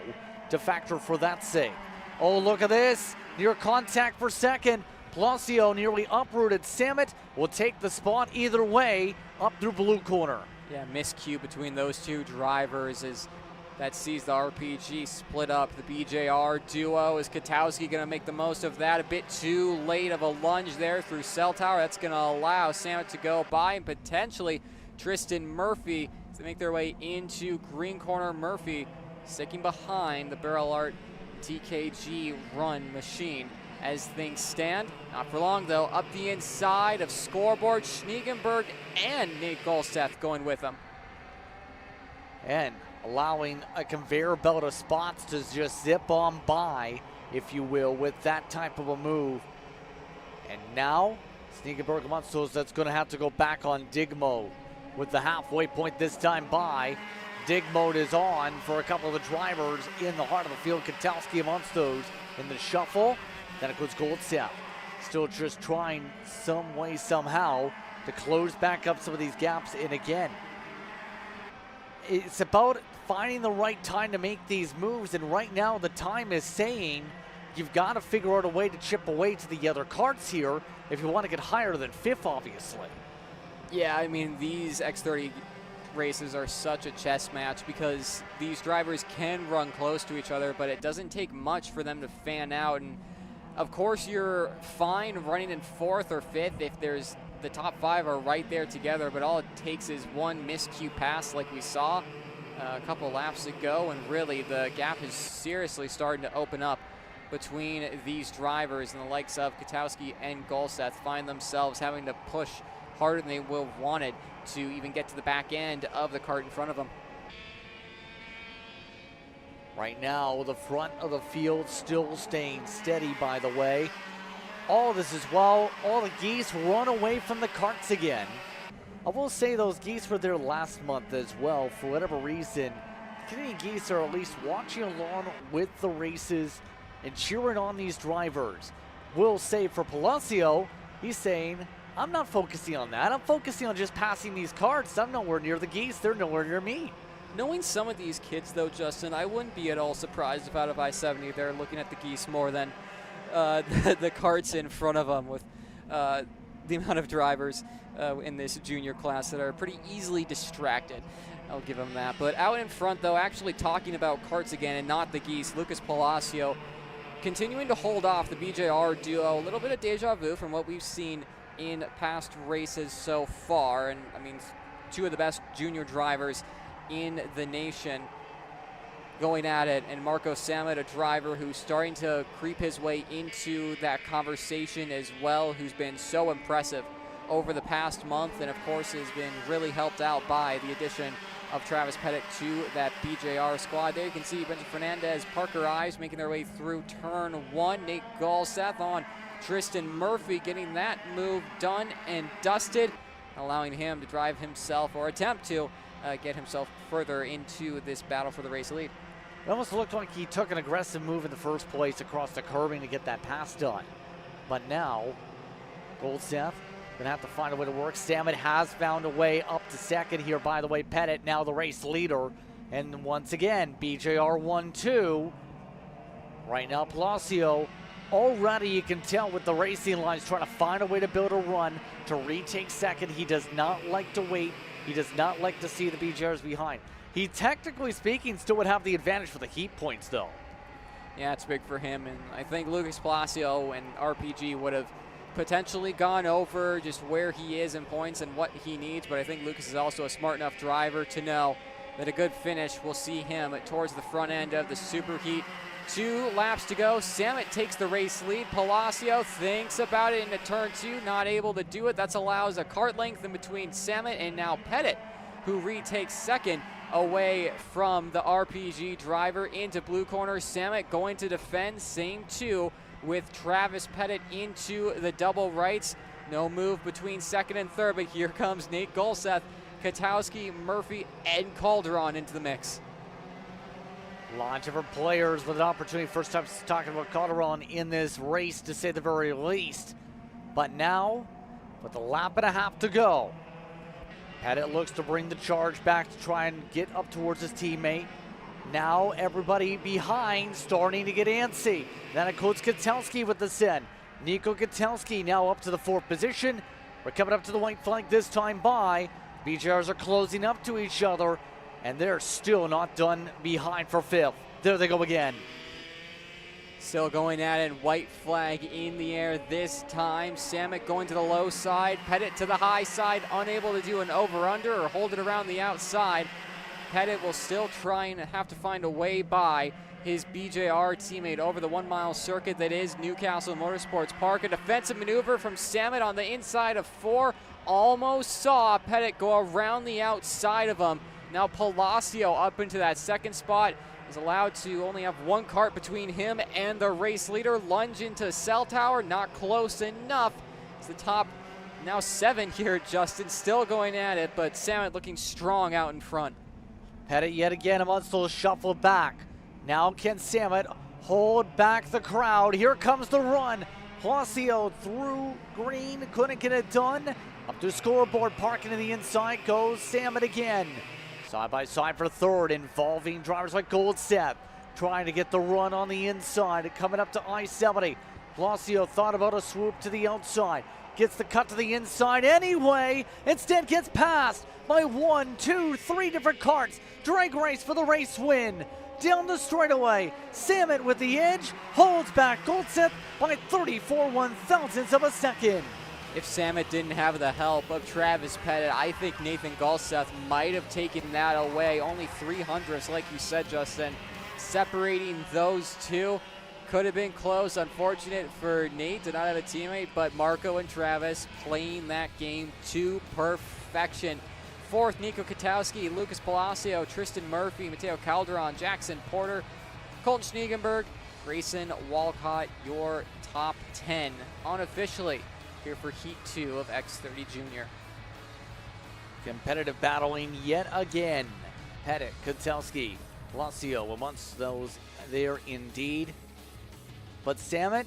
to factor for that save. Oh, look at this. Near contact for second. Palacio nearly uprooted. Samet will take the spot either way up through blue corner. Yeah, miscue between those two drivers as that sees the RPG split up. The BJR duo. Is Katowski going to make the most of that? A bit too late of a lunge there through cell tower. That's going to allow Samet to go by, and potentially Tristan Murphy to make their way into green corner. Murphy sticking behind the Barrel Art TKG run machine. As things stand, not for long though, up the inside of scoreboard, Schniegenberg and Nate Goldseth going with them. And allowing a conveyor belt of spots to just zip on by, if you will, with that type of a move. And now, Schniegenberg Munsters, that's going to have to go back on dig mode with the halfway point this time by. Dig mode is on for a couple of the drivers in the heart of the field. Katowski and Munsters in the shuffle. Then it goes Goldseth. Still just trying some way, somehow, to close back up some of these gaps. And again, it's about finding the right time to make these moves. And right now, the time is saying you've got to figure out a way to chip away to the other carts here if you want to get higher than fifth, obviously. Yeah, I mean, these X30 races are such a chess match because these drivers can run close to each other, but it doesn't take much for them to fan out. And of course, you're fine running in fourth or fifth if there's the top five are right there together, but all it takes is one miscue pass like we saw a couple laps ago, and really the gap is seriously starting to open up between these drivers, and the likes of Katowski and Goldseth find themselves having to push harder than they will have wanted to even get to the back end of the cart in front of them. Right now, the front of the field still staying steady, by the way. All of this as well, all the geese run away from the carts again. I will say those geese were there last month as well. For whatever reason, Canadian geese are at least watching along with the races and cheering on these drivers. Will say for Palacio, he's saying, I'm not focusing on that. I'm focusing on just passing these carts. I'm nowhere near the geese. They're nowhere near me. Knowing some of these kids, though, Justin, I wouldn't be at all surprised if out of I-70 they're looking at the geese more than the carts in front of them, with the amount of drivers in this junior class that are pretty easily distracted. I'll give them that. But out in front, though, actually talking about carts again and not the geese, Lucas Palacio continuing to hold off the BJR duo. A little bit of deja vu from what we've seen in past races so far. And, I mean, two of the best junior drivers in the nation going at it, and Marco Samet, a driver who's starting to creep his way into that conversation as well, who's been so impressive over the past month, and of course has been really helped out by the addition of Travis Pettit to that BJR squad. There you can see Benjamin Fernandez, Parker Ives making their way through turn one. Nate Goldseth on Tristan Murphy getting that move done and dusted, allowing him to drive himself, or attempt to get himself further into this battle for the race lead. It almost looked like he took an aggressive move in the first place across the curbing to get that pass done. But now, Goldseth Gonna have to find a way to work. Samet has found a way up to second here, by the way. Pettit now the race leader. And once again, BJR 1-2. Right now, Palacio, already you can tell with the racing lines, trying to find a way to build a run to retake second. He does not like to wait. He does not like to see the BJRs behind. He, technically speaking, still would have the advantage for the heat points, though. Yeah, it's big for him. And I think Lucas Palacio and RPG would have potentially gone over just where he is in points and what he needs. But I think Lucas is also a smart enough driver to know that a good finish will see him towards the front end of the Super Heat. 2 laps to go. Samet takes the race lead. Palacio thinks about it into turn 2, not able to do it. That allows a kart length in between Samet and now Pettit, who retakes second away from the RPG driver into blue corner. Samet going to defend, same 2 with Travis Pettit into the double rights. No move between second and third, but here comes Nate Golseth, Katowski, Murphy, and Calderon into the mix. A lot of different players with an opportunity. First time talking about Calderon in this race, to say the very least. But now, with a lap and a half to go, Pettit looks to bring the charge back to try and get up towards his teammate. Now everybody behind starting to get antsy. Then it goes Katowski with the send. Nico Katowski now up to the 4th position. We're coming up to the white flag this time by. BJRs are closing up to each other, and they're still not done behind for 5th. There they go again. Still going at it, white flag in the air this time. Samet going to the low side, Pettit to the high side, unable to do an over-under or hold it around the outside. Pettit will still try and have to find a way by his BJR teammate over the 1 mile circuit that is Newcastle Motorsports Park. A defensive maneuver from Samet on the inside of 4. Almost saw Pettit go around the outside of him. Now Palacio up into that 2nd spot is allowed to only have 1 kart between him and the race leader. Lunge into cell tower, not close enough. It's the top now 7 here, Justin, still going at it, but Samet looking strong out in front. Pettit yet again amongst those shuffled back. Now can Samet hold back the crowd? Here comes the run. Palacio through green, couldn't get it done. Up to the scoreboard, parking to the inside goes Samet again. Side by side for 3rd, involving drivers like Goldseth, trying to get the run on the inside, coming up to I-70. Palacio thought about a swoop to the outside, gets the cut to the inside anyway, instead gets passed by 1, 2, 3 different karts. Drag race for the race win. Down the straightaway, Samet with the edge, holds back Goldseth by 34 1/1000ths of a second. If Samet didn't have the help of Travis Pettit, I think Nathan Golseth might have taken that away. Only 300ths, like you said, Justin, separating those 2. Could have been close. Unfortunate for Nate to not have a teammate, but Marco and Travis playing that game to perfection. 4th, Nico Katowski, Lucas Palacio, Tristan Murphy, Mateo Calderon, Jackson Porter, Colton Schniegenberg, Grayson Walcott, your top 10 unofficially here for Heat 2 of X30 Junior. Competitive battling yet again. Pettit, Katowski, Palacio amongst those there indeed. But Samet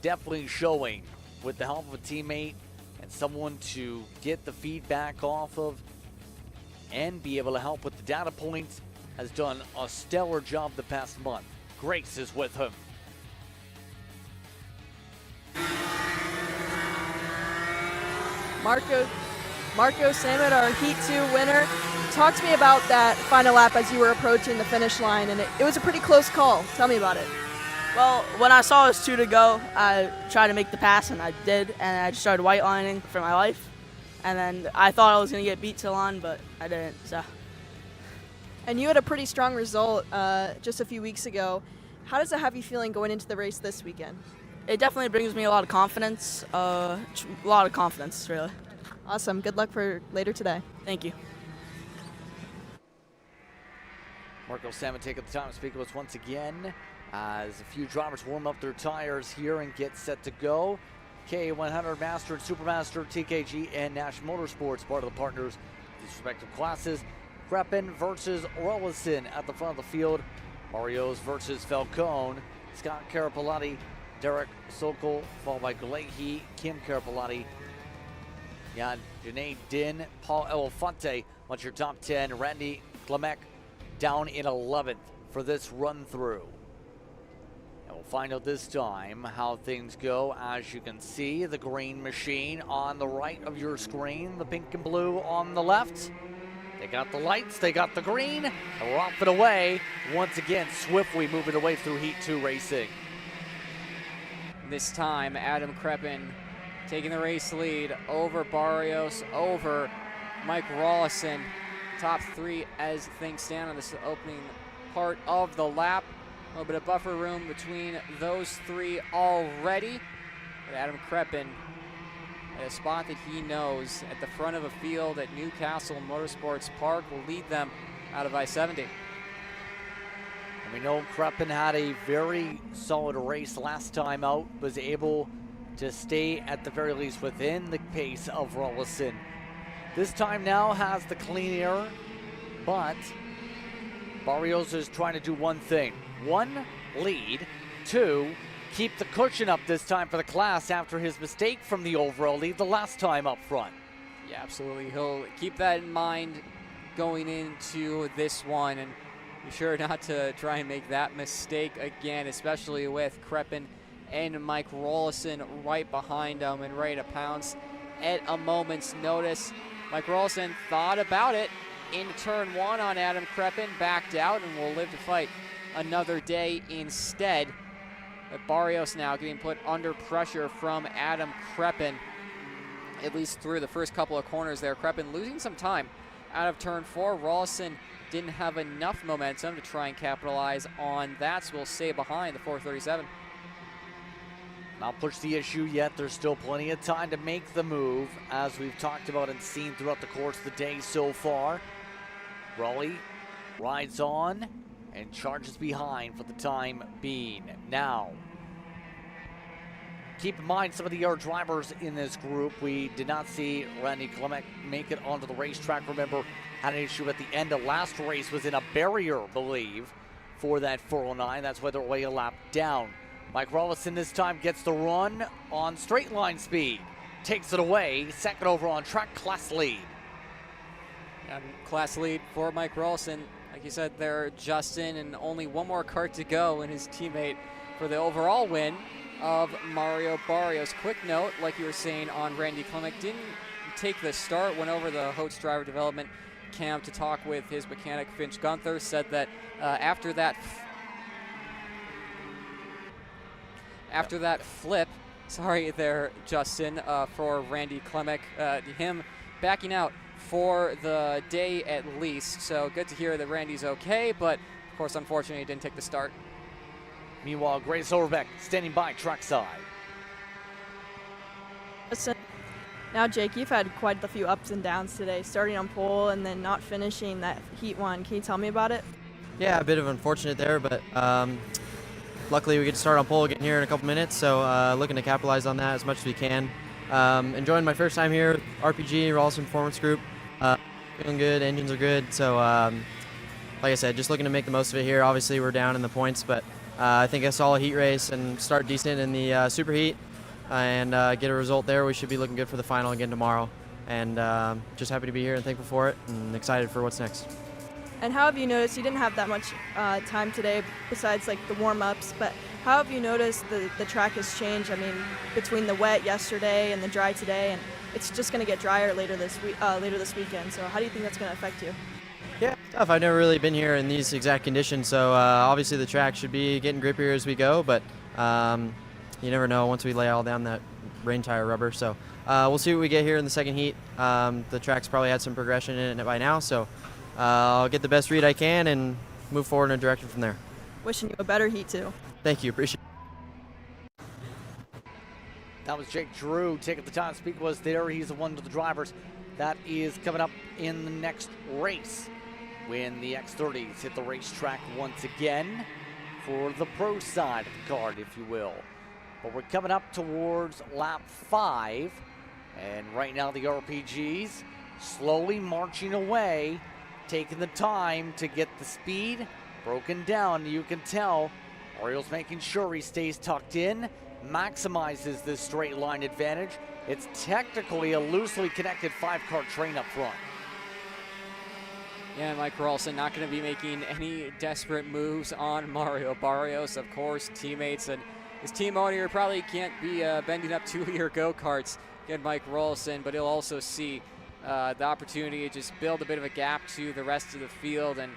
definitely showing, with the help of a teammate and someone to get the feedback off of and be able to help with the data points, has done a stellar job the past month. Grace is with him. Marco Samet, our Heat 2 winner. Talk to me about that final lap as you were approaching the finish line, and it was a pretty close call. Tell me about it. Well, when I saw it was 2 to go, I tried to make the pass, and I did, and I just started white lining for my life. And then I thought I was going to get beat to Lon, but I didn't. So. And you had a pretty strong result just a few weeks ago. How does it have you feeling going into the race this weekend? It definitely brings me a lot of confidence, really. Awesome. Good luck for later today. Thank you. Marco Samet taking the time to speak with us once again as a few drivers warm up their tires here and get set to go. K100 Master and Supermaster, TKG, and National Motorsports, part of the partners in these respective classes. Kreppen versus Orlison at the front of the field. Marios versus Falcone. Scott Carapalati, Derek Sokol, followed by Galehi, Kim Carapalati, Yeah, Janae Din, Paul Elefante, what's your top 10? Randy Klemek down in 11th for this run through. And we'll find out this time how things go. As you can see, the green machine on the right of your screen, the pink and blue on the left. They got the lights, they got the green, and we're off and away. Once again, swiftly moving away through Heat 2 racing. This time, Adam Kreppen taking the race lead over Barrios, over Mike Rawlison. Top three as things stand on this opening part of the lap. A little bit of buffer room between those three already. But Adam Kreppen at a spot that he knows at the front of a field at Newcastle Motorsports Park will lead them out of I-70. And we know Kreppen had a very solid race last time out, was able to stay at the very least within the pace of Rawlison. This time now has the clean air, but Barrios is trying to do one thing. One, lead. Two, keep the cushion up this time for the class after his mistake from the overall lead the last time up front. Yeah, absolutely. He'll keep that in mind going into this one and be sure not to try and make that mistake again, especially with Kreppen and Mike Rawlison right behind him and ready to pounce at a moment's notice. Mike Rawlison thought about it in turn one on Adam Kreppen, backed out, and will live to fight another day instead. But Barrios now getting put under pressure from Adam Kreppen, at least through the first couple of corners there. Kreppen losing some time out of turn four. Rawlison didn't have enough momentum to try and capitalize on that, so we'll stay behind the 437. Not push the issue yet. There's still plenty of time to make the move, as we've talked about and seen throughout the course of the day so far. Raleigh rides on and charges behind for the time being. Now, keep in mind some of the other drivers in this group. We did not see Randy Klemek make it onto the racetrack. Remember, had an issue at the end of last race, was in a barrier, I believe, for that 409. That's why they're way a lap down. Mike Rawlison this time gets the run on straight line speed. Takes it away, second over on track, class lead. And class lead for Mike Rawlison. Like you said there, Justin, and only one more kart to go and his teammate for the overall win of Mario Barrios. Quick note, like you were saying on Randy Klemek, didn't take the start, went over the Hotes driver development camp to talk with his mechanic Finch Gunther, said that after that flip, sorry there, Justin, for Randy Klemek, him backing out for the day at least. So good to hear that Randy's okay, but of course, unfortunately, he didn't take the start. Meanwhile, Grace Overbeck standing by trackside. Listen, now, Jake, you've had quite a few ups and downs today, starting on pole and then not finishing that Heat 1. Can you tell me about it? Yeah, a bit of unfortunate there, but luckily we get to start on pole again here in a couple minutes, so looking to capitalize on that as much as we can. Enjoying my first time here, RPG, Rawlison Performance Group. Feeling good, engines are good, so like I said, just looking to make the most of it here. Obviously we're down in the points, but I think a solid heat race and start decent in the SuperHeat and get a result there. We should be looking good for the final again tomorrow, and just happy to be here and thankful for it and excited for what's next. And how have you noticed, you didn't have that much time today besides like the warm-ups, but how have you noticed the track has changed? I mean, between the wet yesterday and the dry today, and it's just going to get drier later this weekend. So how do you think that's going to affect you? Yeah, tough. I've never really been here in these exact conditions, so obviously the track should be getting grippier as we go, but you never know once we lay all down that rain tire rubber. So we'll see what we get here in the second heat. The track's probably had some progression in it by now, so I'll get the best read I can and move forward in a direction from there. Wishing you a better heat too. Thank you, appreciate it. That was Jake Drew taking the time to speak was there. He's the one of the drivers that is coming up in the next race when the X30s hit the racetrack once again for the pro side of the card, if you will. But we're coming up towards lap 5, and right now the RPGs slowly marching away, taking the time to get the speed broken down. You can tell Mario's making sure he stays tucked in, maximizes this straight line advantage. It's technically a loosely connected 5-car train up front. Yeah, Mike Carlson not going to be making any desperate moves on Mario. Barrios, of course, teammates, and his team out here probably can't be bending up 2-liter go-karts. Get Mike Carlson, but he'll also see the opportunity to just build a bit of a gap to the rest of the field and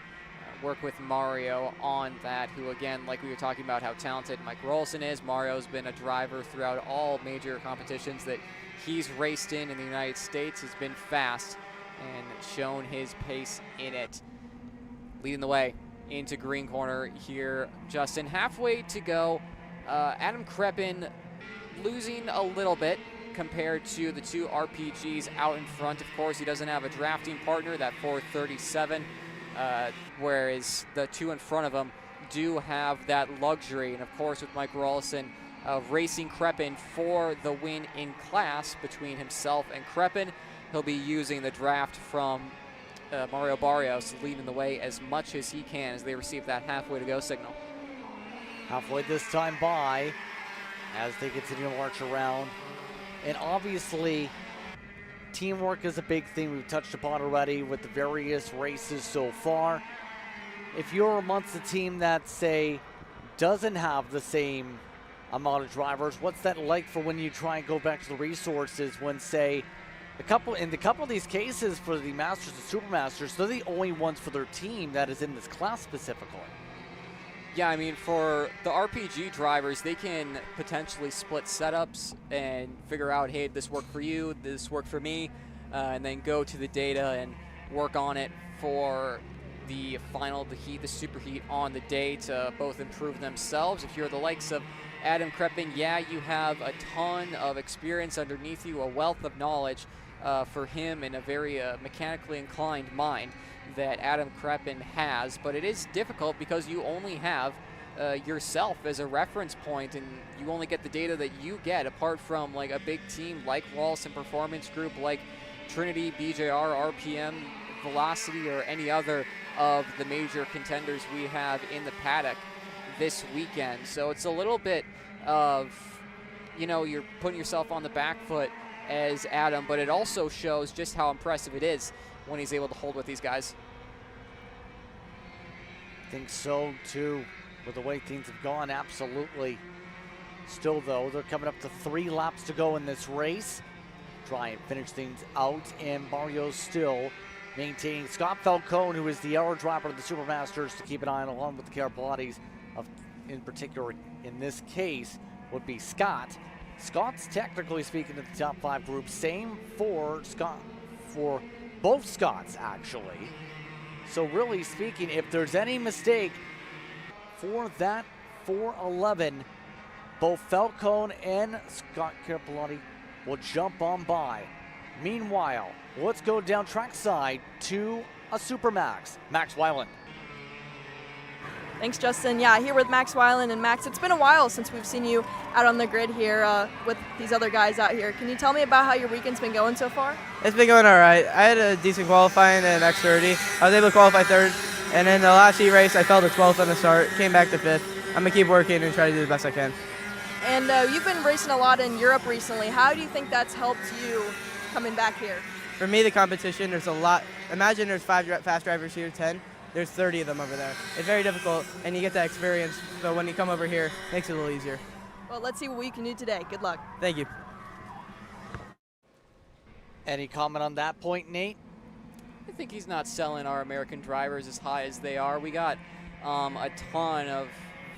work with Mario on that, who again, like we were talking about how talented Mike Rolson is. Mario's been a driver throughout all major competitions that he's raced in the United States, has been fast and shown his pace in it. Leading the way into green corner here, Justin. Halfway to go. Adam Kreppen losing a little bit compared to the two RPGs out in front. Of course, he doesn't have a drafting partner, that 437. Whereas the two in front of him do have that luxury. And of course, with Mike Rawlson racing Kreppen for the win in class between himself and Kreppen, he'll be using the draft from Mario Barrios, leading the way as much as he can as they receive that halfway to go signal. Halfway this time by as they continue to march around. And obviously, teamwork is a big thing we've touched upon already with the various races so far. If you're amongst a team that, say, doesn't have the same amount of drivers, what's that like for when you try and go back to the resources when, say, in a couple of these cases for the Masters and Supermasters, they're the only ones for their team that is in this class specifically? Yeah, I mean, for the RPG drivers, they can potentially split setups and figure out, hey, this worked for you, this worked for me, and then go to the data and work on it for the final, the heat, the superheat on the day to both improve themselves. If you're the likes of Adam Kreppen, yeah, you have a ton of experience underneath you, a wealth of knowledge for him, and a very mechanically inclined mind that Adam Kreppen has, but it is difficult because you only have yourself as a reference point, and you only get the data that you get, apart from like a big team like Rawlson Performance Group, like Trinity, BJR, RPM, Velocity, or any other of the major contenders we have in the paddock this weekend. So it's a little bit of, you know, you're putting yourself on the back foot as Adam, but it also shows just how impressive it is when he's able to hold with these guys. I think so too, with the way things have gone, absolutely. Still though, they're coming up to 3 laps to go in this race. Try and finish things out, and Mario's still maintaining Scott Falcone, who is the aero driver of the Supermasters, to keep an eye on, along with the capabilities of, in particular in this case, would be Scott. Scott's technically speaking in the top 5 group, same for Scott, for both Scotts actually. So really speaking, if there's any mistake for that 411, both Falcone and Scott Carpellani will jump on by. Meanwhile, let's go down trackside to a Supermax, Max Weiland. Thanks, Justin. Yeah, here with Max Weiland. And Max, it's been a while since we've seen you out on the grid here with these other guys out here. Can you tell me about how your weekend's been going so far? It's been going all right. I had a decent qualifying in X30. I was able to qualify 3rd. And in the last heat race, I fell to 12th on the start, came back to 5th. I'm going to keep working and try to do the best I can. And you've been racing a lot in Europe recently. How do you think that's helped you coming back here? For me, the competition, there's a lot. Imagine there's 5 fast drivers here, 10. There's 30 of them over there. It's very difficult, and you get that experience. So when you come over here, it makes it a little easier. Well, let's see what we can do today. Good luck. Thank you. Any comment on that point, Nate? I think he's not selling our American drivers as high as they are. We got a ton of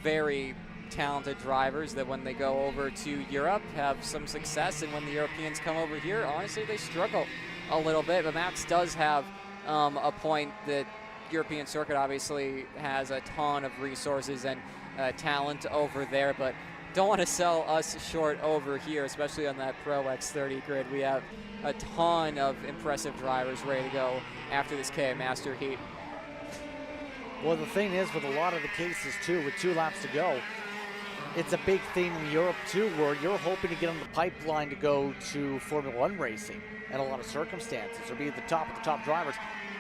very talented drivers that when they go over to Europe have some success, and when the Europeans come over here, honestly, they struggle a little bit. But Max does have a point that European circuit obviously has a ton of resources and talent over there, but don't want to sell us short over here, especially on that Pro X30 grid. We have a ton of impressive drivers ready to go after this KA Master Heat. Well, the thing is, with a lot of the cases too, with 2 laps to go, it's a big thing in Europe too, where you're hoping to get on the pipeline to go to Formula 1 racing in a lot of circumstances, or be at the top of the top drivers.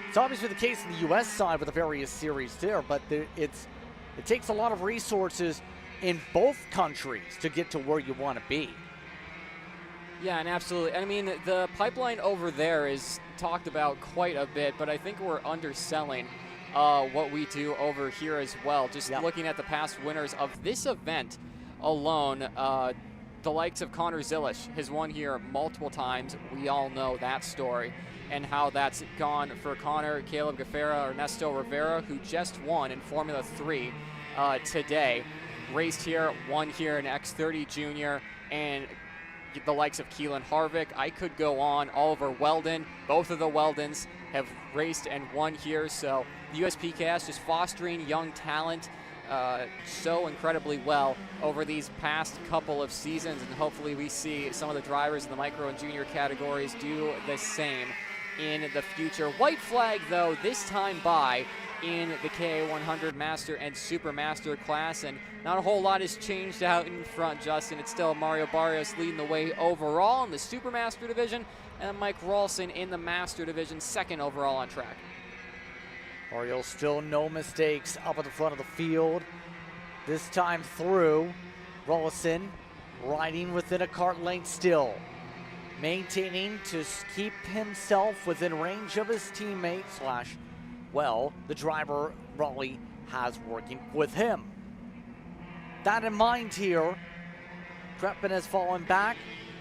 It's obviously the case in the U.S. side with the various series there, but it's it takes a lot of resources in both countries to get to where you want to be. Yeah, and absolutely. I mean, the pipeline over there is talked about quite a bit, but I think we're underselling what we do over here as well. Just looking at the past winners of this event alone, the likes of Connor Zilish has won here multiple times. We all know that story and how that's gone for Connor, Caleb Gaffera, Ernesto Rivera, who just won in Formula 3 today. Raced here, won here in X30 Junior, and the likes of Keelan Harvick. I could go on. Oliver Weldon. Both of the Weldons have raced and won here. So the USPKS just fostering young talent so incredibly well over these past couple of seasons, and hopefully we see some of the drivers in the micro and junior categories do the same in the future. White flag, though, this time by in the KA100 Master and Super Master class, and not a whole lot has changed out in front, Justin. It's still Mario Barrios leading the way overall in the Super Master division, and Mike Rawlson in the Master division, second overall on track. Barrios still no mistakes up at the front of the field. This time through, Rawlson riding within a kart length still, maintaining to keep himself within range of his teammate the driver Raleigh has working with him. That in mind here, Kreppen has fallen back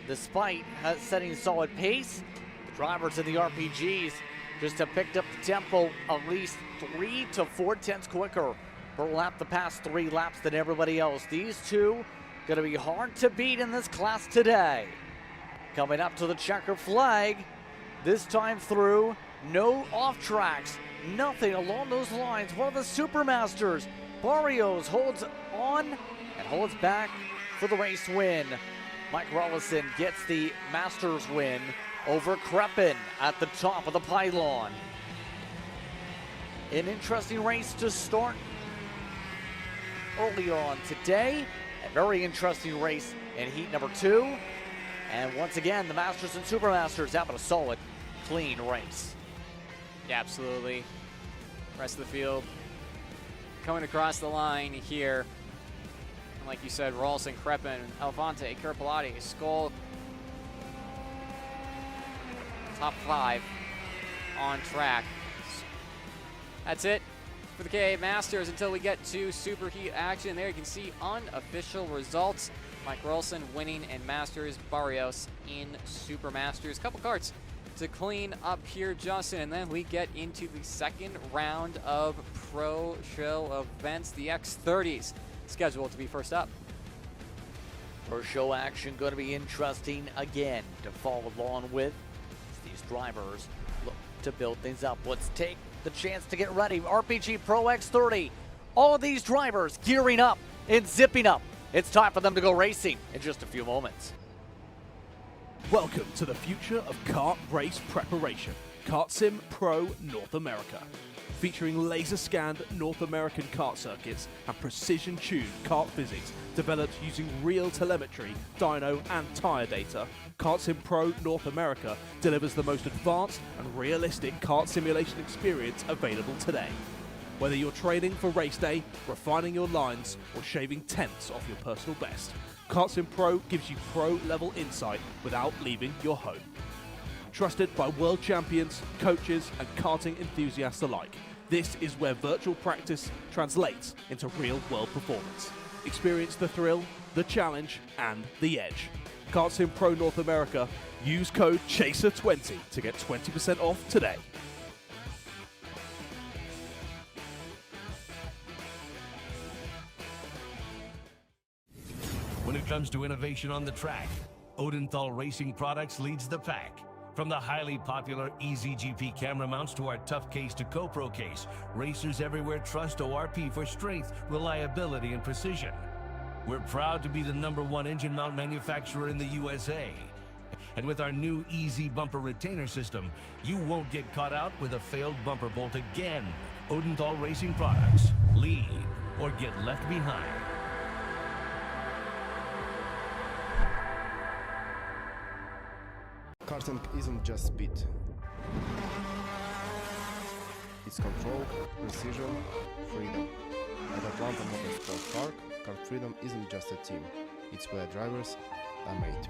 despite setting a solid pace. The drivers in the RPGs just have picked up the tempo at least 3 to 4 tenths quicker per lap the past 3 laps than everybody else. These two going to be hard to beat in this class today. Coming up to the checker flag, this time through, no off tracks, nothing along those lines. One of the Supermasters, Barrios, holds on and holds back for the race win. Mike Rawlson gets the Masters win over Kreppen at the top of the pylon. An interesting race to start earlier on today. A very interesting race in heat number 2. And once again, the Masters and Supermasters having a solid, clean race. Yeah, absolutely. Rest of the field coming across the line here. And like you said, Rawlson, Kreppen, Alfonte, Kerpelati, Skoll. Top 5 on track. That's it for the KA Masters until we get to SuperHeat action. There you can see unofficial results. Mike Rawlson winning in Masters, Barrios in Super Masters. Couple karts to clean up here, Justin, and then we get into the second round of Pro Show events. The X30s scheduled to be first up. First show action going to be interesting again to follow along with. These drivers look to build things up. Let's take the chance to get ready. RPG Pro X30. All of these drivers gearing up and zipping up. It's time for them to go racing in just a few moments. Welcome to the future of kart race preparation. Kart Sim Pro North America. Featuring laser-scanned North American kart circuits and precision-tuned kart physics developed using real telemetry, dyno and tyre data, Kart Sim Pro North America delivers the most advanced and realistic kart simulation experience available today. Whether you're training for race day, refining your lines, or shaving tenths off your personal best, Kart Sim Pro gives you pro-level insight without leaving your home. Trusted by world champions, coaches, and karting enthusiasts alike, this is where virtual practice translates into real-world performance. Experience the thrill, the challenge, and the edge. Kart Sim Pro North America. Use code CHASER20 to get 20% off today. When it comes to innovation on the track, Odenthal Racing Products leads the pack. From the highly popular EasyGP camera mounts to our tough case to GoPro case, racers everywhere trust ORP for strength, reliability, and precision. We're proud to be the #1 engine mount manufacturer in the USA. And with our new Easy Bumper Retainer System, you won't get caught out with a failed bumper bolt again. Odenthal Racing Products. Lead or get left behind. Karting isn't just speed. It's control, precision, freedom. At Atlanta Motorsports Park, Kart Freedom isn't just a team, it's where drivers are made.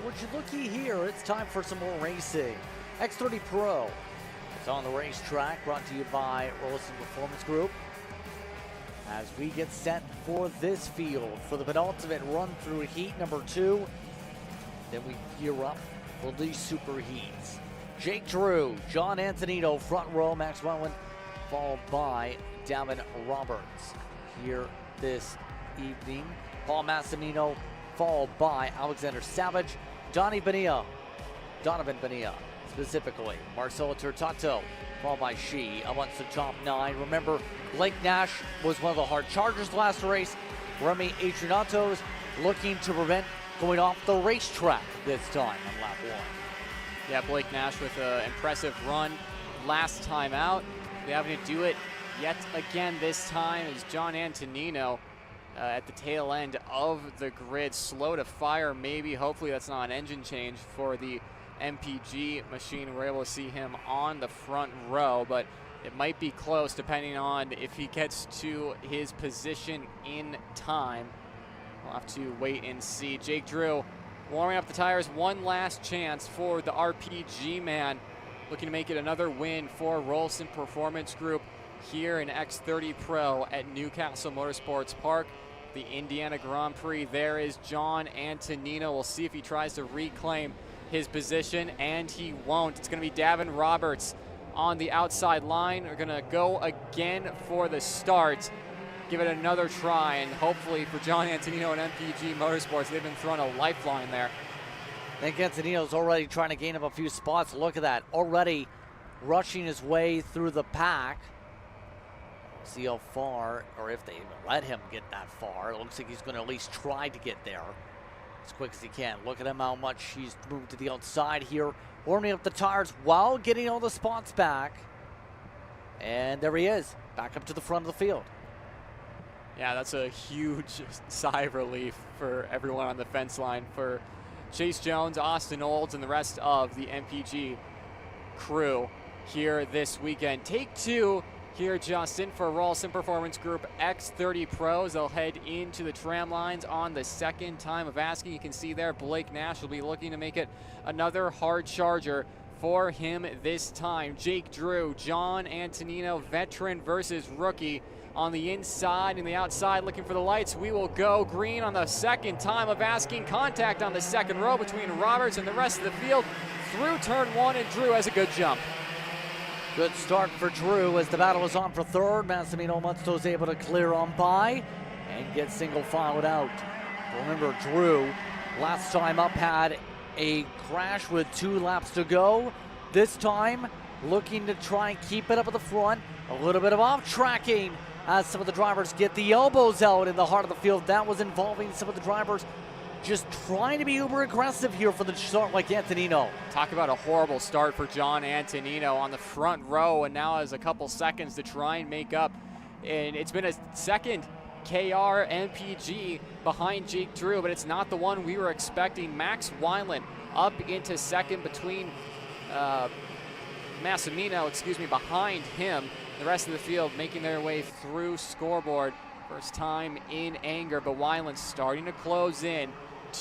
Would you looky here, it's time for some more racing. X30 Pro is on the racetrack, brought to you by Rolson Performance Group. As we get set for this field for the penultimate run through heat number 2, then we gear up for the SuperHeats. Jake Drew, John Antonino, front row, Max Wellen, followed by Davin Roberts here this evening. Paul Massimino, followed by Alexander Savage, Donovan Bonilla, specifically. Marcelo Turtato, followed by Shi, amongst the top 9. Remember, Blake Nash was one of the hard chargers last race. Remy Adrianatos looking to prevent going off the racetrack this time on lap 1. Yeah, Blake Nash with an impressive run last time out. They're having to do it yet again this time as John Antonino at the tail end of the grid, slow to fire maybe. Hopefully that's not an engine change for the MPG machine. We're able to see him on the front row, but it might be close depending on if he gets to his position in time. We'll have to wait and see. Jake Drew warming up the tires, one last chance for the RPG man, looking to make it another win for Rolson Performance Group here in X30 Pro at Newcastle Motorsports Park, the Indiana Grand Prix. There is John Antonino. We'll see if he tries to reclaim his position, and he won't. It's going to be Davin Roberts on the outside line. We're going to go again for the start. Give it another try, and hopefully for John Antonino and MPG Motorsports, they've been thrown a lifeline there. I think Antonino's already trying to gain up a few spots. Look at that, already rushing his way through the pack. See how far, or if they even let him get that far. It looks like he's going to at least try to get there as quick as he can. Look at him, how much he's moved to the outside here, warming up the tires while getting all the spots back. And there he is, back up to the front of the field. Yeah, that's a huge sigh of relief for everyone on the fence line, for Chase Jones, Austin Olds, and the rest of the MPG crew here this weekend. Take 2 here, Justin, for Rolson Performance Group X30 Pros. They'll head into the tram lines on the second time of asking. You can see there Blake Nash will be looking to make it another hard charger for him this time. Jake Drew, John Antonino, veteran versus rookie on the inside and the outside, looking for the lights. We will go green on the second time of asking. Contact on the second row between Roberts and the rest of the field through turn 1, and Drew has a good jump. Good start for Drew as the battle is on for third. Massimino Munsto is able to clear on by and get single filed out. Remember, Drew last time up had a crash with 2 laps to go. This time looking to try and keep it up at the front. A little bit of off tracking as some of the drivers get the elbows out in the heart of the field. That was involving some of the drivers just trying to be uber aggressive here for the start, like Antonino. Talk about a horrible start for John Antonino on the front row, and now has a couple seconds to try and make up. And it's been a second KR MPG behind Jake Drew, but it's not the one we were expecting. Max Wineland up into second between Massimino, behind him. The rest of the field making their way through scoreboard. First time in anger, but Wineland starting to close in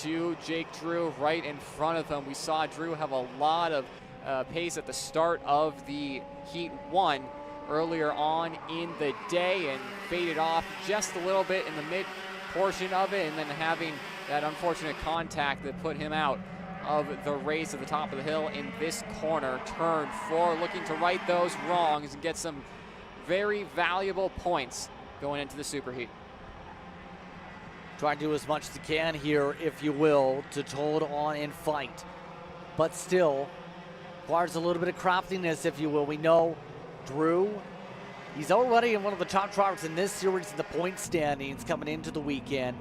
to Jake Drew right in front of him. We saw Drew have a lot of pace at the start of the Heat 1 earlier on in the day and faded off just a little bit in the mid portion of it, and then having that unfortunate contact that put him out of the race at the top of the hill in this corner. Turn 4, looking to right those wrongs and get some very valuable points going into the SuperHeat. Try to do as much as you can here, if you will, to hold on and fight. But still, requires a little bit of craftiness, if you will. We know Drew, he's already one of the top drivers in this series in the point standings coming into the weekend.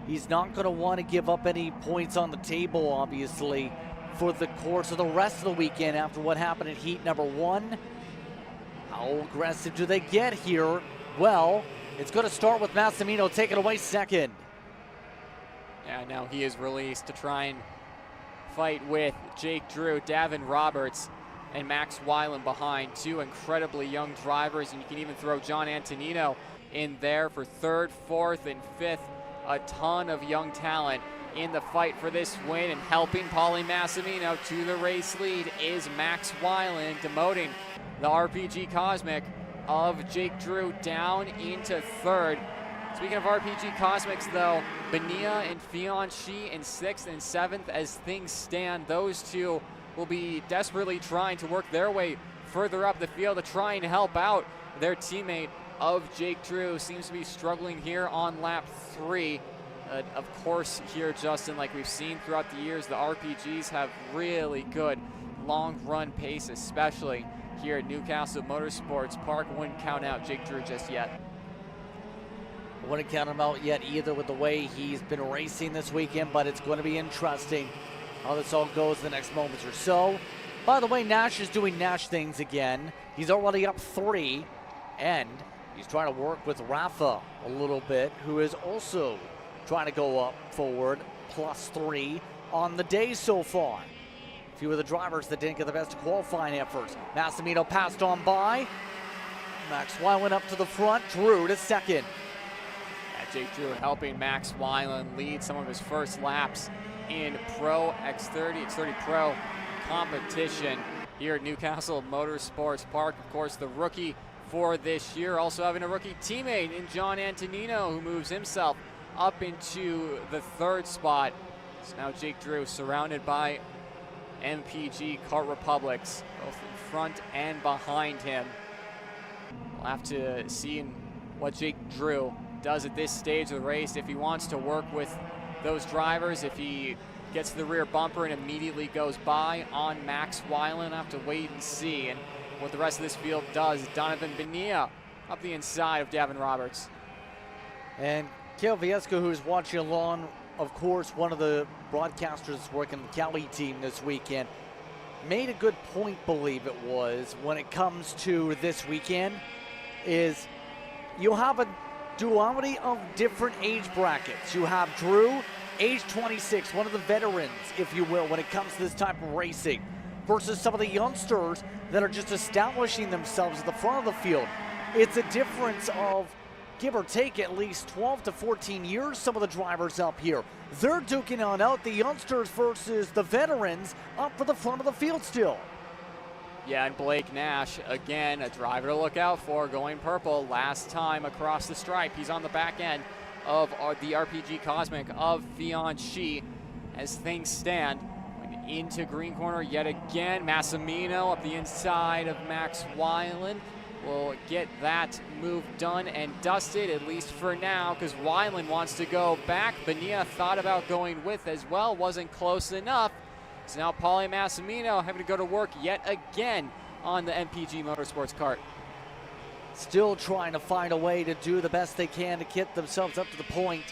He's not going to want to give up any points on the table, obviously, for the course of the rest of the weekend after what happened in heat number 1. How aggressive do they get here? Well, it's going to start with Massimino taking away second. Yeah, now he is released to try and fight with Jake Drew, Davin Roberts, and Max Weiland behind. Two incredibly young drivers, and you can even throw John Antonino in there for third, fourth, and fifth. A ton of young talent in the fight for this win, and helping Paulie Massimino to the race lead is Max Weiland, demoting the RPG Cosmic of Jake Drew down into third. Speaking of RPG Cosmics, though, Bonilla and Fianchi in 6th and 7th as things stand. Those two will be desperately trying to work their way further up the field to try and help out their teammate of Jake Drew. Seems to be struggling here on lap 3. Of course, here, Justin, like we've seen throughout the years, the RPGs have really good long run pace, especially here at Newcastle Motorsports Park. Wouldn't count out Jake Drew just yet. Wouldn't count him out yet either with the way he's been racing this weekend, but it's going to be interesting how this all goes the next moments or so. By the way, Nash is doing Nash things again. He's already up 3, and he's trying to work with Rafa a little bit, who is also trying to go up forward, +3 on the day so far. A few of the drivers that didn't get the best of qualifying efforts. Massimino passed on by. Max Weiland up to the front, Drew to second. Jake Drew helping Max Weiland lead some of his first laps in Pro X30 Pro competition here at Newcastle Motorsports Park. Of course, the rookie for this year, also having a rookie teammate in John Antonino, who moves himself up into the 3rd spot. So now Jake Drew surrounded by MPG Kart Republics, both in front and behind him. We'll have to see what Jake Drew does at this stage of the race, if he wants to work with those drivers, if he gets to the rear bumper and immediately goes by on Max Weiland. I'll have to wait and see, and what the rest of this field does. Donovan Bonilla up the inside of Davin Roberts. And Kale Viesco, who's watching along, of course, one of the broadcasters working the Cali team this weekend, made a good point, believe it was, when it comes to this weekend, is you have a duality of different age brackets. You have Drew, age 26, one of the veterans, if you will, when it comes to this type of racing, versus some of the youngsters that are just establishing themselves at the front of the field. It's a difference of, give or take, at least 12 to 14 years, some of the drivers up here. They're duking on out the youngsters versus the veterans up for the front of the field still. Yeah, and Blake Nash, again, a driver to look out for, going purple last time across the stripe. He's on the back end of the RPG Cosmic of Fianchi as things stand. Into green corner yet again. Massimino up the inside of Max Weiland. Will get that move done and dusted, at least for now, because Weiland wants to go back. Bonilla thought about going with as well, wasn't close enough. So now Paulie Massimino having to go to work yet again on the MPG Motorsports Kart. Still trying to find a way to do the best they can to get themselves up to the point.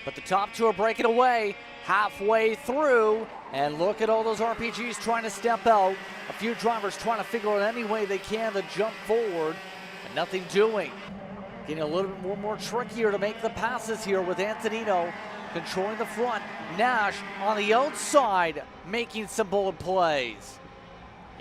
But the top two are breaking away halfway through. And look at all those RPGs trying to step out. A few drivers trying to figure out any way they can to jump forward. And nothing doing. Getting a little bit more trickier to make the passes here with Antonino controlling the front. Nash on the outside making some bold plays.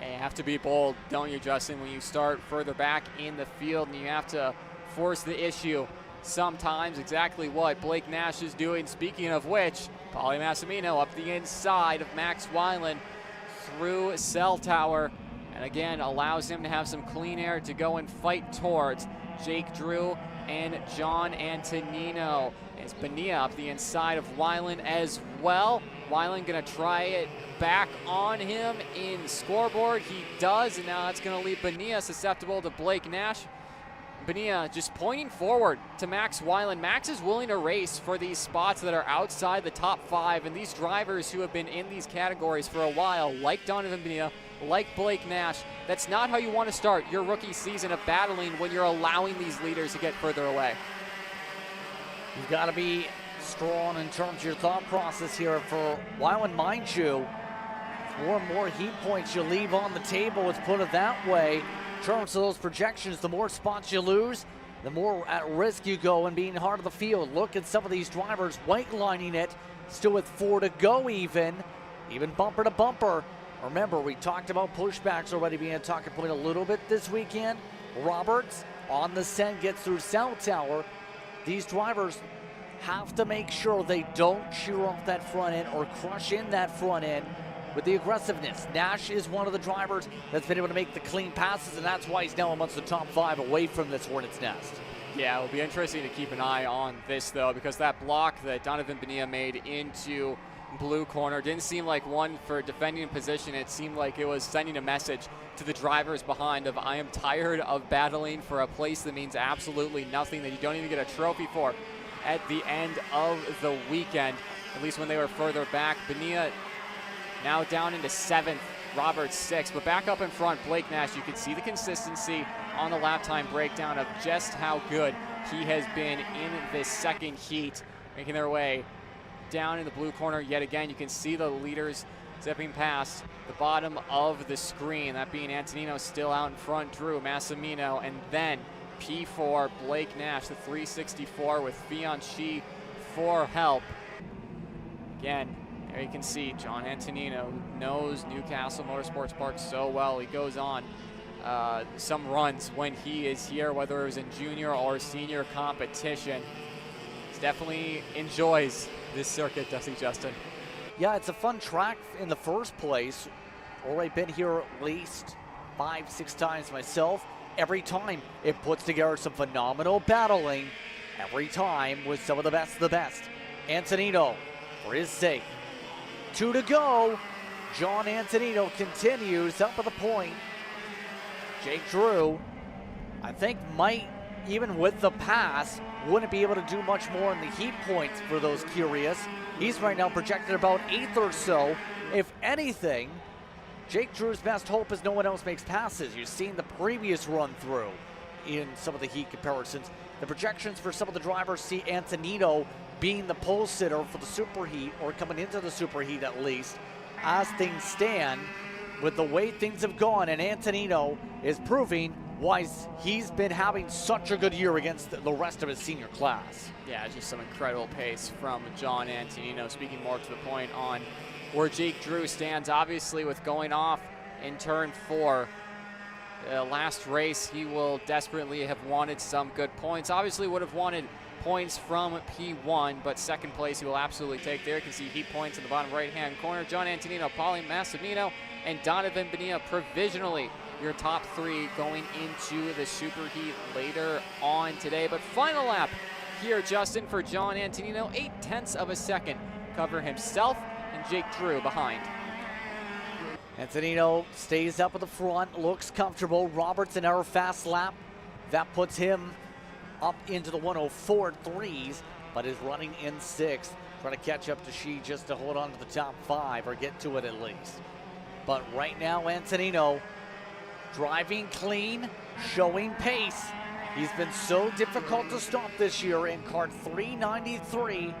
Yeah, you have to be bold, don't you, Justin, when you start further back in the field and you have to force the issue sometimes. Exactly what Blake Nash is doing. Speaking of which, Paulie Massimino up the inside of Max Weiland through Cell Tower, and again allows him to have some clean air to go and fight towards Jake Drew and John Antonino. It's Bonilla up the inside of Weiland as well. Weiland gonna try it back on him in scoreboard. He does, and now that's gonna leave Bonilla susceptible to Blake Nash. Bonilla just pointing forward to Max Weiland. Max is willing to race for these spots that are outside the top 5, and these drivers who have been in these categories for a while, like Donovan Bonilla, like Blake Nash, that's not how you want to start your rookie season of battling when you're allowing these leaders to get further away. You've got to be strong in terms of your thought process here for Weiland, mind you. More and more heat points you leave on the table, let's put it that way. In terms of those projections, the more spots you lose, the more at risk you go in being hard of the field. Look at some of these drivers white lining it still with 4 to go even bumper to bumper. Remember, we talked about pushbacks already being a talking point a little bit this weekend. Roberts on the send gets through South Tower. These drivers have to make sure they don't shear off that front end or crush in that front end with the aggressiveness. Nash is one of the drivers that's been able to make the clean passes, and that's why he's now amongst the top 5 away from this hornet's nest. Yeah, it'll be interesting to keep an eye on this, though, because that block that Donovan Bonilla made into blue corner didn't seem like one for defending in position. It seemed like it was sending a message to the drivers behind of, I am tired of battling for a place that means absolutely nothing, that you don't even get a trophy for at the end of the weekend, at least when they were further back. Bonilla now down into 7th, Roberts 6th, but back up in front, Blake Nash. You can see the consistency on the lap time breakdown of just how good he has been in this second heat, making their way down in the blue corner yet again. You can see the leaders zipping past the bottom of the screen, that being Antonino still out in front, Drew Massimino, and then P4 Blake Nash, the 364 with Fianchi for help. Again, there you can see John Antonino, who knows Newcastle Motorsports Park so well. He goes on some runs when he is here, whether it was in junior or senior competition. He definitely enjoys this circuit, does he, Justin? Yeah, it's a fun track in the first place. Already been here at least 5-6 times myself. Every time it puts together some phenomenal battling. Every time with some of the best of the best. Antonino, for his sake. 2 to go. John Antonino continues up at the point. Jake Drew, I think, might, even with the pass, wouldn't be able to do much more in the heat points for those curious. He's right now projected about 8th or so. If anything, Jake Drew's best hope is no one else makes passes. You've seen the previous run through in some of the heat comparisons. The projections for some of the drivers see Antonino being the pole sitter for the SuperHeat, or coming into the SuperHeat at least, as things stand with the way things have gone, and Antonino is proving why he's been having such a good year against the rest of his senior class. Yeah, just some incredible pace from John Antonino. Speaking more to the point on where Jake Drew stands, obviously with going off in turn 4. Last race, he will desperately have wanted some good points. Obviously would have wanted points from P1, but second place he will absolutely take there. You can see heat points in the bottom right-hand corner. John Antonino, Paulie Massimino, and Donovan Bonilla provisionally your top 3 going into the SuperHeat later on today. But final lap here, Justin, for John Antonino, 0.8 of a second. Cover himself and Jake Drew behind. Antonino stays up at the front, looks comfortable. Roberts in our fast lap. That puts him up into the 104.3s, but is running in 6th. Trying to catch up to Shi just to hold on to the top 5, or get to it at least. But right now, Antonino driving clean, showing pace. He's been so difficult to stop this year in Kart 393.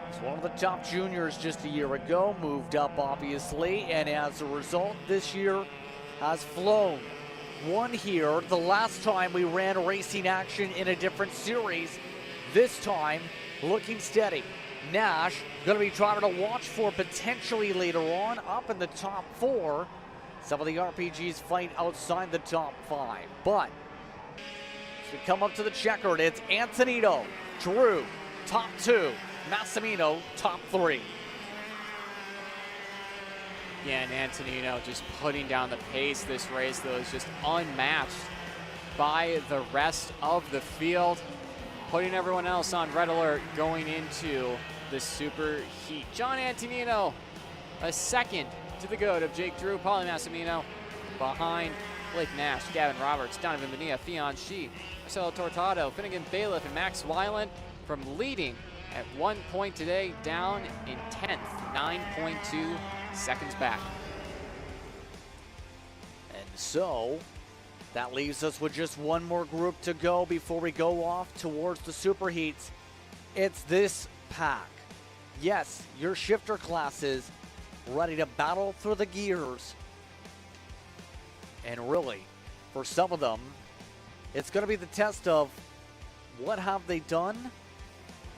He's one of the top juniors just a year ago, moved up obviously, and as a result this year has flown. Won here the last time we ran racing action in a different series. This time looking steady. Nash going to be trying to watch for potentially later on up in the top 4. Some of the RPGs fight outside the top 5. But as we come up to the checkered, it's Antonino, Drew, top 2, Massimino, top 3. Again, Antonino just putting down the pace this race, though, is just unmatched by the rest of the field, putting everyone else on red alert going into the SuperHeat. John Antonino, a second to the good of Jake Drew, Paulie Massimino behind Blake Nash, Gavin Roberts, Donovan Bonilla, Fianchi, Marcelo Tortado, Finnegan Bailiff, and Max Weiland from leading at 1 point today, down in 10th, 9.2 seconds back. And so that leaves us with just one more group to go before we go off towards the SuperHeats. It's this pack. Yes, your shifter classes ready to battle through the gears. And really, for some of them, it's going to be the test of what have they done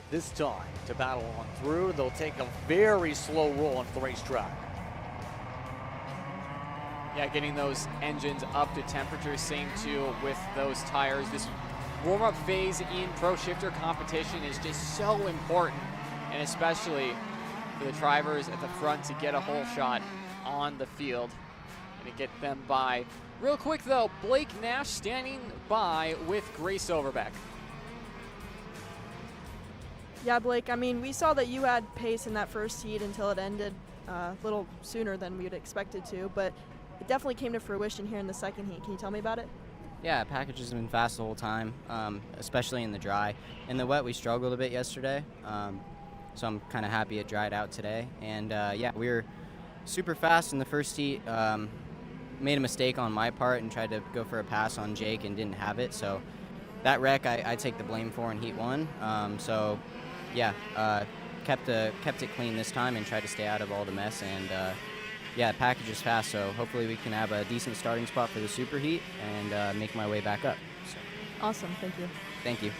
this time to battle on through. They'll take a very slow roll onto the racetrack. Yeah, getting those engines up to temperature, same too with those tires. This warm-up phase in Pro Shifter competition is just so important, and especially for the drivers at the front to get a whole shot on the field and to get them by. Real quick though, Blake Nash standing by with Grace Overbeck. Yeah, Blake, I mean, we saw that you had pace in that first heat until it ended a little sooner than we had expected to, but it definitely came to fruition here in the second heat. Can you tell me about it? Yeah, package has been fast the whole time, especially in the dry. In the wet, we struggled a bit yesterday, so I'm kind of happy it dried out today. And yeah, we were super fast in the first heat. Made a mistake on my part and tried to go for a pass on Jake and didn't have it. So that wreck I take the blame for in heat 1. So yeah, kept it clean this time and tried to stay out of all the mess. And yeah, package is fast, so hopefully we can have a decent starting spot for the SuperHeat and make my way back up. So. Awesome, thank you. Thank you.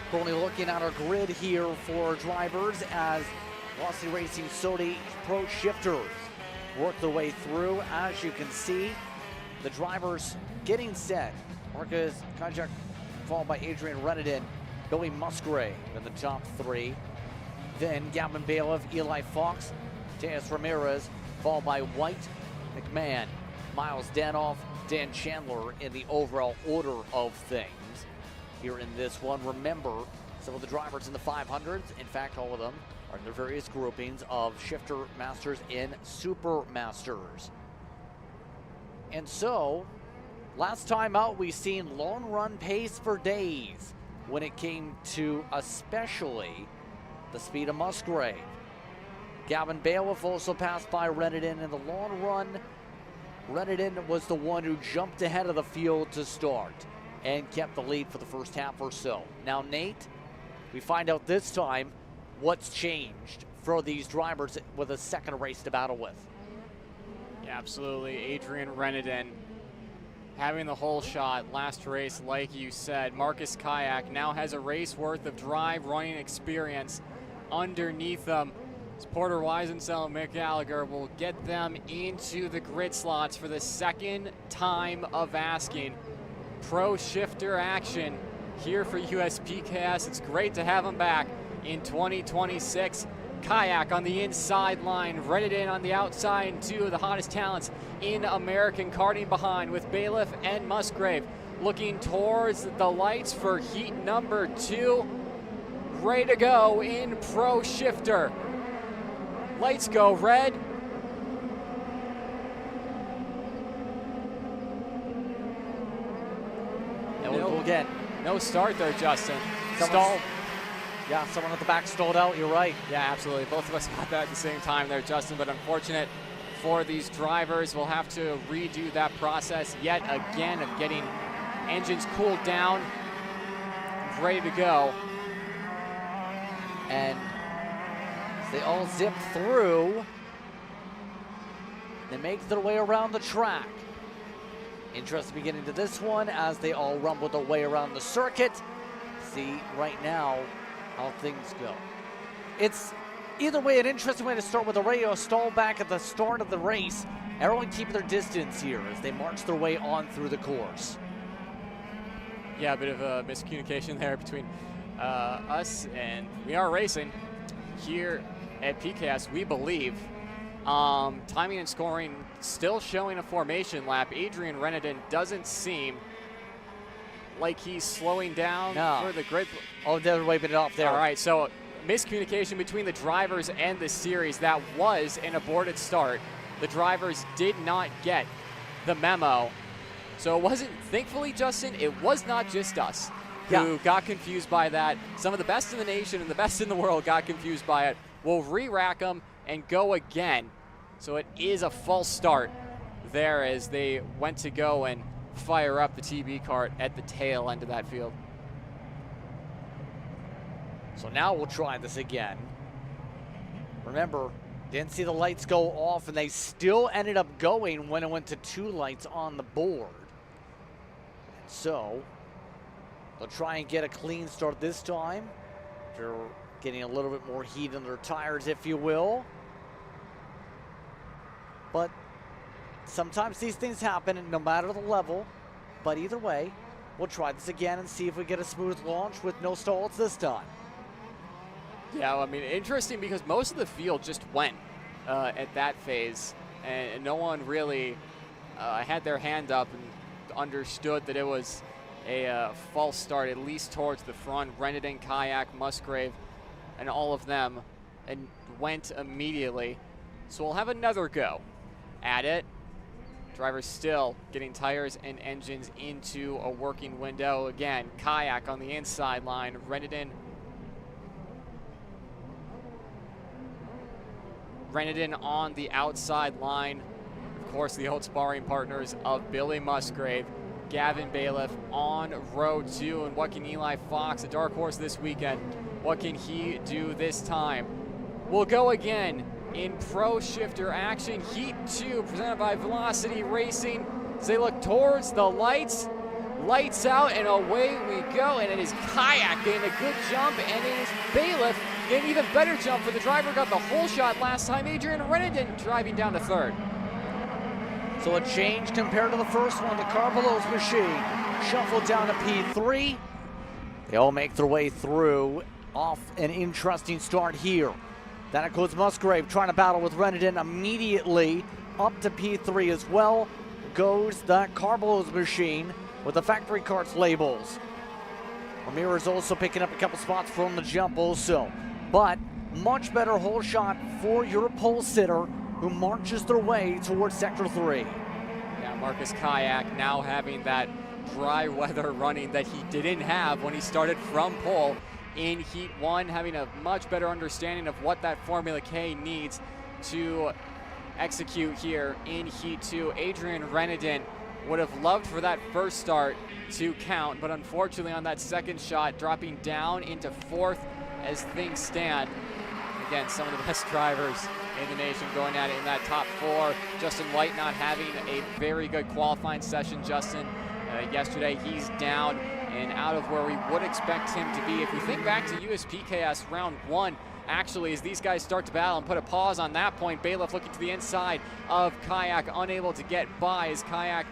Currently looking at our grid here for drivers as Velocity Racing Sodi Pro Shifters work their way through. As you can see, the drivers getting set. Marcus Kajak followed by Adrian Renedin, Billy Musgrave in the top 3. Then Gavin Bailiff, Eli Fox, Tejas Ramirez, followed by White, McMahon, Miles Danoff, Dan Chandler in the overall order of things. Here in this one, remember, some of the drivers in the 500s, in fact, all of them are in their various groupings of Shifter Masters and Super Masters. And so, last time out, we've seen long run pace for days when it came to especially the speed of Musgrave. Gavin Bailiff also passed by Renedin in the long run. Renedin was the one who jumped ahead of the field to start and kept the lead for the first half or so. Now, Nate, we find out this time what's changed for these drivers with a second race to battle with. Yeah, absolutely. Adrian Renedin having the whole shot last race, like you said. Marcus Kayak now has a race worth of drive running experience underneath them. Porter Weisensell and Mick Gallagher will get them into the grid slots for the second time of asking. Pro Shifter action here for USPKS. It's great to have them back in 2026. Kayak on the inside line, Renedin on the outside, and two of the hottest talents in American karting behind, with Bailiff and Musgrave looking towards the lights for heat number 2. Ready to go in Pro Shifter. Lights go red. And we'll go again. No start there, Justin. Stalled. Yeah, someone at the back stalled out, you're right. Yeah, absolutely. Both of us got that at the same time there, Justin, but unfortunate for these drivers. We'll have to redo that process yet again of getting engines cooled down, ready to go. And they all zip through. They make their way around the track. Interesting beginning to this one as they all rumble their way around the circuit. See right now how things go. It's either way an interesting way to start with a radio stall back at the start of the race. Everyone keeping their distance here as they march their way on through the course. Yeah, a bit of a miscommunication there between us, and we are racing here at PKS, we believe. Timing and scoring still showing a formation lap. Adrian Renedin doesn't seem like he's slowing down for the grid. Oh, they're waving it off there. All right, so miscommunication between the drivers and the series. That was an aborted start. The drivers did not get the memo. So it wasn't, thankfully, Justin, it was not just us. who got confused by that. Some of the best in the nation and the best in the world got confused by it. Will re-rack them and go again. So it is a false start there as they went to go and fire up the TB cart at the tail end of that field. So now we'll try this again. Remember, didn't see the lights go off, and they still ended up going when it went to 2 lights on the board. So they'll try and get a clean start this time. They're getting a little bit more heat in their tires, if you will. But sometimes these things happen, no matter the level. But either way, we'll try this again and see if we get a smooth launch with no stalls this time. Yeah, I mean, interesting because most of the field just went at that phase, and no one really had their hand up and understood that it was a false start, at least towards the front. Reneden, Kayak, Musgrave, and all of them, and went immediately. So we'll have another go at it. Drivers still getting tires and engines into a working window. Again, Kayak on the inside line, Reneden on the outside line. Of course, the old sparring partners of Billy Musgrave, Gavin Bailiff on row 2. And what can Eli Fox, a dark horse this weekend, what can he do this time? We'll go again in Pro Shifter action. Heat 2 presented by Velocity Racing. As they look towards the lights, lights out, and away we go. And it is Kayak getting a good jump, and it is Bailiff getting an even better jump for the driver. Got the whole shot last time. Adrian Reneden driving down to 3rd. So a change compared to the first one. The Carbelo's machine shuffled down to P3. They all make their way through. Off an interesting start here. That includes Musgrave trying to battle with Reneden immediately. Up to P3 as well goes the Carbelo's machine with the factory carts labels. Ramirez also picking up a couple spots from the jump also. But much better hole shot for your pole sitter who marches their way towards Sector 3. Yeah, Marcus Kayak now having that dry weather running that he didn't have when he started from pole in Heat 1, having a much better understanding of what that Formula K needs to execute here in Heat 2. Adrian Reneden would have loved for that first start to count, but unfortunately on that second shot, dropping down into 4th as things stand. Again, some of the best drivers in the nation going at it in that top 4. Justin White not having a very good qualifying session. Justin, yesterday he's down and out of where we would expect him to be. If we think back to USPKS round 1, actually, as these guys start to battle and put a pause on that point, Bailiff looking to the inside of Kayak, unable to get by as Kayak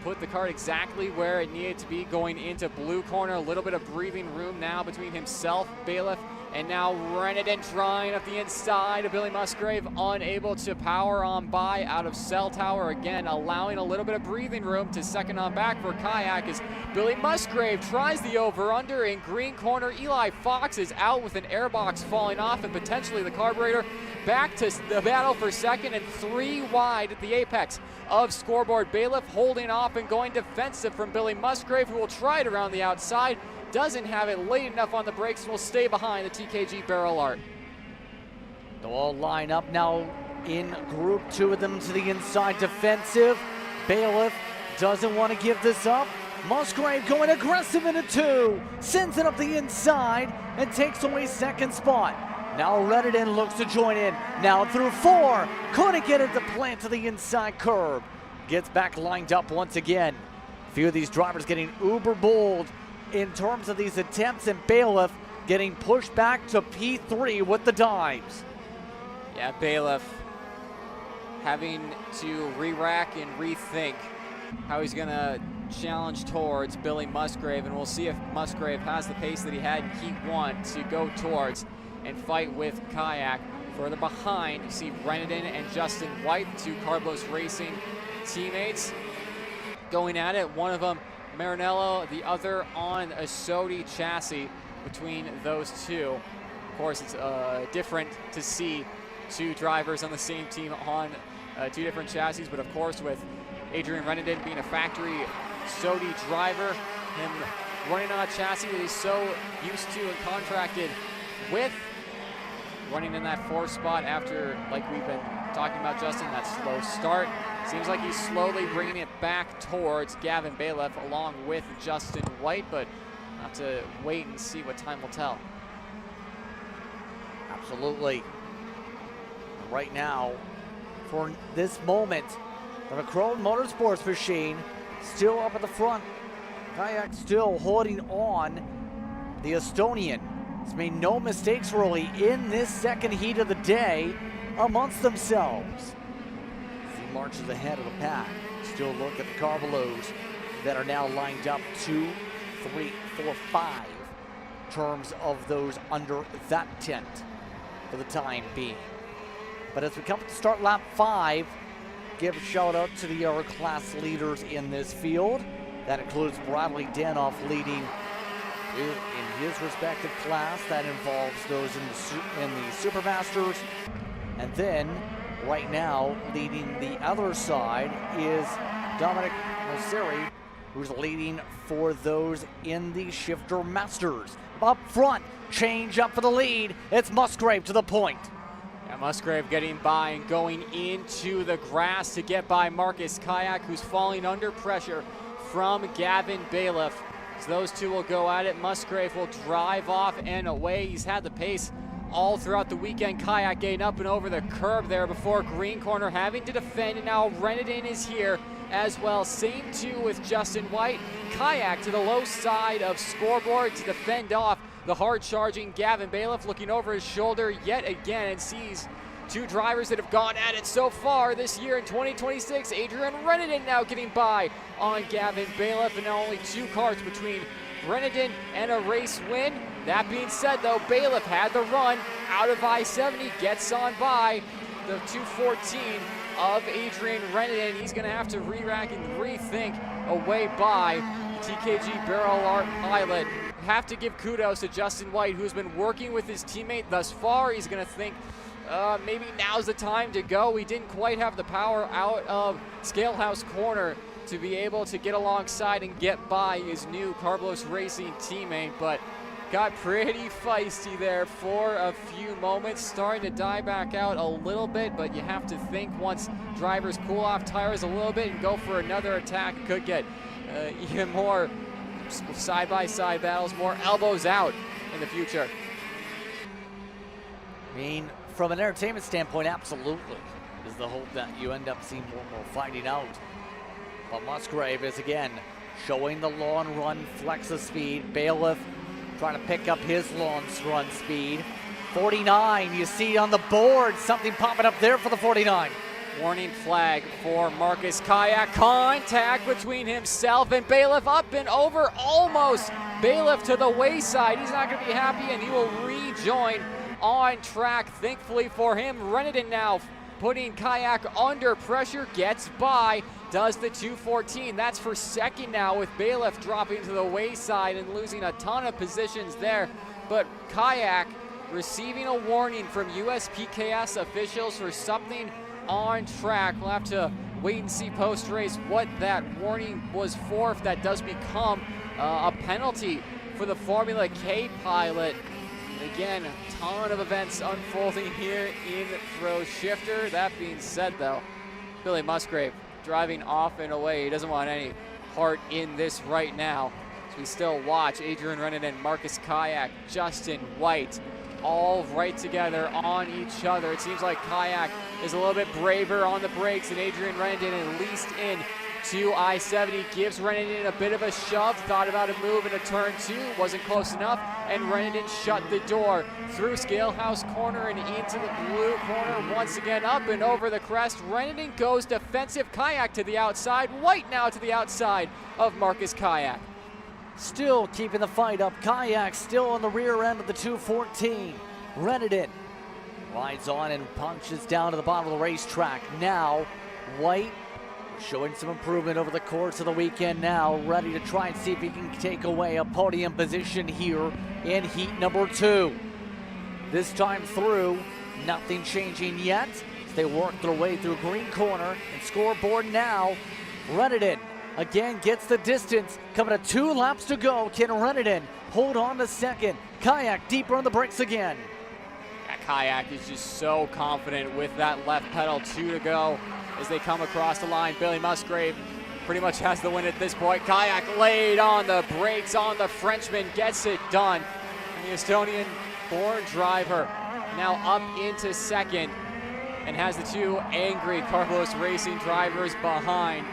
put the cart exactly where it needed to be going into blue corner. A little bit of breathing room now between himself, Bailiff, and now Reneden trying up the inside of Billy Musgrave, unable to power on by out of cell tower again, allowing a little bit of breathing room to second on back for Kayak as Billy Musgrave tries the over-under in green corner. Eli Fox is out with an airbox falling off and potentially the carburetor. Back to the battle for second and 3 wide at the apex of scoreboard. Bailiff holding off and going defensive from Billy Musgrave, who will try it around the outside. Doesn't have it late enough on the brakes and will stay behind the TKG barrel art. They'll all line up now in group 2 of them to the inside defensive. Bailiff doesn't want to give this up. Musgrave going aggressive into 2, sends it up the inside and takes away second spot. Now Reneden looks to join in. Now through 4, couldn't get it to plant to the inside curb. Gets back lined up once again. A few of these drivers getting uber bold in terms of these attempts, and Bailiff getting pushed back to P3 with the dives. Yeah, Bailiff having to re-rack and rethink how he's going to challenge towards Billy Musgrave, and we'll see if Musgrave has the pace that he had in Heat 1 to go towards and fight with Kayak. Further behind, you see Reneden and Justin White, the 2 Carbelo's Racing teammates, going at it. One of them Marinello, the other on a Sodi chassis between those 2. Of course, it's different to see 2 drivers on the same team on 2 different chassis, but of course with Adrian Reneden being a factory Sodi driver, him running on a chassis that he's so used to and contracted with. Running in that 4th spot after, like we've been talking about, Justin, that slow start. Seems like he's slowly bringing it back towards Gavin Bailiff along with Justin White, but we'll have to wait and see what time will tell. Absolutely. Right now, for this moment, the McCrone Motorsports machine still up at the front. Kayak still holding on. The Estonian has made no mistakes really in this second heat of the day amongst themselves. As he marches ahead of the pack, still look at the car belows that are now lined up 2, 3, 4, 5 terms of those under that tent for the time being. But as we come to start lap 5, give a shout out to the other class leaders in this field. That includes Bradley Danoff leading in his respective class. That involves those in the Supermasters. And then right now leading the other side is Dominic Moseri, who's leading for those in the Shifter Masters. Up front, change up for the lead. It's Musgrave to the point. Yeah, Musgrave getting by and going into the grass to get by Marcus Kayak, who's falling under pressure from Gavin Bailiff. So those two will go at it. Musgrave will drive off and away. He's had the pace all throughout the weekend. Kayak getting up and over the curb there before green corner, having to defend, and now Renedin is here as well. Same too with Justin White. Kayak to the low side of scoreboard to defend off the hard-charging Gavin Bailiff, looking over his shoulder yet again and sees two drivers that have gone at it so far this year in 2026. Adrian Renedin now getting by on Gavin Bailiff, and now only 2 cars between Renedin and a race win. That being said, though, Bailiff had the run out of I-70, gets on by the 214 of Adrian Renedin. He's going to have to re-rack and rethink a way by the TKG Barrel Art pilot. Have to give kudos to Justin White, who's been working with his teammate thus far. He's going to think maybe now's the time to go. He didn't quite have the power out of Scalehouse Corner to be able to get alongside and get by his new Carlos Racing teammate, but got pretty feisty there for a few moments, starting to die back out a little bit, but you have to think once drivers cool off tires a little bit and go for another attack, it could get even more side-by-side battles, more elbows out in the future. I mean, from an entertainment standpoint, absolutely is the hope that you end up seeing more fighting out. But Musgrave is again showing the long run flex of speed. Bailiff trying to pick up his long run speed. 49, you see on the board, something popping up there for the 49. Warning flag for Marcus Kayak. Contact between himself and Bailiff, up and over, almost. Bailiff to the wayside. He's not going to be happy, and he will rejoin on track. Thankfully for him, Renedin now putting Kayak under pressure, gets by, does the 214. That's for second now, with Bailiff dropping to the wayside and losing a ton of positions there. But Kayak receiving a warning from USPKS officials for something on track. We'll have to wait and see post-race what that warning was for, if that does become a penalty for the Formula K pilot. Again, a ton of events unfolding here in Pro Shifter. That being said, though, Billy Musgrave driving off and away. He doesn't want any part in this right now. So we still watch Adrian Renedin, Marcus Kayak, Justin White, all right together on each other. It seems like Kayak is a little bit braver on the brakes, and Adrian Renedin at least in to I-70 gives Renedin a bit of a shove. Thought about a move in a turn 2, wasn't close enough, and Renedin shut the door through Scalehouse Corner and into the blue corner. Once again up and over the crest. Renedin goes defensive. Kayak to the outside. White now to the outside of Marcus Kayak. Still keeping the fight up. Kayak still on the rear end of the 214. Renedin rides on and punches down to the bottom of the racetrack. Now, White showing some improvement over the course of the weekend, now ready to try and see if he can take away a podium position here in heat number 2. This time through, nothing changing yet as they work their way through green corner and scoreboard now. Renedin again gets the distance. Coming to 2 laps to go. Can run it in. Hold on to second. Kayak deeper on the brakes again. Yeah, Kayak is just so confident with that left pedal. 2 to go as they come across the line. Billy Musgrave pretty much has the win at this point. Kayak laid on the brakes on the Frenchman, gets it done. And the Estonian-born driver now up into second and has the 2 angry Carlos Racing drivers behind.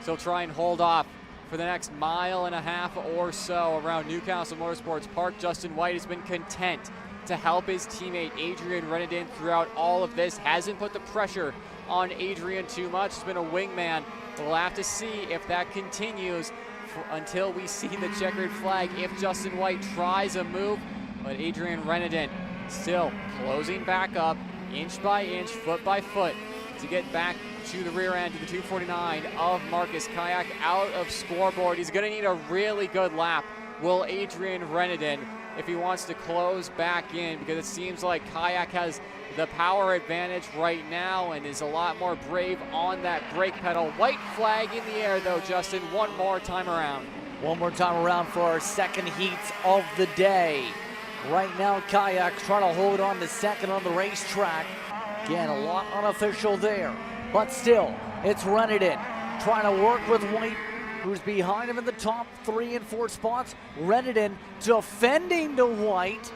So he'll try and hold off for the next 1.5 miles or so around Newcastle Motorsports Park. Justin White has been content to help his teammate Adrian Renadin throughout all of this. Hasn't put the pressure on Adrian too much. He's been a wingman. We'll have to see if that continues until we see the checkered flag, if Justin White tries a move. But Adrian Renadin still closing back up, inch by inch, foot by foot, to get back to the rear end of the 249 of Marcus Kayak out of scoreboard. He's going to need a really good lap, will Adrian Renadin, if he wants to close back in, because it seems like Kayak has the power advantage right now and is a lot more brave on that brake pedal. White flag in the air though, Justin, one more time around. One more time around for our second heats of the day. Right now, Kayak trying to hold on to second on the racetrack. Again, a lot unofficial there, but still, it's Renadin trying to work with White, who's behind him in the top 3 and 4 spots. Renadin defending to White.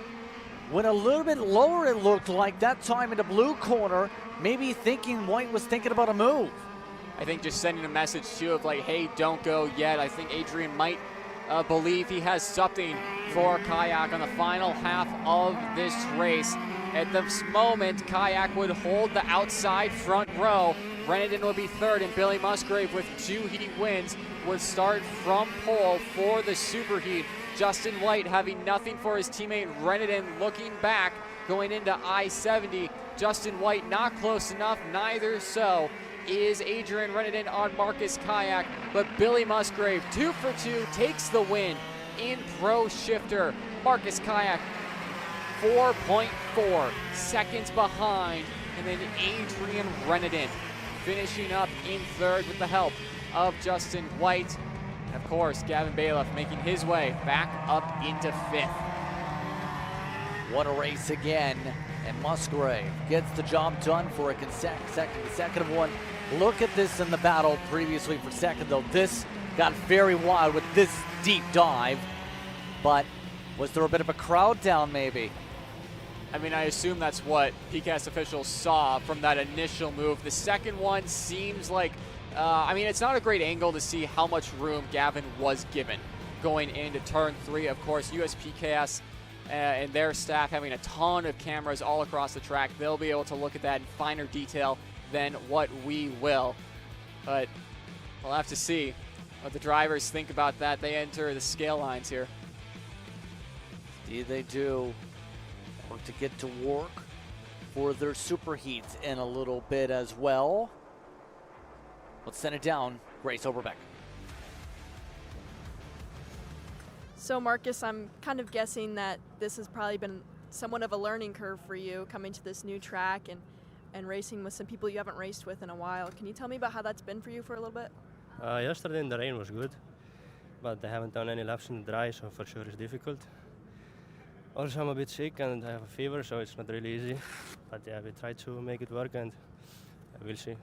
Went a little bit lower, it looked like, that time in the blue corner, maybe thinking White was thinking about a move. I think just sending a message too of like, hey, don't go yet. I think Adrian might believe he has something for Kayak on the final half of this race. At this moment, Kayak would hold the outside front row. Renadin would be third, and Billy Musgrave with 2 heat wins would start from pole for the Super Heat. Justin White having nothing for his teammate Renadin, looking back going into I-70. Justin White not close enough, neither so is Adrian Renadin on Marcus Kayak, but Billy Musgrave 2 for 2 takes the win in Pro Shifter. Marcus Kayak 4.4 seconds behind, and then Adrian Renadin finishing up in third with the help of Justin White. And of course, Gavin Bailiff making his way back up into 5th. What a race again, and Musgrave gets the job done for a consecutive one. Look at this in the battle previously for second, though. This got very wild with this deep dive, but was there a bit of a crowd down maybe? I mean, I assume that's what PCAST officials saw from that initial move. The second one seems like, I mean, it's not a great angle to see how much room Gavin was given going into turn 3. Of course, USPKS and their staff having a ton of cameras all across the track. They'll be able to look at that in finer detail than what we will. But we'll have to see what the drivers think about that. They enter the scale lines here. Indeed they do. Want to get to work for their super heats in a little bit as well. Let's send it down. Grace Overbeck. So Marcus, I'm kind of guessing that this has probably been somewhat of a learning curve for you, coming to this new track and racing with some people you haven't raced with in a while. Can you tell me about how that's been for you for a little bit? Yesterday in the rain was good, but I haven't done any laps in the dry, so for sure it's difficult. Also, I'm a bit sick and I have a fever, so it's not really easy. But yeah, we try to make it work, and we'll see.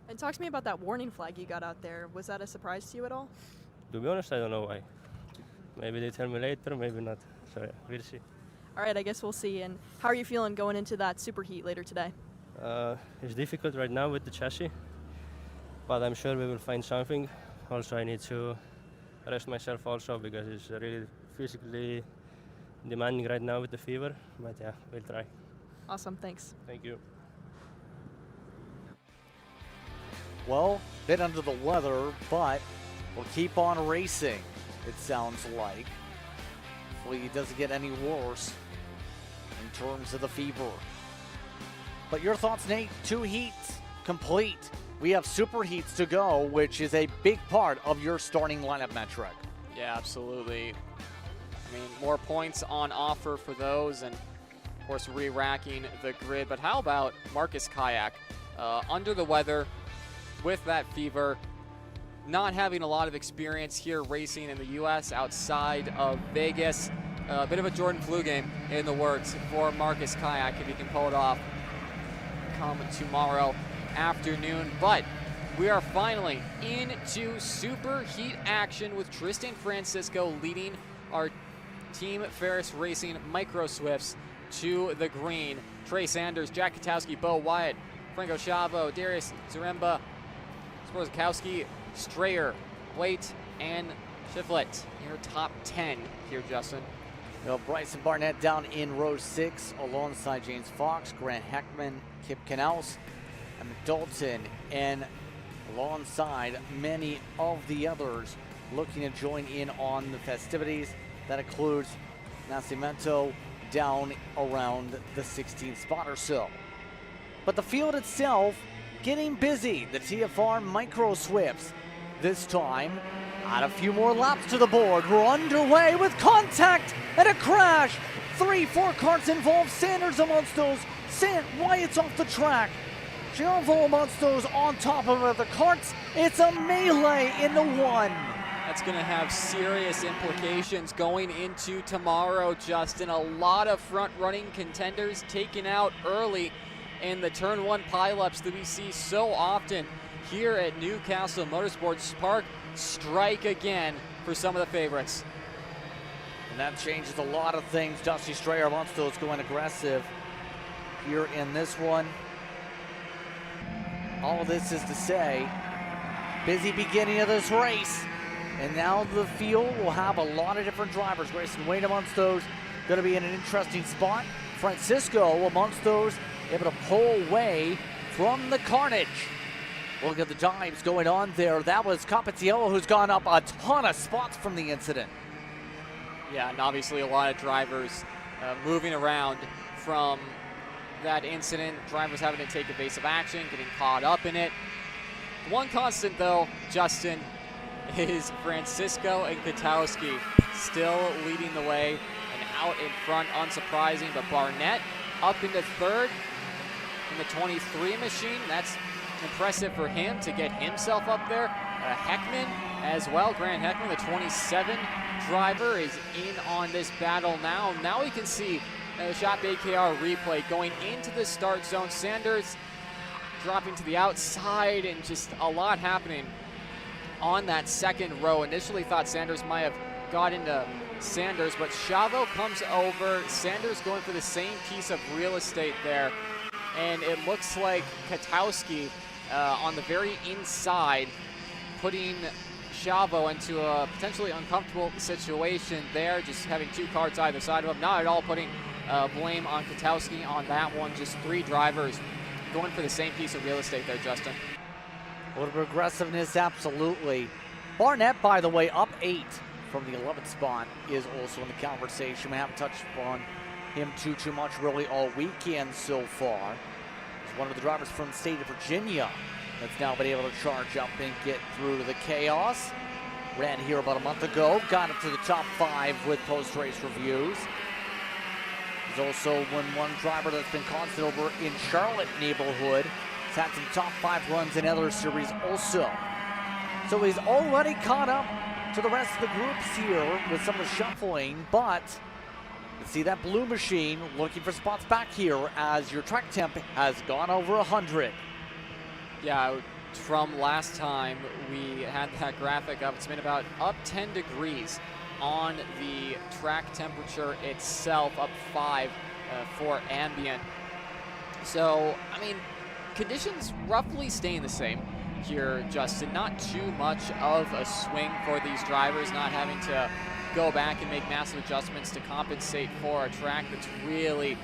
And talk to me about that warning flag you got out there. Was that a surprise to you at all? To be honest, I don't know why. Maybe they tell me later, maybe not. So yeah, we'll see. All right, I guess we'll see. And how are you feeling going into that super heat later today? It's difficult right now with the chassis, but I'm sure we will find something. Also, I need to rest myself also because it's really physically demanding right now with the fever, but yeah, we'll try. Awesome, thanks. Thank you. Well, bit under the weather, but we'll keep on racing, it sounds like. Hopefully it doesn't get any worse in terms of the fever. But your thoughts, Nate? 2 heats complete. We have super heats to go, which is a big part of your starting lineup metric. Yeah, absolutely. I mean, more points on offer for those, and of course re-racking the grid. But how about Marcus Kayak? Under the weather, with that fever, not having a lot of experience here racing in the U.S. outside of Vegas. A bit of a Jordan Flu game in the works for Marcus Kayak if he can pull it off come tomorrow afternoon. But we are finally into super heat action with Tristan Francisco leading our Team Ferris Racing Micro Swifts to the green. Trey Sanders, Jack Katowski, Bo Wyatt, Franco Chavo, Darius Zaremba, Sporozkowski, Strayer, Waite, and Shiflett. Your top 10 here, Justin. Well, Bryson Barnett down in row 6 alongside James Fox, Grant Heckman, Kip Knaus, and Dalton, and alongside many of the others looking to join in on the festivities. That includes Nascimento down around the 16th spot or so. But the field itself getting busy. The TFR Micro Swifts this time add a few more laps to the board. We're underway with contact and a crash. 3-4 carts involved. Sanders amongst those. Wyatt's off the track. Gianvo amongst those on top of the carts. It's a melee in the one. That's going to have serious implications going into tomorrow, Justin. A lot of front-running contenders taken out early in the Turn 1 pileups that we see so often here at Newcastle Motorsports Park strike again for some of the favorites. And that changes a lot of things. Dusty Strayer amongst those going aggressive here in this one. All of this is to say, busy beginning of this race. And now the field will have a lot of different drivers. Grayson Wayne amongst those, going to be in an interesting spot. Francisco amongst those, able to pull away from the carnage. Look at the dives going on there. That was Capitiello, who's gone up a ton of spots from the incident. Yeah, and obviously a lot of drivers moving around from that incident. Drivers having to take evasive action, getting caught up in it. One constant, though, Justin, is Francisco and Katowski still leading the way and out in front, unsurprising. But Barnett up into third in the 23 machine. That's impressive for him to get himself up there. Heckman as well. Grant Heckman, the 27 driver, is in on this battle now. Now we can see the Shop AKR replay going into the start zone. Sanders dropping to the outside, and just a lot happening on that second row. Initially thought Sanders might have got into Sanders, but Chavo comes over. Sanders going for the same piece of real estate there. And it looks like Katowski on the very inside, putting Chavo into a potentially uncomfortable situation there, just having two carts either side of him. Not at all putting blame on Katowski on that one. Just three drivers going for the same piece of real estate there, Justin. A little bit of aggressiveness, absolutely. Barnett, by the way, up 8 from the 11th spot, is also in the conversation. We haven't touched upon him too much really all weekend so far. He's one of the drivers from the state of Virginia that's now been able to charge up and get through to the chaos. Ran here about a month ago, got up to the top 5 with post-race reviews. He's also one driver that's been constant over in Charlotte neighborhood. He's had some top 5 runs in other series also. So he's already caught up to the rest of the groups here with some of the shuffling, but you see that blue machine looking for spots back here as your track temp has gone over 100. Yeah, from last time we had that graphic up, it's been about up 10 degrees on the track temperature itself, up 5 for ambient. So, I mean, conditions roughly staying the same here, Justin. Not too much of a swing for these drivers, not having to go back and make massive adjustments to compensate for a track that's really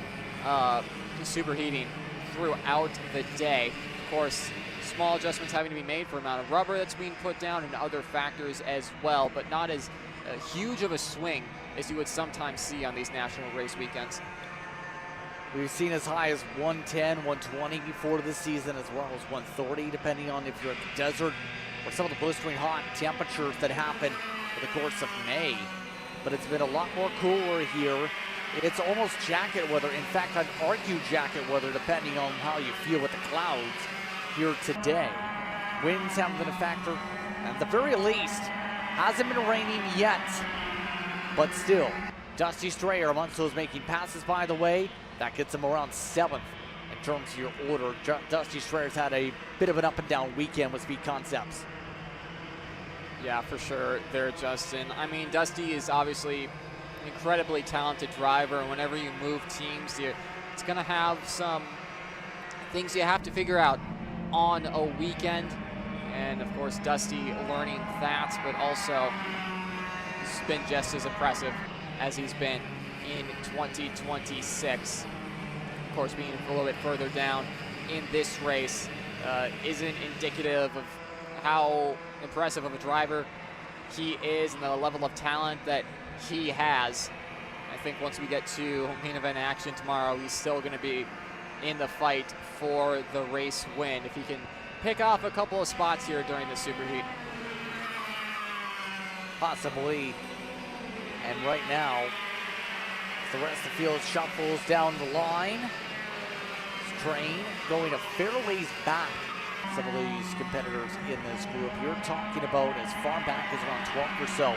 superheating throughout the day. Of course, small adjustments having to be made for amount of rubber that's being put down and other factors as well, but not as huge of a swing as you would sometimes see on these national race weekends. We've seen as high as 110, 120 before this season, as well as 130, depending on if you're at the desert or some of the blistering hot temperatures that happen for the course of May. But it's been a lot more cooler here. It's almost jacket weather. In fact, I'd argue jacket weather, depending on how you feel with the clouds here today. winds haven't been a factor. At the very least, hasn't been raining yet. But still, Dusty Strayer amongst those making passes, by the way. That gets him around 7th in terms of your order. Dusty Strayer's had a bit of an up and down weekend with Speed Concepts. Yeah, for sure there, Justin. I mean, Dusty is obviously an incredibly talented driver. Whenever you move teams, it's going to have some things you have to figure out on a weekend. And, of course, Dusty learning that, but also he's been just as impressive as he's been in 2026. Of course, being a little bit further down in this race isn't indicative of how impressive of a driver he is and the level of talent that he has. I think once we get to main event action tomorrow, he's still going to be in the fight for the race win if he can pick off a couple of spots here during the superheat. Possibly. And right now, the rest of the field shuffles down the line. Train going a fair ways back. Some of these competitors in this group, you're talking about as far back as around 12th or so.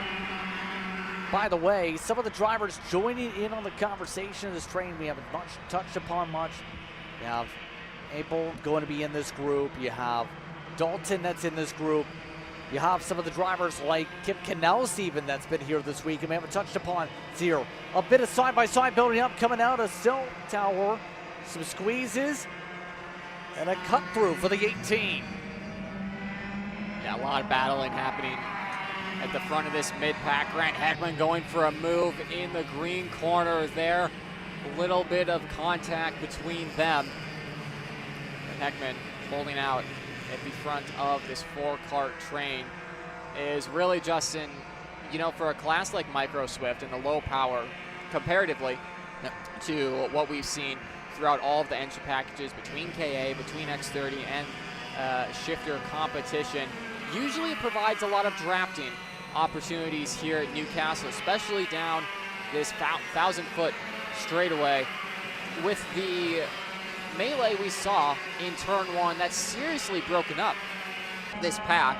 By the way, some of the drivers joining in on the conversation of this train, we haven't touched upon much. You have Abel going to be in this group. You have Dalton that's in this group. You have some of the drivers like Kip Knaus even that's been here this week, and we haven't touched upon here. A bit of side-by-side building up coming out of Cell Tower. Some squeezes and a cut through for the 18. Yeah, a lot of battling happening at the front of this mid-pack. Grant Heckman going for a move in the green corner there. A little bit of contact between them. And Heckman holding out at the front of this 4-cart train is really, Justin, you know, for a class like Micro Swift and the low power comparatively to what we've seen throughout all of the engine packages between KA, between X30 and Shifter competition, usually it provides a lot of drafting opportunities here at Newcastle, especially down this 1,000-foot straightaway. With the melee we saw in turn 1, that's seriously broken up this pack.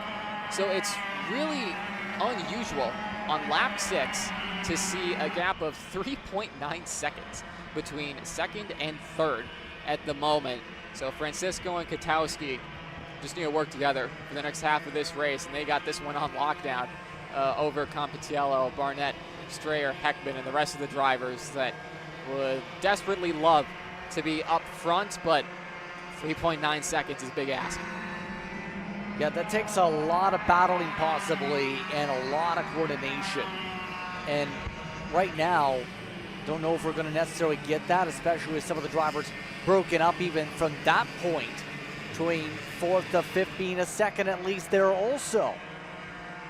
So it's really unusual on lap 6 to see a gap of 3.9 seconds between second and third at the moment. So Francisco and Katowski just need to work together for the next half of this race, and they got this one on lockdown over Compitiello, Barnett, Strayer, Heckman, and the rest of the drivers that would desperately love to be up front, but 3.9 seconds is big ask. Yeah, that takes a lot of battling possibly and a lot of coordination. And right now, don't know if we're going to necessarily get that, especially with some of the drivers broken up even from that point, between 4th to 5th being a second at least there also.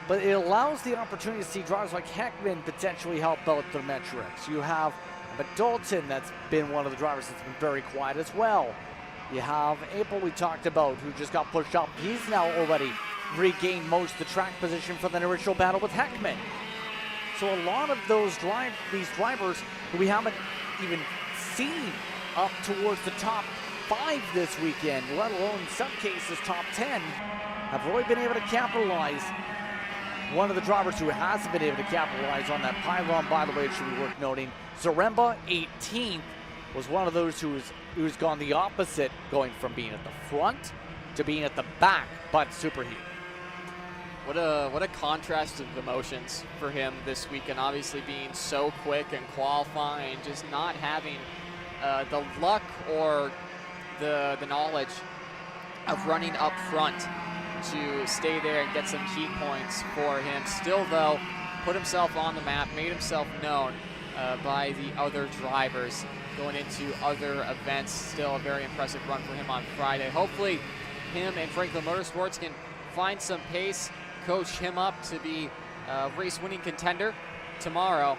But it allows the opportunity to see drivers like Heckman potentially help out their metrics. You have Dalton, that's been one of the drivers that's been very quiet as well. You have April we talked about, who just got pushed up. He's now already regained most of the track position from the original battle with Heckman. So a lot of these drivers who we haven't even seen up towards the top 5 this weekend, let alone in some cases top 10, have really been able to capitalize. One of the drivers who hasn't been able to capitalize on that pylon, by the way, it should be worth noting, Zaremba 18th was one of those who's gone the opposite, going from being at the front to being at the back, but SuperHeat. What a contrast of emotions for him this weekend, obviously being so quick and qualifying, just not having the luck or the knowledge of running up front to stay there and get some heat points for him. Still, though, put himself on the map, made himself known by the other drivers going into other events. Still a very impressive run for him on Friday. Hopefully, him and Franklin Motorsports can find some pace, coach him up to be a race-winning contender tomorrow.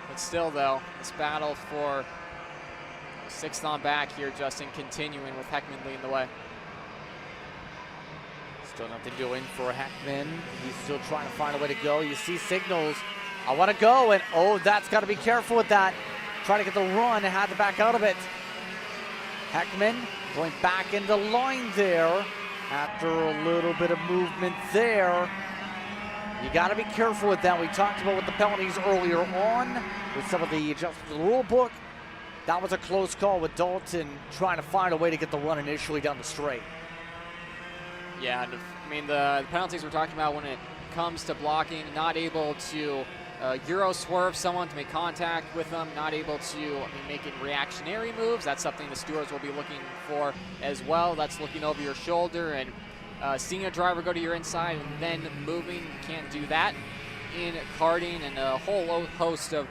But still, though, this battle for 6th on back here, Justin, continuing with Heckman leading the way. Still nothing doing for Heckman. He's still trying to find a way to go. You see signals. I want to go, and oh, that's got to be careful with that. Trying to get the run and had to back out of it. Heckman going back into line there. After a little bit of movement there, you got to be careful with that. We talked about with the penalties earlier on with some of the adjustments to the rule book. That was a close call with Dalton trying to find a way to get the run initially down the straight. Yeah, and I mean, the penalties we're talking about when it comes to blocking, not able to Euro swerve someone to make contact with them, not able to making reactionary moves. That's something the stewards will be looking for as well. That's looking over your shoulder and seeing a driver go to your inside and then moving. You can't do that in karting, and a whole host of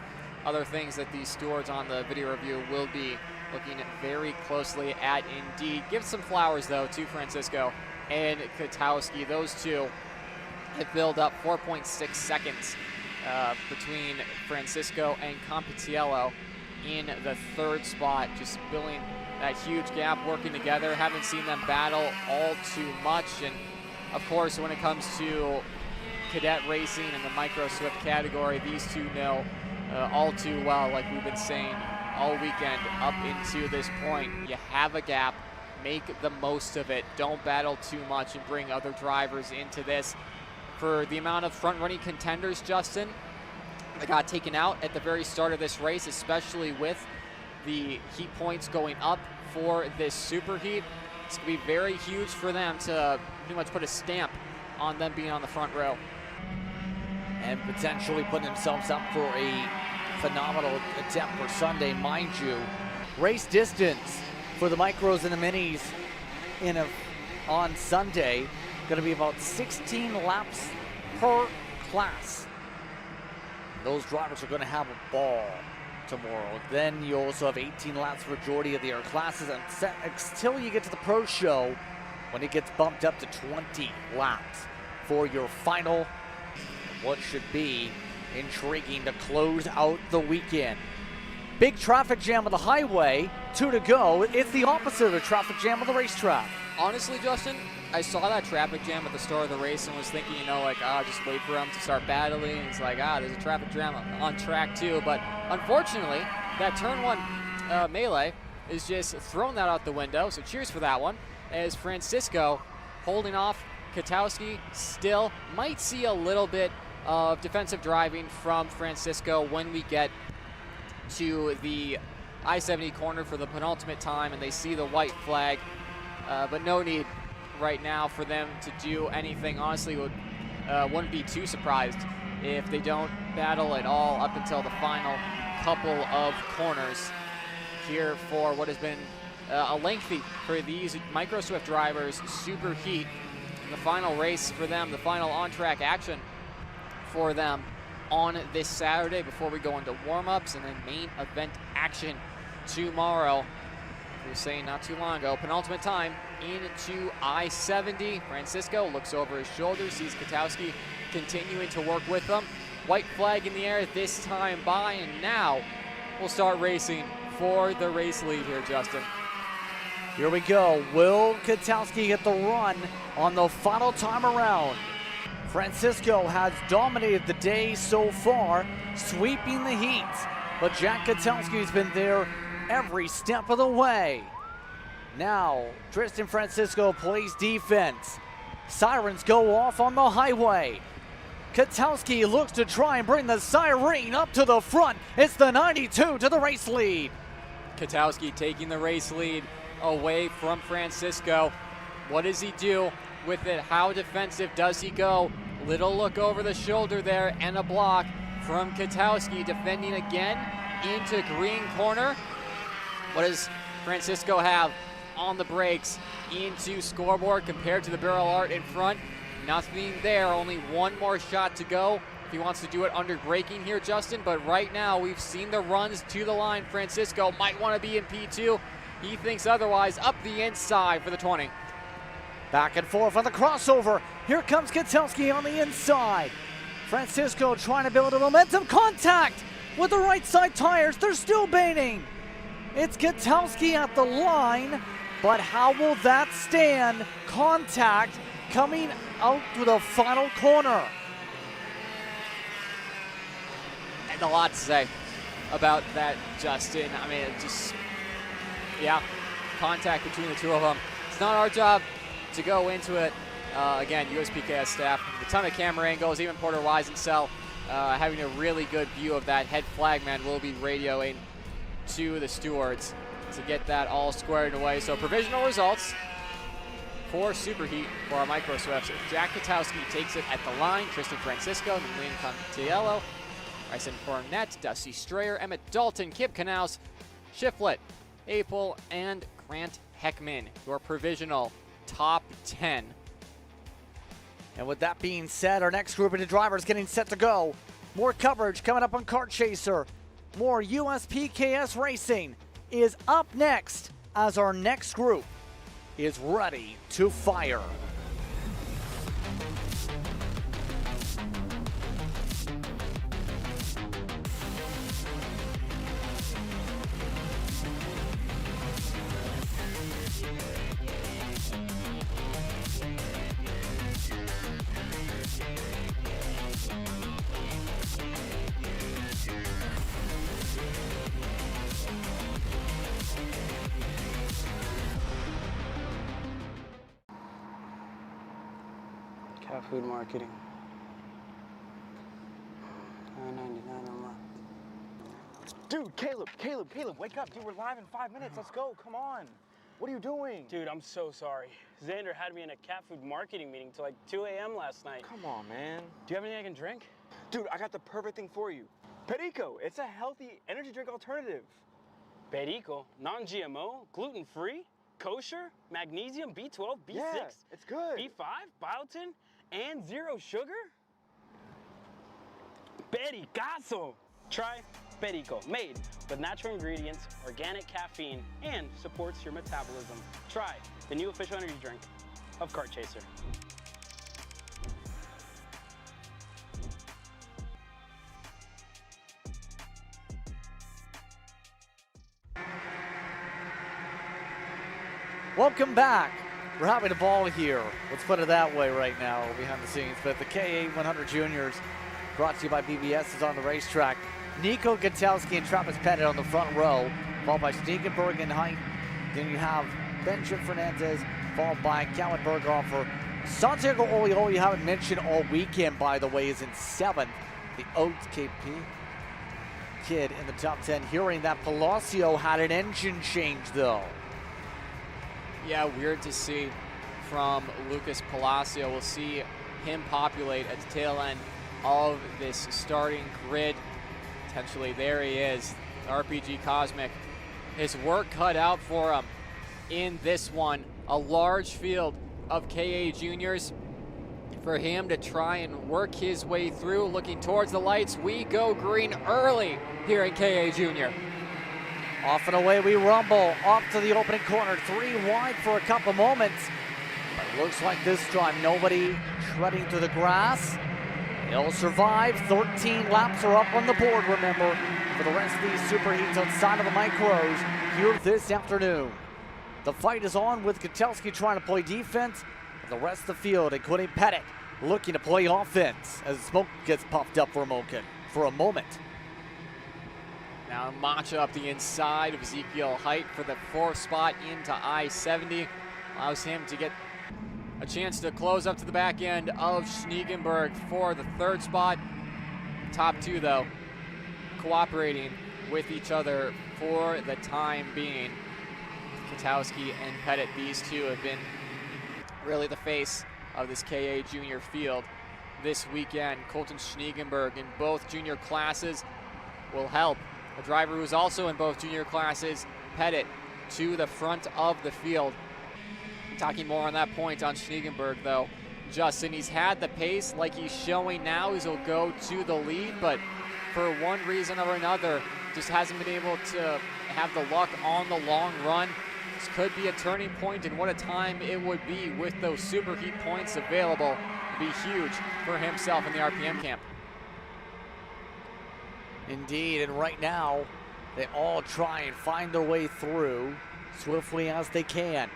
other things that these stewards on the video review will be looking very closely at indeed. Give some flowers, though, to Francisco and Kwiatkowski. Those two have built up 4.6 seconds between Francisco and Compitiello in the third spot, just building that huge gap, working together. Haven't seen them battle all too much. And of course, when it comes to cadet racing and the micro swift category, these two know all too well, like we've been saying all weekend up into this point. You have a gap, make the most of it. Don't battle too much and bring other drivers into this. For the amount of front-running contenders, Justin, that got taken out at the very start of this race, especially with the heat points going up for this super heat, it's going to be very huge for them to pretty much put a stamp on them being on the front row. And potentially putting themselves up for a phenomenal attempt for Sunday, mind you. Race distance for the micros and the minis on Sunday going to be about 16 laps per class. Those drivers are going to have a ball tomorrow. Then you also have 18 laps for majority of the other classes until you get to the pro show, when it gets bumped up to 20 laps for your final, what should be intriguing to close out the weekend. Big traffic jam on the highway, 2 to go. It's the opposite of a traffic jam on the racetrack. Honestly, Justin, I saw that traffic jam at the start of the race and was thinking, just wait for them to start battling. It's like, there's a traffic jam on track too. But unfortunately, that turn one melee is just throwing that out the window. So cheers for that one. As Francisco holding off Kwiatkowski, still might see a little bit of defensive driving from Francisco when we get to the I-70 corner for the penultimate time and they see the white flag. But no need right now for them to do anything. Honestly, wouldn't be too surprised if they don't battle at all up until the final couple of corners here for what has been a lengthy, for these micro swift drivers, super heat. The final race for them, the final on-track action for them on this Saturday before we go into warm-ups and then main event action tomorrow. We were saying not too long ago, penultimate time into I-70. Francisco looks over his shoulder, sees Kwiatkowski continuing to work with them. White flag in the air this time by, and now we'll start racing for the race lead here, Justin. Here we go. Will Kwiatkowski get the run on the final time around? Francisco has dominated the day so far, sweeping the heat, but Jack Kwiatkowski's been there every step of the way. Now, Tristan Francisco plays defense. Sirens go off on the highway. Kwiatkowski looks to try and bring the siren up to the front. It's the 92 to the race lead. Kwiatkowski taking the race lead away from Francisco. What does he do with it? How defensive does he go? Little look over the shoulder there and a block from Kwiatkowski, defending again into green corner. What does Francisco have on the brakes into scoreboard compared to the barrel art in front? Nothing there, only one more shot to go if he wants to do it under braking here, Justin. But right now we've seen the runs to the line. Francisco might want to be in P2. He thinks otherwise. Up the inside for the 20. Back and forth on the crossover. Here comes Kwiatkowski on the inside. Francisco trying to build a momentum. Contact with the right side tires. They're still baiting. It's Kwiatkowski at the line, but how will that stand? Contact coming out to the final corner. And a lot to say about that, Justin. I mean, contact between the two of them. It's not our job to go into it. Again, USPKS staff, a ton of camera angles, even Porter Weisencell having a really good view of that. Head flagman will be radioing to the stewards to get that all squared away. So provisional results for SuperHeat for our Micro Swifts. Jack Katowski takes it at the line. Tristan Francisco, McLean Contiello, Bryson Burnett, Dusty Strayer, Emmett Dalton, Kip Knaus, Shiflet, Apel, and Grant Heckman, your provisional top 10. And with that being said, our next group of drivers getting set to go. More coverage coming up on Kart Chaser. More USPKS racing is up next as our next group is ready to fire. Cat food marketing. $9.99 a month. Dude, Caleb, wake up. Dude, we're live in 5 minutes. Let's go. Come on. What are you doing? Dude, I'm so sorry. Xander had me in a cat food marketing meeting till like 2 a.m. last night. Come on, man. Do you have anything I can drink? Dude, I got the perfect thing for you. Perico. It's a healthy energy drink alternative. Perico, non-GMO, gluten-free, kosher, magnesium, B12, B6, Yeah, it's good. B5, biotin, and zero sugar? Pericazo! Try Perico, made with natural ingredients, organic caffeine, and supports your metabolism. Try the new official energy drink of Kart Chaser. Welcome back. We're having a ball here. Let's put it that way right now behind the scenes. But the K100 Juniors, brought to you by BBS, is on the racetrack. Nico Gutowski and Travis Pettit on the front row, followed by Stegenberg and Height. Then you have Benjamin Fernandez, followed by Calvin Berghofer. Santiago Olio, you haven't mentioned all weekend, by the way, is in 7th. The Oats KP kid in the top 10. Hearing that Palacio had an engine change, though. Yeah, weird to see from Lucas Palacio. We'll see him populate at the tail end of this starting grid. Potentially, there he is, RPG Cosmic. His work cut out for him in this one. A large field of KA juniors for him to try and work his way through. Looking towards the lights, we go green early here in KA Junior. Off and away we rumble, off to the opening corner, 3 wide for a couple moments. But it looks like this time nobody treading through the grass. They'll survive. 13 laps are up on the board, remember, for the rest of these SuperHeats outside of the micros here this afternoon. The fight is on with Gutowski trying to play defense, and the rest of the field, including Pettit, looking to play offense as smoke gets puffed up for a moment. Now Macha up the inside of Ezekiel Height for the 4th spot into I-70. Allows him to get a chance to close up to the back end of Schneegenberg for the 3rd spot. Top 2, though, cooperating with each other for the time being. Katowski and Pettit, these two have been really the face of this KA junior field this weekend. Colton Schneegenberg in both junior classes will help. A driver who's also in both junior classes, Pettit, to the front of the field. Talking more on that point on Schneegenberg, though. Justin, he's had the pace like he's showing now. He'll go to the lead, but for one reason or another, just hasn't been able to have the luck on the long run. This could be a turning point, and what a time it would be with those SuperHeat points available. It'd be huge for himself in the RPM camp. Indeed, and right now, they all try and find their way through swiftly as they can.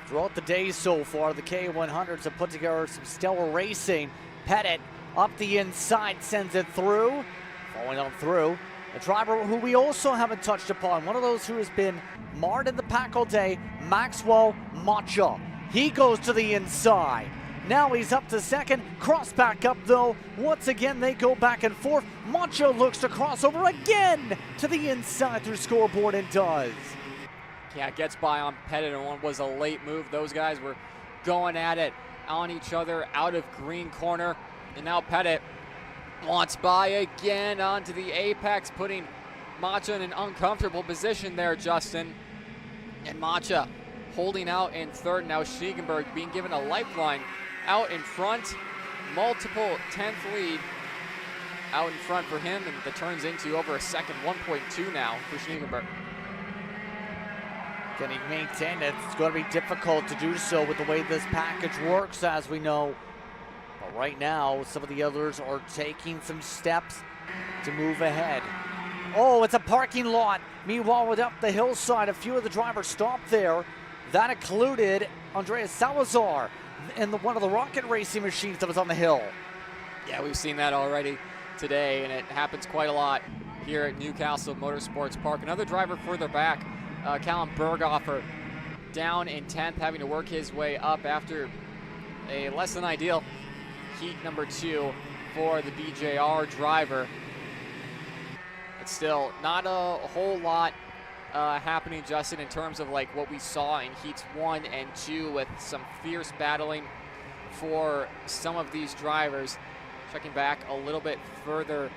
Throughout the day so far, the K100s have put together some stellar racing. Pettit up the inside, sends it through. Falling on through. A driver who we also haven't touched upon, one of those who has been marred in the pack all day, Maxwell Macha. He goes to the inside. Now he's up to second. Cross back up though. Once again, they go back and forth. Macho looks to cross over again to the inside through scoreboard and does. Yeah, gets by on Pettit, and one was a late move. Those guys were going at it on each other out of green corner. And now Pettit wants by again onto the apex, putting Macha in an uncomfortable position there, Justin. And Macha holding out in third. Now Schniegenberg being given a lifeline out in front. Multiple 10th lead out in front for him, and that turns into over a second, 1.2 now for Schniegenberg. Can he maintain it? It's going to be difficult to do so with the way this package works, as we know. But right now, some of the others are taking some steps to move ahead. Oh, it's a parking lot. Meanwhile, with up the hillside, a few of the drivers stopped there. That included Andreas Salazar and one of the rocket racing machines that was on the hill. Yeah, we've seen that already today, and it happens quite a lot here at Newcastle Motorsports Park. Another driver further back, Callum Berghofer, down in 10th, having to work his way up after a less than ideal heat number 2 for the BJR driver. It's still not a whole lot happening, Justin, in terms of like what we saw in heats 1 and 2 with some fierce battling for some of these drivers. Checking back a little bit further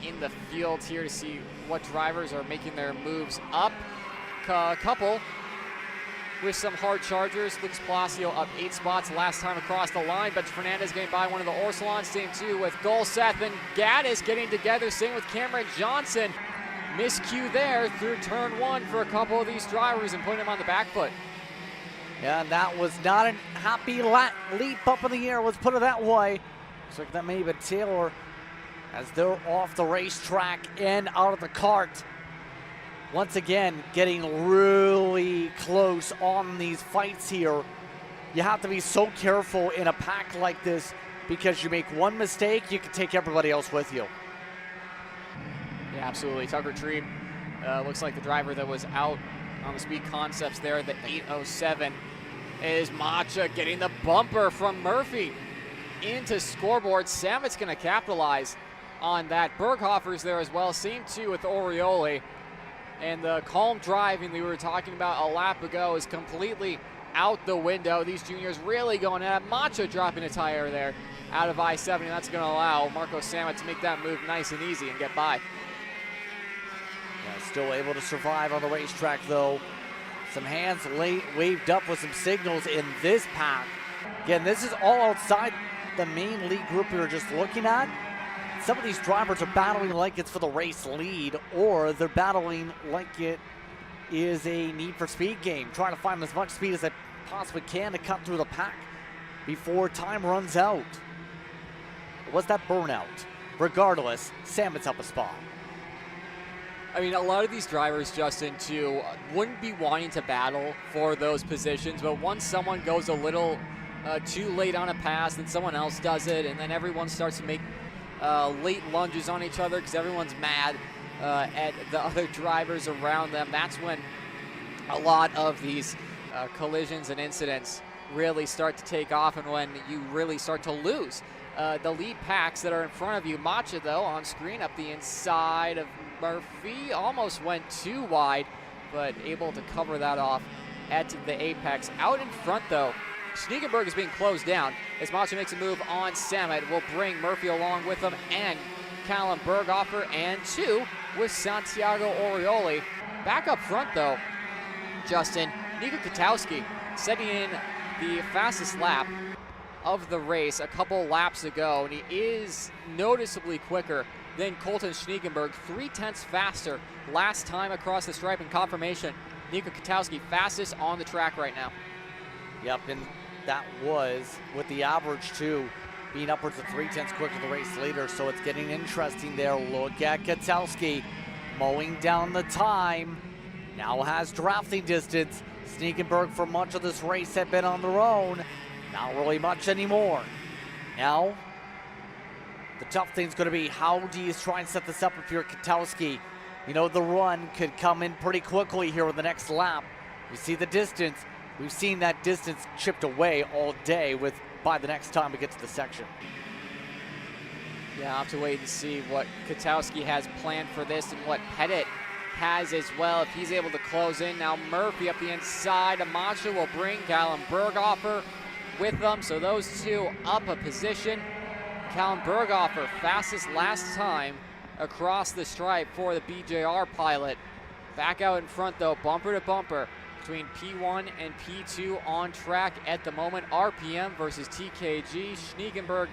in the field here to see what drivers are making their moves up. A couple with some hard chargers. Lucas Palacio up 8 spots last time across the line, but Fernandez getting by one of the Orsolans. Same too with Golseth and Gaddis getting together. Same with Cameron Johnson. Miscue there through turn 1 for a couple of these drivers and putting them on the back foot. Yeah, and that was not a happy leap up in the air, let's put it that way. Looks like that may have been Taylor as they're off the racetrack and out of the cart. Once again, getting really close on these fights here. You have to be so careful in a pack like this because you make one mistake, you can take everybody else with you. Yeah, absolutely. Tucker Trebe looks like the driver that was out on the Speed Concepts there, the 807, is Macha getting the bumper from Murphy into scoreboard. Samet's going to capitalize on that. Berghofer's there as well. Same too with Orioli. And the calm driving we were talking about a lap ago is completely out the window. These juniors really going at it. Macha dropping a tire there out of I-70. That's going to allow Marco Samet to make that move nice and easy and get by. Yeah, still able to survive on the racetrack though. Some hands waved up with some signals in this pack. Again, this is all outside the main lead group we were just looking at. Some of these drivers are battling like it's for the race lead, or they're battling like it is a Need for Speed game, trying to find as much speed as they possibly can to cut through the pack before time runs out. Was that burnout? Regardless, Samet's up a spot. I mean, a lot of these drivers, Justin, too, wouldn't be wanting to battle for those positions, but once someone goes a little too late on a pass, then someone else does it, and then everyone starts to make late lunges on each other because everyone's mad at the other drivers around them. That's when a lot of these collisions and incidents really start to take off, and when you really start to lose the lead packs that are in front of you. Macha, though, on screen up the inside of Murphy, almost went too wide, but able to cover that off at the apex. Out in front, though, Schniegenberg is being closed down as Macha makes a move on Samet. Will bring Murphy along with him and Callum Berghofer, and 2 with Santiago Orioli. Back up front, though, Justin, Nico Katowski setting in the fastest lap of the race a couple laps ago, and he is noticeably quicker than Colton Schniegenberg, 0.3 faster last time across the stripe in confirmation. Nico Katowski fastest on the track right now. Yep, and that was with the average too, being upwards of 0.3 quicker than the race leader, so it's getting interesting there. Look at Katowski mowing down the time, now has drafting distance. Schniegenberg for much of this race had been on their own, not really much anymore. Now, the tough thing's going to be how do you try and set this up if you're Katowski? You know, the run could come in pretty quickly here with the next lap. You see the distance. we've seen that distance chipped away all day by the next time we get to the section. Yeah, I'll have to wait and see what Katowski has planned for this and what Pettit has as well, if he's able to close in. Now Murphy up the inside. Amacha will bring Callum Berghofer with them, so those two up a position. Callum Berghofer, fastest last time across the stripe for the BJR pilot. Back out in front though, bumper to bumper between P1 and P2 on track at the moment. RPM versus TKG, Schniegenberg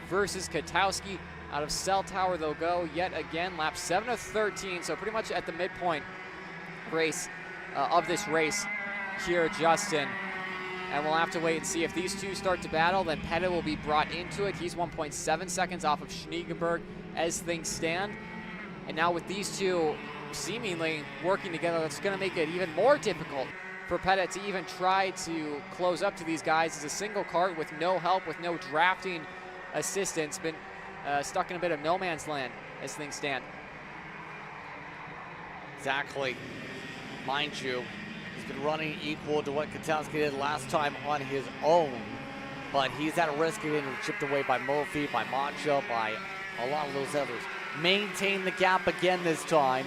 versus Katowski. Out of Cell Tower they'll go yet again, lap 7 of 13, so pretty much at the midpoint race of this race here, Justin. And we'll have to wait and see if these two start to battle, then Pettit will be brought into it. He's 1.7 seconds off of Schniegenberg as things stand. And now with these two seemingly working together, that's going to make it even more difficult for Pettit to even try to close up to these guys. It's a single cart with no help, with no drafting assistance. Been stuck in a bit of no man's land as things stand. Exactly. Mind you, he's been running equal to what Katowski did last time on his own, but he's at a risk of getting chipped away by Murphy, by Macho, by a lot of those others. Maintain the gap again this time.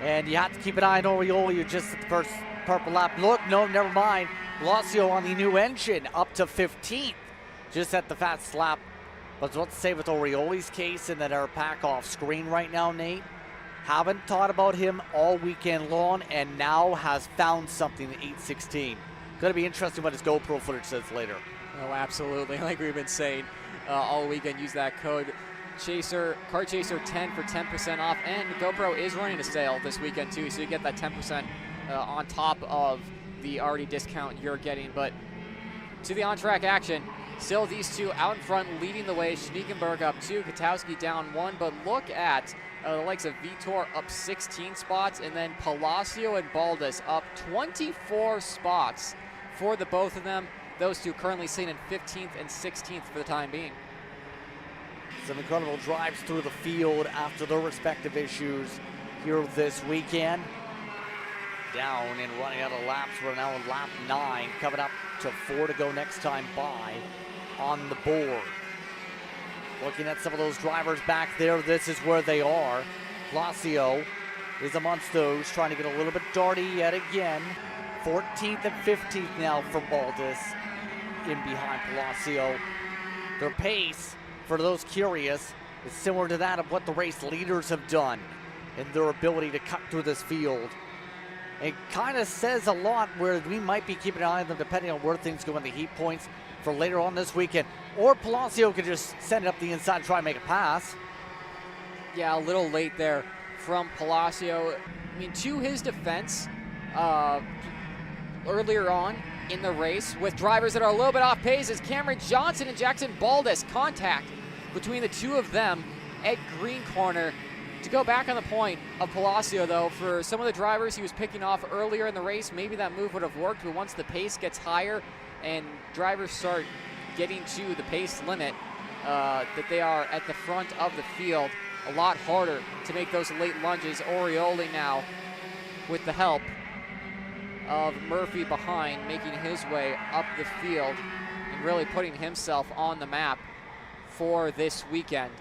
And you have to keep an eye on Orioli. You're just at the first purple lap. Look, no, never mind. Blasio on the new engine up to 15th, just at the fast lap. But what to say with Orioli's case and that our pack off screen right now, Nate? Haven't thought about him all weekend long and now has found something in 8:16. Going to be interesting what his GoPro footage says later. Oh, absolutely. Like we've been saying all weekend, use that code Kart Chaser 10 for 10% off. And GoPro is running a sale this weekend too, so you get that 10% on top of the already discount you're getting. But to the on-track action, still these two out in front leading the way. Schniegenberg up 2, Katowski down 1. But look at the likes of Vitor up 16 spots, and then Palacio and Baldus up 24 spots for the both of them. Those two currently sitting in 15th and 16th for the time being. Some incredible drives through the field after their respective issues here this weekend. Down and running out of laps. We're now on lap 9, coming up to 4 to go next time by on the board. Looking at some of those drivers back there, this is where they are. Palacio is amongst those, trying to get a little bit darty yet again. 14th and 15th now for Baldus, in behind Palacio. Their pace, for those curious, is similar to that of what the race leaders have done in their ability to cut through this field. It kind of says a lot where we might be keeping an eye on them depending on where things go in the heat points for later on this weekend. Or Palacio could just send it up the inside and try and make a pass. Yeah, a little late there from Palacio. I mean, to his defense, earlier on in the race with drivers that are a little bit off pace is Cameron Johnson and Jackson Baldus. Contact between the two of them at green corner. To go back on the point of Palacio, though, for some of the drivers he was picking off earlier in the race, maybe that move would have worked, but once the pace gets higher and drivers start getting to the pace limit that they are at the front of the field, a lot harder to make those late lunges. Orioli now, with the help of Murphy behind, making his way up the field and really putting himself on the map for this weekend.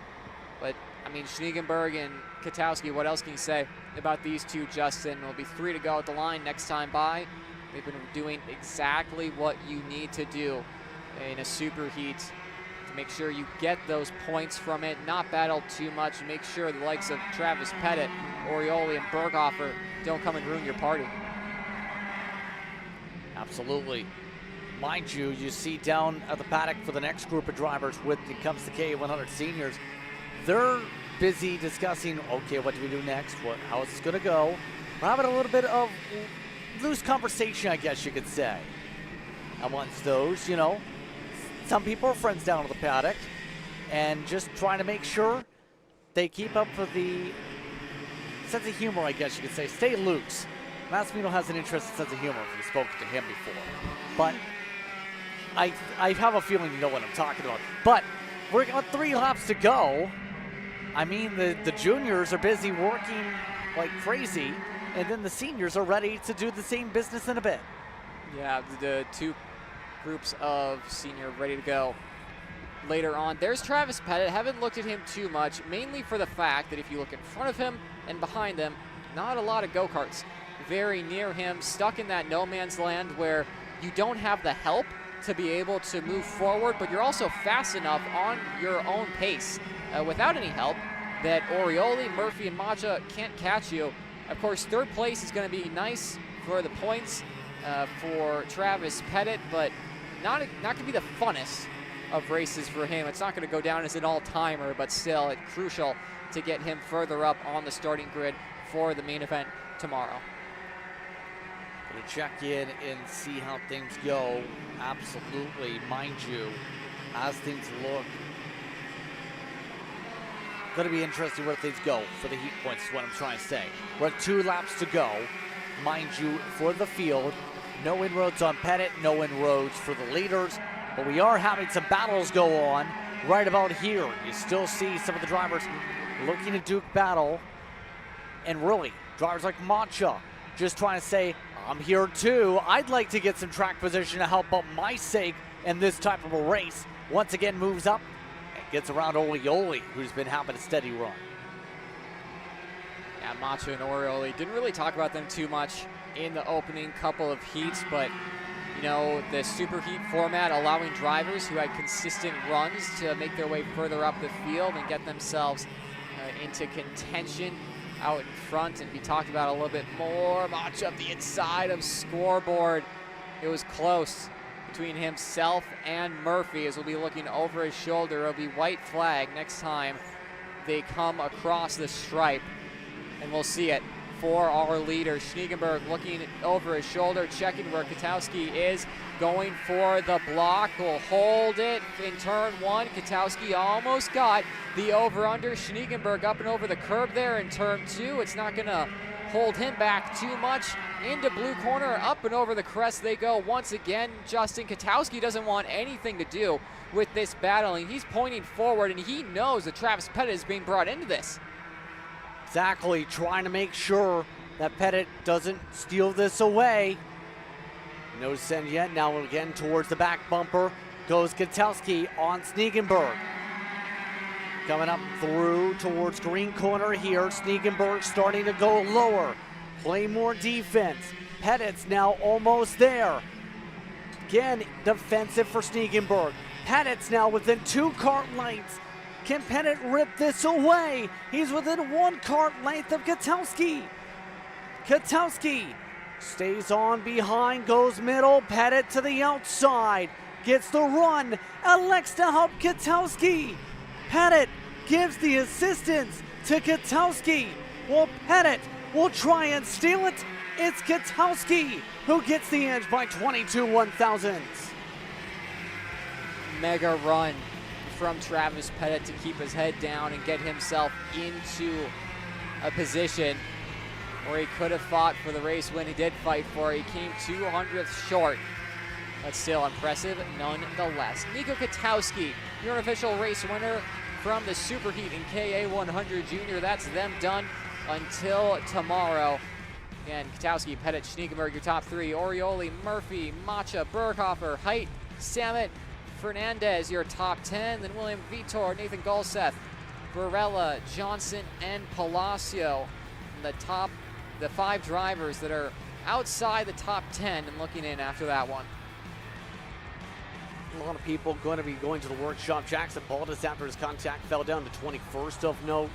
But I mean, Schniegenberg and Katowski, what else can you say about these two, Justin? Will be 3 to go at the line next time by. They've been doing exactly what you need to do in a super heat to make sure you get those points from it, not battle too much, and make sure the likes of Travis Pettit, Orioli, and Berghofer don't come and ruin your party. Absolutely. Mind you, you see down at the paddock for the next group of drivers when it comes to K100 seniors, they're busy discussing, okay, what do we do next? How is this going to go? We're having a little bit of loose conversation, I guess you could say. Amongst those, you know, some people are friends down at the paddock and just trying to make sure they keep up with the sense of humor, I guess you could say. Stay loose. Massimino has an interesting sense of humor if you've spoken to him before. But I have a feeling you know what I'm talking about. But we're got 3 laps to go. I mean, the juniors are busy working like crazy, and then the seniors are ready to do the same business in a bit. Yeah, the two groups of senior ready to go later on. There's Travis Pettit. Haven't looked at him too much, mainly for the fact that if you look in front of him and behind him, not a lot of go-karts very near him, stuck in that no man's land where you don't have the help to be able to move forward, but you're also fast enough on your own pace without any help that Orioli, Murphy, and Macha can't catch you. Of course, third place is going to be nice for the points for Travis Pettit, but not going to be the funnest of races for him. It's not going to go down as an all-timer, but still it's crucial to get him further up on the starting grid for the main event tomorrow. Going to check in and see how things go. Absolutely, mind you, as things look, going to be interesting where things go for the heat points is what I'm trying to say. We're at 2 laps to go. Mind you, for the field, no inroads on Pettit, no inroads for the leaders, but we are having some battles go on right about here. You still see some of the drivers looking to duke battle, and really, drivers like Macha just trying to say, I'm here too. I'd like to get some track position to help out my sake in this type of a race. Once again, moves up and gets around Orioli, who's been having a steady run. Yeah, Macha and Orioli didn't really talk about them too much in the opening couple of heats, but you know, the SuperHeat format allowing drivers who had consistent runs to make their way further up the field and get themselves into contention out in front and be talked about a little bit more. Macha up the inside of scoreboard. It was close between himself and Murphy, as we'll be looking over his shoulder. It'll be white flag next time they come across the stripe, and we'll see it for our leader. Schniegenberg looking over his shoulder, checking where Katowski is, going for the block, will hold it in turn 1. Katowski almost got the over-under. Schniegenberg up and over the curb there in turn 2. It's not going to hold him back too much. Into blue corner, up and over the crest they go once again. Justin Katowski doesn't want anything to do with this battling. He's pointing forward, and he knows that Travis Pettit is being brought into this. Exactly, trying to make sure that Pettit doesn't steal this away. No send yet. Now again towards the back bumper goes Katowski on Schniegenberg. Coming up through towards green corner here. Schniegenberg starting to go lower. Play more defense. Pettit's now almost there. Again, defensive for Schniegenberg. Pettit's now within 2 kart lengths. Can Pettit rip this away? He's within 1 kart length of Katowski. Katowski stays on behind, goes middle. Pettit to the outside. Gets the run. Elects to help Katowski. Pettit gives the assistance to Katowski. Well, Pettit will try and steal it. It's Katowski who gets the edge by 22 1/1000ths. Mega run from Travis Pettit to keep his head down and get himself into a position where he could have fought for the race when he did fight for it. He came 200th short, but still impressive nonetheless. Nico Katowski, your unofficial race winner from the SuperHeat and KA100 Junior. That's them done until tomorrow. Again, Katowski, Pettit, Schniegenberg, your top 3. Orioli, Murphy, Macha, Berghofer, Height, Samet, Fernandez, your top 10. Then William Vitor, Nathan Golseth, Varela, Johnson, and Palacio. The 5 drivers that are outside the top 10 and looking in after that one. A lot of people going to be going to the workshop. Jackson Baldus, after his contact, fell down to 21st of note.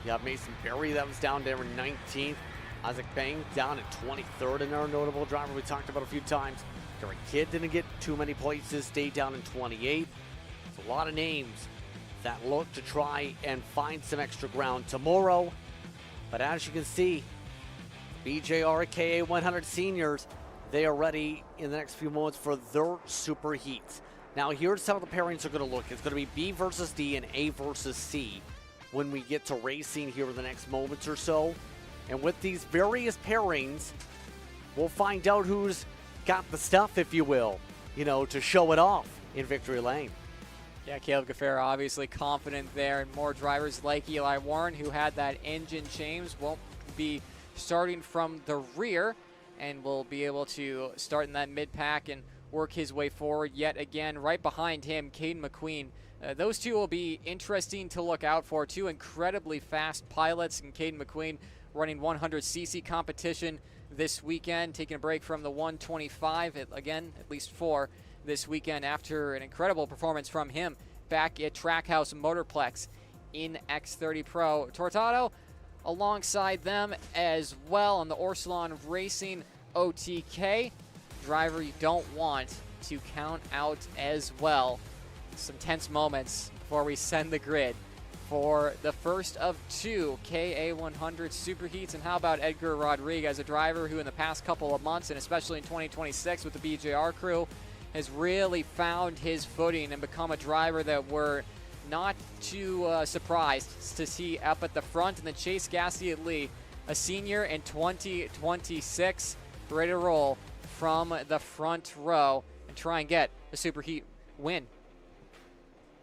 You have Mason Berry that was down there in 19th. Isaac Bang down at 23rd, another notable driver we talked about a few times. Derek Kidd didn't get too many places, stayed down in 28th. It's a lot of names that look to try and find some extra ground tomorrow. But as you can see, BJR KA100 seniors, they are ready in the next few moments for their super heats. Now here's how the pairings are going to look. It's going to be B versus D and A versus C when we get to racing here in the next moments or so. And with these various pairings, we'll find out who's got the stuff, if you will, to show it off in victory lane. Yeah, Caleb Gaffera obviously confident there, and more drivers like Eli Warren, who had that engine change, won't be starting from the rear and will be able to start in that mid-pack and work his way forward yet again. Right behind him, Caden McQueen. Those two will be interesting to look out for. Two incredibly fast pilots, and Caden McQueen running 100cc competition this weekend, taking a break from the 125, again, at least 4 this weekend after an incredible performance from him back at Trackhouse Motorplex in X30 Pro. Tortado alongside them as well on the Orsalon Racing OTK. Driver you don't want to count out as well. Some tense moments before we send the grid for the first of 2 KA100 Super Heats. And how about Edgar Rodriguez, a driver who in the past couple of months, and especially in 2026 with the BJR crew, has really found his footing and become a driver that we're not too surprised to see up at the front. And then Chase Gassiet-Lee, a senior in 2026, ready to roll from the front row and try and get a Super Heat win.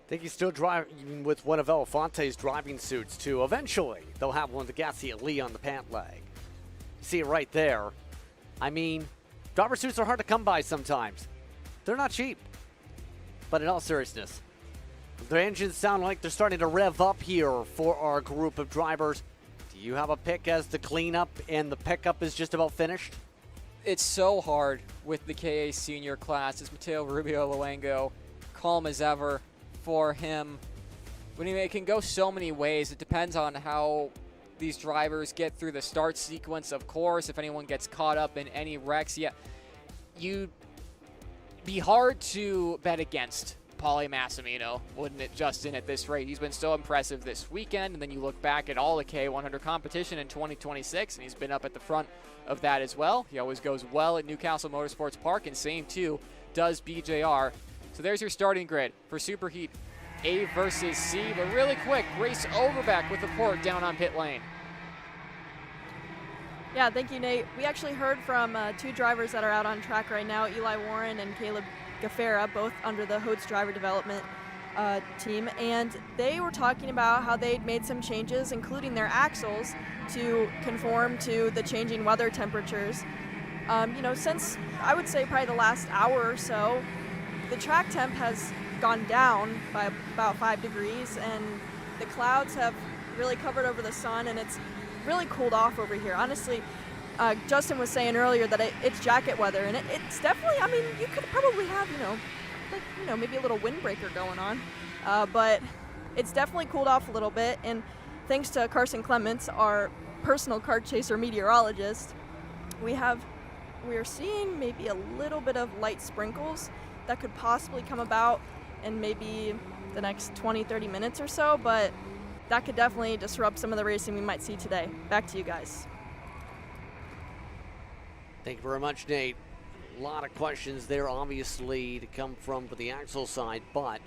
I think he's still driving with one of Elefante's driving suits, too. Eventually, they'll have one of the Gassiet-Lee on the pant leg. You see it right there. I mean, driver suits are hard to come by sometimes. They're not cheap. But in all seriousness, the engines sound like they're starting to rev up here for our group of drivers. Do you have a pick as the cleanup and the pickup is just about finished? It's so hard with the KA senior class. It's Mateo Rubio Luengo, calm as ever for him. But it can go so many ways. It depends on how these drivers get through the start sequence, of course. If anyone gets caught up in any wrecks, you'd be hard to bet against Paulie Massimino, wouldn't it, Justin, at this rate? He's been so impressive this weekend, and then you look back at all the K100 competition in 2026, and he's been up at the front of that as well. He always goes well at Newcastle Motorsports Park, and same too does BJR. So there's your starting grid for Superheat A versus C. But really quick, Grace Overbeck with the port down on pit lane. Yeah, thank you, Nate. We actually heard from 2 drivers that are out on track right now, Eli Warren and Caleb Gaffera, both under the Hodes driver development team, and they were talking about how they'd made some changes, including their axles, to conform to the changing weather temperatures. Since I would say probably the last hour or so, the track temp has gone down by about 5 degrees, and the clouds have really covered over the sun, and it's really cooled off over here. Honestly, Justin was saying earlier that it's jacket weather, and it's definitely, I mean, you could probably have, maybe a little windbreaker going on, but it's definitely cooled off a little bit, and thanks to Carson Clements, our personal kart chaser meteorologist, we are seeing maybe a little bit of light sprinkles that could possibly come about in maybe the next 20-30 minutes or so, but that could definitely disrupt some of the racing we might see today. Back to you guys. Thank you very much, Nate. A lot of questions there, obviously, to come from the axle side, but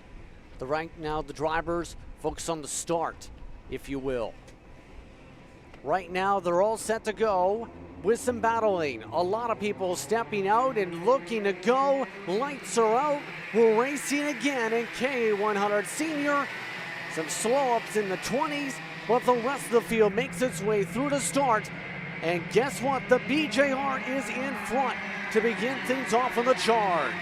right now the drivers focus on the start, if you will. Right now, they're all set to go with some battling. A lot of people stepping out and looking to go. Lights are out. We're racing again in K100 Senior. Some slow-ups in the 20s, but the rest of the field makes its way through to start. And guess what? The BJR is in front to begin things off on the charge.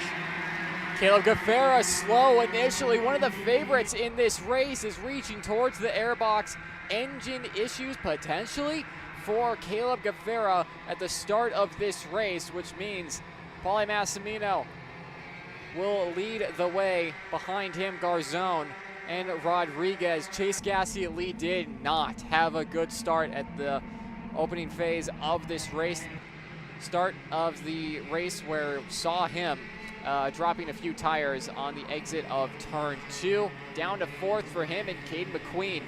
Caleb Gaffera slow initially. One of the favorites in this race is reaching towards the airbox. Engine issues potentially for Caleb Gaffera at the start of this race, which means Paulie Massimino will lead the way. Behind him, Garzone and Rodriguez. Chase Gassiet-Lee did not have a good start at the opening phase of this race. Start of the race where saw him dropping a few tires on the exit of turn 2. Down to 4th for him, and Cade McQueen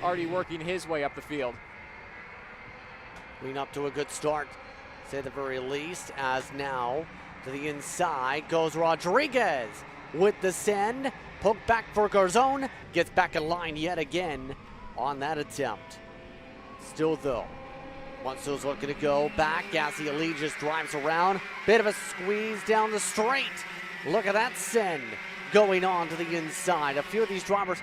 already working his way up the field. Queen up to a good start, say the very least, as now to the inside goes Rodriguez with the send. Poke back for Garzone, gets back in line yet again on that attempt. Still though, Munso's looking to go back. Gassiet-Lee just drives around. Bit of a squeeze down the straight. Look at that send going on to the inside. A few of these drivers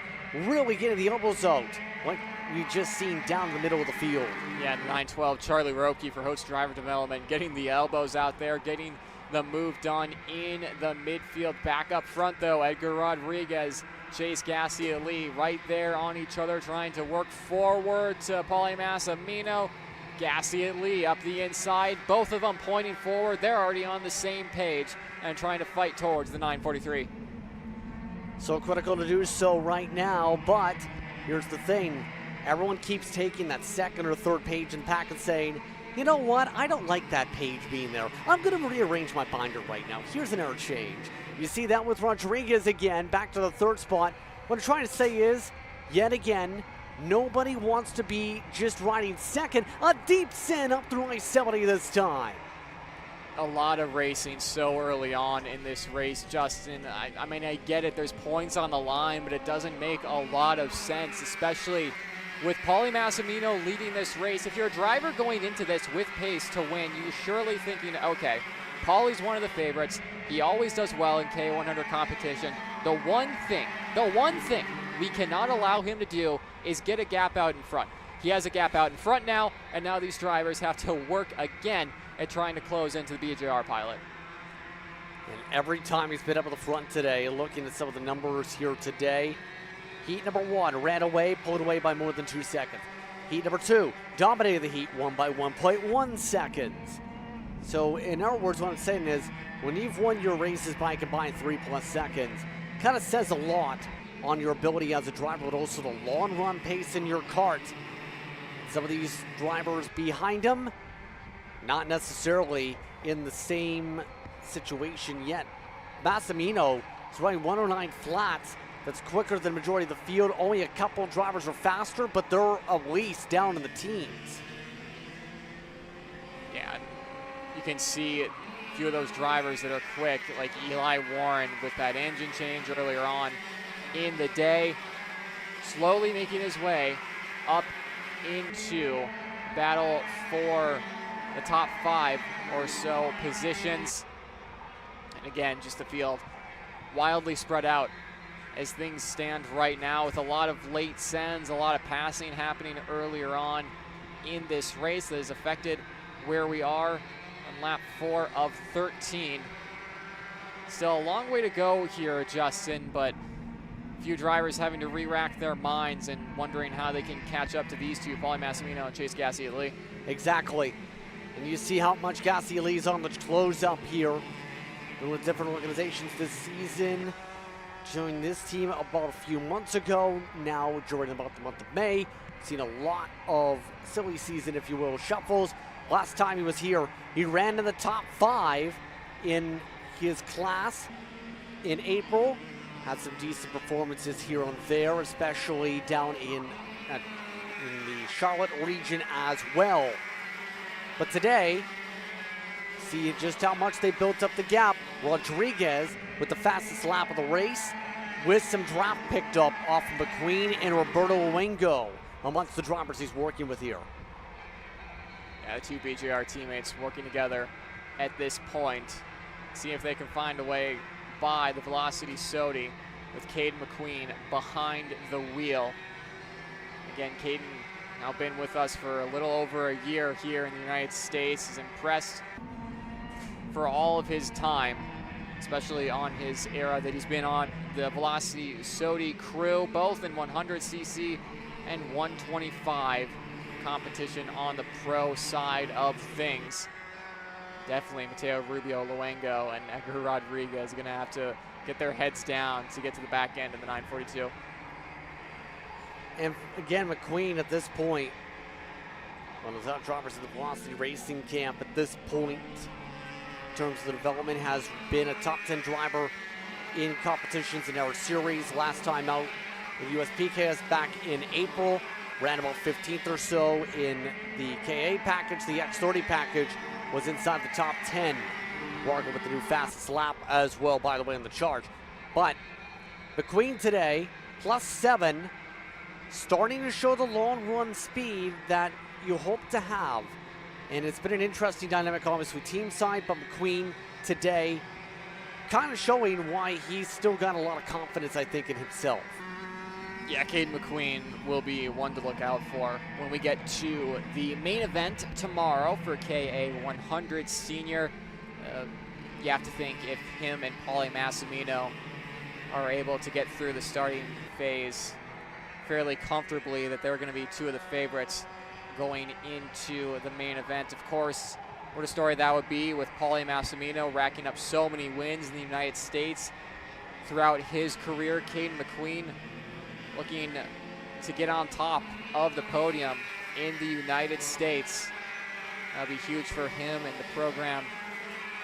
really getting the elbows out. Like we've just seen down in the middle of the field. Yeah, 9-12, Charlie Roque for host driver development, getting the elbows out there, getting the move done in the midfield. Back up front, though, Edgar Rodriguez, Chase Gassi-Ali right there on each other, trying to work forward to Paulie Massimino. Gassi-Ali up the inside, both of them pointing forward. They're already on the same page and trying to fight towards the 943. So critical to do so right now, but here's the thing. Everyone keeps taking that second or third page in the pack and saying, you know what, I don't like that page being there. I'm going to rearrange my binder right now. Here's an error change. You see that with Rodriguez again, back to the third spot. What I'm trying to say is, yet again, nobody wants to be just riding second. A deep send up through I-70 this time. A lot of racing so early on in this race, Justin. I mean, I get it, there's points on the line, but it doesn't make a lot of sense, especially with Paulie Massimino leading this race. If you're a driver going into this with pace to win, you're surely thinking, okay, Paulie's one of the favorites. He always does well in K100 competition. The one thing we cannot allow him to do is get a gap out in front. He has a gap out in front now, and now these drivers have to work again at trying to close into the BJR pilot. And every time he's been up at the front today, looking at some of the numbers here today, heat number 1 ran away, pulled away by more than 2 seconds. Heat number 2 dominated the heat, won by 1.1 seconds. So in other words, what I'm saying is, when you've won your races by a combined 3+ seconds, kind of says a lot on your ability as a driver, but also the long run pace in your kart. Some of these drivers behind him, not necessarily in the same situation yet. Massimino is running 109 flats. That's quicker than the majority of the field. Only a couple of drivers are faster, but they're at least down in the teens. Yeah, you can see a few of those drivers that are quick, like Eli Warren with that engine change earlier on in the day, slowly making his way up into battle for the top 5 or so positions. And again, just the field wildly spread out as things stand right now, with a lot of late sends, a lot of passing happening earlier on in this race that has affected where we are on lap 4 of 13. Still a long way to go here, Justin, but a few drivers having to re-rack their minds and wondering how they can catch up to these two, Paulie Massimino and Chase Gassi-Ali. Exactly. And you see how much Gassi-Ali's on the close up here. Been with different organizations this season. Joined this team about a few months ago. Now joining about the month of May. Seen a lot of silly season, if you will, shuffles. Last time he was here, he ran in the top 5 in his class in April. Had some decent performances here and there, especially down in the Charlotte region as well. But today, see just how much they built up the gap. Rodriguez with the fastest lap of the race, with some draft picked up off of McQueen and Roberto Luengo amongst the drivers he's working with here. Yeah, the two BJR teammates working together at this point. See if they can find a way by the Velocity Sodi with Caden McQueen behind the wheel. Again, Caden now been with us for a little over a year here in the United States. He's impressed for all of his time, especially on his era that he's been on the Velocity Sodi crew, both in 100cc and 125 competition on the pro side of things. Definitely Mateo Rubio Luengo and Edgar Rodriguez are going to have to get their heads down to get to the back end of the 942. And again, McQueen at this point, one of the top drivers in the Velocity Racing camp at this point, in terms of the development, has been a top 10 driver in competitions in our series. Last time out with USPKS back in April, ran about 15th or so in the KA package. The X30 package was inside the top 10. Wargo with the new fastest lap as well, by the way, on the charge. But McQueen today, +7, starting to show the long run speed that you hope to have. And it's been an interesting dynamic, obviously, team side, but McQueen today kind of showing why he's still got a lot of confidence, I think, in himself. Yeah, Caden McQueen will be one to look out for when we get to the main event tomorrow for KA 100 Senior. You have to think if him and Paulie Massimino are able to get through the starting phase fairly comfortably, that they're going to be two of the favorites going into the main event. Of course, what a story that would be with Paulie Massimino racking up so many wins in the United States throughout his career. Caden McQueen looking to get on top of the podium in the United States. That'll be huge for him and the program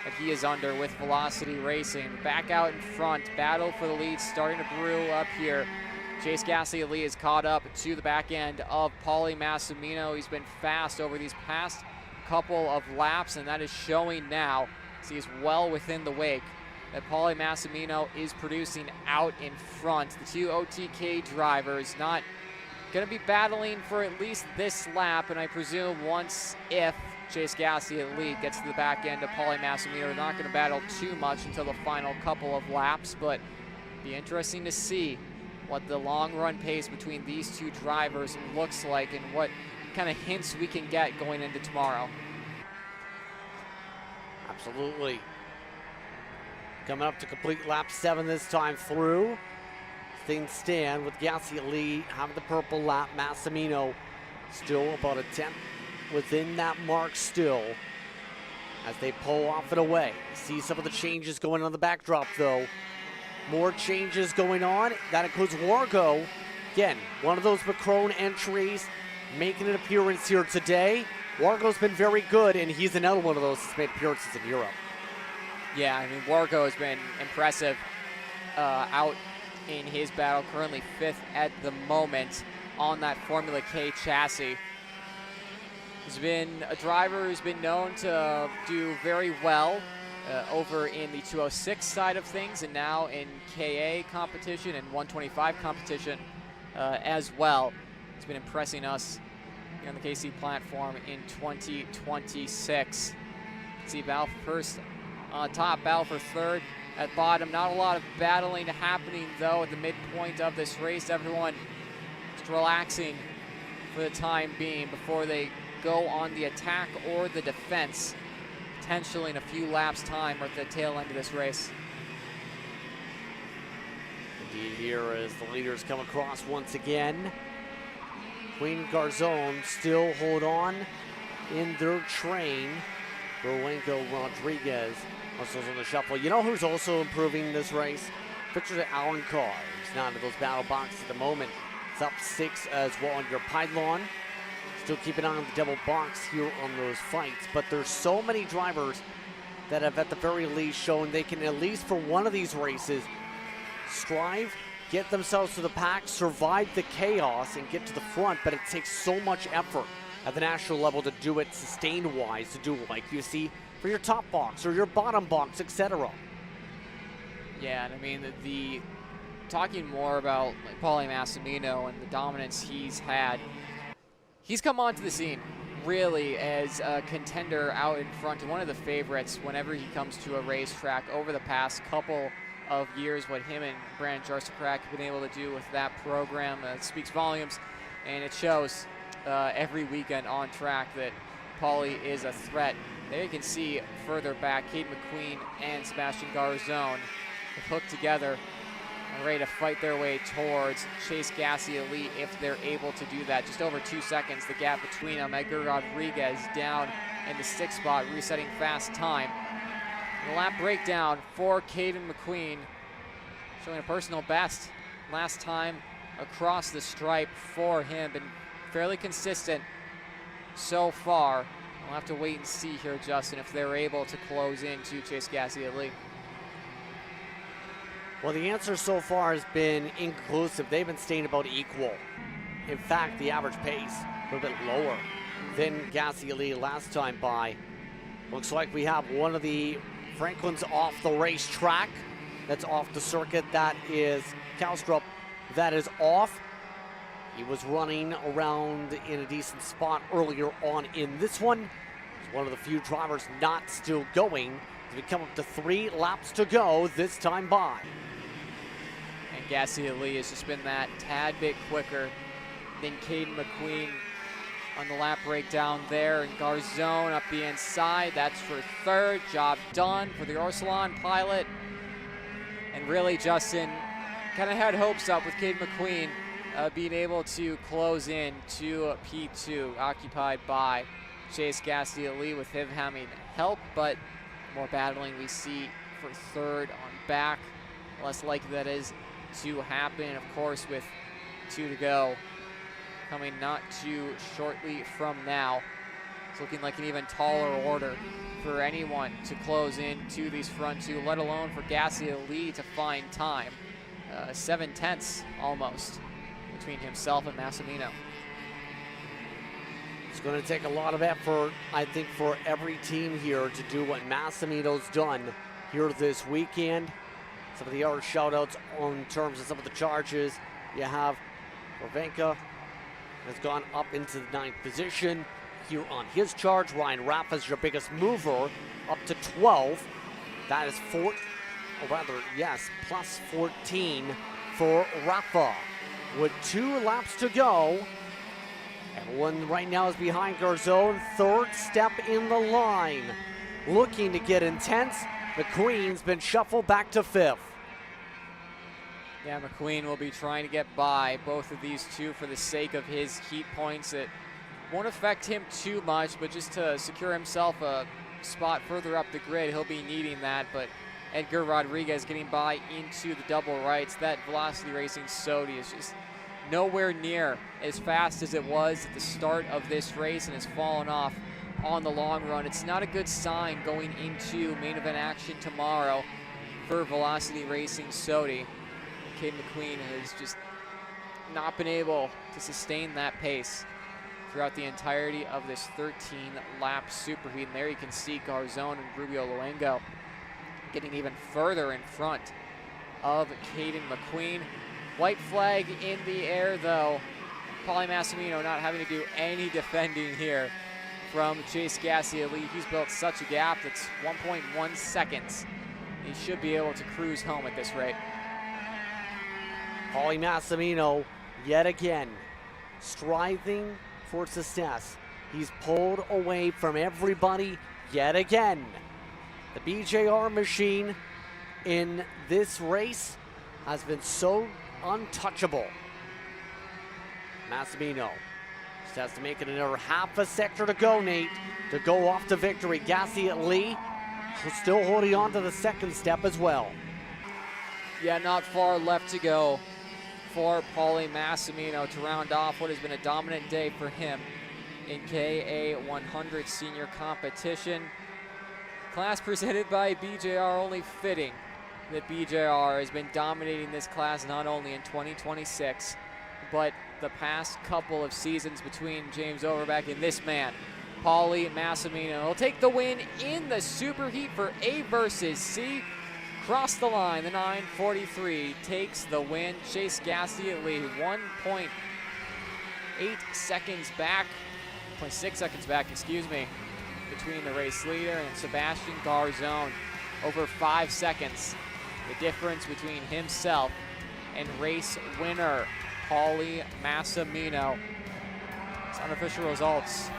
that he is under with Velocity Racing. Back out in front, battle for the lead starting to brew up here. Chase Gasly is caught up to the back end of Paulie Massimino. He's been fast over these past couple of laps, and that is showing now as he is well within the wake that Paulie Massimino is producing out in front. The two OTK drivers not going to be battling for at least this lap, and I presume once, if Chase Gasly at lead gets to the back end of Paulie Massimino, they're not going to battle too much until the final couple of laps, but be interesting to see what the long run pace between these two drivers looks like and what kind of hints we can get going into tomorrow. Absolutely. Coming up to complete lap 7 this time through. Things stand with Gasly having the purple lap. Massimino still about a 10th within that mark still as they pull off and away. See some of the changes going on the backdrop though. More changes going on. That includes Wargo. Again, one of those Macron entries making an appearance here today. Wargo's been very good, and he's another one of those that's made appearances in Europe. Yeah, I mean, Wargo has been impressive out in his battle, currently 5th at the moment on that Formula K chassis. He's been a driver who's been known to do very well over in the 206 side of things, and now in KA competition and 125 competition as well. He's been impressing us here on the KC platform in 2026. See Val first on top, Val for third at bottom. Not a lot of battling happening though at the midpoint of this race. Everyone just relaxing for the time being before they go on the attack or the defense, potentially in a few laps time or at the tail end of this race. Indeed, here as the leaders come across once again. Queen Garzone still hold on in their train. Berwenko Rodriguez also on the shuffle. You know who's also improving this race? Picture the Alan Carr. He's not in those battle boxes at the moment. It's up 6 as well on your pylon. Still keep an eye on the double box here on those fights, but there's so many drivers that have at the very least shown they can at least for one of these races strive, get themselves to the pack, survive the chaos and get to the front, but it takes so much effort at the national level to do it sustained-wise, to do it like you see for your top box or your bottom box, etc. Yeah, and I mean, the talking more about like Paulie Massimino and the dominance he's had, he's come onto the scene really as a contender out in front and one of the favorites whenever he comes to a racetrack over the past couple of years. What him and Brandon Jarsakrak have been able to do with that program speaks volumes, and it shows every weekend on track that Paulie is a threat. There you can see further back, Caden McQueen and Sebastian Garzone have hooked together and ready to fight their way towards Chase Gasly Elite if they're able to do that. Just over 2 seconds, the gap between them. Edgar Rodriguez down in the 6th spot, resetting fast time. The lap breakdown for Caden McQueen, showing a personal best last time across the stripe for him. Been fairly consistent so far. We'll have to wait and see here, Justin, if they're able to close into Chase Gasly Elite. Well, the answer so far has been inconclusive. They've been staying about equal. In fact, the average pace a little bit lower than Gasly Elite last time by. Looks like we have one of the Franklin's off the racetrack. That's off the circuit. That is Kalstrup. That is off. He was running around in a decent spot earlier on in this one. He's one of the few drivers not still going as we come up to 3 laps to go this time by. And Gasly Lee has just been that tad bit quicker than Caden McQueen on the lap breakdown there. And Garzone up the inside. That's for third. Job done for the Orsilon pilot. And really, Justin kind of had hopes up with Caden McQueen being able to close in to P2, occupied by Chase Gasly Lee, with him having help, but more battling we see for third on back. Less likely that is to happen, of course, with 2 to go. Coming not too shortly from now. It's looking like an even taller order for anyone to close in to these front two, let alone for Gasly Lee to find time. 7/10 almost between himself and Massimino. It's going to take a lot of effort, I think, for every team here to do what Massimino's done here this weekend. Some of the other shout-outs in terms of some of the charges. You have Ravenka has gone up into the 9th position here on his charge. Ryan Rafa's your biggest mover, up to 12. That is plus 14 for Rafa. With 2 laps to go, everyone right now is behind Garzone. Third step in the line. Looking to get intense. McQueen's been shuffled back to 5th. Yeah, McQueen will be trying to get by both of these two for the sake of his heat points. It won't affect him too much, but just to secure himself a spot further up the grid, he'll be needing that. But Edgar Rodriguez getting by into the double rights. That Velocity Racing Sodi is just nowhere near as fast as it was at the start of this race and has fallen off on the long run. It's not a good sign going into main event action tomorrow for Velocity Racing Sodi. Caden McQueen has just not been able to sustain that pace throughout the entirety of this 13-lap superheat. And there you can see Garzone and Rubio Luengo getting even further in front of Caden McQueen. White flag in the air, though. Paulie Massimino not having to do any defending here from Chase Gasly Lee. He's built such a gap that's 1.1 seconds. He should be able to cruise home at this rate. Paulie Massimino, yet again, striving for success. He's pulled away from everybody yet again. The BJR machine in this race has been so untouchable. Massimino just has to make it another half a sector to go, Nate, to go off to victory. Gasly Lee still holding on to the 2nd step as well. Yeah, not far left to go for Paulie Massimino to round off what has been a dominant day for him in KA 100 senior competition. Class presented by BJR, only fitting that BJR has been dominating this class not only in 2026, but the past couple of seasons between James Overbeck and this man, Paulie Massimino. He'll take the win in the superheat for A versus C. Cross the line, the 943 takes the win. Chase Gasly Lee 1.8 seconds back, 0.6 seconds back, excuse me, between the race leader and Sebastian Garzone. Over 5 seconds, the difference between himself and race winner Paulie Massimino. His unofficial results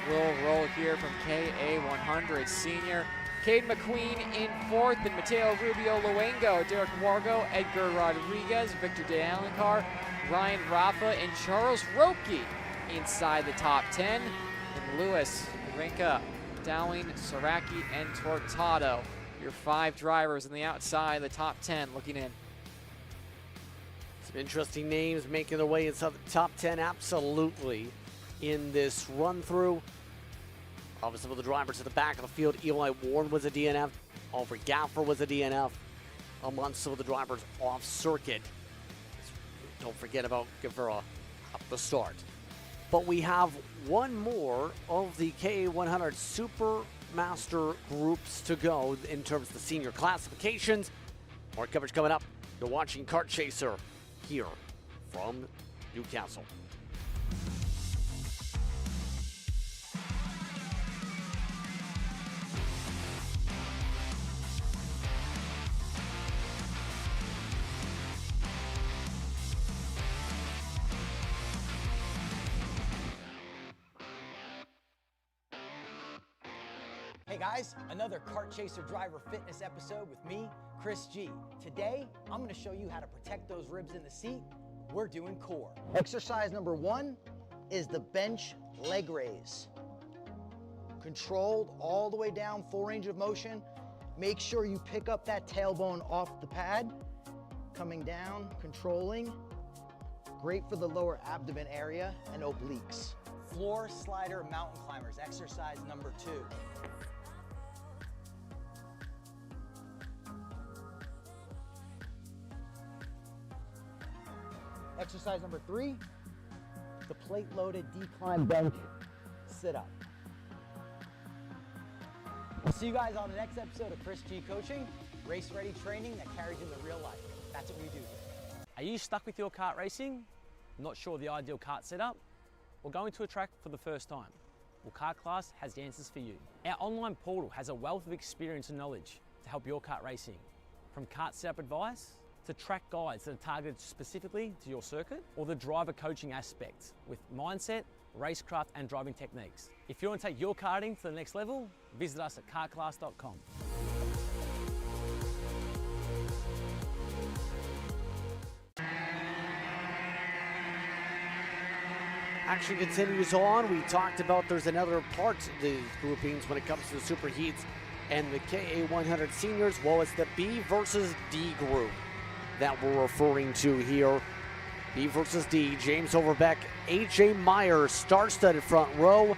will roll here from KA 100 senior. Caden McQueen in 4th, and Mateo Rubio Luengo, Derek Wargo, Edgar Rodriguez, Victor De Alencar, Ryan Rafa, and Charles Roque inside the top 10. And Lewis, Rinka, Dowling, Saraki, and Tortado, your 5 drivers on the outside of the top 10 looking in. Some interesting names making their way inside the top 10, absolutely, in this run-through. Obviously, some of the drivers at the back of the field, Eli Warren was a DNF, Oliver Gaffer was a DNF, amongst some of the drivers off circuit. Don't forget about Guevara up the start. But we have one more of the KA100 Super Master groups to go in terms of the senior classifications. More coverage coming up. You're watching Kart Chaser here from Newcastle. guys, another Kart Chaser driver fitness episode with me, Chris G. Today, I'm gonna show you how to protect those ribs in the seat. We're doing core. Exercise number 1 is the bench leg raise. Controlled all the way down, full range of motion. Make sure you pick up that tailbone off the pad. Coming down, controlling. Great for the lower abdomen area and obliques. Floor slider mountain climbers, exercise number 2. Exercise number 3, the plate loaded decline bench sit up. I'll see you guys on the next episode of Chris G Coaching, race ready training that carries into real life. That's what we do here. Are you stuck with your kart racing? Not sure the ideal kart setup? Or going to a track for the first time? Well, Kart Class has the answers for you. Our online portal has a wealth of experience and knowledge to help your kart racing. From kart setup advice to track guides that are targeted specifically to your circuit, or the driver coaching aspect with mindset, racecraft and driving techniques. If you want to take your karting to the next level, visit us at kartclass.com. Action continues on. We talked about there's another part of the groupings when it comes to the Super Heats and the KA100 seniors. Well, it's the B versus D group that we're referring to here. B versus D. James Overbeck, AJ Myers, star-studded front row.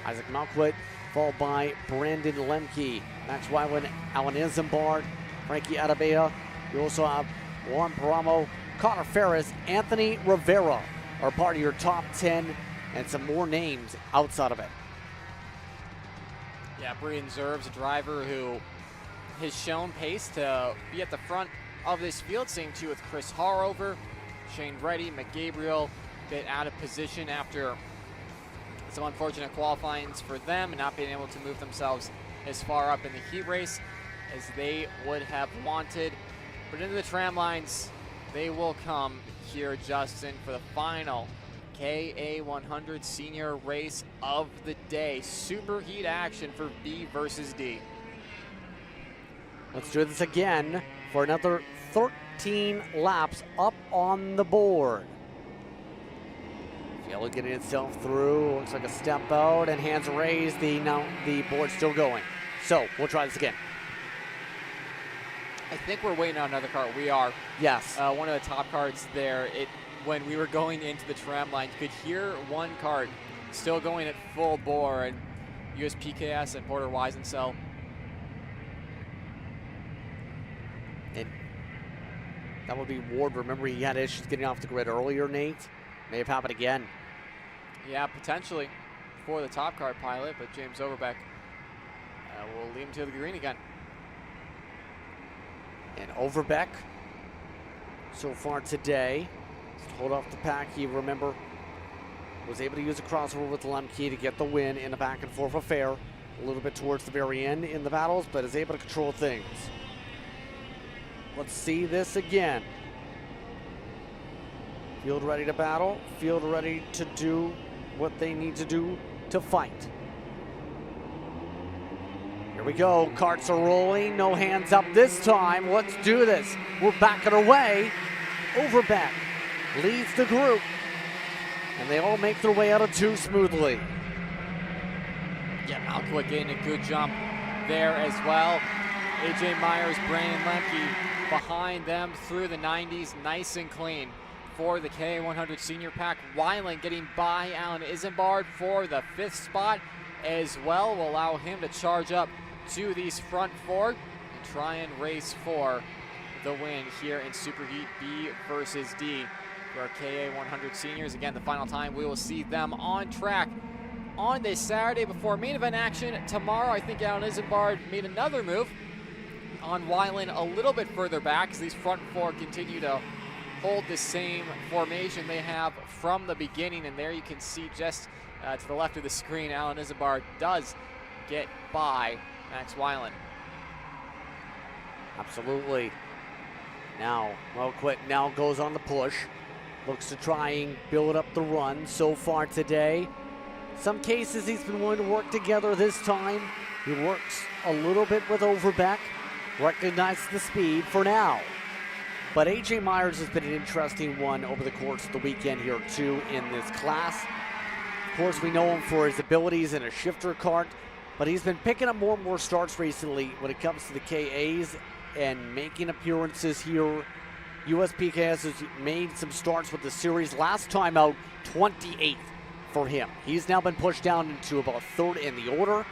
Isaac Malquit, followed by Brandon Lemke. Max Weiland, Alan Isambard, Frankie Atabea. You also have Juan Paramo, Connor Ferris, Anthony Rivera are part of your top 10, and some more names outside of it. Yeah, Brian Zerb's a driver who has shown pace to be at the front of this field, same too with Chris Harover, Shane Reddy, McGabriel, bit out of position after some unfortunate qualifyings for them and not being able to move themselves as far up in the heat race as they would have wanted. But into the tram lines, they will come here, Justin, for the final KA100 senior race of the day. Super heat action for B versus D. Let's do this again for another 13 laps up on the board. Fiello getting itself through, looks like a step out and hands raised. Now the board's still going. So we'll try this again. I think we're waiting on another cart. We are. Yes. One of the top carts there, when we were going into the tram line, you could hear one cart still going at full bore, and USPKS and Porter Weisensell. And that would be Ward. Remember, he had issues getting off the grid earlier, Nate. May have happened again. Yeah, potentially for the top cart pilot, but James Overbeck will lead him to the green again. And Overbeck, so far today, hold off the pack. He, remember, was able to use a crossover with Lemke to get the win in a back and forth affair. A little bit towards the very end in the battles, but is able to control things. Let's see this again. Field ready to battle. Field ready to do what they need to do to fight. Here we go, carts are rolling, no hands up this time. Let's do this. We're backing away. Overbeck leads the group, and they all make their way out of 2 smoothly. Yeah, Malquick getting a good jump there as well. AJ Myers, Brandon Lemke behind them through the 90s, nice and clean for the K100 senior pack. Weiland getting by Alan Isambard for the 5th spot as well, will allow him to charge up to these front 4 and try and race for the win here in Super Heat B versus D for our KA100 seniors. Again, the final time we will see them on track on this Saturday before main event action tomorrow. I think Alan Isambard made another move on Weiland a little bit further back, as these front 4 continue to hold the same formation they have from the beginning. And there you can see just to the left of the screen, Alan Isambard does get by Max Weiland. Absolutely. Now, Malquit now goes on the push. Looks to try and build up the run so far today. Some cases he's been willing to work together. This time he works a little bit with Overbeck, recognizes the speed for now. But AJ Myers has been an interesting one over the course of the weekend here too in this class. Of course, we know him for his abilities in a shifter kart, but he's been picking up more and more starts recently when it comes to the KAs and making appearances here. USPKS has made some starts with the series. Last time out, 28th for him. He's now been pushed down into about third in the order.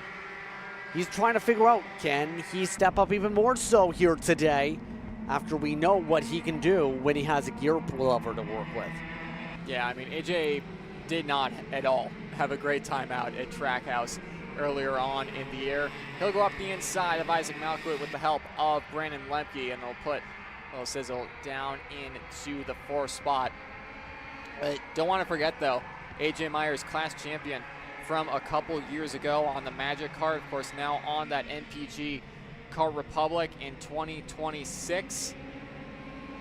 He's trying to figure out, can he step up even more so here today after we know what he can do when he has a gear lever to work with. Yeah, I mean, AJ did not at all have a great time out at Trackhouse earlier on in the year. He'll go up the inside of Isaac Malkout with the help of Brandon Lemke, and they'll put a little sizzle down into the 4th spot. Don't want to forget, though, AJ Myers, class champion from a couple years ago on the Magic Kart, of course, now on that NPG Kart Republic in 2026.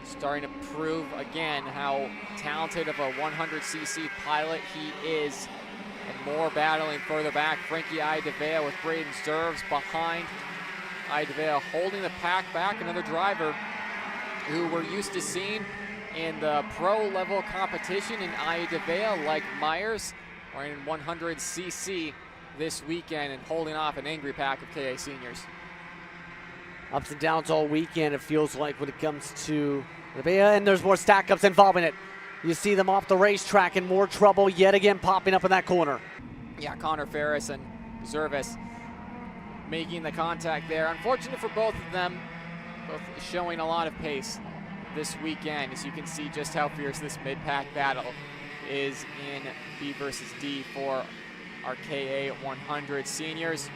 Starting to prove again how talented of a 100cc pilot he is. And more battling further back. Frankie Idevea with Braden Zerves behind. Idevea holding the pack back. Another driver who we're used to seeing in the pro level competition in Idevea, like Myers, are in 100cc this weekend and holding off an angry pack of KA seniors. Ups and downs all weekend, it feels like, when it comes to Idevea, and there's more stack-ups involving it. You see them off the racetrack in more trouble yet again, popping up in that corner. Yeah, Connor Ferris and Zervis making the contact there. Unfortunate for both of them, both showing a lot of pace this weekend, as you can see just how fierce this mid-pack battle is in B versus D for our KA 100 seniors.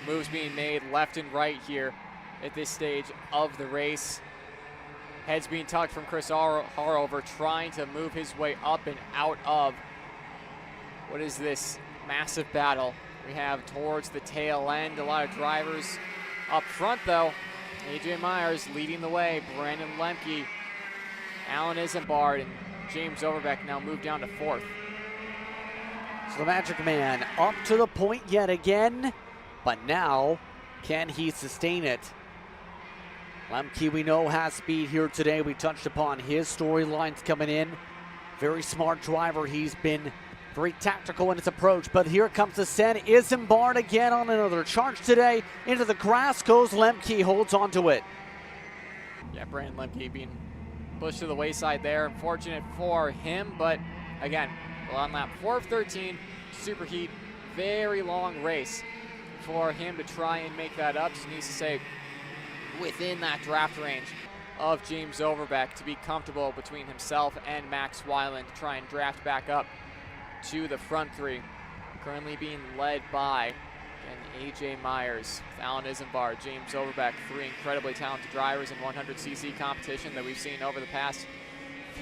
Moves being made left and right here at this stage of the race. Heads being tugged from Chris Harover, trying to move his way up and out of what is this massive battle we have towards the tail end. A lot of drivers up front, though. AJ Myers leading the way. Brandon Lemke, Alan Isambard, and James Overbeck now moved down to 4th. So the Magic Man up to the point yet again, but now can he sustain it? Lemke, we know, has speed here today. We touched upon his storylines coming in. Very smart driver. He's been very tactical in his approach, but here comes the Sen Isambard again on another charge today. Into the grass goes Lemke, holds onto it. Yeah, Brandon Lemke being pushed to the wayside there. Unfortunate for him, but again, on lap 4 of 13, SuperHeat, very long race for him to try and make that up. Just needs to stay within that draft range of James Overbeck to be comfortable between himself and Max Weiland to try and draft back up to the front 3. Currently being led by AJ Myers, with Alan Isambard, James Overbeck, 3 incredibly talented drivers in 100cc competition that we've seen over the past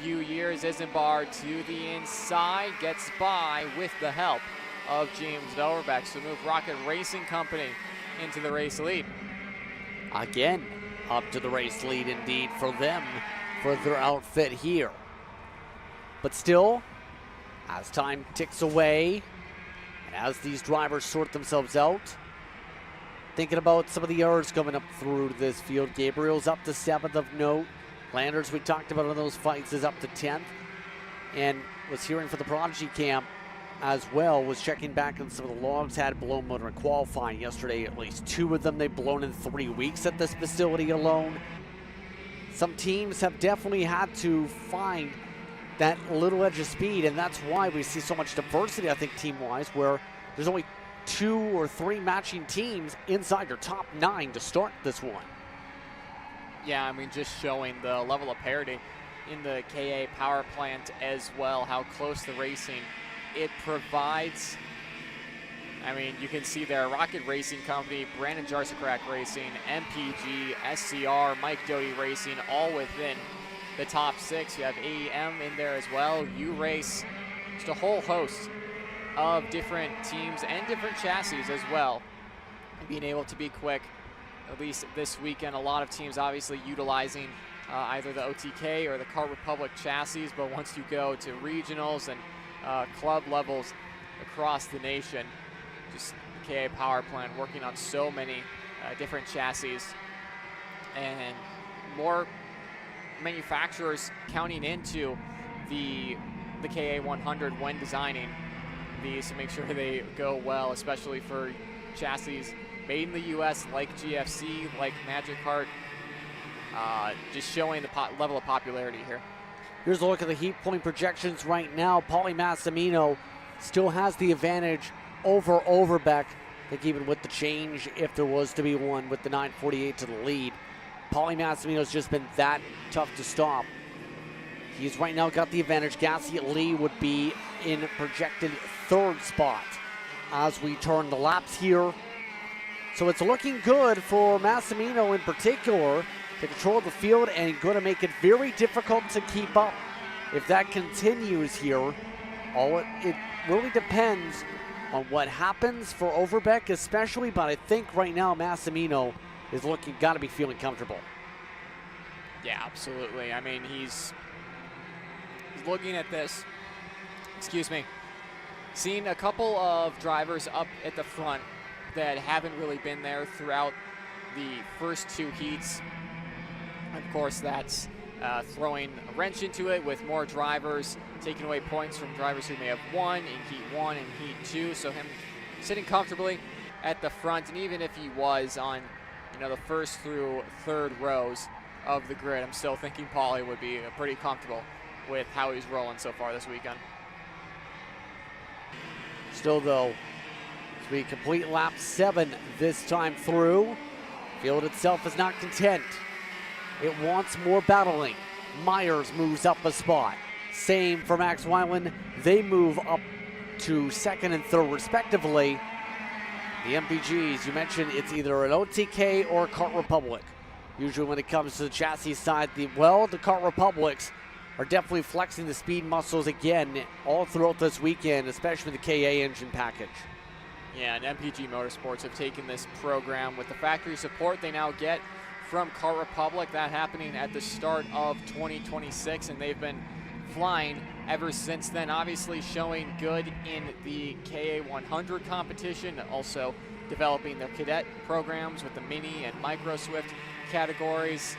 few years. Isambard to the inside, gets by with the help of James Overbeck, so move Rocket Racing Company into the race lead. Again, up to the race lead indeed for them, for their outfit here. But still, as time ticks away, and as these drivers sort themselves out, thinking about some of the errors coming up through this field. Gabriel's up to 7th of note. Landers, we talked about in those fights, is up to 10th. And was hearing for the Prodigy camp as well, was checking back on some of the logs had blown motor in qualifying yesterday. At least 2 of them they've blown in 3 weeks at this facility alone. Some teams have definitely had to find that little edge of speed, and that's why we see so much diversity, I think, team-wise, where there's only 2 or 3 matching teams inside your top 9 to start this one. Yeah, I mean, just showing the level of parity in the KA power plant as well, how close the racing it provides. I mean, you can see there, Rocket Racing Company, Brandon Jarsacrack Racing, MPG, SCR, Mike Doty Racing, all within the top 6. You have AEM in there as well, U-Race, just a whole host of different teams and different chassis as well. And being able to be quick, at least this weekend, a lot of teams obviously utilizing either the OTK or the Kart Republic chassis, but once you go to regionals and club levels, across the nation. Just the KA power plant working on so many different chassis, and more manufacturers counting into the KA 100 when designing these to make sure they go well, especially for chassis made in the U.S. like GFC, like Magic Kart, just showing the level of popularity here. Here's a look at the heat point projections right now. Paulie Massimino still has the advantage over Overbeck. I think even with the change, if there was to be one, with the 9:48 to the lead, Paulie Massimino's just been that tough to stop. He's right now got the advantage. Gassi Lee would be in projected third spot as we turn the laps here. So it's looking good for Massimino in particular to control the field and going to make it very difficult to keep up. If that continues here, it really depends on what happens for Overbeck especially, but I think right now Massimino is got to be feeling comfortable. Yeah, absolutely. I mean, he's looking at this, seeing a couple of drivers up at the front that haven't really been there throughout the first two heats. Of course, that's throwing a wrench into it with more drivers, taking away points from drivers who may have won in Heat 1 and Heat 2. So him sitting comfortably at the front, and even if he was on the first through third rows of the grid, I'm still thinking Paulie would be pretty comfortable with how he's rolling so far this weekend. Still, though, as we complete lap 7 this time through, field itself is not content. It wants more battling. Myers moves up a spot. Same for Max Weiland. They move up to second and third respectively. The MPGs, you mentioned it's either an OTK or a Kart Republic. Usually when it comes to the chassis side, the Kart Republics are definitely flexing the speed muscles again all throughout this weekend, especially the KA engine package. Yeah, and MPG Motorsports have taken this program with the factory support they now get from Kart Republic, that happening at the start of 2026, and they've been flying ever since then, obviously showing good in the KA 100 competition, also developing their cadet programs with the Mini and Micro Swift categories,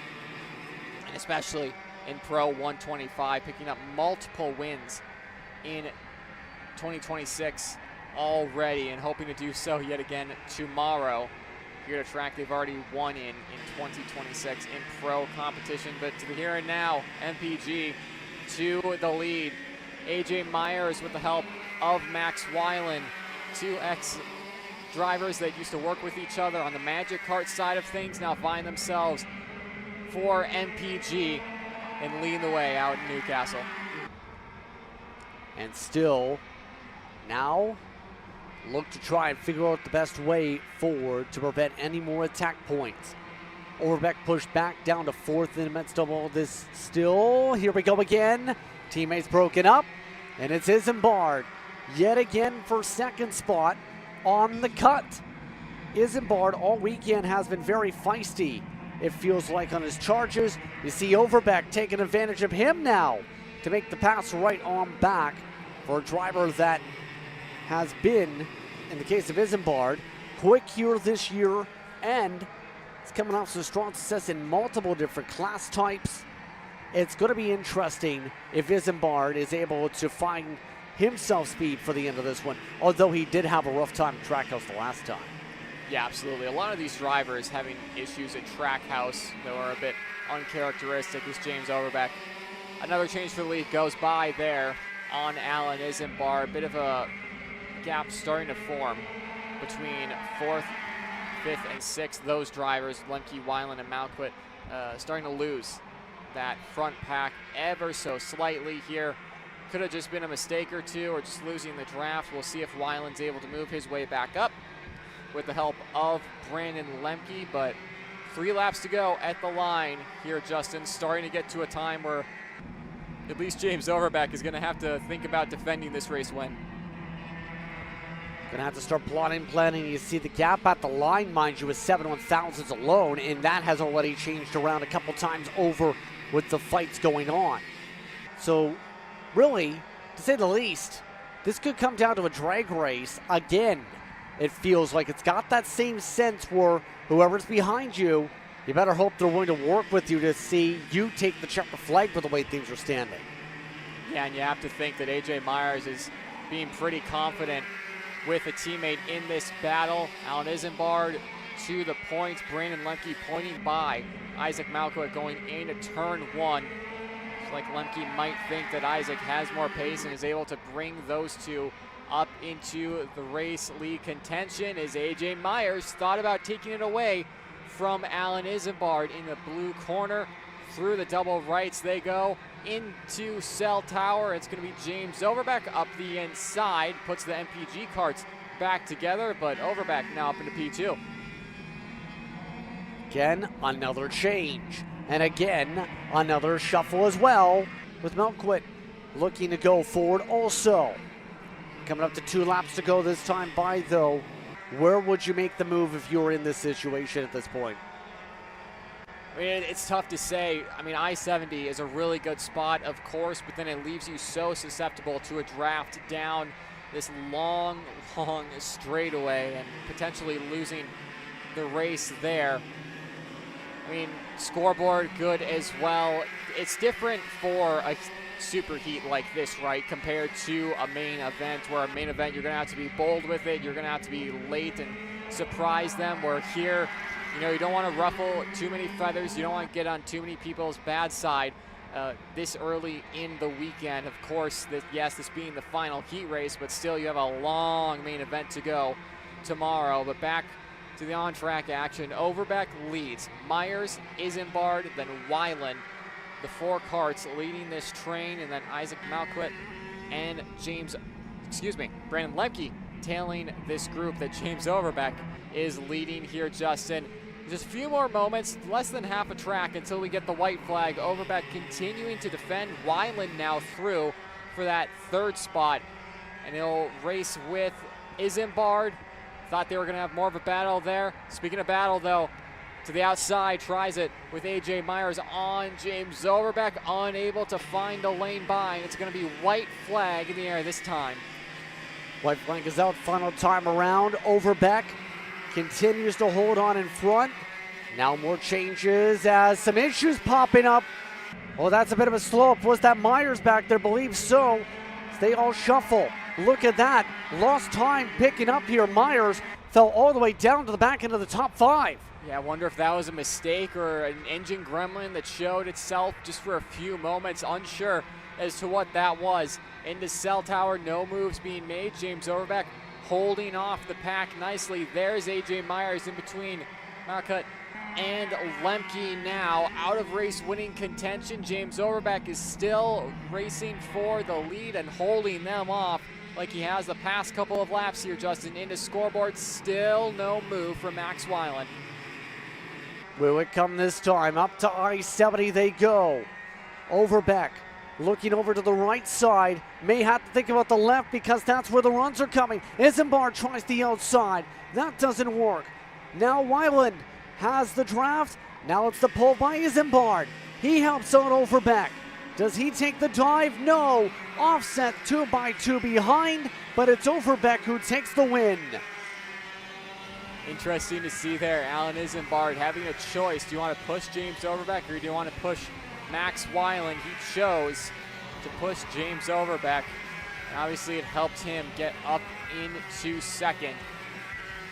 and especially in Pro 125, picking up multiple wins in 2026 already, and hoping to do so yet again tomorrow here at a track they've already won in 2026 in Pro competition. But to the here and now, MPG to the lead. AJ Myers with the help of Max Weiland, two ex-drivers that used to work with each other on the Magic Kart side of things, now find themselves for MPG and leading the way out in Newcastle. And still, now look to try and figure out the best way forward to prevent any more attack points. Overbeck pushed back down to fourth in the midst of all this still. Here we go again. Teammates broken up, and it's Isambard yet again for second spot on the cut. Isambard all weekend has been very feisty, it feels like, on his charges. You see Overbeck taking advantage of him now to make the pass right on back for a driver that has been, in the case of Isambard, quick here this year, and it's coming off some strong success in multiple different class types. It's going to be interesting if Isambard is able to find himself speed for the end of this one, although he did have a rough time at Trackhouse the last time. Yeah, absolutely. A lot of these drivers having issues at Trackhouse that are a bit uncharacteristic is James Overbeck. Another change for the lead goes by there on Alan Isambard. Bit of a gap starting to form between 4th, 5th, and 6th. Those drivers, Lemke, Weiland, and Malquit, starting to lose that front pack ever so slightly here. Could have just been a mistake or two, or just losing the draft. We'll see if Weiland's able to move his way back up with the help of Brandon Lemke, but 3 laps to go at the line here, Justin, starting to get to a time where at least James Overbeck is going to have to think about defending this race win. Gonna have to start planning. You see the gap at the line, mind you, is 7 1/1000ths alone, and that has already changed around a couple times over with the fights going on. So really, to say the least, this could come down to a drag race again. It feels like it's got that same sense where whoever's behind you, you better hope they're willing to work with you to see you take the checkered flag with the way things are standing. Yeah, and you have to think that A.J. Myers is being pretty confident with a teammate in this battle. Alan Isambard to the points. Brandon Lemke pointing by Isaac Malkovic going into turn 1. It's like Lemke might think that Isaac has more pace and is able to bring those two up into the race lead contention as A.J. Myers thought about taking it away from Alan Isambard in the blue corner. Through the double rights they go into cell tower. It's going to be James Overbeck up the inside, puts the MPG carts back together, but Overbeck now up into P2. Again, another change. And again, another shuffle as well, with Melquit looking to go forward also. Coming up to 2 laps to go this time by, though. Where would you make the move if you were in this situation at this point? I mean, it's tough to say. I mean, I-70 is a really good spot, of course, but then it leaves you so susceptible to a draft down this long, long straightaway and potentially losing the race there. I mean, scoreboard good as well. It's different for a super heat like this, right, compared to a main event, where a main event you're going to have to be bold with it, you're going to have to be late and surprise them, where here, you know, you don't want to ruffle too many feathers, you don't want to get on too many people's bad side this early in the weekend. Of course, this being the final heat race, but still you have a long main event to go tomorrow. But back to the on-track action. Overbeck leads. Myers, Isambard, then Weiland. The 4 carts leading this train, and then Isaac Malquit and Brandon Lemke tailing this group that James Overbeck is leading here, Justin. Just a few more moments, less than half a track until we get the white flag. Overbeck continuing to defend. Weiland now through for that 3rd spot, and he'll race with Isambard. Thought they were going to have more of a battle there. Speaking of battle, though, to the outside, tries it with A.J. Myers on James Overbeck, unable to find a lane by, and it's going to be white flag in the air this time. White flag is out, final time around. Overbeck continues to hold on in front. Now more changes as some issues popping up. Oh, that's a bit of a slope. Was that Myers back there? Believe so. They all shuffle. Look at that. Lost time picking up here. Myers fell all the way down to the back end of the top 5. Yeah, I wonder if that was a mistake or an engine gremlin that showed itself just for a few moments. Unsure as to what that was. Into cell tower, no moves being made. James Overbeck holding off the pack nicely. There's A.J. Myers in between Malkuth and Lemke now out of race winning contention. James Overbeck is still racing for the lead and holding them off like he has the past couple of laps here, Justin. Into scoreboard, still no move from Max Weiland. Will it come this time? Up to I-70 they go. Overbeck looking over to the right side. May have to think about the left because that's where the runs are coming. Isambard tries the outside. That doesn't work. Now Weiland has the draft. Now it's the pull by Isambard. He helps out Overbeck. Does he take the dive? No. Offset 2x2 behind, but it's Overbeck who takes the win. Interesting to see there, Alan Isambard having a choice. Do you want to push James Overbeck or do you want to push Max Weiland? He chose to push James Overbeck, and obviously it helped him get up into second.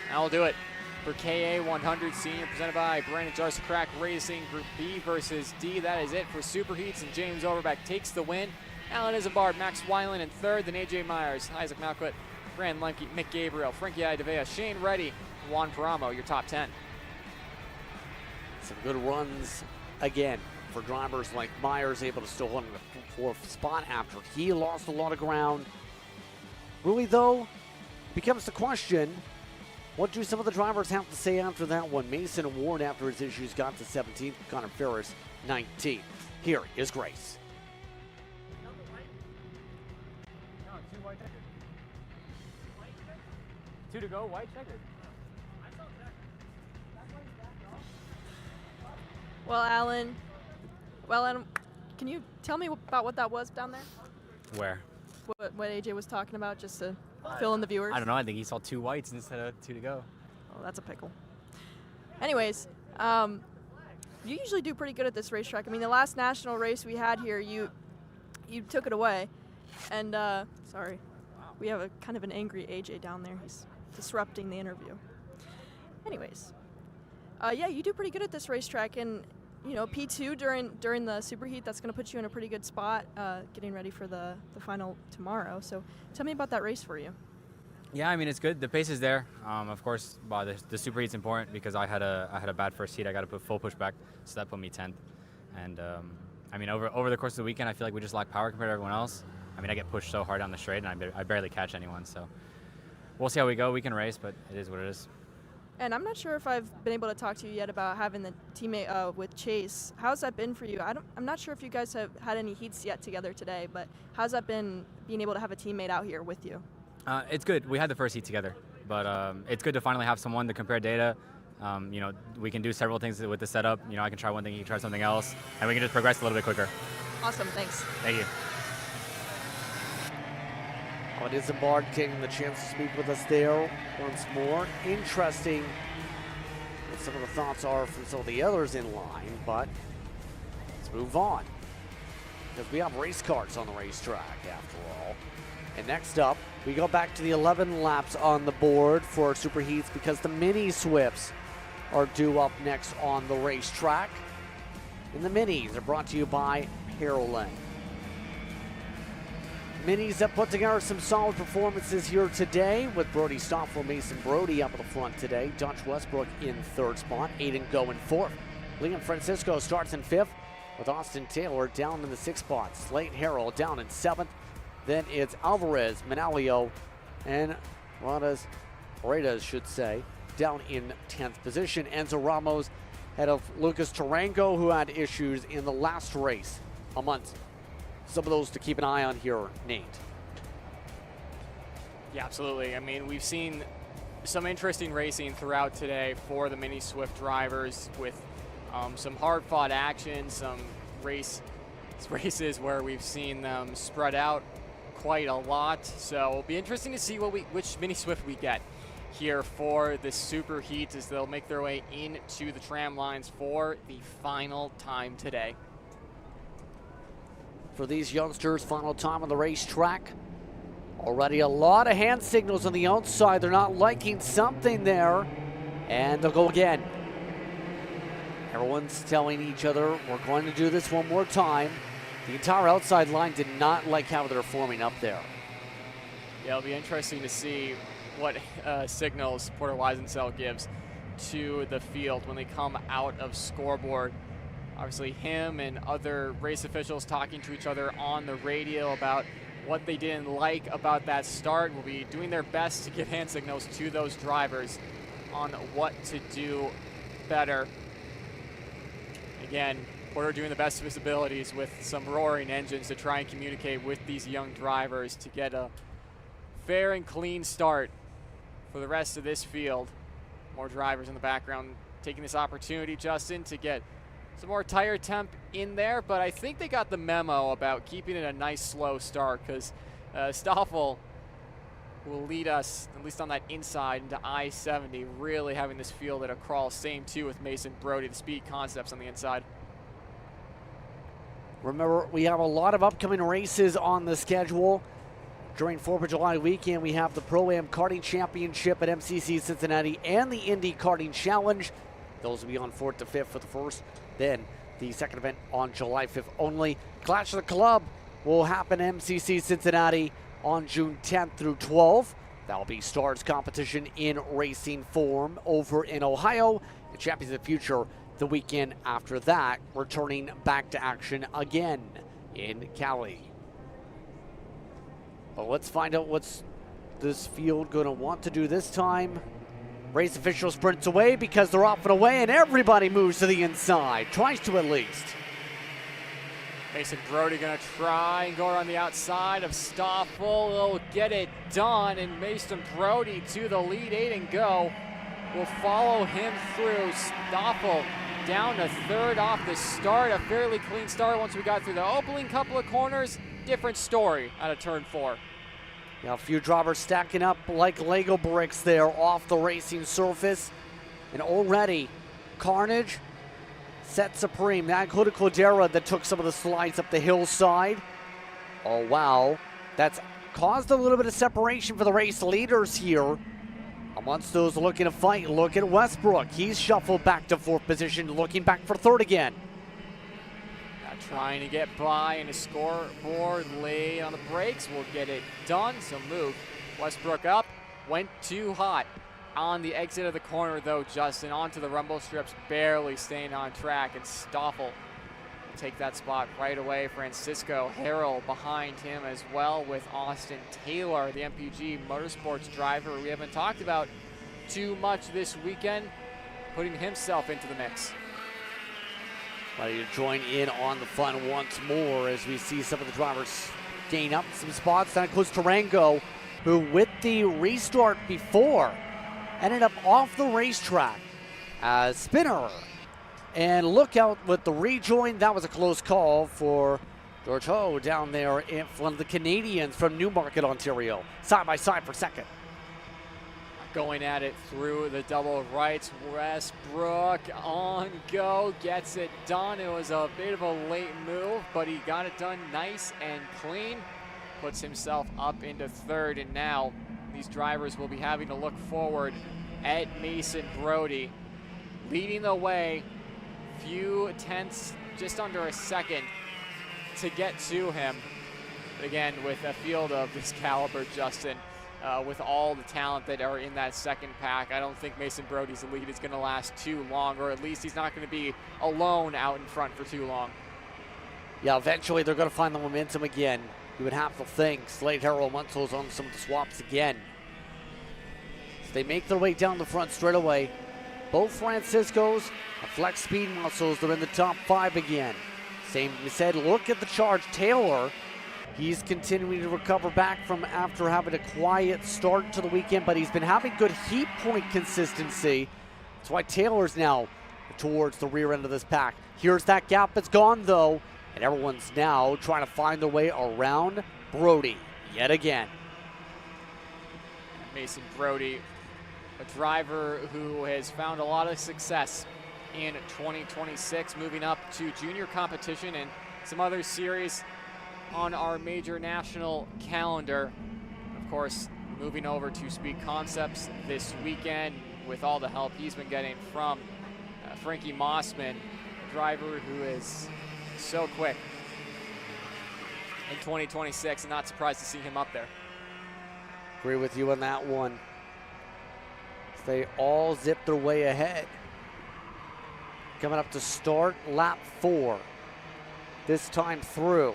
That'll do it for KA 100 Senior, presented by Brandon Jarsa Crack Racing, Group B versus D. That is it for Super Heats, and James Overbeck takes the win. Alan Isambard, Max Weiland in 3rd, then A.J. Myers, Isaac Malquit, Brandon Lemke, Mick Gabriel, Frankie Idevea, Shane Reddy, Juan Paramo, your top 10. Some good runs again for drivers like Myers, able to still hold in the 4th spot after he lost a lot of ground. Really, though, becomes the question, what do some of the drivers have to say after that one? Mason Ward, after his issues, got to 17th. Connor Ferris, 19th. Here is Grace. Two to go, white checkered. Well, Alan, can you tell me about what that was down there? Where? what AJ was talking about, just to fill in the viewers? I don't know. I think he saw 2 whites instead of 2 to go. Oh, that's a pickle. Anyways, you usually do pretty good at this racetrack. I mean, the last national race we had here, you took it away. And, sorry, we have a kind of an angry AJ down there. He's disrupting the interview. Anyways, yeah, you do pretty good at this racetrack. And, you know, P2 during the SuperHeat, that's going to put you in a pretty good spot getting ready for the final tomorrow. So tell me about that race for you. Yeah, I mean, it's good. The pace is there. Of course, the SuperHeat's important because I had a bad first heat. I got to put full pushback, so that put me 10th. And I mean, over the course of the weekend, I feel like we just lack power compared to everyone else. I mean, I get pushed so hard down the straight, and I barely catch anyone. So we'll see how we go. We can race, but it is what it is. And I'm not sure if I've been able to talk to you yet about having the teammate with Chase. How's that been for you? I'm not sure if you guys have had any heats yet together today, but how's that been being able to have a teammate out here with you? It's good. We had the first heat together, but it's good to finally have someone to compare data. You know, we can do several things with the setup. You know, I can try one thing, you can try something else, and we can just progress a little bit quicker. Awesome, thanks. Thank you. On Isambard getting the chance to speak with us there once more. Interesting what some of the thoughts are from some of the others in line, but let's move on. Because we have race cars on the racetrack after all. And next up, we go back to the 11 laps on the board for our SuperHeats because the mini Swifts are due up next on the racetrack. And the minis are brought to you by Paroline. Minis that put together some solid performances here today with Brody Stoffel, Mason Brody up at the front today. Dutch Westbrook in 3rd spot, Aiden going 4th. Liam Francisco starts in 5th with Austin Taylor down in the 6th spot. Slate Harrell down in 7th. Then it's Alvarez, Manalio, and Paredes should say, down in 10th position. Enzo Ramos ahead of Lucas Tarango, who had issues in the last race amongst some of those to keep an eye on here, Nate. Yeah, absolutely. I mean, we've seen some interesting racing throughout today for the Mini Swift drivers with some hard-fought action, some races where we've seen them spread out quite a lot. So it'll be interesting to see which Mini Swift we get here for the SuperHeat as they'll make their way into the tram lines for the final time today. For these youngsters, final time on the racetrack. Already a lot of hand signals on the outside. They're not liking something there. And they'll go again. Everyone's telling each other, we're going to do this one more time. The entire outside line did not like how they're forming up there. Yeah, it'll be interesting to see what signals Porter Weisensell gives to the field when they come out of scoreboard. Obviously him and other race officials talking to each other on the radio about what they didn't like about that start. Will be doing their best to give hand signals to those drivers on what to do better. Again, Porter doing the best of his abilities with some roaring engines to try and communicate with these young drivers to get a fair and clean start for the rest of this field. More drivers in the background taking this opportunity, Justin, to get some more tire temp in there, but I think they got the memo about keeping it a nice slow start because Stoffel will lead us, at least on that inside, into I-70, really having this field at a crawl. Same too with Mason Brody, the speed concepts on the inside. Remember, we have a lot of upcoming races on the schedule. During 4th of July weekend, we have the Pro-Am Karting Championship at MCC Cincinnati and the Indy Karting Challenge. Those will be on 4th to 5th for the first. Then the second event on July 5th only. Clash of the Club will happen at MCC Cincinnati on June 10th through 12th. That will be Stars competition in racing form over in Ohio. The Champions of the Future the weekend after that, returning back to action again in Cali. But let's find out what's this field going to want to do this time. Race official sprints away because they're off and away, and everybody moves to the inside, tries to at least. Mason Brody going to try and go around the outside of Stoffel. He'll get it done, and Mason Brody to the lead. Aiden Go will follow him through. Stoffel down to 3rd off the start. A fairly clean start once we got through the opening couple of corners. different story out of turn 4. Yeah, a few drivers stacking up like Lego bricks there off the racing surface. And already, Carnage set supreme. That included Cordera that took some of the slides up the hillside. Oh, wow. That's caused a little bit of separation for the race leaders here. Amongst those looking to fight, look at Westbrook. He's shuffled back to 4th position, looking back for 3rd again. Trying to get by in a scoreboard, lay on the brakes, will get it done. So move Westbrook up, went too hot on the exit of the corner though, Justin, onto the rumble strips, barely staying on track, and Stoffel take that spot right away. Francisco Harrell behind him as well, with Austin Taylor, the MPG Motorsports driver we haven't talked about too much this weekend, putting himself into the mix. Ready to join in on the fun once more as we see some of the drivers gain up some spots. That includes Tarango, who with the restart before ended up off the racetrack as spinner. And look out with the rejoin. That was a close call for George Ho down there in front of the Canadians from Newmarket, Ontario. Side by side for 2nd. Going at it through the double rights. Westbrook on go, gets it done. It was a bit of a late move, but he got it done nice and clean. Puts himself up into 3rd, and now these drivers will be having to look forward at Mason Brody, leading the way. Few tenths, just under a second to get to him. But again, with a field of this caliber, Justin, with all the talent that are in that 2nd pack, I don't think Mason Brody's lead is going to last too long, or at least he's not going to be alone out in front for too long. Yeah, eventually they're going to find the momentum again. You would have to think. Slade Harrell Munsel's on some of the swaps again. So they make their way down the front straight away. Both Franciscos have flex speed muscles. They're in the top 5 again. Same we said, look at the charge. Taylor, he's continuing to recover back from after having a quiet start to the weekend, but he's been having good heat point consistency. That's why Taylor's now towards the rear end of this pack. Here's that gap that's gone though, and everyone's now trying to find their way around Brody yet again. Mason Brody, a driver who has found a lot of success in 2026, moving up to junior competition and some other series on our major national calendar. Of course, moving over to Speed Concepts this weekend with all the help he's been getting from Frankie Mossman, a driver who is so quick in 2026, and not surprised to see him up there. Agree with you on that one. They all zip their way ahead. Coming up to start lap 4. This time through.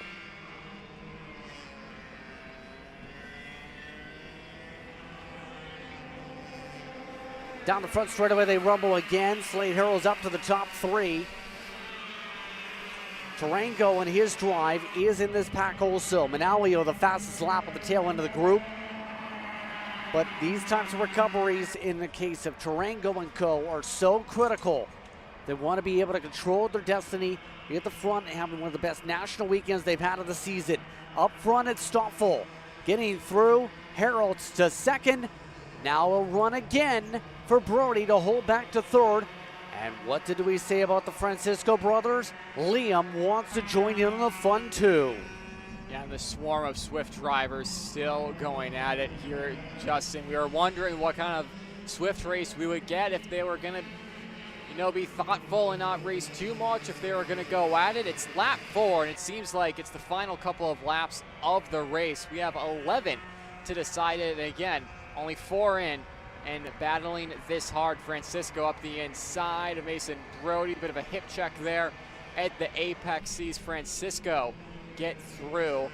Down the front straightaway they rumble again. Slade Harrell's up to the top 3. Tarango and his drive is in this pack also. Manalio the fastest lap on the tail end of the group. But these types of recoveries in the case of Tarango and co are so critical. They want to be able to control their destiny, be at the front, and having one of the best national weekends they've had of the season. Up front, it's Stoffel getting through. Harrell to 2nd. Now a run again for Brody to hold back to 3rd. And what did we say about the Francisco brothers? Liam wants to join in on the fun too. Yeah, the swarm of Swift drivers still going at it here, Justin. We were wondering what kind of Swift race we would get, if they were going to, be thoughtful and not race too much, if they were going to go at it. It's lap 4, and it seems like it's the final couple of laps of the race. We have 11 to decide it. Again, only 4 in, and battling this hard. Francisco up the inside of Mason Brody. Bit of a hip check there at the apex. Sees Francisco get through.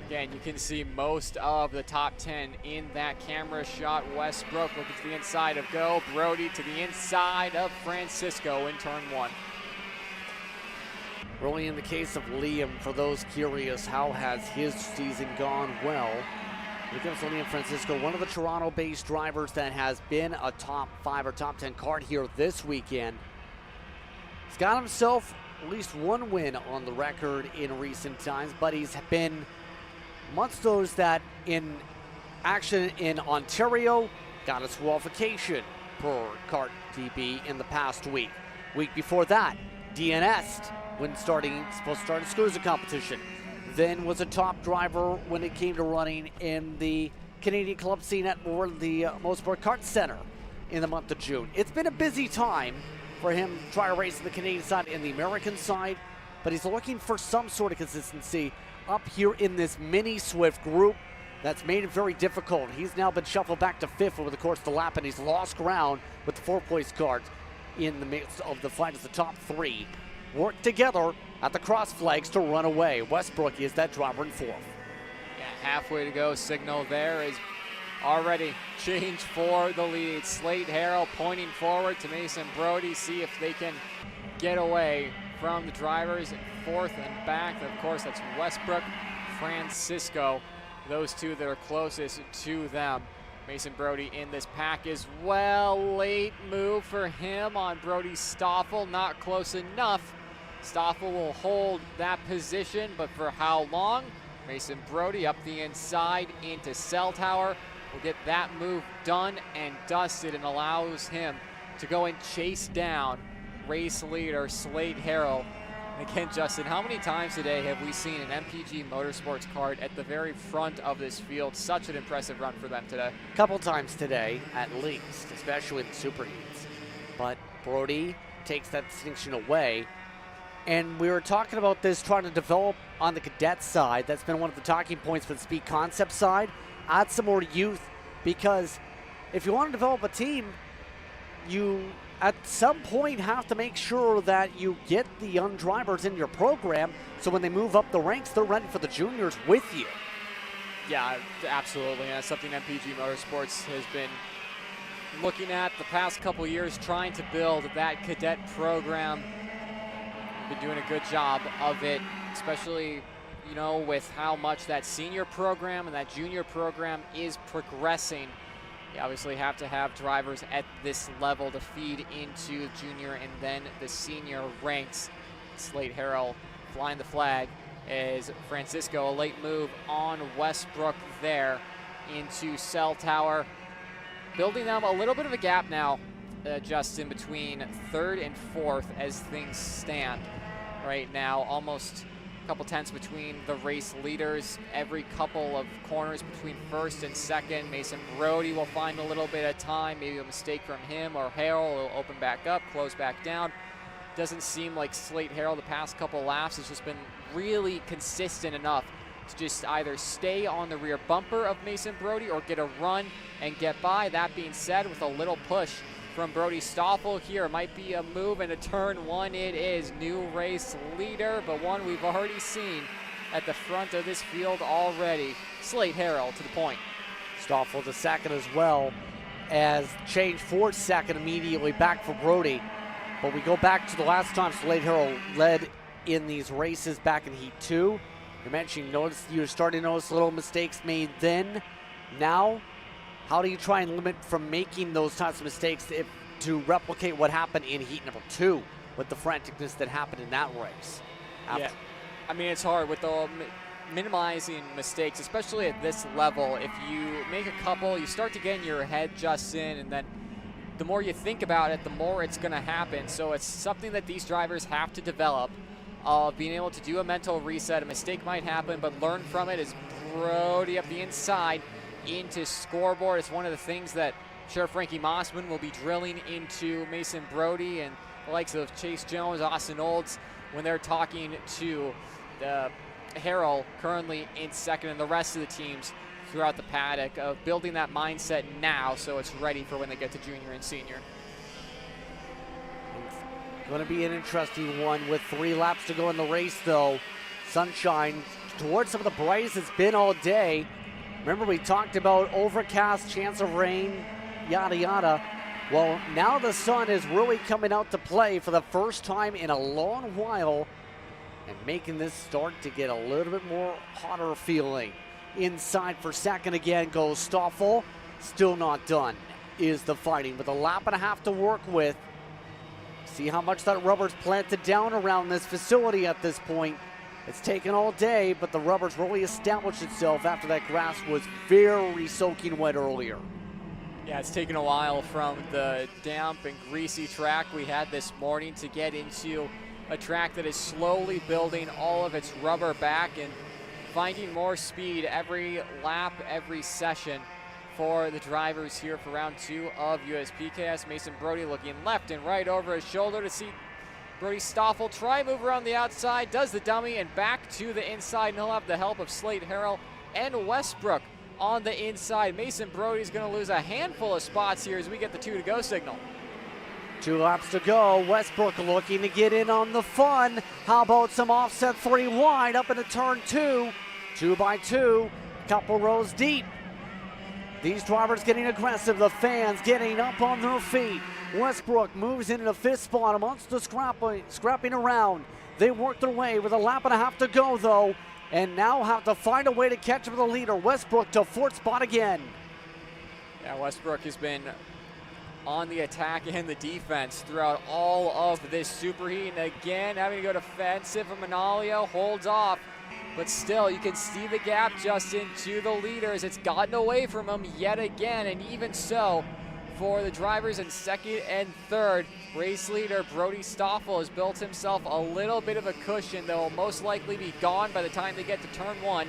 Again, you can see most of the top 10 in that camera shot. Westbrook looking to the inside of Go. Brody to the inside of Francisco in turn 1. Really in the case of Liam, for those curious, how has his season gone? Well, here comes Liam Francisco, one of the Toronto-based drivers that has been a top 5 or top 10 card here this weekend. He's got himself at least one win on the record in recent times, but he's been amongst those that in action in Ontario got a disqualification per Kart TB in the past week. Week before that, DNS when supposed to start a SCUSA competition. Then was a top driver when it came to running in the Canadian club scene at the Motorsports Kart Center in the month of June. It's been a busy time for him to try to race on the Canadian side and the American side, but he's looking for some sort of consistency up here in this mini Swift group that's made it very difficult. He's now been shuffled back to 5th over the course of the lap, and he's lost ground with the 4th-place cars in the midst of the fight as the top 3 work together at the cross flags to run away. Westbrook is that driver in 4th. Yeah, halfway to go. Signal there is already changed for the lead. Slate Harrell pointing forward to Mason Brody, see if they can get away from the drivers in 4th and back. Of course, that's Westbrook, Francisco, those two that are closest to them. Mason Brody in this pack as well. Late move for him on Brody Stoffel, not close enough. Stoffel will hold that position, but for how long? Mason Brody up the inside into Cell Tower will get that move done and dusted and allows him to go and chase down race leader Slate Harrell. Again, Justin, how many times today have we seen an MPG Motorsports kart at the very front of this field? Such an impressive run for them today. A couple times today, at least, especially with the SuperHeats. But Brody takes that distinction away. And we were talking about this, trying to develop on the cadet side. That's been one of the talking points for the speed concept side. Add some more youth, because if you want to develop a team, you at some point have to make sure that you get the young drivers in your program, so when they move up the ranks, they're ready for the juniors with you. Yeah, absolutely. And that's something MPG Motorsports has been looking at the past couple years, trying to build that cadet program. Been doing a good job of it, especially, you know, with how much that senior program and that junior program is progressing. You obviously have to have drivers at this level to feed into junior and then the senior ranks. Slate Harrell flying the flag as Francisco, a late move on Westbrook there into Cell Tower. Building them a little bit of a gap now, Justin, between 3rd and 4th as things stand right now. Almost a couple tenths between the race leaders. Every couple of corners between 1st and 2nd. Mason Brody will find a little bit of time, maybe a mistake from him, or Harrell will open back up, close back down. Doesn't seem like Slate Harrell the past couple laps has just been really consistent enough to just either stay on the rear bumper of Mason Brody or get a run and get by. That being said, with a little push from Brody Stoffel here, it might be a move into turn 1. It is new race leader, but one we've already seen at the front of this field already. Slate Harrell to the point. Stoffel to 2nd as well, as change for 2nd immediately back for Brody. But we go back to the last time Slate Harrell led in these races back in Heat 2. You mentioned you're starting to notice little mistakes made then. Now, how do you try and limit from making those types of mistakes to replicate what happened in Heat number 2 with the franticness that happened in that race? Yeah, I mean, it's hard with the minimizing mistakes, especially at this level. If you make a couple, you start to get in your head, Justin, and then the more you think about it, the more it's going to happen. So it's something that these drivers have to develop, being able to do a mental reset. A mistake might happen, but learn from it. As Brody up the inside into scoreboard, it's one of the things that Sheriff Frankie Mossman will be drilling into Mason Brody and the likes of Chase Jones, Austin Olds, when they're talking to Harrell, currently in 2nd, and the rest of the teams throughout the paddock, of building that mindset now so it's ready for when they get to junior and senior. Going to be an interesting one with 3 laps to go in the race, though. Sunshine towards some of the brightest it's been all day. Remember, we talked about overcast, chance of rain, yada yada. Well, now the sun is really coming out to play for the first time in a long while and making this start to get a little bit more hotter feeling. Inside for 2nd again goes Stoffel. Still not done is the fighting, with a lap and a half to work with. See how much that rubber's planted down around this facility at this point. It's taken all day, but the rubber's really established itself after that grass was very soaking wet earlier. Yeah, it's taken a while from the damp and greasy track we had this morning to get into a track that is slowly building all of its rubber back and finding more speed every lap, every session for the drivers here for round 2 of USPKS. Mason Brody looking left and right over his shoulder to see Brody Stoffel try move around the outside, does the dummy, and back to the inside, and he'll have the help of Slate Harrell and Westbrook on the inside. Mason Brody's going to lose a handful of spots here as we get the 2 to go signal. 2 laps to go. Westbrook looking to get in on the fun. How about some offset 3 wide up into turn 2. 2 by 2, couple rows deep. These drivers getting aggressive, the fans getting up on their feet. Westbrook moves into the 5th spot amongst the scrapping around. They work their way with a lap and a half to go though, and now have to find a way to catch up with the leader. Westbrook to 4th spot again. Yeah, Westbrook has been on the attack and the defense throughout all of this superheat, and again having to go defensive, and Manalio holds off. But still, you can see the gap, Justin, to the leaders. It's gotten away from him yet again, and even so, for the drivers in 2nd and 3rd, race leader Brody Stoffel has built himself a little bit of a cushion that will most likely be gone by the time they get to turn 1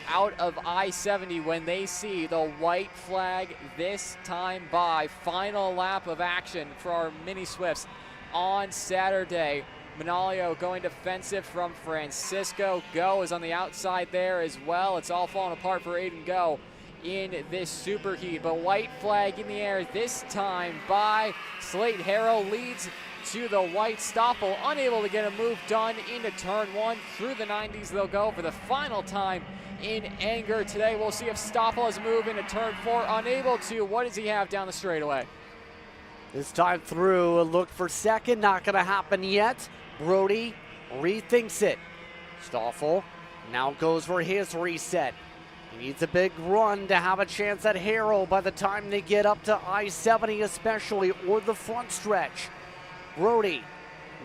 out of I-70 when they see the white flag this time by. Final lap of action for our mini Swifts on Saturday. Manalio going defensive from Francisco. Go is on the outside there as well. It's all falling apart for Aiden Go in this superheat, but white flag in the air this time by Slate Harrell. Leads to the white. Stoffel unable to get a move done into turn 1. Through the 90s they'll go for the final time in anger today. We'll see if Stoffel has a move into turn 4. Unable to. What does he have down the straightaway? This time through, a look for 2nd, not gonna happen yet. Brody rethinks it. Stoffel now goes for his reset. He needs a big run to have a chance at Harrell by the time they get up to I-70 especially, or the front stretch. Brody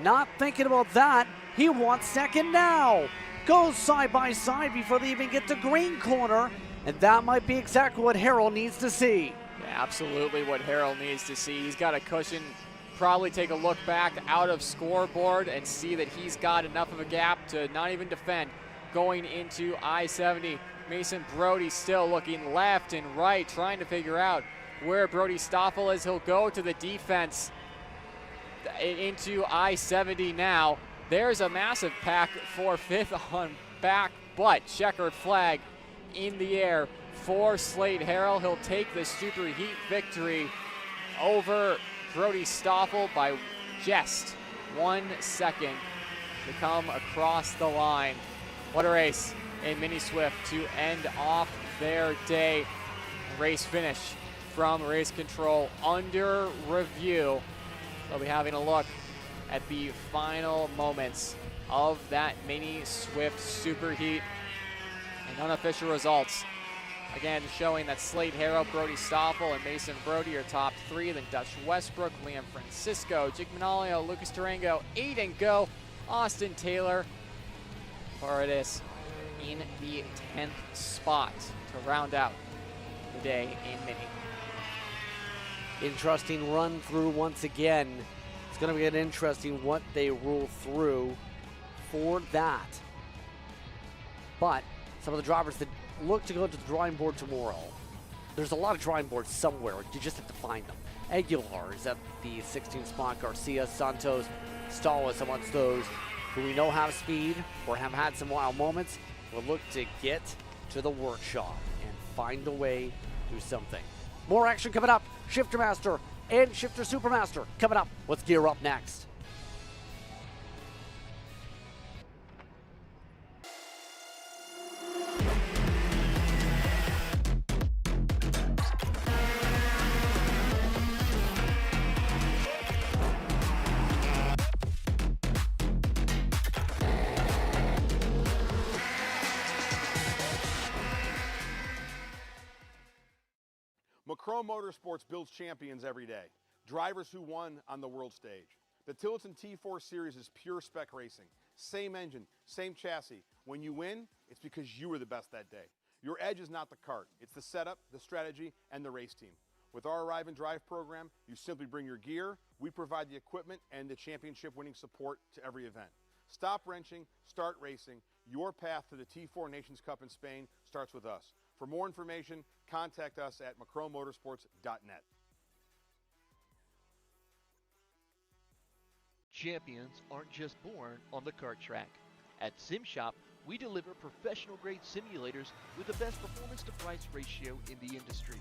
not thinking about that. He wants 2nd now. Goes side by side before they even get to green corner, and that might be exactly what Harrell needs to see. Yeah, absolutely what Harrell needs to see. He's got a cushion. Probably take a look back out of scoreboard and see that he's got enough of a gap to not even defend going into I-70. Mason Brody still looking left and right, trying to figure out where Brody Stoffel is. He'll go to the defense into I-70 now. There's a massive pack for 5th on back, but checkered flag in the air for Slate Harrell. He'll take the superheat victory over Brody Stoffel by just 1 second to come across the line. What a race in Mini Swift to end off their day. Race finish from race control under review. They'll be having a look at the final moments of that Mini Swift Superheat and unofficial results. Again, showing that Slate Harrell, Brody Stoffel, and Mason Brody are top 3. Then Dutch Westbrook, Liam Francisco, Jake Manalio, Lucas Durango, Aiden Go, Austin Taylor, Paradis in the 10th spot to round out the day in Mini. Interesting run through once again. It's going to be interesting what they rule through for that. But some of the drivers that look to go to the drawing board tomorrow. There's a lot of drawing boards somewhere. You just have to find them. Aguilar is at the 16th spot. Garcia, Santos, Stallis amongst those who we know have speed or have had some wild moments will look to get to the workshop and find a way to do something. More action coming up. Shifter Master and Shifter Supermaster coming up. Let's gear up next. Macron Motorsports builds champions every day, drivers who won on the world stage. The Tillotson T4 Series is pure spec racing. Same engine, same chassis, When you win, it's because you were the best that day. Your edge is not the kart. It's the setup, the strategy, and the race team. With our Arrive and Drive program, you simply bring your gear, we provide the equipment and the championship-winning support to every event. Stop wrenching, start racing. Your path to the T4 Nations Cup in Spain starts with us. For more information, contact us at macromotorsports.net. Champions aren't just born on the kart track. At SimShop, we deliver professional-grade simulators with the best performance-to-price ratio in the industry.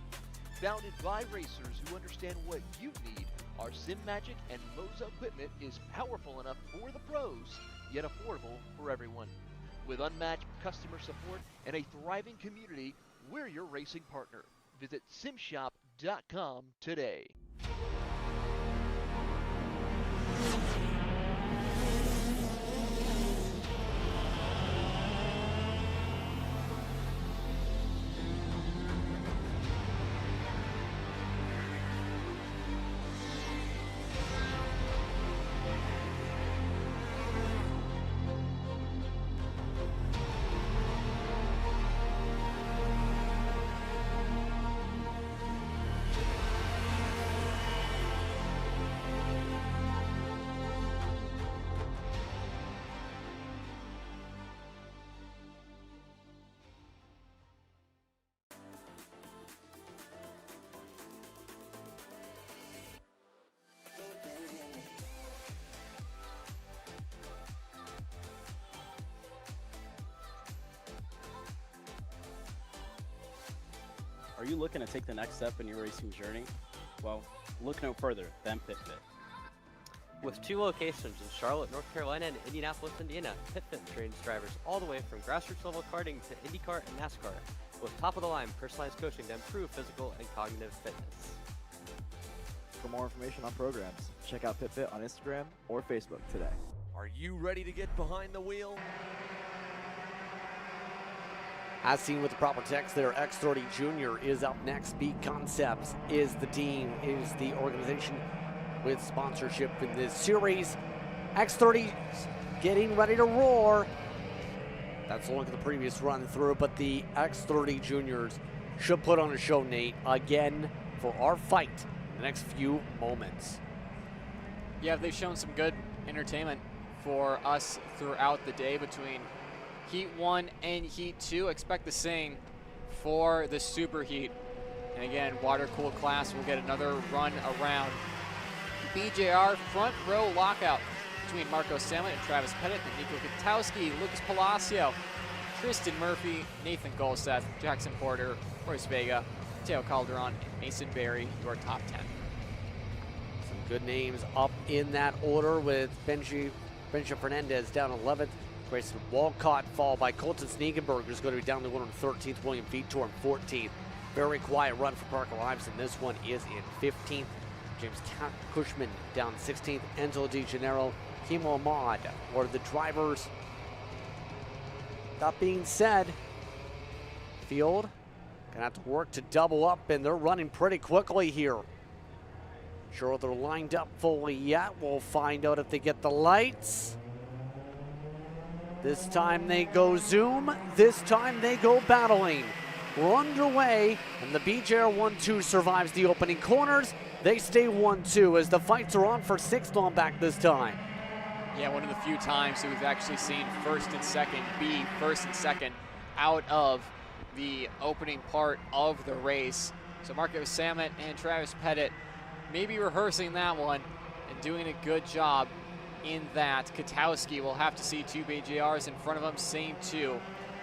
Founded by racers who understand what you need, our SimMagic and Moza equipment is powerful enough for the pros, yet affordable for everyone. With unmatched customer support and a thriving community, we're your racing partner. Visit simshop.com today. Are you looking to take the next step in your racing journey? Well, look no further than PitFit. With 2 locations in Charlotte, North Carolina and Indianapolis, Indiana, PitFit trains drivers all the way from grassroots level karting to IndyCar and NASCAR with top-of-the-line personalized coaching to improve physical and cognitive fitness. For more information on programs, check out PitFit on Instagram or Facebook today. Are you ready to get behind the wheel? As seen with the proper text there, X30 Junior is up next. Beat Concepts is the team, is the organization with sponsorship in this series. X30 getting ready to roar. That's a look at the previous run through, but the X30 Juniors should put on a show, Nate, again for our fight in the next few moments. Yeah, they've shown some good entertainment for us throughout the day between Heat 1 and Heat 2. Expect the same for the SuperHeat. And again, water-cooled class will get another run around. BJR front row lockout between Marco Samet and Travis Pettit, and Nico Katowski, Lucas Palacio, Tristan Murphy, Nathan Golseth, Jackson Porter, Royce Vega, Teo Calderon, and Mason Berry, your top 10. Some good names up in that order with Benji Fernandez down 11th. Grayson Walcott followed by Colton Snegenberger, who's going to be down the 113th. William Vitor in 14th. Very quiet run for Parker Iveson. This one is in 15th. James Cushman down 16th. Enzo Di Gennaro, Kimo Ahmad were the drivers. That being said, field gonna have to work to double up, and they're running pretty quickly here. Sure they're lined up fully yet. We'll find out if they get the lights. This time they go zoom. This time they go battling. We're underway, and the BJR 1-2 survives the opening corners. They stay 1-2 as the fights are on for 6th on back this time. Yeah, one of the few times that we've actually seen first and second out of the opening part of the race. So Marco Samet and Travis Pettit maybe rehearsing that one and doing a good job in that. Katowski will have to see 2 BJRs in front of him, same 2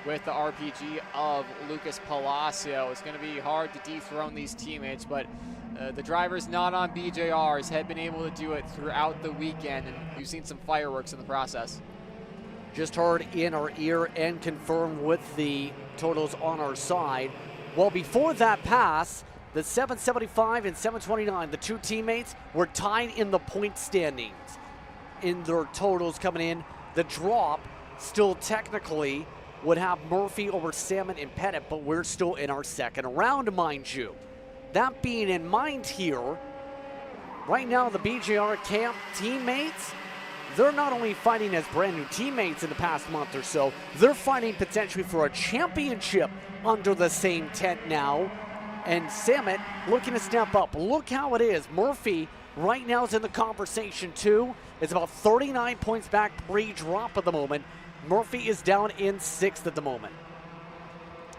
with the RPG of Lucas Palacio. It's going to be hard to dethrone these teammates, but the drivers not on BJRs have been able to do it throughout the weekend, and we've seen some fireworks in the process. Just heard in our ear and confirmed with the totals on our side. Well, before that pass, the 775 and 729, the 2 teammates were tied in the point standings in their totals coming in. The drop still technically would have Murphy over Samet and Pettit, but we're still in our second round, mind you. That being in mind here, right now the BJR camp teammates they're not only fighting as brand new teammates in the past month or so, they're fighting potentially for a championship under the same tent now. And Samet looking to step up. Look how it is. Murphy right now is in the conversation too. It's about 39 points back pre-drop at the moment. Murphy is down in 6th at the moment.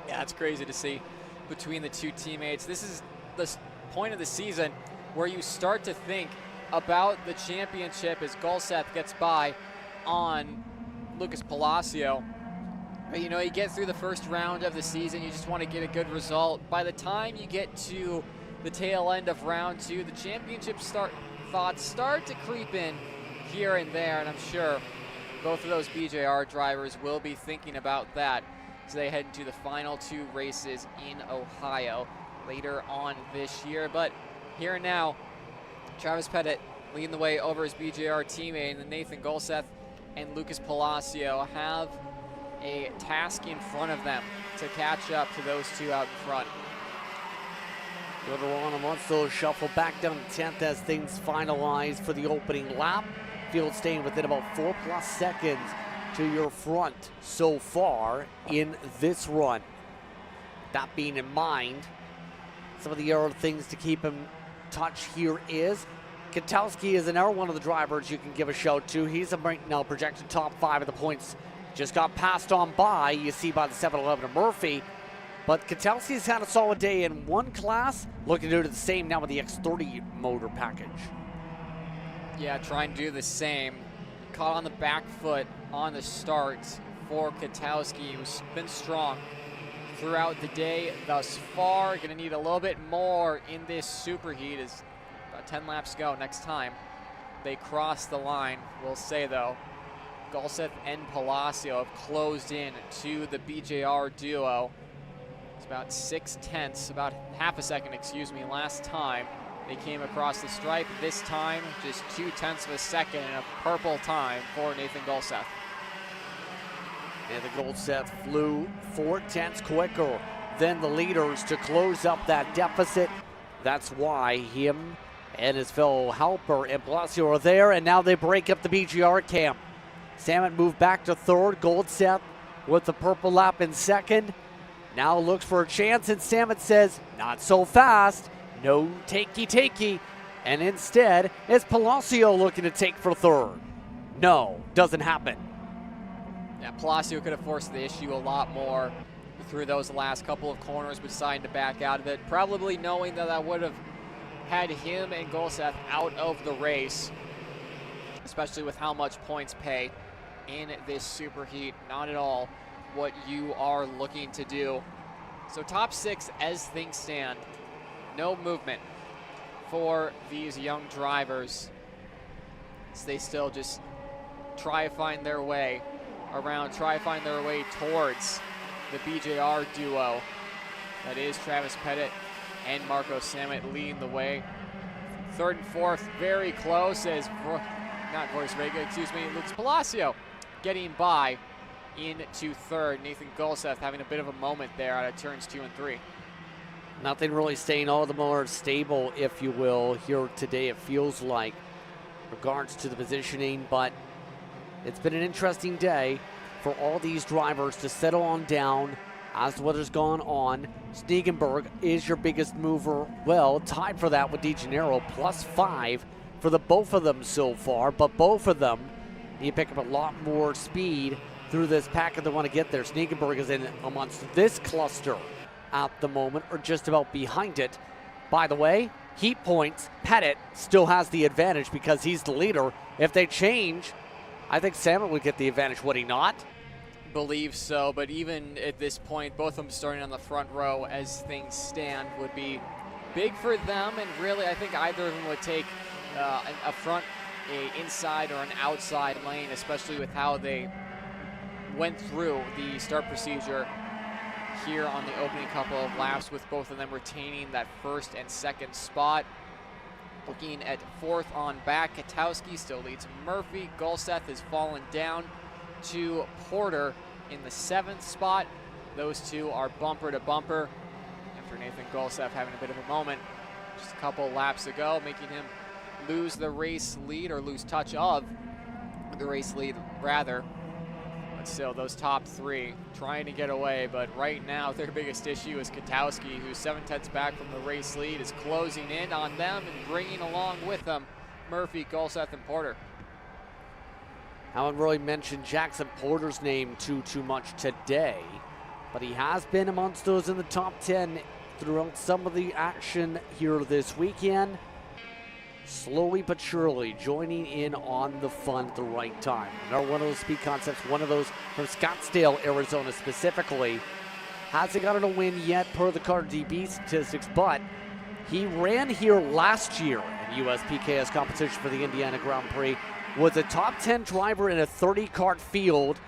Yeah, it's crazy to see between the two teammates. This is the point of the season where you start to think about the championship as Golseth gets by on Lucas Palacio. But, you know, you get through the first round of the season, you just want to get a good result. By the time you get to the tail end of round 2, the championship thoughts start to creep in here and there, and I'm sure both of those BJR drivers will be thinking about that as they head into the final 2 races in Ohio later on this year. But here and now, Travis Pettit leading the way over his BJR teammate, and Nathan Golseth and Lucas Palacio have a task in front of them to catch up to those 2 out in front. Later on, once those shuffle back down to 10th as things finalize for the opening lap. Field staying within about 4+ seconds to your front so far in this run. That being in mind, some of the other things to keep in touch here is Katowski is another one of the drivers you can give a shout to. He's right now projected top 5 of the points. Just got passed on by, you see, by the 7-Eleven of Murphy. But Katowski's had a solid day in one class, looking to do the same now with the X30 motor package. Yeah, try and do the same. Caught on the back foot on the start for Katowski, who's been strong throughout the day thus far. Gonna need a little bit more in this superheat as about 10 laps to go next time they cross the line. We'll say though, Golseth and Palacio have closed in to the BJR duo. It's about 6/10, about half a second, excuse me, last time they came across the stripe. This time, just 0.2 of a second and a purple time for Nathan Golseth. Nathan Golseth flew 0.4 quicker than the leaders to close up that deficit. That's why him and his fellow helper and Palacio are there, and now they break up the BGR camp. Samet moved back to 3rd. Golseth with the purple lap in 2nd. Now looks for a chance, and Samet says, not so fast. No takey. And instead, is Palacio looking to take for 3rd? No, doesn't happen. Yeah, Palacio could have forced the issue a lot more through those last couple of corners, but decided to back out of it, probably knowing that that would have had him and Golseth out of the race, especially with how much points pay in this superheat. Not at all what you are looking to do. So top 6 as things stand. No movement for these young drivers as they still just try to find their way around, try to find their way towards the BJR duo. That is Travis Pettit and Marco Samet leading the way. 3rd and 4th, very close as, not Voice Vega, excuse me, Lucas Palacio getting by into 3rd. Nathan Golseth having a bit of a moment there out of turns 2 and 3. Nothing really staying all the more stable, if you will, here today, it feels like, regards to the positioning, but it's been an interesting day for all these drivers to settle on down as the weather's gone on. Snegenberg is your biggest mover, well, tied for that with DeGennaro, +5 for the both of them so far, but both of them need to pick up a lot more speed through this pack if they want to get there. Snegenberg is in amongst this cluster at the moment, or just about behind it. By the way, heat points, Pettit still has the advantage because he's the leader. If they change, I think Samet would get the advantage, would he not? Believe so, but even at this point, both of them starting on the front row as things stand would be big for them, and really I think either of them would take a front, a inside, or an outside lane, especially with how they went through the start procedure here on the opening couple of laps, with both of them retaining that 1st and 2nd spot. Looking at 4th on back, Katowski still leads Murphy. Golseth has fallen down to Porter in the 7th spot. Those two are bumper to bumper after Nathan Golseth having a bit of a moment just a couple laps ago, making him lose the race lead, or lose touch of the race lead, rather. But still, those top three trying to get away. But right now, their biggest issue is Katowski, who's 7/10 back from the race lead, is closing in on them and bringing along with them Murphy, Golseth, and Porter. Haven't really mentioned Jackson Porter's name too much today, but he has been amongst those in the top 10 throughout some of the action here this weekend. Slowly but surely joining in on the fun at the right time. Another one of those speed concepts, one of those from Scottsdale, Arizona specifically. Hasn't gotten a win yet per the Kart DB statistics, but he ran here last year in USPKS competition for the Indiana Grand Prix. Was a top 10 driver in a 30 kart field,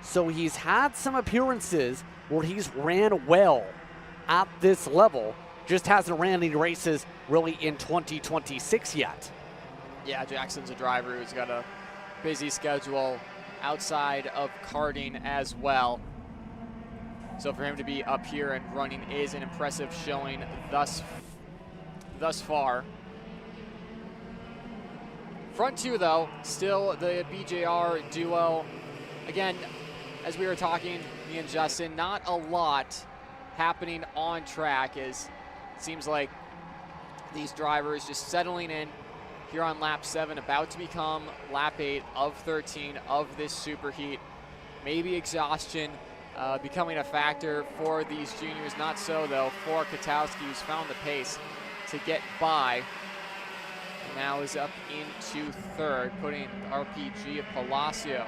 so he's had some appearances where he's ran well at this level, just hasn't ran any races really in 2026 yet. Yeah, Jackson's a driver who's got a busy schedule outside of karting as well. So for him to be up here and running is an impressive showing thus far. Front two, though, still the BJR duo. Again, as we were talking, me and Justin, not a lot happening on track, as it seems like these drivers just settling in here on lap 7, about to become lap 8 of 13 of this superheat. Maybe exhaustion becoming a factor for these juniors. Not so, though, for Katowski, who's found the pace to get by. Now is up into third, putting RPG of Palacio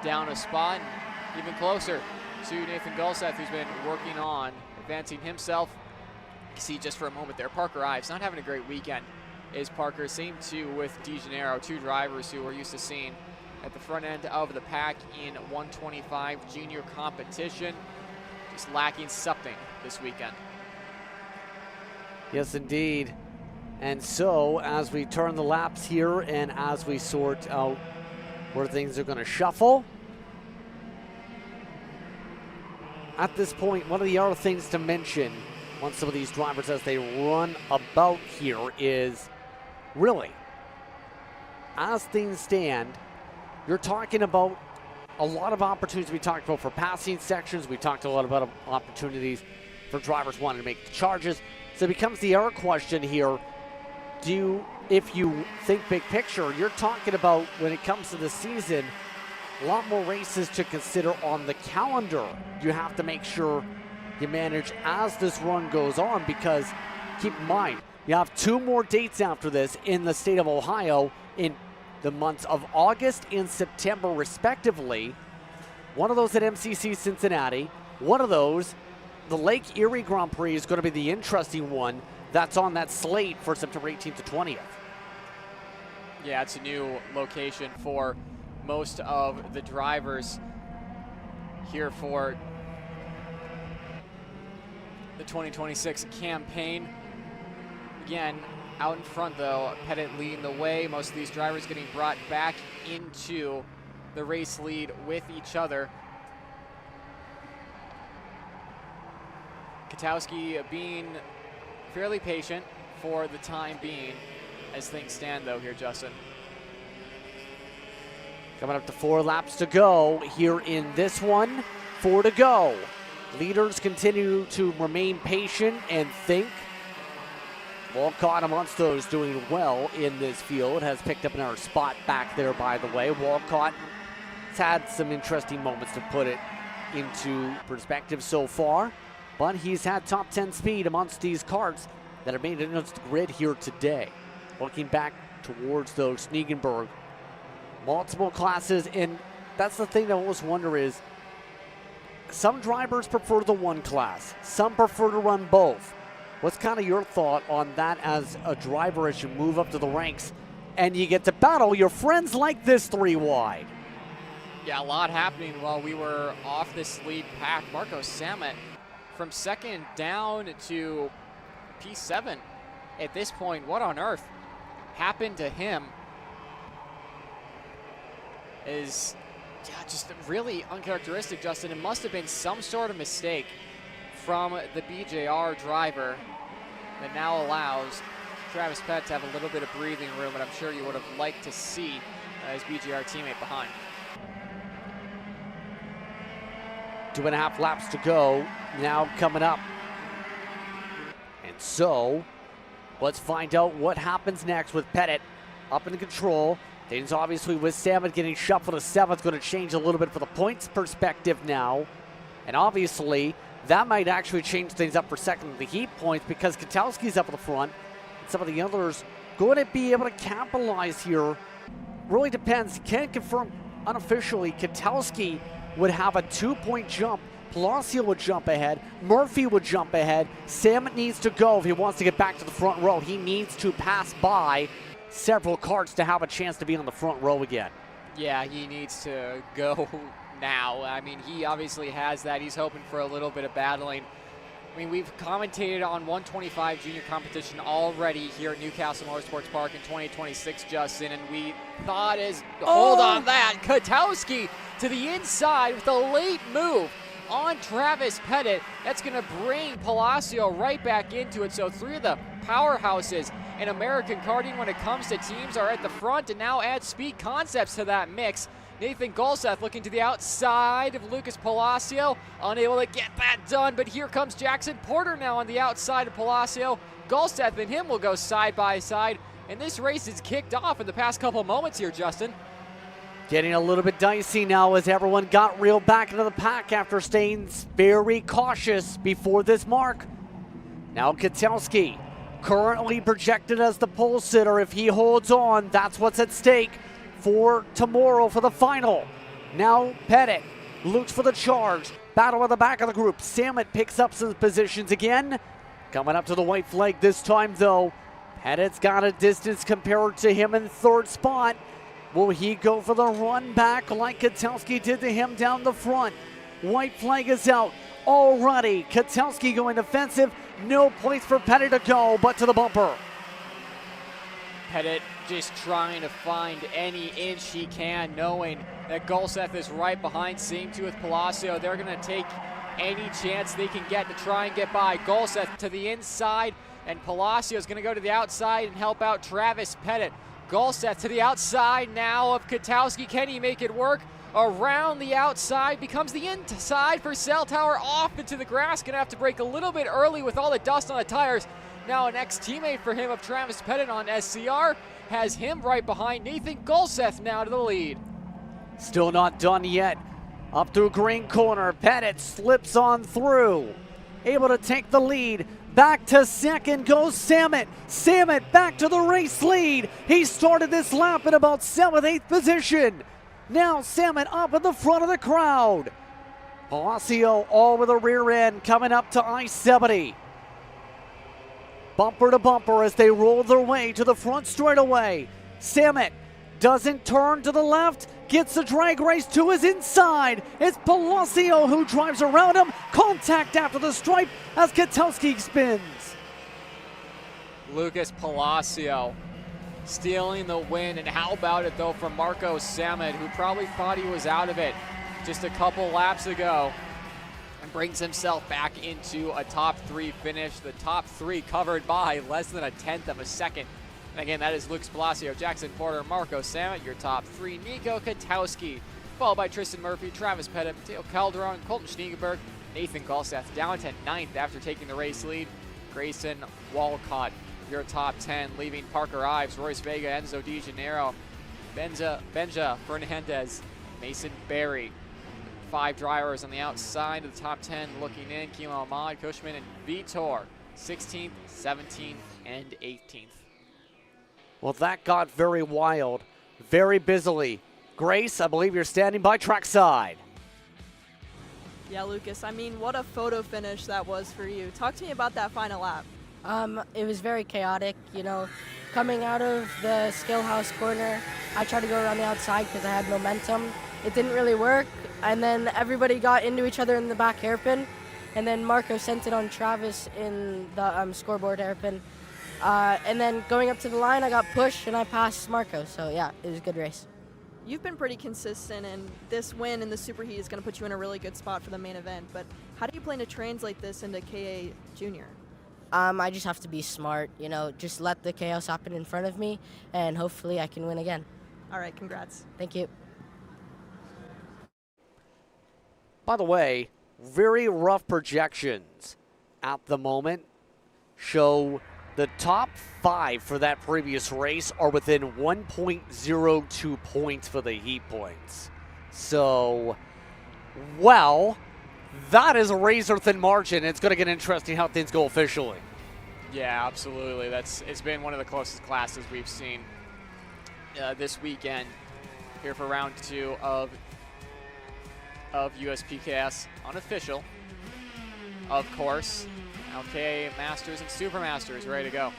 down a spot, and even closer to Nathan Golseth, who's been working on advancing himself. You see just for a moment there, Parker Ives not having a great weekend is Parker. Same too with DeGennaro, two drivers who we're used to seeing at the front end of the pack in 125 junior competition, just lacking something this weekend. Yes, indeed. And so, as we turn the laps here and as we sort out where things are going to shuffle, at this point, one of the other things to mention on some of these drivers as they run about here is, really, as things stand, you're talking about a lot of opportunities we talked about for passing sections. We talked a lot about opportunities for drivers wanting to make the charges. So it becomes the other question here. If you think big picture, you're talking about, when it comes to the season, a lot more races to consider on the calendar. You have to make sure you manage as this run goes on, because keep in mind, you have 2 more dates after this in the state of Ohio in the months of August and September respectively. One of those at MCC Cincinnati, one of those, the Lake Erie Grand Prix, is going to be the interesting one that's on that slate for September 18th to 20th. Yeah, it's a new location for most of the drivers here for the 2026 campaign. Again, out in front though, Pettit leading the way. Most of these drivers getting brought back into the race lead with each other. Katowski being fairly patient for the time being as things stand though here, Justin. Coming up to 4 laps to go here in this one. 4 to go. Leaders continue to remain patient and think. Walcott amongst those doing well in this field, has picked up another spot back there, by the way. Walcott has had some interesting moments to put it into perspective so far, but he's had top 10 speed amongst these karts that have made it into the grid here today. Looking back towards those Snegenberg, multiple classes, and that's the thing that I always wonder is, some drivers prefer the one class, some prefer to run both. What's kind of your thought on that as a driver as you move up to the ranks and you get to battle your friends like this 3 wide? Yeah, a lot happening while we were off this lead pack. Marco Samet from second down to P7 at this point. What on earth happened to him is just really uncharacteristic, Justin. It must have been some sort of mistake from the BJR driver that now allows Travis Pett to have a little bit of breathing room, and I'm sure you would have liked to see his BGR teammate behind. 2.5 laps to go now coming up. And so, let's find out what happens next with Pettit up in control. Things obviously with Salmon getting shuffled to 7th going to change a little bit for the points perspective now. And obviously, that might actually change things up for second in the heat points because Kwiatkowski's up at the front. And some of the others going to be able to capitalize here. Really depends. Can't confirm unofficially. Kwiatkowski would have a 2-point jump. Palacio would jump ahead. Murphy would jump ahead. Salmon needs to go if he wants to get back to the front row. He needs to pass by several karts to have a chance to be on the front row again. Yeah, he needs to go now. I mean, he obviously has that. He's hoping for a little bit of battling. I mean, we've commentated on 125 junior competition already here at Newcastle Motorsports Park in 2026, Justin, and we thought hold on that, Kwiatkowski to the inside with a late move on Travis Pettit. That's going to bring Palacio right back into it. So 3 of the powerhouses in American karting when it comes to teams are at the front, and now add Speed Concepts to that mix. Nathan Golseth looking to the outside of Lucas Palacio, unable to get that done, but here comes Jackson Porter now on the outside of Palacio. Golseth and him will go side by side, and this race is kicked off in the past couple moments here, Justin. Getting a little bit dicey now as everyone got reeled back into the pack after staying very cautious before this mark. Now Kwiatkowski, currently projected as the pole sitter. If he holds on, that's what's at stake for tomorrow for the final. Now Pettit looks for the charge. Battle at the back of the group. Salmon picks up some positions again. Coming up to the white flag this time though. Pettit's got a distance compared to him in 3rd spot. Will he go for the run back like Kwiatkowski did to him down the front? White flag is out already. Kwiatkowski going defensive. No place for Pettit to go but to the bumper. Pettit just trying to find any inch he can, knowing that Golseth is right behind. Same too with Palacio. They're going to take any chance they can get to try and get by. Golseth to the inside, and Palacio is going to go to the outside and help out Travis Pettit. Golseth to the outside now of Kwiatkowski. Can he make it work? Around the outside becomes the inside for Cell Tower, off into the grass. Going to have to brake a little bit early with all the dust on the tires. Now an ex-teammate for him of Travis Pettit on SCR has him right behind. Nathan Golseth now to the lead. Still not done yet. Up through green corner, Pettit slips on through. Able to take the lead. Back to second goes Salmon. Salmon back to the race lead. He started this lap in about 7th, 8th position. Now Salmon up in the front of the crowd. Palacio all with a rear end coming up to I-70. Bumper to bumper as they roll their way to the front straightaway. Salmon doesn't turn to the left, gets the drag race to his inside. It's Palacio who drives around him. Contact after the stripe as Kwiatkowski spins. Lucas Palacio stealing the win, and how about it though from Marco Salmon, who probably thought he was out of it just a couple laps ago, and brings himself back into a top 3 finish. The top 3 covered by less than a 1/10 of a second. And again, that is Lucas Palacio, Jackson Porter, Marco Salmon, your top 3. Nico Kwiatkowski, followed by Tristan Murphy, Travis Pettit, Mateo Calderon, Colton Schniegenberg, Nathan Golseth down to 9th after taking the race lead. Grayson Walcott, your top 10, leaving Parker Ives, Royce Vega, Enzo Di Janeiro, Benja Fernandez, Mason Berry. 5 drivers on the outside of the top 10 looking in. Kimo Ahmad, Cushman, and Vitor, 16th, 17th, and 18th. Well, that got very wild, very busily. Grace, I believe you're standing by trackside. Yeah, Lucas, I mean, what a photo finish that was for you. Talk to me about that final lap. It was very chaotic, you know. Coming out of the skill house corner, I tried to go around the outside because I had momentum. It didn't really work, and then everybody got into each other in the back hairpin, and then Marco sent it on Travis in the scoreboard hairpin. And then going up to the line, I got pushed and I passed Marco. So yeah, it was a good race. You've been pretty consistent, and this win in the SuperHeat is going to put you in a really good spot for the main event. But how do you plan to translate this into KA Junior? I just have to be smart, you know, just let the chaos happen in front of me, and hopefully I can win again. All right, congrats. Thank you. By the way, very rough projections at the moment show the top 5 for that previous race are within 1.02 points for the heat points. So, well, that is a razor-thin margin. It's going to get interesting how things go officially. Yeah, absolutely. It's been one of the closest classes we've seen this weekend here for round 2 of USPKS unofficial. Of course, LK Masters and Super Masters ready to go.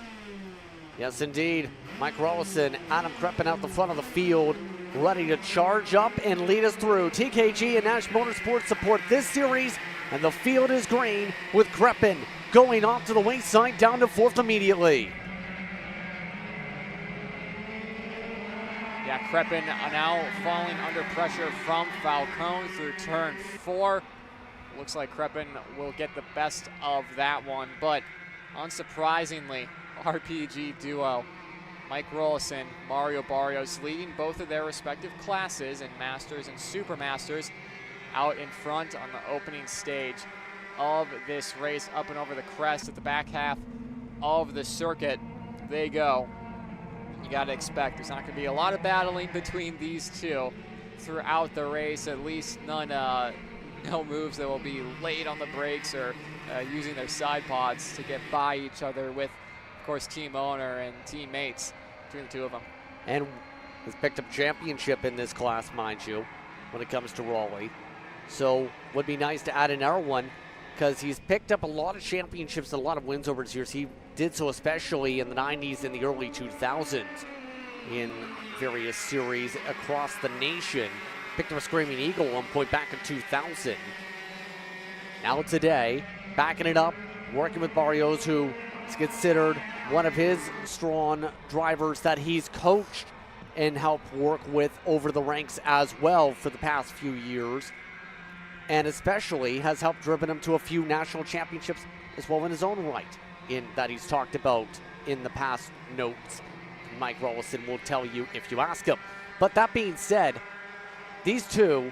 Yes, indeed. Mike Rollison, Adam Kreppen out the front of the field, ready to charge up and lead us through. TKG and Nash Motorsports support this series, and the field is green with Kreppen going off to the wayside down to 4th immediately. Yeah, Kreppen now falling under pressure from Falcone through turn 4. Looks like Kreppen will get the best of that one, but unsurprisingly, RPG duo Mike Rollison, Mario Barrios leading both of their respective classes in Masters and Super Masters out in front on the opening stage of this race, up and over the crest at the back half of the circuit. They go. You got to expect there's not going to be a lot of battling between these two throughout the race, at least no moves that will be late on the brakes or using their side pods to get by each other with, of course, team owner and teammates between the two of them. And has picked up championship in this class, mind you, when it comes to Raleigh. So would be nice to add another one, because he's picked up a lot of championships and a lot of wins over his years. He did so especially in the 90s and the early 2000s in various series across the nation. Picked up a Screaming Eagle at one point back in 2000. Now today, backing it up, working with Barrios, who is considered one of his strong drivers that he's coached and helped work with over the ranks as well for the past few years. And especially has helped driven him to a few national championships as well in his own right, in that he's talked about in the past notes. Mike Rollison will tell you if you ask him. But that being said, these two,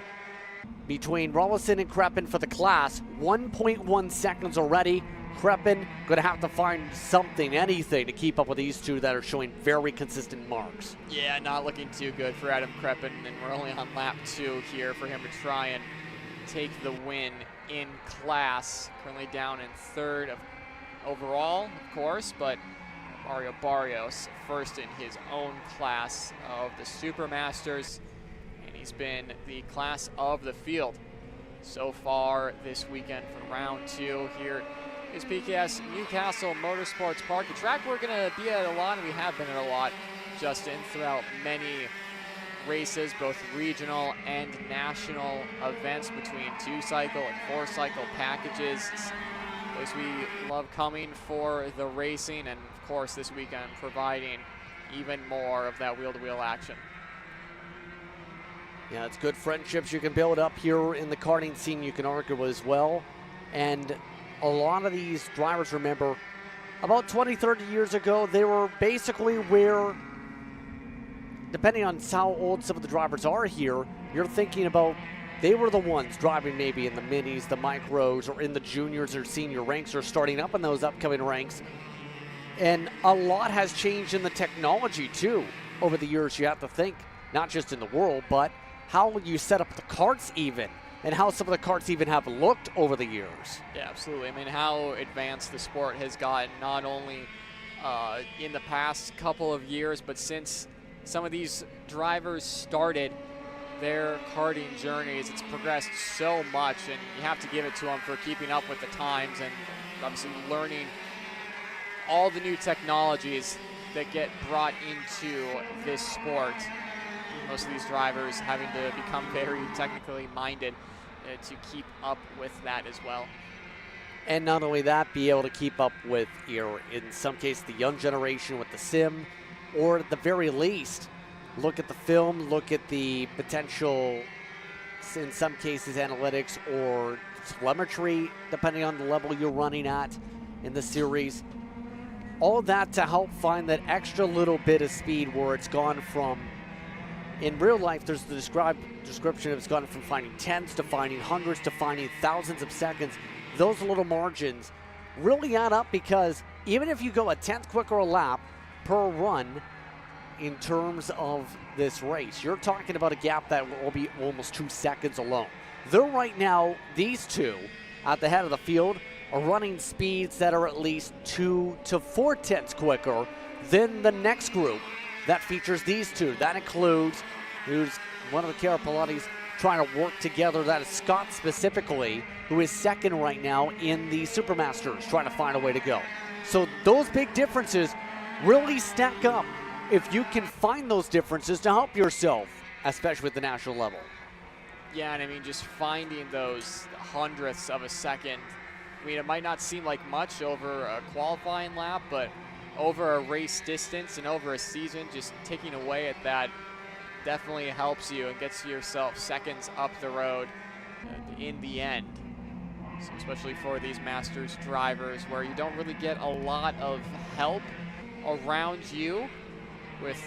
between Rollison and Kreppen for the class, 1.1 seconds already. Kreppen going to have to find something, anything, to keep up with these two that are showing very consistent marks. Yeah, not looking too good for Adam Kreppen, and we're only on lap 2 here for him to try and take the win in class. Currently down in 3rd overall, of course, but Mario Barrios first in his own class of the Super Masters, and he's been the class of the field so far this weekend from round 2 here is PKS Newcastle Motorsports Park, a track we're going to be at a lot, and we have been at a lot, Justin, throughout many races, both regional and national events between 2-cycle and 4-cycle packages. As we love coming for the racing, and of course this weekend providing even more of that wheel-to-wheel action. Yeah, it's good friendships you can build up here in the karting scene, you can argue as well. And a lot of these drivers, remember, about 20, 30 years ago, they were basically where, depending on how old some of the drivers are here, you're thinking about they were the ones driving maybe in the minis, the micros, or in the juniors or senior ranks, or starting up in those upcoming ranks. And a lot has changed in the technology too over the years, you have to think, not just in the world, but how you set up the karts even, and how some of the karts even have looked over the years. Yeah, absolutely. I mean, how advanced the sport has gotten, not only in the past couple of years, but since some of these drivers started their karting journeys. It's progressed so much, and you have to give it to them for keeping up with the times and obviously learning all the new technologies that get brought into this sport. Most of these drivers having to become very technically minded to keep up with that as well. And not only that, be able to keep up with, in some cases, the young generation with the sim, or at the very least, look at the film, look at the potential, in some cases, analytics or telemetry, depending on the level you're running at in the series. All of that to help find that extra little bit of speed where it's gone from, in real life, there's the description of it's gone from finding tenths to finding hundreds to finding thousands of seconds. Those little margins really add up, because even if you go a tenth quicker a lap per run in terms of this race, you're talking about a gap that will be almost 2 seconds alone. They're right now, these two at the head of the field, are running speeds that are at least 2 to 4 tenths quicker than the next group that features these two. That includes, who's one of the Carapalatis trying to work together. That is Scott specifically, who is second right now in the Supermasters, trying to find a way to go. So those big differences really stack up if you can find those differences to help yourself, especially at the national level. Yeah, and I mean, just finding those hundredths of a second. I mean, it might not seem like much over a qualifying lap, but over a race distance and over a season, just taking away at that definitely helps you and gets yourself seconds up the road in the end. So especially for these Masters drivers, where you don't really get a lot of help around you with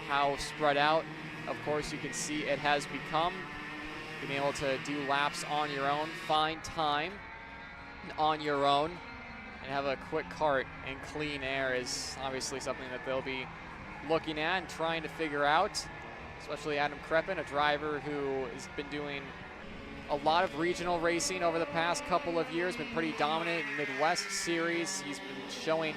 how spread out, of course, you can see it has become. Being able to do laps on your own, find time on your own, and have a quick kart and clean air is obviously something that they'll be looking at and trying to figure out, especially Adam Kreppen, a driver who has been doing a lot of regional racing over the past couple of years, been pretty dominant in Midwest Series. He's been showing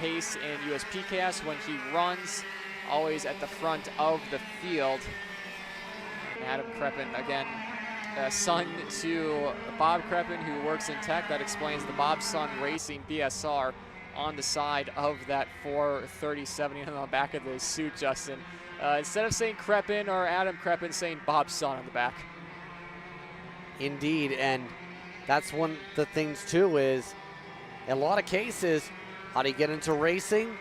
pace in USPKS when he runs, always at the front of the field. Adam Kreppen, again, son to Bob Kreppen, who works in tech. That explains the Bob Son Racing BSR on the side of that 430/70 on the back of the suit, Justin. Instead of saying Kreppen or Adam Kreppen, saying Bob Son on the back. Indeed, and that's one of the things too is, in a lot of cases, how do you get into racing?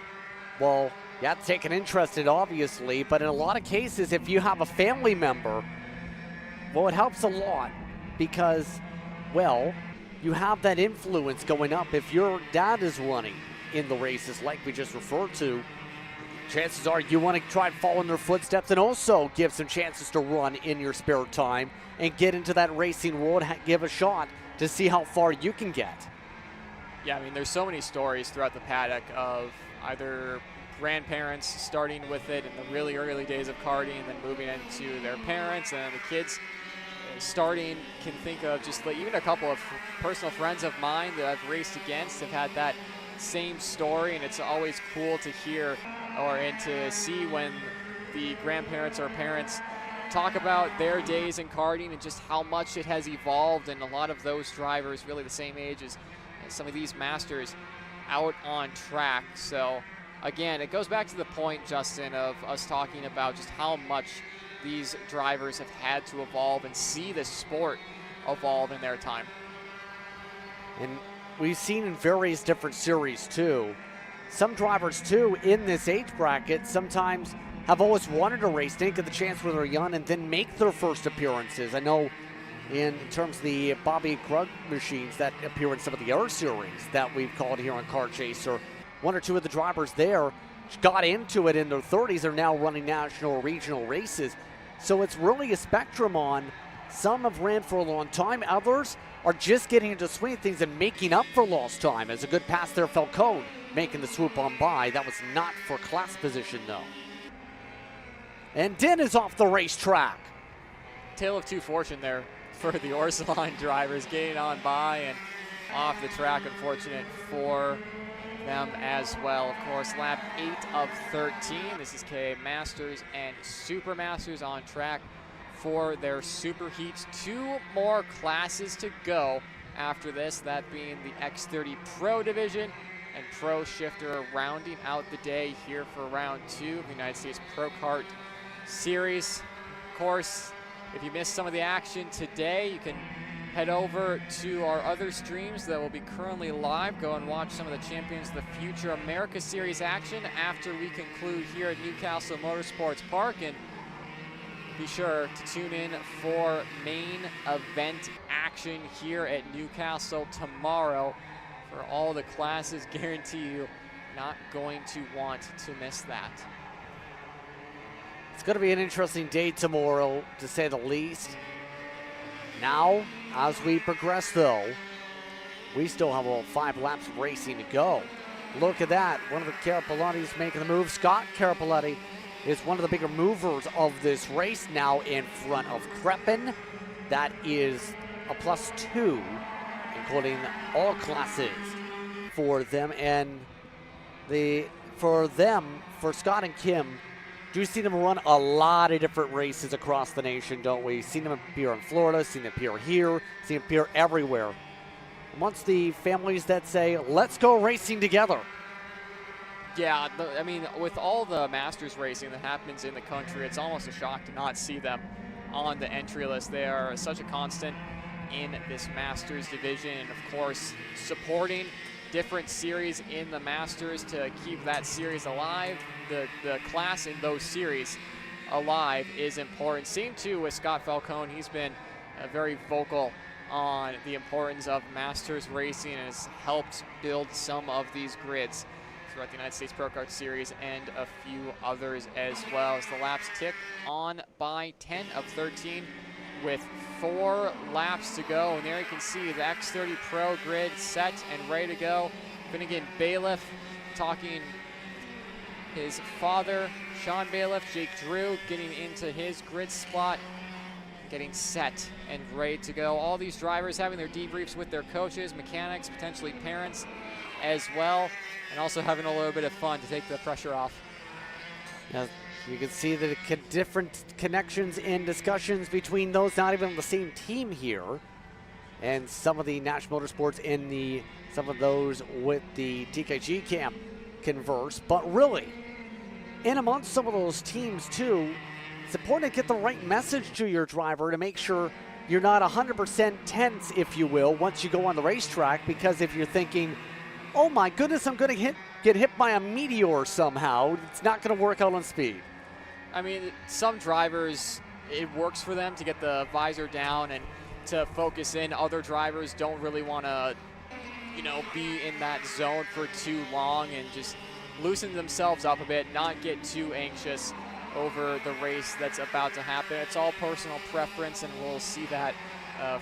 Well, you have to take an interest in it, obviously, but in a lot of cases, if you have a family member, well, it helps a lot because, well, you have that influence going up. If your dad is running in the races like we just referred to, chances are you want to try and follow in their footsteps and also give some chances to run in your spare time and get into that racing world, give a shot to see how far you can get. Yeah, I mean, there's so many stories throughout the paddock of either grandparents starting with it in the really early days of karting and then moving into their parents, and the kids starting. Can think of just like even a couple of personal friends of mine that I've raced against have had that same story, and it's always cool to hear and to see when the grandparents or parents talk about their days in karting and just how much it has evolved, and a lot of those drivers really the same age as some of these masters out on track. So again, it goes back to the point, Justin, of us talking about just how much these drivers have had to evolve and see the sport evolve in their time. And we've seen in various different series too. Some drivers too in this age bracket sometimes have always wanted to race, didn't get the chance when they're young, and then make their first appearances. I know in terms of the Bobby Krug machines that appear in some of the other series that we've called here on Kart Chaser, one or two of the drivers there got into it in their 30s, are now running national or regional races. So it's really a spectrum on. Some have ran for a long time, others are just getting into swing things and making up for lost time. As a good pass there, Falcone making the swoop on by. That was not for class position though. And Den is off the racetrack. Tale of two fortune there for the Orsolon drivers, getting on by and off the track. Unfortunate for them as well. Of course, lap 8 of 13. This is KA Masters and Super Masters on track for their Super Heats. 2 more classes to go after this, that being the X30 Pro division and Pro Shifter, rounding out the day here for round 2 of the United States Pro Kart Series. Of course, if you missed some of the action today, you can head over to our other streams that will be currently live. Go and watch some of the Champions of the Future America Series action after we conclude here at Newcastle Motorsports Park. And be sure to tune in for main event action here at Newcastle tomorrow for all the classes. Guarantee you not going to want to miss that. It's going to be an interesting day tomorrow, to say the least. Now, as we progress, though, we still have about 5 laps of racing to go. Look at that. One of the Carapelletti's making the move. Scott Carapelletti is one of the bigger movers of this race, now in front of Kreppen. That is a +2, including all classes for them. And for Scott and Kim, do see them run a lot of different races across the nation, don't we? Seen them appear in Florida, seen them appear here, seen them appear everywhere. Amongst the families that say, let's go racing together. Yeah, I mean, with all the Masters racing that happens in the country, it's almost a shock to not see them on the entry list. They are such a constant in this Masters division, and of course, supporting different series in the Masters to keep that series alive. The class in those series alive is important. Same too with Scott Falcone. He's been very vocal on the importance of Masters racing and has helped build some of these grids throughout the United States Pro Kart Series and a few others as well. As the laps tick on by 10 of 13 with 4 laps to go. And there you can see the X30 Pro grid set and ready to go. Finnegan Bailiff talking his father, Sean Bailiff, Jake Drew, getting into his grid spot, getting set and ready to go. All these drivers having their debriefs with their coaches, mechanics, potentially parents as well, and also having a little bit of fun to take the pressure off. Now, you can see the different connections and discussions between those not even on the same team here, and some of the National Motorsports in some of those with the TKG camp converse. But really, in amongst some of those teams too, it's important to get the right message to your driver to make sure you're not 100% tense, if you will, once you go on the racetrack. Because if you're thinking, oh my goodness, I'm going to get hit by a meteor somehow, it's not going to work out on speed. I mean, some drivers, it works for them to get the visor down and to focus in. Other drivers don't really want to, be in that zone for too long and just loosen themselves up a bit, not get too anxious over the race that's about to happen. It's all personal preference, and we'll see that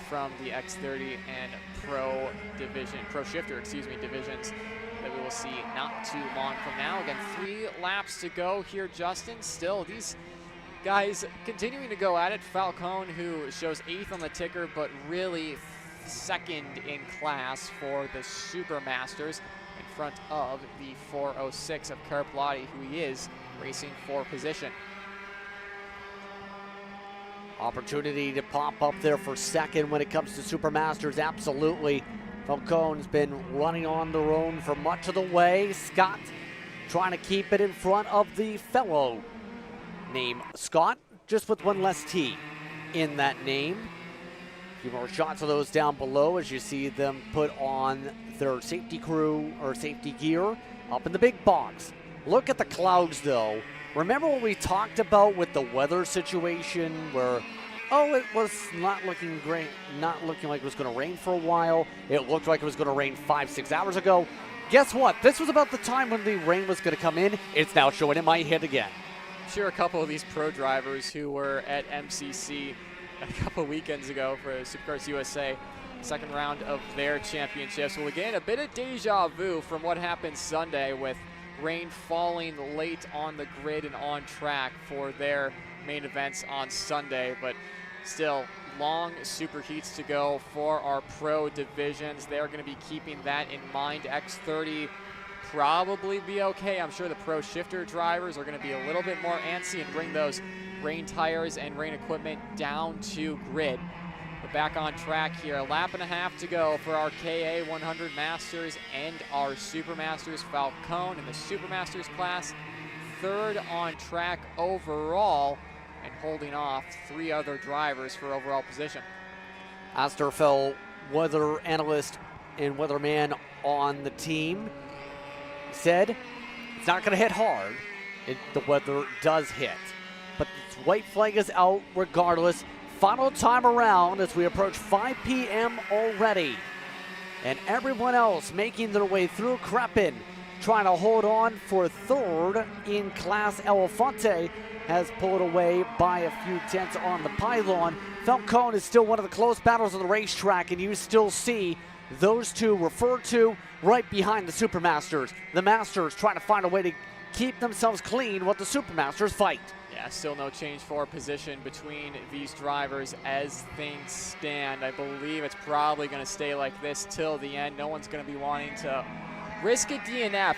from the X30 and Pro Shifter divisions that we will see not too long from now. Again, 3 laps to go here, Justin. Still, these guys continuing to go at it. Falcone, who shows 8th on the ticker, but really 2nd in class for the Super Masters, in front of the 406 of Carapelletti, who he is racing for position. Opportunity to pop up there for 2nd when it comes to Super Masters, absolutely. Falcone's been running on their own for much of the way. Scott trying to keep it in front of the fellow named Scott, just with 1 less T in that name. A few more shots of those down below as you see them put on their safety crew or safety gear up in the big box. Look at the clouds though. Remember what we talked about with the weather situation where, it was not looking great, not looking like it was going to rain for a while. It looked like it was going to rain 5-6 hours ago. Guess what? This was about the time when the rain was going to come in. It's now showing it might hit again. I'm sure a couple of these pro drivers who were at MCC a couple weekends ago for Supercars USA, second round of their championships, will again a bit of deja vu from what happened Sunday with rain falling late on the grid and on track for their main events on Sunday. But still, long super heats to go for our pro divisions. They're going to be keeping that in mind. X30 probably be okay. I'm sure the pro shifter drivers are going to be a little bit more antsy and bring those rain tires and rain equipment down to grid. We're back on track here. A lap and a half to go for our KA 100 Masters and our Super Masters. Falcone in the Super Masters class, 3rd on track overall, and holding off 3 other drivers for overall position. Asterfeld, weather analyst and weatherman on the team, said it's not going to hit hard. The weather does hit, but the white flag is out regardless. Final time around as we approach 5 p.m. already. And everyone else making their way through. Kreppen trying to hold on for 3rd in Class Elefante. has pulled away by a few tenths on the pylon. Falcone is still one of the close battles on the racetrack, and you still see those two referred to right behind the Supermasters. The Masters trying to find a way to keep themselves clean while the Supermasters fight. Yeah, still no change for position between these drivers as things stand. I believe it's probably going to stay like this till the end. No one's going to be wanting to risk a DNF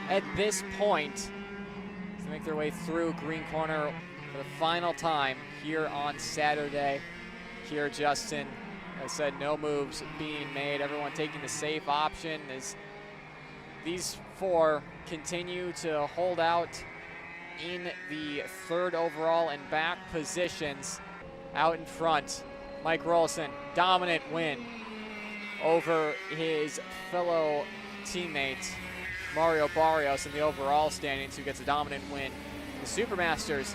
at this point to make their way through green corner for the final time here on Saturday. Here, Justin, as I said, no moves being made. Everyone taking the safe option as these four continue to hold out in the third overall and back positions. Out in front, Mike Rolson, dominant win over his fellow teammate Mario Barrios in the overall standings, who gets a dominant win in the Supermasters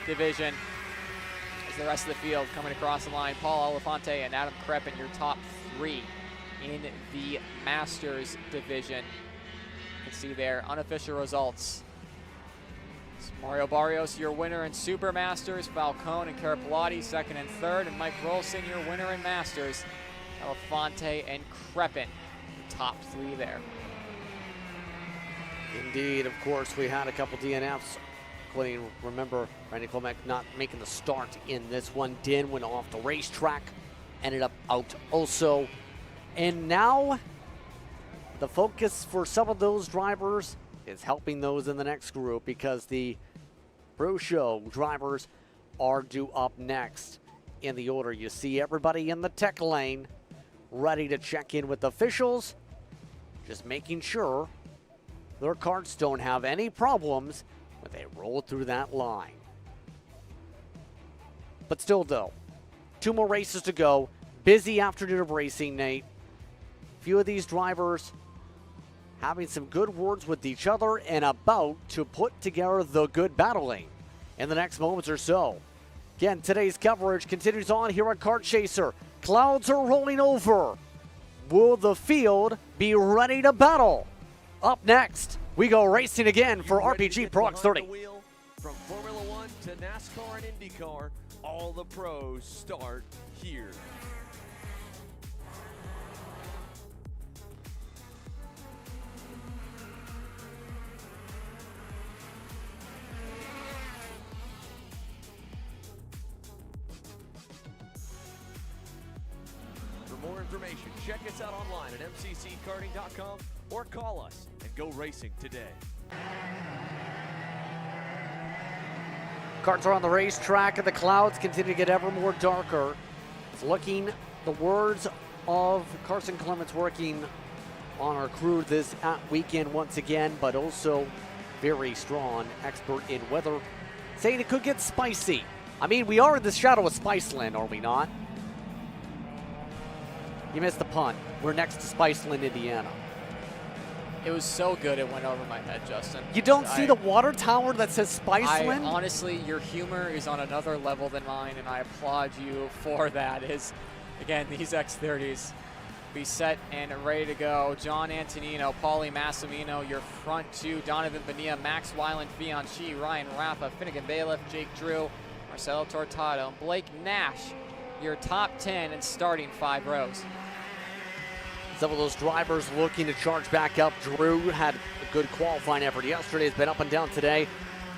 division. As the rest of the field coming across the line, Paul Elefante and Adam Kreppen, your top three in the Masters division. You can see there unofficial results. It's Mario Barrios, your winner in Supermasters, Falcone and Carapolati second and third, and Mike Rolson, your winner in Masters. Elefante and Kreppen, the top three there. Indeed, of course, we had a couple DNFs, including, remember, Randy Colmack not making the start in this one. Din went off the racetrack, ended up out also. And now the focus for some of those drivers is helping those in the next group, because the Pro Show drivers are due up next in the order. You see everybody in the tech lane ready to check in with officials, just making sure their carts don't have any problems when they roll through that line. But still though, 2 more races to go. Busy afternoon of racing, Nate. Few of these drivers having some good words with each other and about to put together the good battling in the next moments or so. Again, today's coverage continues on here on Kart Chaser. Clouds are rolling over. Will the field be ready to battle? Up next, we go racing again for RPG Pro X30. From Formula One to NASCAR and IndyCar, all the pros start here. For more information, check us out online at mcckarting.com or call us and go racing today. Karts are on the racetrack and the clouds continue to get ever more darker. It's looking, the words of Carson Clements working on our crew this weekend once again, but also very strong, expert in weather, saying it could get spicy. I mean, we are in the shadow of Spiceland, are we not? You missed the pun. We're next to Spiceland, Indiana. It was so good it went over my head, Justin. You don't see the water tower that says Spiceland? Honestly, your humor is on another level than mine, and I applaud you for that. Again, these X30s be set and ready to go. John Antonino, Paulie Massimino, your front two, Donovan Bonilla, Max Weiland, Bianchi, Ryan Rappa, Finnegan Bailiff, Jake Drew, Marcelo Tortado, and Blake Nash, your top 10 and starting 5 rows. Some of those drivers looking to charge back up. Drew had a good qualifying effort yesterday. Has been up and down today.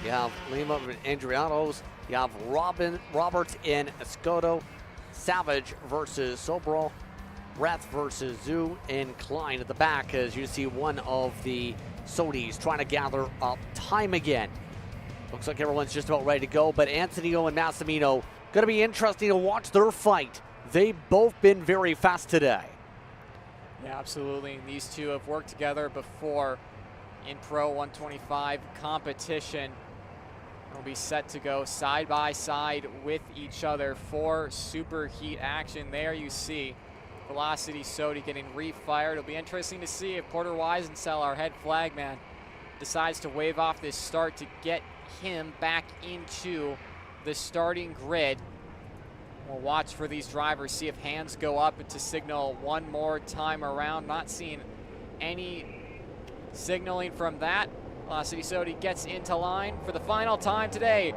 You have Lima and Andrianos. You have Roberts in Escoto. Savage versus Sobral. Rath versus Zhu, and Klein at the back, as you see one of the Sodis trying to gather up time again. Looks like everyone's just about ready to go, but Antonio and Massimino, going to be interesting to watch their fight. They've both been very fast today. Yeah, absolutely. And these two have worked together before in Pro 125 competition. They'll be set to go side by side with each other for SuperHeat action. There you see Velocity Sodi getting refired. It'll be interesting to see if Porter Weisensell, our head flag man, decides to wave off this start to get him back into the starting grid. We'll watch for these drivers, see if hands go up to signal one more time around. Not seeing any signaling from that. Velocity Sodi gets into line for the final time today.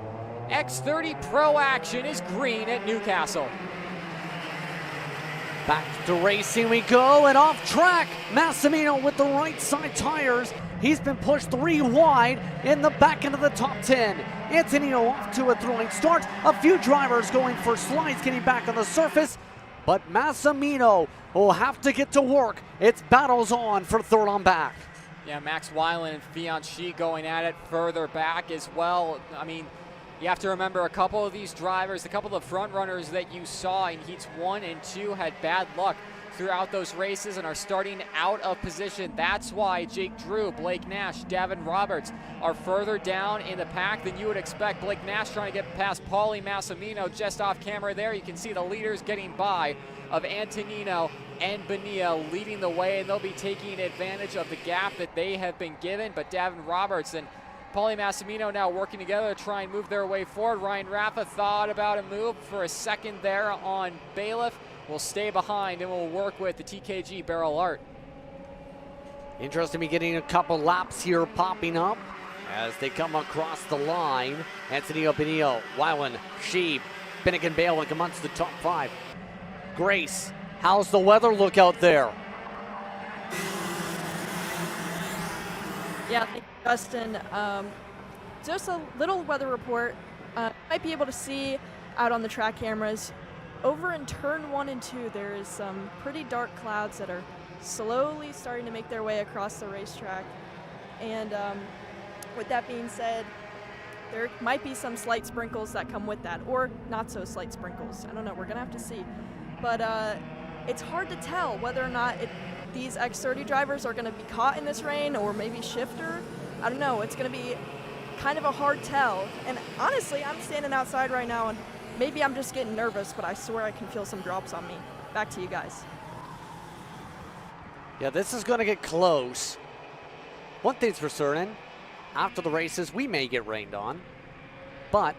X30 Pro action is green at Newcastle. Back to racing we go, and off track, Massimino with the right side tires. He's been pushed 3 wide in the back end of the top 10. Antonino off to a thrilling start. A few drivers going for slides, getting back on the surface, but Massimino will have to get to work. It's battles on for third on back. Yeah, Max Weiland and Fianchy going at it further back as well. I mean, you have to remember a couple of these drivers, a couple of front runners that you saw in heats 1 and 2 had bad luck throughout those races and are starting out of position. That's why Jake Drew, Blake Nash, Davin Roberts are further down in the pack than you would expect. Blake Nash trying to get past Paulie Massimino just off camera there. You can see the leaders getting by of Antonino and Bonilla leading the way, and they'll be taking advantage of the gap that they have been given. But Davin Roberts and Paulie Massimino now working together to try and move their way forward. Ryan Raffa thought about a move for a second there on Bailiff. Will stay behind and will work with the TKG Barrel Art. Interesting me getting a couple laps here popping up as they come across the line. Antonio Bonilla, Weiland, Sheeb, Finnegan Balen come onto the top 5. Grace, how's the weather look out there? Yeah, thank you, Justin. Just a little weather report. Might be able to see out on the track cameras. Over in turn 1 and 2, there is some pretty dark clouds that are slowly starting to make their way across the racetrack. And with that being said, there might be some slight sprinkles that come with that, or not so slight sprinkles. I don't know, we're gonna have to see. But it's hard to tell whether or not these X30 drivers are gonna be caught in this rain, or maybe Shifter. I don't know, it's gonna be kind of a hard tell. And honestly, I'm standing outside right now, and maybe I'm just getting nervous, but I swear I can feel some drops on me. Back to you guys. Yeah, this is going to get close. One thing's for certain, after the races, we may get rained on. But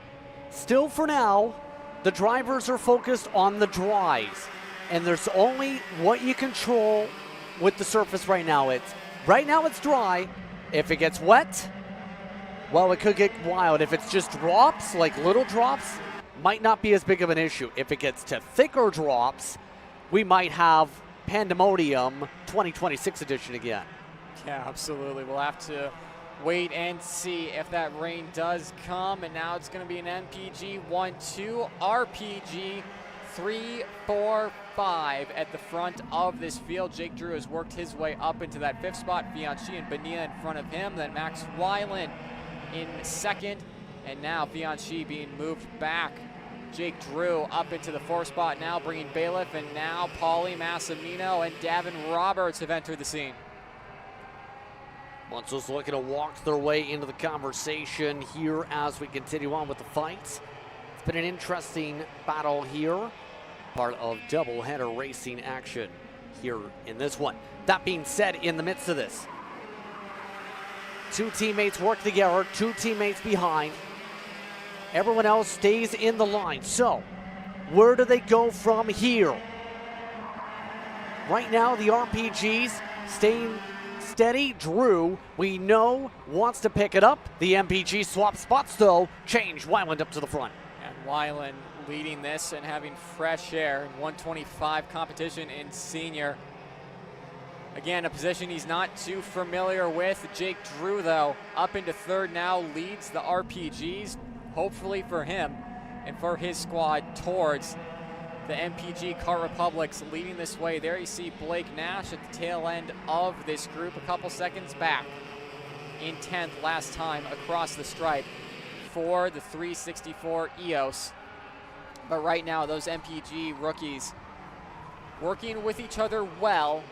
still for now, the drivers are focused on the dries. And there's only what you control with the surface right now. Right now it's dry. If it gets wet, well, it could get wild. If it's just drops, like little drops, might not be as big of an issue. If it gets to thicker drops, we might have Pandemonium 2026 edition again. Yeah, absolutely. We'll have to wait and see if that rain does come. And now it's going to be an MPG 1-2, RPG 3-4-5 at the front of this field. Jake Drew has worked his way up into that 5th spot. Fianchy and Bonilla in front of him. Then Max Weiland in 2nd. And now Fianchy being moved back. Jake Drew up into the 4th spot now, bringing Bailiff, and now Paulie Massimino and Davin Roberts have entered the scene. Munzo's looking to walk their way into the conversation here as we continue on with the fights. It's been an interesting battle here, part of doubleheader racing action here in this one. That being said, in the midst of this, 2 teammates work together, 2 teammates behind. Everyone else stays in the line. So, where do they go from here? Right now, the RPGs staying steady. Drew, we know, wants to pick it up. The MPG swap spots, though. Change Weiland up to the front. And Weiland leading this and having fresh air in 125 competition in senior. Again, a position he's not too familiar with. Jake Drew, though, up into 3rd now, leads the RPGs. Hopefully for him and for his squad towards the MPG Kart Republics leading this way. There you see Blake Nash at the tail end of this group, a couple seconds back in 10th last time across the stripe for the 364 EOS. But right now, those MPG rookies working with each other well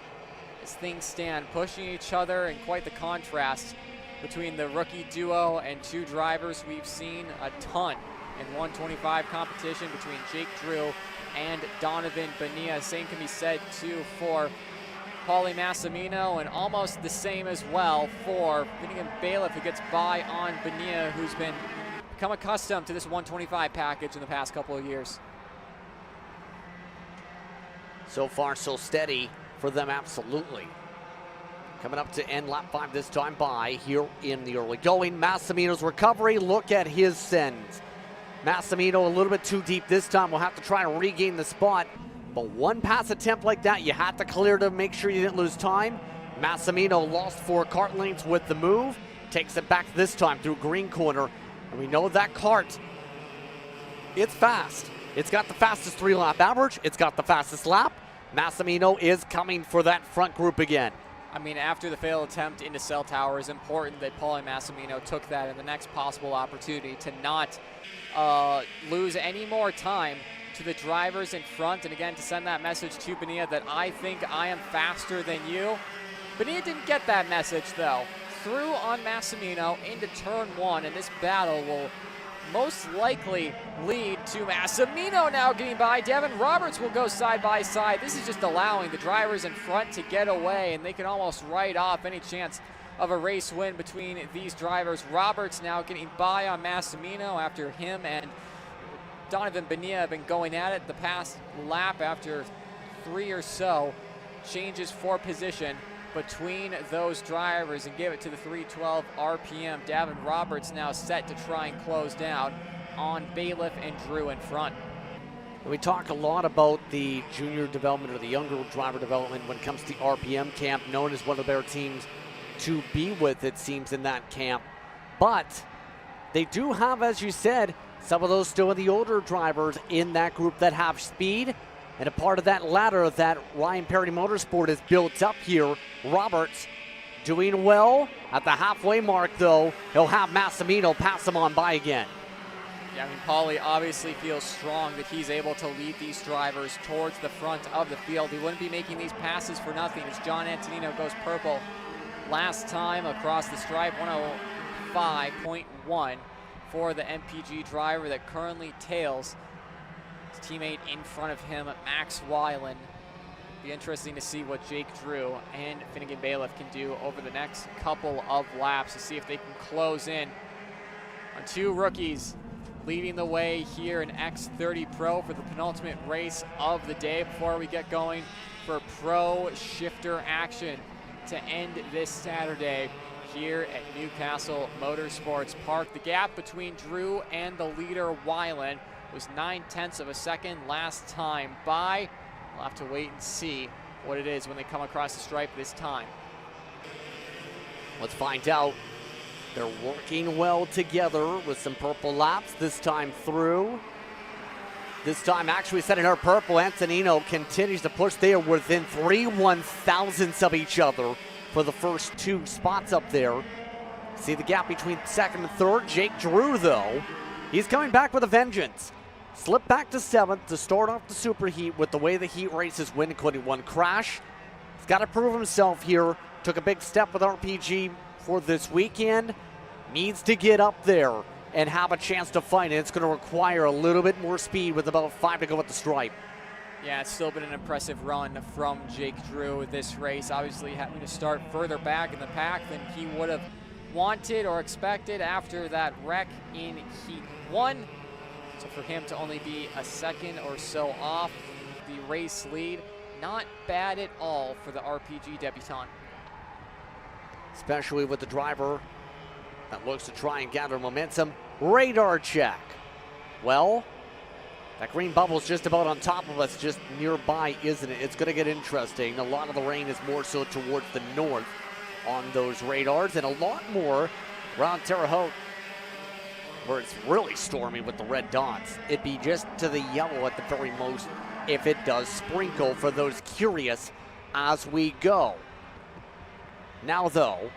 as things stand, pushing each other, and quite the contrast between the rookie duo and 2 drivers. We've seen a ton in 125 competition between Jake Drew and Donovan Bonilla. Same can be said too for Paulie Massimino, and almost the same as well for Finnegan Bailiff, who gets by on Bonilla, who's become accustomed to this 125 package in the past couple of years. So far, so steady for them, absolutely. Coming up to end lap 5 this time by here in the early going. Massimino's recovery, look at his sends. Massimino a little bit too deep this time. We'll have to try to regain the spot. But one pass attempt like that, you had to clear to make sure you didn't lose time. Massimino lost 4 kart lengths with the move. Takes it back this time through green corner. And we know that kart, it's fast. It's got the fastest 3-lap average. It's got the fastest lap. Massimino is coming for that front group again. I mean, after the failed attempt into cell tower, it's important that Paulie Massimino took that in the next possible opportunity to not lose any more time to the drivers in front, and again to send that message to Bonilla that I think I am faster than you. Bonilla didn't get that message though. Through on Massimino into turn 1, and this battle will most likely lead to Massimino now getting by. Devin Roberts will go side by side. This is just allowing the drivers in front to get away, and they can almost write off any chance of a race win between these drivers. Roberts now getting by on Massimino after him and Donovan Bonilla have been going at it the past lap after 3 or so changes for position between those drivers and give it to the 312 RPM. Davin Roberts now set to try and close down on Bailiff and Drew in front. We talk a lot about the junior development or the younger driver development when it comes to the RPM camp, known as one of the better teams to be with, it seems, in that camp. But they do have, as you said, some of those still the older drivers in that group that have speed. And a part of that ladder that Ryan Perry Motorsport has built up here. Roberts doing well at the halfway mark, though. He'll have Massimino pass him on by again. Yeah, I mean, Paulie obviously feels strong that he's able to lead these drivers towards the front of the field. He wouldn't be making these passes for nothing as John Antonino goes purple last time across the stripe. 105.1 for the MPG driver that currently tails his teammate in front of him, Max Weiland. Be interesting to see what Jake Drew and Finnegan Bailiff can do over the next couple of laps to see if they can close in on 2 rookies leading the way here in X30 Pro for the penultimate race of the day before we get going for Pro Shifter action to end this Saturday here at Newcastle Motorsports Park. The gap between Drew and the leader Weiland was 9/10 of a second last time by. We'll have to wait and see what it is when they come across the stripe this time. Let's find out. They're working well together with some purple laps this time through. This time actually setting her purple. Antonino continues to push. They are within 3 1,000ths of each other for the first 2 spots up there. See the gap between second and third. Jake Drew, though, he's coming back with a vengeance. Slipped back to 7th to start off the SuperHeat with the way the Heat races win, including 1 crash. He's got to prove himself here. Took a big step with RPG for this weekend. Needs to get up there and have a chance to fight it. It's going to require a little bit more speed with about 5 to go at the stripe. Yeah, it's still been an impressive run from Jake Drew this race. Obviously having to start further back in the pack than he would have wanted or expected after that wreck in Heat 1. So for him to only be a second or so off the race lead, not bad at all for the RPG debutant. Especially with the driver that looks to try and gather momentum. Radar check. Well, that green bubble's just about on top of us, just nearby, isn't it? It's going to get interesting. A lot of the rain is more so towards the north on those radars, and a lot more around Terre Haute, where it's really stormy with the red dots. It'd be just to the yellow at the very most if it does sprinkle for those curious as we go. Now, though,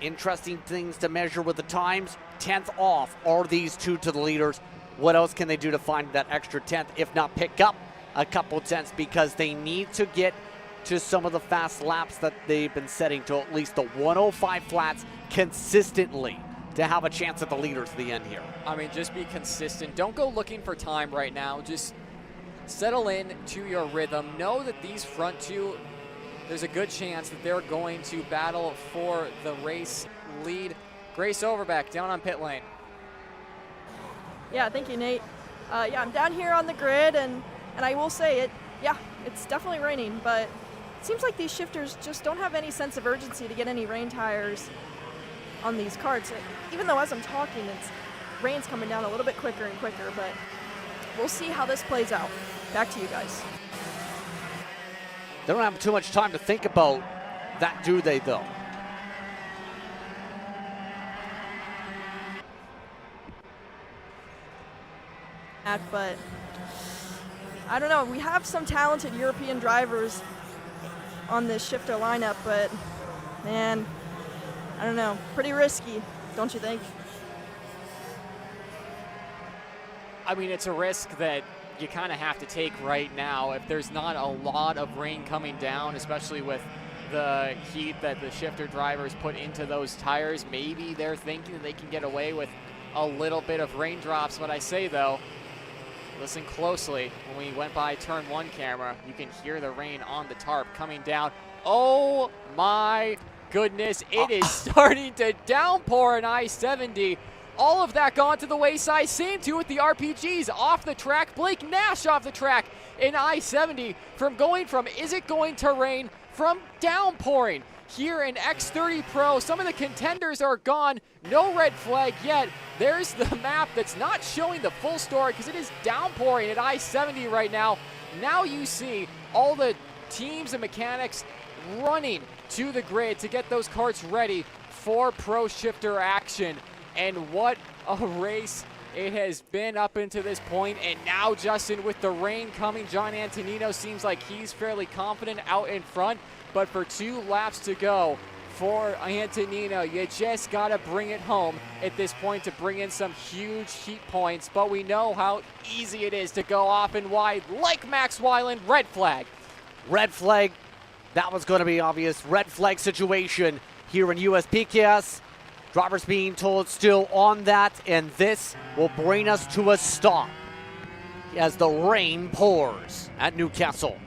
interesting things to measure with the times. 10th off are these 2 to the leaders. What else can they do to find that extra 10th, if not pick up a couple tenths, because they need to get to some of the fast laps that they've been setting to at least the 105 flats consistently to have a chance at the leaders at the end here. I mean, just be consistent. Don't go looking for time right now. Just settle in to your rhythm. Know that these front 2, there's a good chance that they're going to battle for the race lead. Grace Overbeck down on pit lane. Yeah, thank you, Nate. Yeah, I'm down here on the grid, and I will say it. Yeah, it's definitely raining, but it seems like these shifters just don't have any sense of urgency to get any rain tires on these karts. Even though as I'm talking, it's rain's coming down a little bit quicker and quicker, but we'll see how this plays out. Back to you guys. They don't have too much time to think about that, do they, though? But I don't know. We have some talented European drivers on this Shifter lineup, but man, I don't know. Pretty risky, don't you think? I mean, it's a risk that you kind of have to take right now. If there's not a lot of rain coming down, especially with the heat that the Shifter drivers put into those tires, maybe they're thinking that they can get away with a little bit of raindrops. But I say, though, listen closely. When we went by turn 1 camera, you can hear the rain on the tarp coming down. Oh my goodness, it is starting to downpour in I-70. All of that gone to the wayside. Same too with the RPGs off the track. Blake Nash off the track in I-70 from going from is it going to rain from downpouring. Here in X30 Pro, some of the contenders are gone. No red flag yet. There's the map that's not showing the full story because it is downpouring at I-70 right now. Now you see all the teams and mechanics running to the grid to get those karts ready for Pro Shifter action. And what a race it has been up into this point. And now, Justin, with the rain coming, John Antonino seems like he's fairly confident out in front. But for 2 laps to go for Antonino, you just got to bring it home at this point to bring in some huge heat points. But we know how easy it is to go off and wide like Max Weiland. Red flag. Red flag. That was going to be obvious. Red flag situation here in USPKS. Drivers being told still on that, and this will bring us to a stop as the rain pours at Newcastle.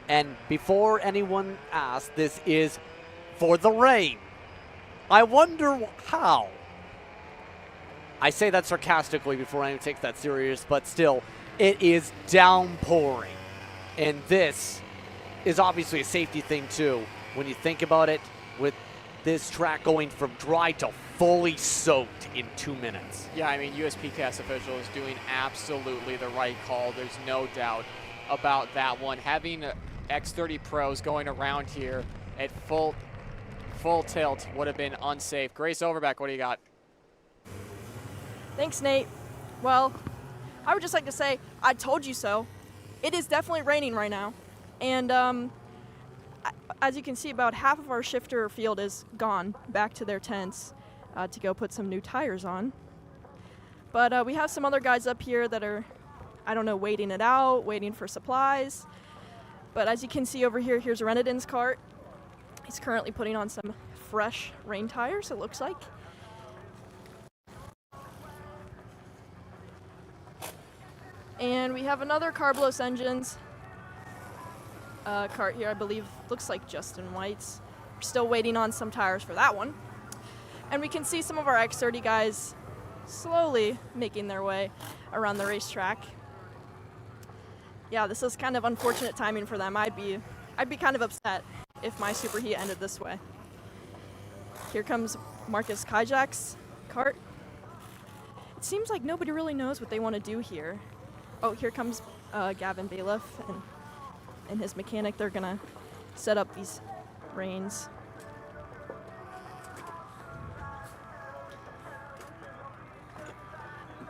And before anyone asks, this is for the rain. I wonder how. I say that sarcastically before anyone takes that serious, but still, it is downpouring. And this is obviously a safety thing too, when you think about it, with this track going from dry to fully soaked in 2 minutes. Yeah, I mean, USPCAS official is doing absolutely the right call. There's no doubt about that one. Having X30 Pros going around here at full tilt would have been unsafe. Grace Overbeck, what do you got? Thanks, Nate. Well, I would just like to say, I told you so. It is definitely raining right now. And as you can see, about half of our shifter field is gone back to their tents to go put some new tires on. But we have some other guys up here that are, I don't know, waiting it out, waiting for supplies. But as you can see over here, here's Renedin's cart. He's currently putting on some fresh rain tires, it looks like. And we have another Carbolos Engines cart here, I believe, looks like Justin White's. We're still waiting on some tires for that one. And we can see some of our X30 guys slowly making their way around the racetrack. Yeah, this is kind of unfortunate timing for them. I'd be kind of upset if my SuperHeat ended this way. Here comes Marcus Kyjak's cart. It seems like nobody really knows what they want to do here. Oh, here comes Gavin Bailiff and his mechanic. They're gonna set up these reins.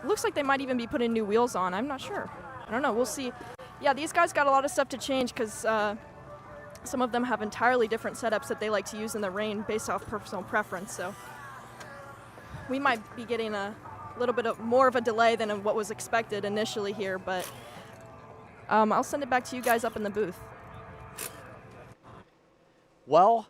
Looks like they might even be putting new wheels on. I'm not sure. I don't know. We'll see. Yeah, these guys got a lot of stuff to change because some of them have entirely different setups that they like to use in the rain based off personal preference. So we might be getting a little bit more of a delay than what was expected initially here, but I'll send it back to you guys up in the booth. Well,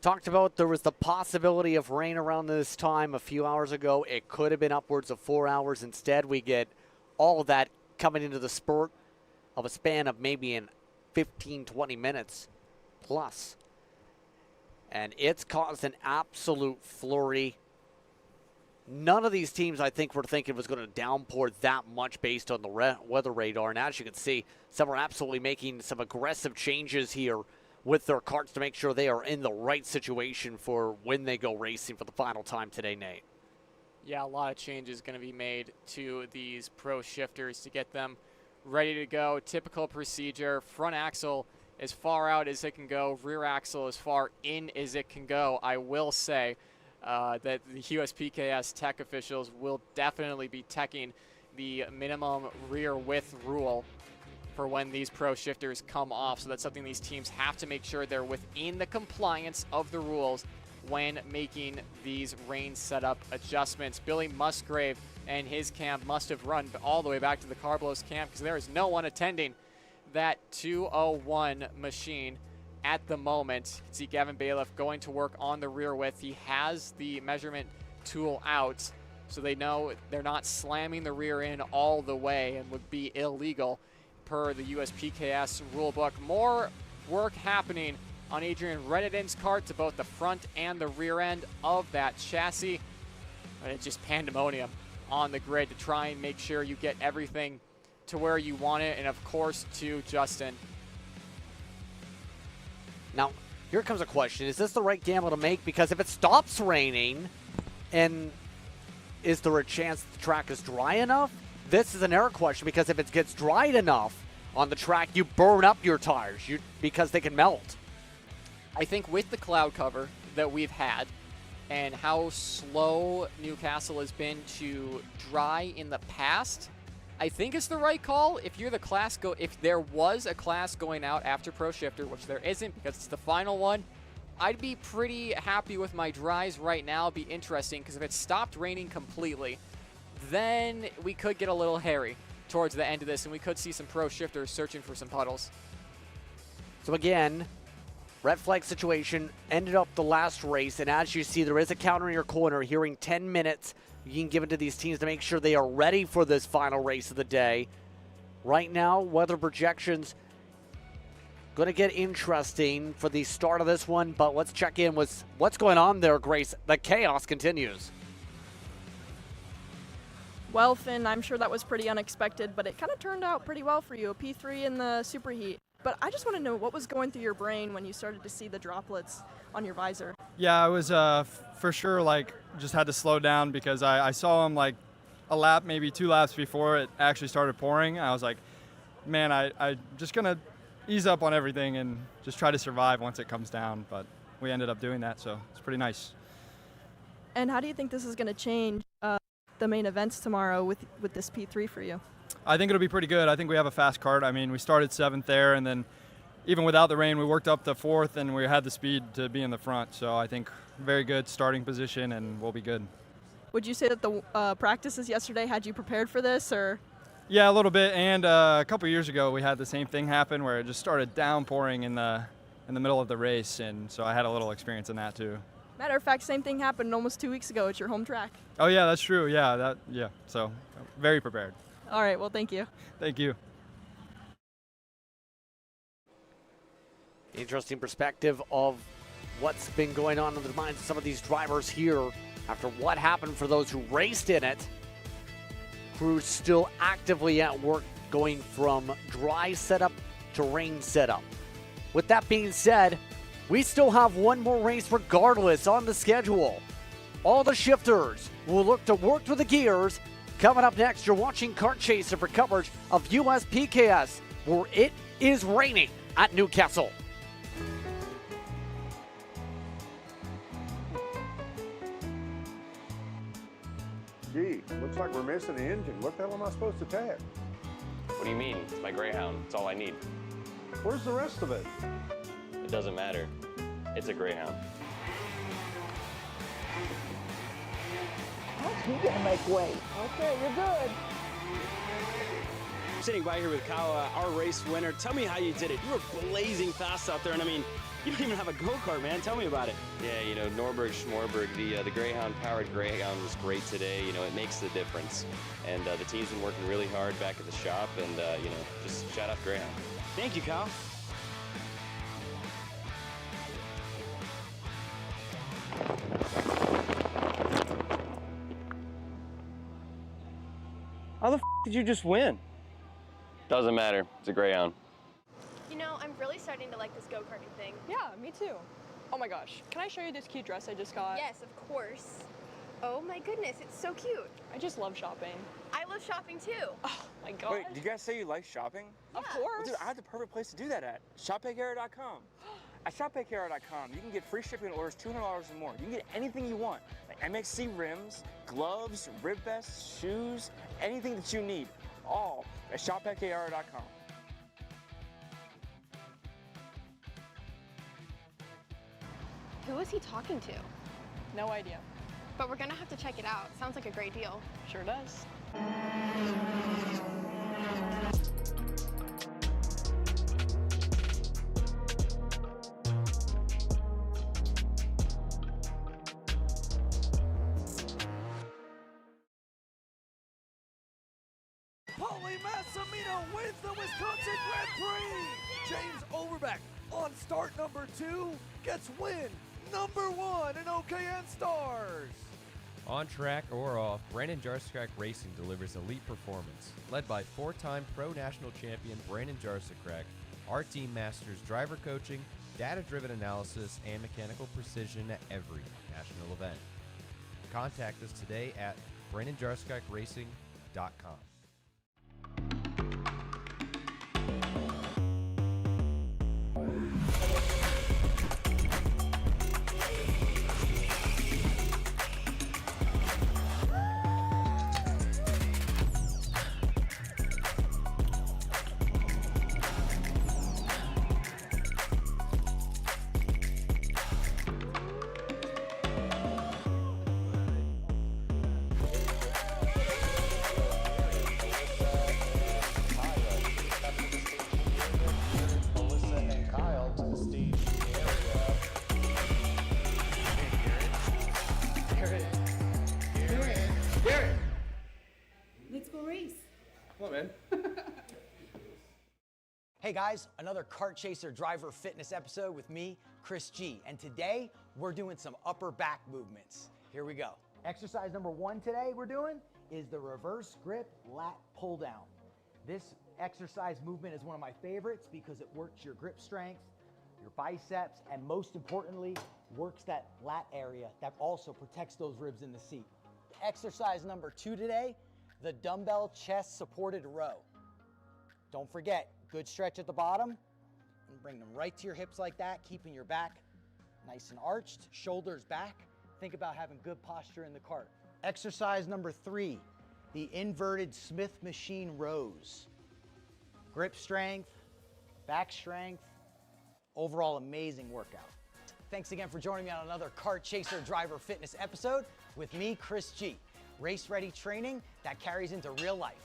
talked about there was the possibility of rain around this time a few hours ago. It could have been upwards of 4 hours. Instead, we get all of that coming into the spurt of a span of maybe in 15, 20 minutes plus. And it's caused an absolute flurry. None of these teams, I think, were thinking was going to downpour that much based on the weather radar. And as you can see, some are absolutely making some aggressive changes here with their karts to make sure they are in the right situation for when they go racing for the final time today, Nate. Yeah, a lot of changes going to be made to these Pro shifters to get them ready to go. Typical procedure, front axle as far out as it can go, rear axle as far in as it can go. I will say that the USPKS tech officials will definitely be teching the minimum rear width rule for when these Pro shifters come off. So that's something these teams have to make sure they're within the compliance of the rules when making these range setup adjustments. Billy Musgrave and his camp must have run all the way back to the Carbolos camp because there is no one attending that 201 machine at the moment. You can see Gavin Bailiff going to work on the rear width. He has the measurement tool out, so they know they're not slamming the rear in all the way and would be illegal per the USPKS rulebook. More work happening on Adrian Redden's kart to both the front and the rear end of that chassis. And it's just pandemonium on the grid to try and make sure you get everything to where you want it, and of course to Justin. Now, here comes a question. Is this the right gamble to make? Because if it stops raining, and is there a chance the track is dry enough? This is an error question, because if it gets dried enough on the track, you burn up your tires because they can melt. I think with the cloud cover that we've had and how slow Newcastle has been to dry in the past, I think it's the right call. If you're the class if there was a class going out after Pro Shifter, which there isn't because it's the final one, I'd be pretty happy with my dries right now. It'd be interesting because if it stopped raining completely, then we could get a little hairy towards the end of this and we could see some Pro Shifters searching for some puddles. So again, red flag situation ended up the last race, and as you see, there is a counter in your corner. Hearing 10 minutes, you can give it to these teams to make sure they are ready for this final race of the day. Right now, weather projections going to get interesting for the start of this one, but let's check in with what's going on there, Grace. The chaos continues. Well, Finn, I'm sure that was pretty unexpected, but it kind of turned out pretty well for you, a P3 in the SuperHeat. But I just want to know what was going through your brain when you started to see the droplets on your visor. Yeah, I was for sure just had to slow down because I saw them like a lap, maybe 2 laps before it actually started pouring. I was like, man, I just gonna ease up on everything and just try to survive once it comes down. But we ended up doing that, so it's pretty nice. And how do you think this is going to change the main events tomorrow with this P3 for you? I think it'll be pretty good. I think we have a fast kart. I mean, we started 7th there, and then even without the rain, we worked up to 4th, and we had the speed to be in the front. So I think very good starting position, and we'll be good. Would you say that the practices yesterday had you prepared for this, or? Yeah, a little bit. And a couple years ago, we had the same thing happen where it just started downpouring in the middle of the race, and so I had a little experience in that too. Matter of fact, same thing happened almost 2 weeks ago at your home track. Oh yeah, that's true. Yeah, So very prepared. All right, well, thank you. Thank you. Interesting perspective of what's been going on in the minds of some of these drivers here after what happened for those who raced in it. Crews still actively at work going from dry setup to rain setup. With that being said, we still have one more race regardless on the schedule. All the shifters will look to work with the gears. Coming up next, you're watching Kart Chaser for coverage of USPKS, where it is raining at Newcastle. Gee, looks like we're missing the engine. What the hell am I supposed to tap? What do you mean? It's my Greyhound. It's all I need. Where's the rest of it? It doesn't matter. It's a Greyhound. You gotta make way. Okay, you're good. I'm sitting by here with Kyle, our race winner. Tell me how you did it. You were blazing fast out there, and I mean, You don't even have a go-kart, man. Tell me about it. Yeah, you know, Norberg Schmorberg, the Greyhound-powered Greyhound was great today. You know, it makes the difference. And the team's been working really hard back at the shop, and, you know, just shout out Greyhound. Thank you, Kyle. How the f did you just win? Doesn't matter. It's a Greyhound. You know, I'm really starting to like this go-karting thing. Yeah, me too. Oh my gosh, can I show you this cute dress I just got? Yes, of course. Oh my goodness, it's so cute. I just love shopping. I love shopping too. Oh my god. Wait, did you guys say you like shopping? Of Well, course. dude, I have the perfect place to do that at. ShopPayCarrot.com. At ShopPayCarrot.com, you can get free shipping on orders $200 or more. You can get anything you want, like MXC rims, gloves, rib vests, shoes, anything that you need, all at ShopPayCarrot.com. Who is he talking to? No idea. But we're gonna have to check it out. Sounds like a great deal. Sure does. Paulie Massimino wins the Wisconsin Grand Prix. James Overbeck on start number 2 gets win number 1 in OKN Stars. On track or off, Brandon Jarsekrak Racing delivers elite performance. Led by 4-time Pro National Champion Brandon Jarsekrak, our team masters driver coaching, data-driven analysis, and mechanical precision at every national event. Contact us today at BrandonJarsekrakracing.com. Hey guys, another Kart Chaser driver fitness episode with me, Chris G. And today we're doing some upper back movements. Here we go. Exercise number 1 today we're doing is the reverse grip lat pull down. This exercise movement is one of my favorites because it works your grip strength, your biceps, and most importantly, works that lat area that also protects those ribs in the seat. Exercise number 2 today, the dumbbell chest supported row. Don't forget, good stretch at the bottom, and bring them right to your hips like that, keeping your back nice and arched, shoulders back. Think about having good posture in the cart. Exercise number 3, the inverted Smith machine rows. Grip strength, back strength, overall amazing workout. Thanks again for joining me on another Kart Chaser driver fitness episode with me, Chris G. Race ready training that carries into real life.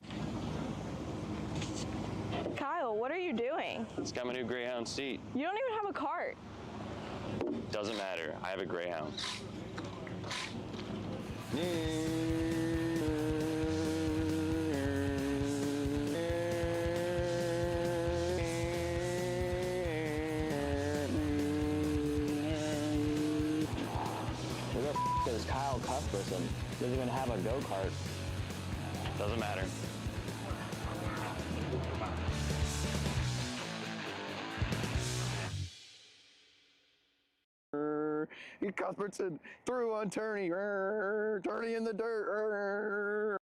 Kyle, what are you doing? It's got my new Greyhound seat. You don't even have a cart. Doesn't matter. I have a Greyhound. Who the f is Kyle Cuthbertson? Doesn't even have a go-kart. Doesn't matter. Cuthbertson through on Turney. Turney in the dirt.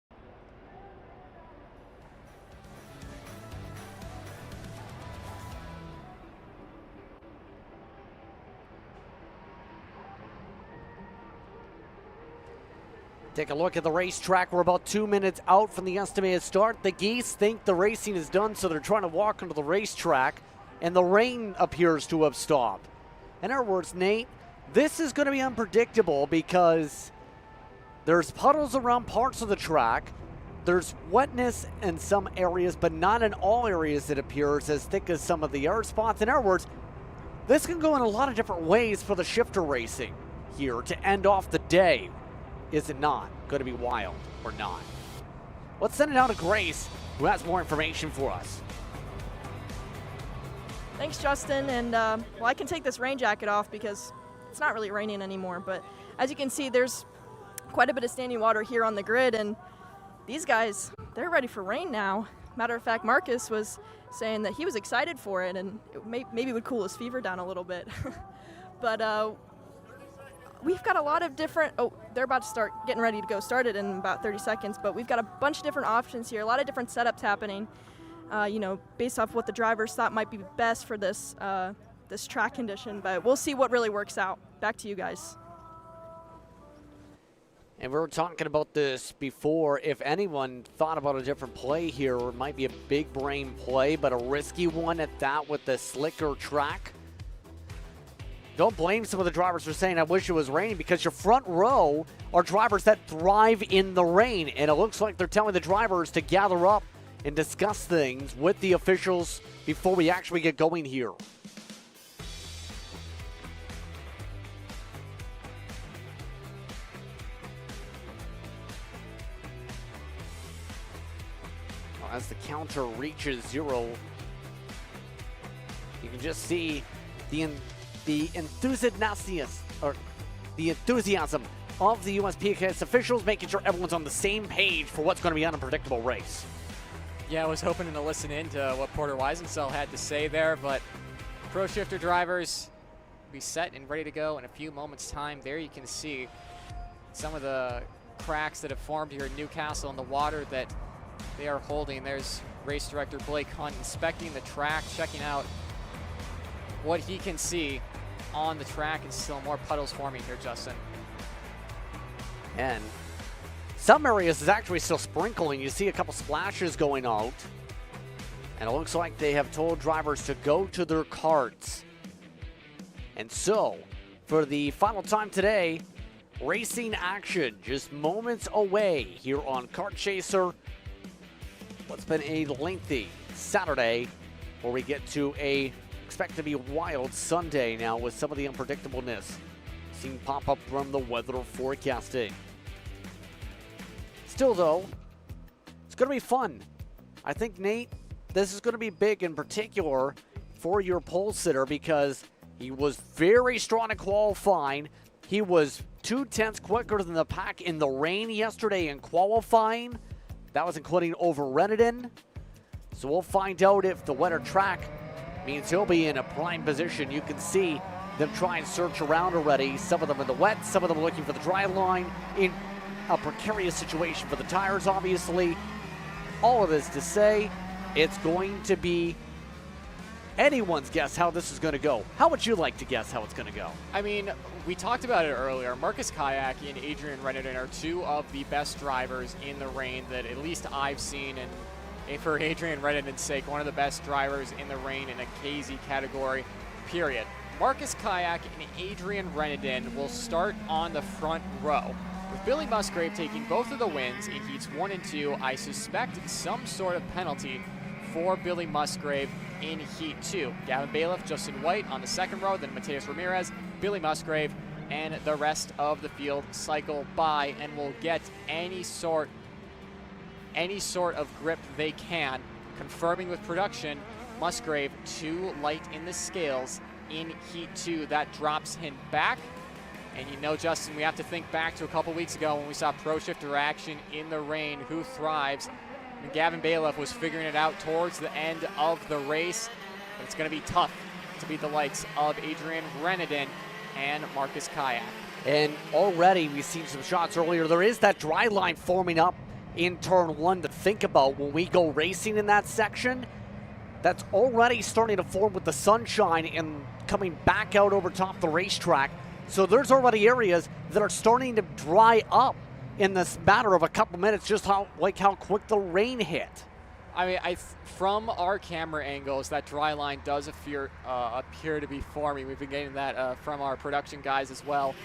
Take a look at the racetrack. We're about 2 minutes out from the estimated start. The geese think the racing is done, so they're trying to walk onto the racetrack, and the rain appears to have stopped. In other words, Nate, this is going to be unpredictable because there's puddles around parts of the track. There's wetness in some areas, but not in all areas, it appears, as thick as some of the other spots. In other words, This can go in a lot of different ways for the shifter racing here to end off the day. Is it not going to be wild or not? Let's send it out to Grace, who has more information for us. Thanks, Justin. And well, I can take this rain jacket off because it's not really raining anymore. But as you can see, there's quite a bit of standing water here on the grid, and these guys, they're ready for rain now. Matter of fact, Marcus was saying that he was excited for it, and it maybe would cool his fever down a little bit. But we've got a lot of different, they're about to start getting ready to go started in about 30 seconds, but we've got a bunch of different options here, a lot of different setups happening, you know, based off what the drivers thought might be best for this, this track condition, but we'll see what really works out. Back to you guys. And we were talking about this before. If anyone thought about a different play here, it might be a big brain play, but a risky one at that with the slicker track. Don't blame some of the drivers for saying, I wish it was raining, because your front row are drivers that thrive in the rain. And it looks like they're telling the drivers to gather up and discuss things with the officials before we actually get going here. As the counter reaches 0, you can just see the enthusiasm of the USPS officials, making sure everyone's on the same page for what's going to be an unpredictable race. Yeah, I was hoping to listen in to what Porter Weisensell had to say there, but Pro Shifter drivers will be set and ready to go in a few moments' time. There you can see some of the cracks that have formed here in Newcastle in the water that they are holding. There's race director Blake Hunt inspecting the track, checking out what he can see on the track, and still more puddles forming here, Justin. And some areas is actually still sprinkling. You see a couple splashes going out. And it looks like they have told drivers to go to their karts. And so, for the final time today, racing action just moments away here on Kart Chaser. What's been a lengthy Saturday, where we get to a expect to be wild Sunday now with some of the unpredictableness seen pop up from the weather forecasting. Still though, it's going to be fun. I think, Nate, this is going to be big in particular for your pole sitter, because he was very strong in qualifying. He was 0.2 quicker than the pack in the rain yesterday in qualifying. That was including over Reneden. So we'll find out if the wetter track means he'll be in a prime position. You can see them try and search around already. Some of them in the wet, some of them looking for the dry line, in a precarious situation for the tires, obviously. All of this to say, it's going to be anyone's guess how this is going to go. How would you like to guess how it's going to go? I mean, we talked about it earlier. Marcus Kayak and Adrian Reneden are two of the best drivers in the rain that at least I've seen, and for Adrian Reneden's sake, one of the best drivers in the rain in a KZ category, period. Marcus Kayak and Adrian Reneden will start on the front row, with Billy Musgrave taking both of the wins in heats 1 and 2. I suspect some sort of penalty for Billy Musgrave in heat 2. Gavin Bailiff, Justin White on the second row, then Mateus Ramirez, Billy Musgrave, and the rest of the field cycle by and will get any sort of grip they can. Confirming with production, Musgrave too light in the scales in heat 2. That drops him back. And you know, Justin, we have to think back to a couple weeks ago when we saw Pro Shifter action in the rain. Who thrives? And Gavin Bailiff was figuring it out towards the end of the race. But it's going to be tough to beat the likes of Adrian Reneden and Marcus Kayak. And already we've seen some shots earlier. There is that dry line forming up in turn 1 to think about when we go racing in that section. That's already starting to form with the sunshine and coming back out over top the racetrack. So there's already areas that are starting to dry up in this matter of a couple minutes, just how quick the rain hit. I mean, from our camera angles, that dry line does appear to be forming. We've been getting that from our production guys as well.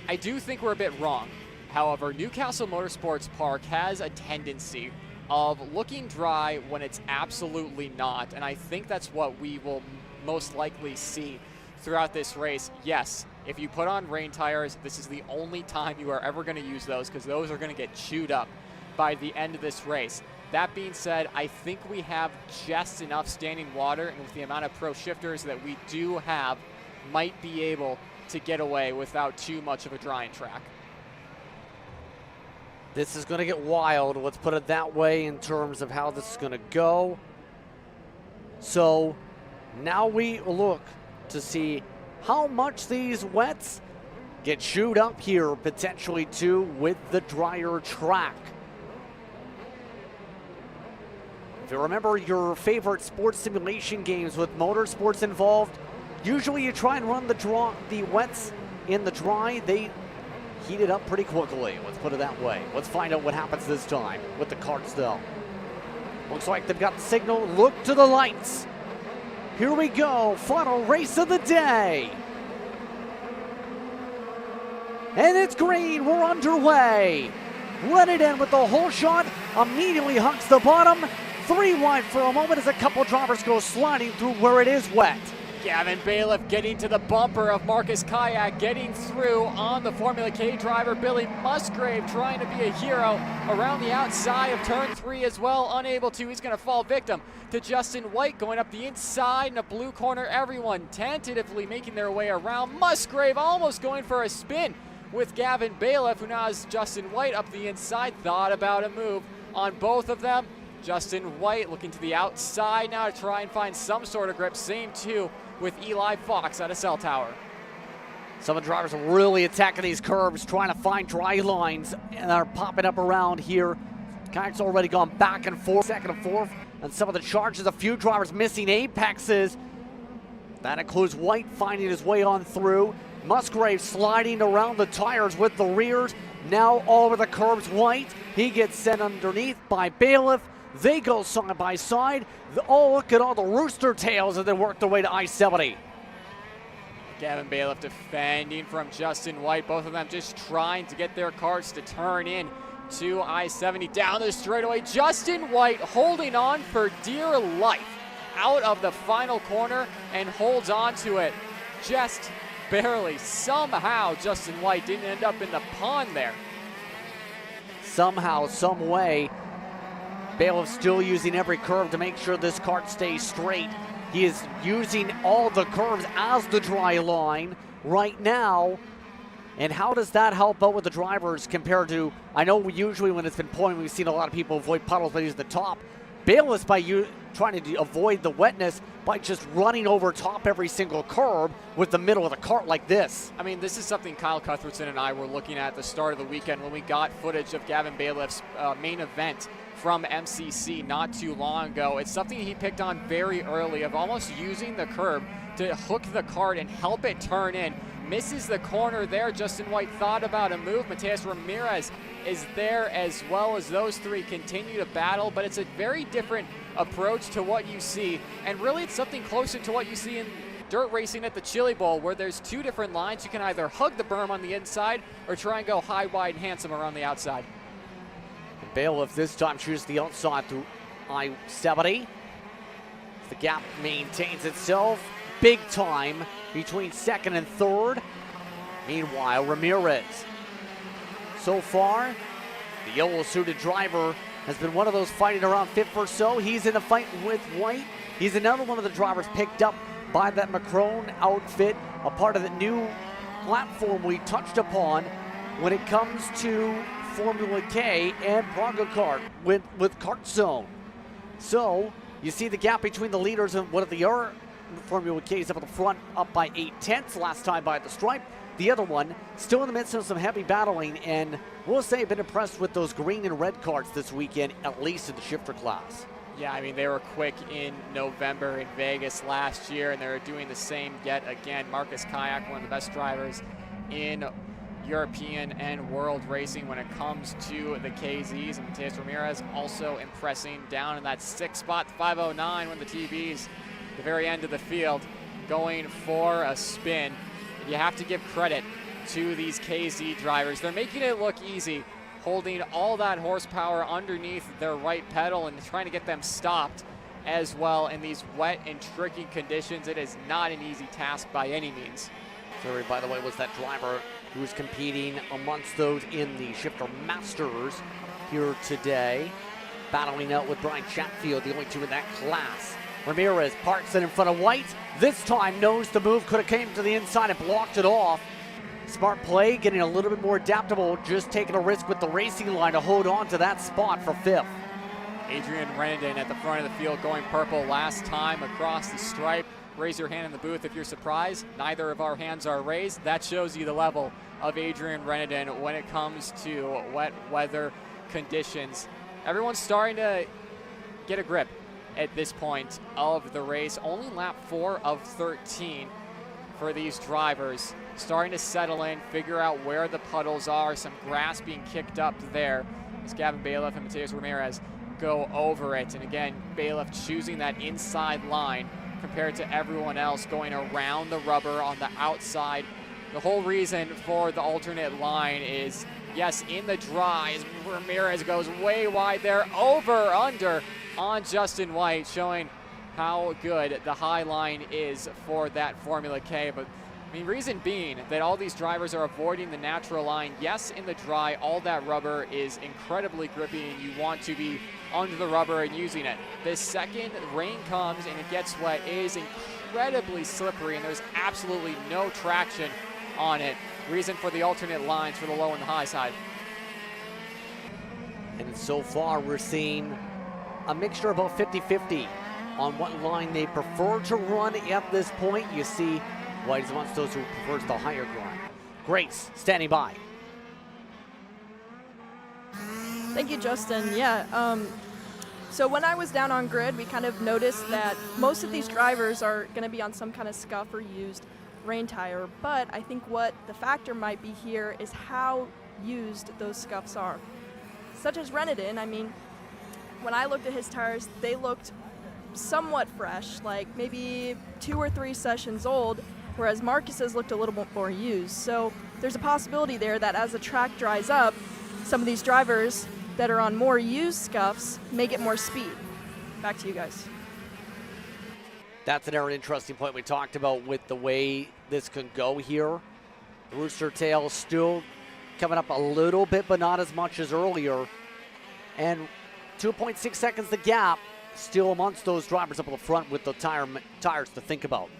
I do think we're a bit wrong. However, Newcastle Motorsports Park has a tendency of looking dry when it's absolutely not, and I think that's what we will most likely see throughout this race. Yes, if you put on rain tires, this is the only time you are ever going to use those, because those are going to get chewed up by the end of this race. That being said, I think we have just enough standing water, and with the amount of pro shifters that we do have, might be able to get away without too much of a drying track. This is going to get wild, let's put it that way, in terms of how this is going to go. So now we look to see how much these wets get chewed up here, potentially too, with the drier track. If you remember your favorite sports simulation games with motorsports involved, usually you try and run the wets in the dry. They heat it up pretty quickly, let's put it that way. Let's find out what happens this time with the karts though. Looks like they've got the signal. Look to the lights. Here we go, final race of the day. And it's green, we're underway. Let it in with the whole shot, immediately hugs the bottom. 3 wide for a moment as a couple drivers go sliding through where it is wet. Gavin Bailiff getting to the bumper of Marcus Kayak, getting through on the Formula K driver. Billy Musgrave trying to be a hero around the outside of turn 3 as well, unable to. He's going to fall victim to Justin White going up the inside in a blue corner. Everyone tentatively making their way around. Musgrave almost going for a spin with Gavin Bailiff, who now has Justin White up the inside. Thought about a move on both of them. Justin White looking to the outside now to try and find some sort of grip. Same too with Eli Fox out of Cell Tower. Some of the drivers are really attacking these curves, trying to find dry lines, and are popping up around here. Kayak's already gone back and forth, second and fourth, and some of the charges, a few drivers missing apexes. That includes White finding his way on through. Musgrave sliding around the tires with the rears. Now all over the curbs, White. He gets sent underneath by Bailiff. They go side by side. Oh, look at all the rooster tails as they work their way to I-70. Gavin Bailiff defending from Justin White. Both of them just trying to get their cars to turn in to I-70 down the straightaway. Justin White holding on for dear life out of the final corner and holds on to it just barely. Somehow Justin White didn't end up in the pond there. Somehow, some way, Bailiff still using every curve to make sure this kart stays straight. He is using all the curves as the dry line right now. And how does that help out with the drivers compared to, I know usually when it's been pouring, we've seen a lot of people avoid puddles by using the top. Bailiff's by trying to avoid the wetness by just running over top every single curb with the middle of the kart like this. I mean, this is something Kyle Cuthbertson and I were looking at the start of the weekend when we got footage of Gavin Bailiff's main event from MCC not too long ago. It's something he picked on very early, of almost using the curb to hook the kart and help it turn in. Misses the corner there. Justin White thought about a move. Mateus Ramirez is there as well, as those three continue to battle, but it's a very different approach to what you see, and really it's something closer to what you see in dirt racing at the Chili Bowl, where there's two different lines. You can either hug the berm on the inside or try and go high, wide, and handsome around the outside. Bailiff this time chooses the outside through I-70. The gap maintains itself big time between second and third. Meanwhile, Ramirez. So far, the yellow-suited driver has been one of those fighting around fifth or so. He's in a fight with White. He's another one of the drivers picked up by that Macron outfit, a part of the new platform we touched upon when it comes to Formula K and Bronco Kart with Kart Zone. So you see the gap between the leaders and one of the other Formula K's up at the front, up by 8/10 last time by the stripe. The other one still in the midst of some heavy battling, and we'll say I've been impressed with those green and red karts this weekend, at least in the shifter class. Yeah, I mean, they were quick in November in Vegas last year, and they're doing the same yet again. Marcus Kayak, one of the best drivers in European and world racing when it comes to the KZs, and Mateus Ramirez also impressing down in that 6th spot, 509 when the TVs, the very end of the field, going for a spin. You have to give credit to these KZ drivers. They're making it look easy, holding all that horsepower underneath their right pedal and trying to get them stopped. as well in these wet and tricky conditions. It is not an easy task by any means. Fleury, by the way, was that driver who was competing amongst those in the Shifter Masters here today, battling out with Brian Chatfield, the only two in that class. Ramirez parks it in front of White. This time knows the move could have came to the inside and blocked it off. Smart play, getting a little bit more adaptable, just taking a risk with the racing line to hold on to that spot for 5th. Adrian Renenden at the front of the field going purple last time across the stripe. Raise your hand in the booth if you're surprised. Neither of our hands are raised. That shows you the level of Adrian Renenden when it comes to wet weather conditions. Everyone's starting to get a grip at this point of the race. Only lap 4 of 13 for these drivers. Starting to settle in, figure out where the puddles are. Some grass being kicked up there as Gavin Bailiff and Mateus Ramirez go over it. And again, Bailiff choosing that inside line compared to everyone else going around the rubber on the outside. The whole reason for the alternate line is, yes, in the dry, as Ramirez goes way wide there, under on Justin White, showing how good the high line is for that Formula K. But I mean, reason being that all these drivers are avoiding the natural line. Yes, in the dry, all that rubber is incredibly grippy and you want to be under the rubber and using it. The second rain comes and it gets wet, it is incredibly slippery and there's absolutely no traction on it. Reason for the alternate lines for the low and the high side. And so far we're seeing a mixture about 50-50 on what line they prefer to run at this point. You see White is amongst those who prefers the higher ground. Grace standing by. Thank you, Justin. Yeah, so when I was down on grid, we kind of noticed that most of these drivers are going to be on some kind of scuff or used rain tire, but I think what the factor might be here is how used those scuffs are. Such as Renenden, I mean, when I looked at his tires, they looked somewhat fresh, like maybe 2 or 3 sessions old, whereas Marcus's looked a little bit more used. So there's a possibility there that as the track dries up, some of these drivers that are on more used scuffs may get more speed. Back to you guys. That's another interesting point we talked about with the way this can go here. The Rooster Tail still coming up a little bit, but not as much as earlier. And 2.6 seconds the gap, still amongst those drivers up at the front with the tires to think about.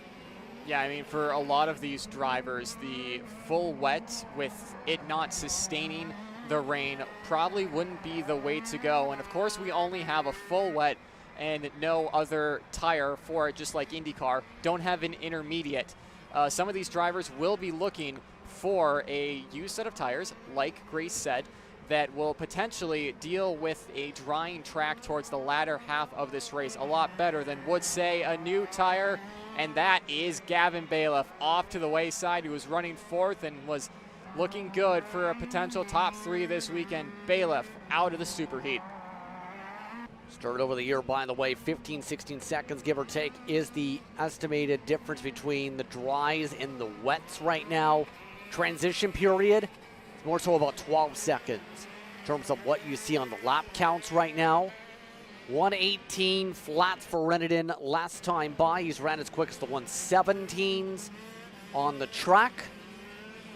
Yeah, I mean, for a lot of these drivers, the full wet with it not sustaining the rain probably wouldn't be the way to go. And of course, we only have a full wet and no other tire for it, just like IndyCar. Don't have an intermediate. Some of these drivers will be looking for a used set of tires, like Grace said, that will potentially deal with a drying track towards the latter half of this race a lot better than would, say, a new tire. And that is Gavin Bailiff off to the wayside, who was running 4th and was looking good for a potential top 3 this weekend. Bailiff out of the SuperHeat. Started over the year, by the way, 15, 16 seconds, give or take, is the estimated difference between the dries and the wets right now. Transition period, it's more so about 12 seconds in terms of what you see on the lap counts right now. 118 flats for Renenden last time by. He's ran as quick as the 117s on the track.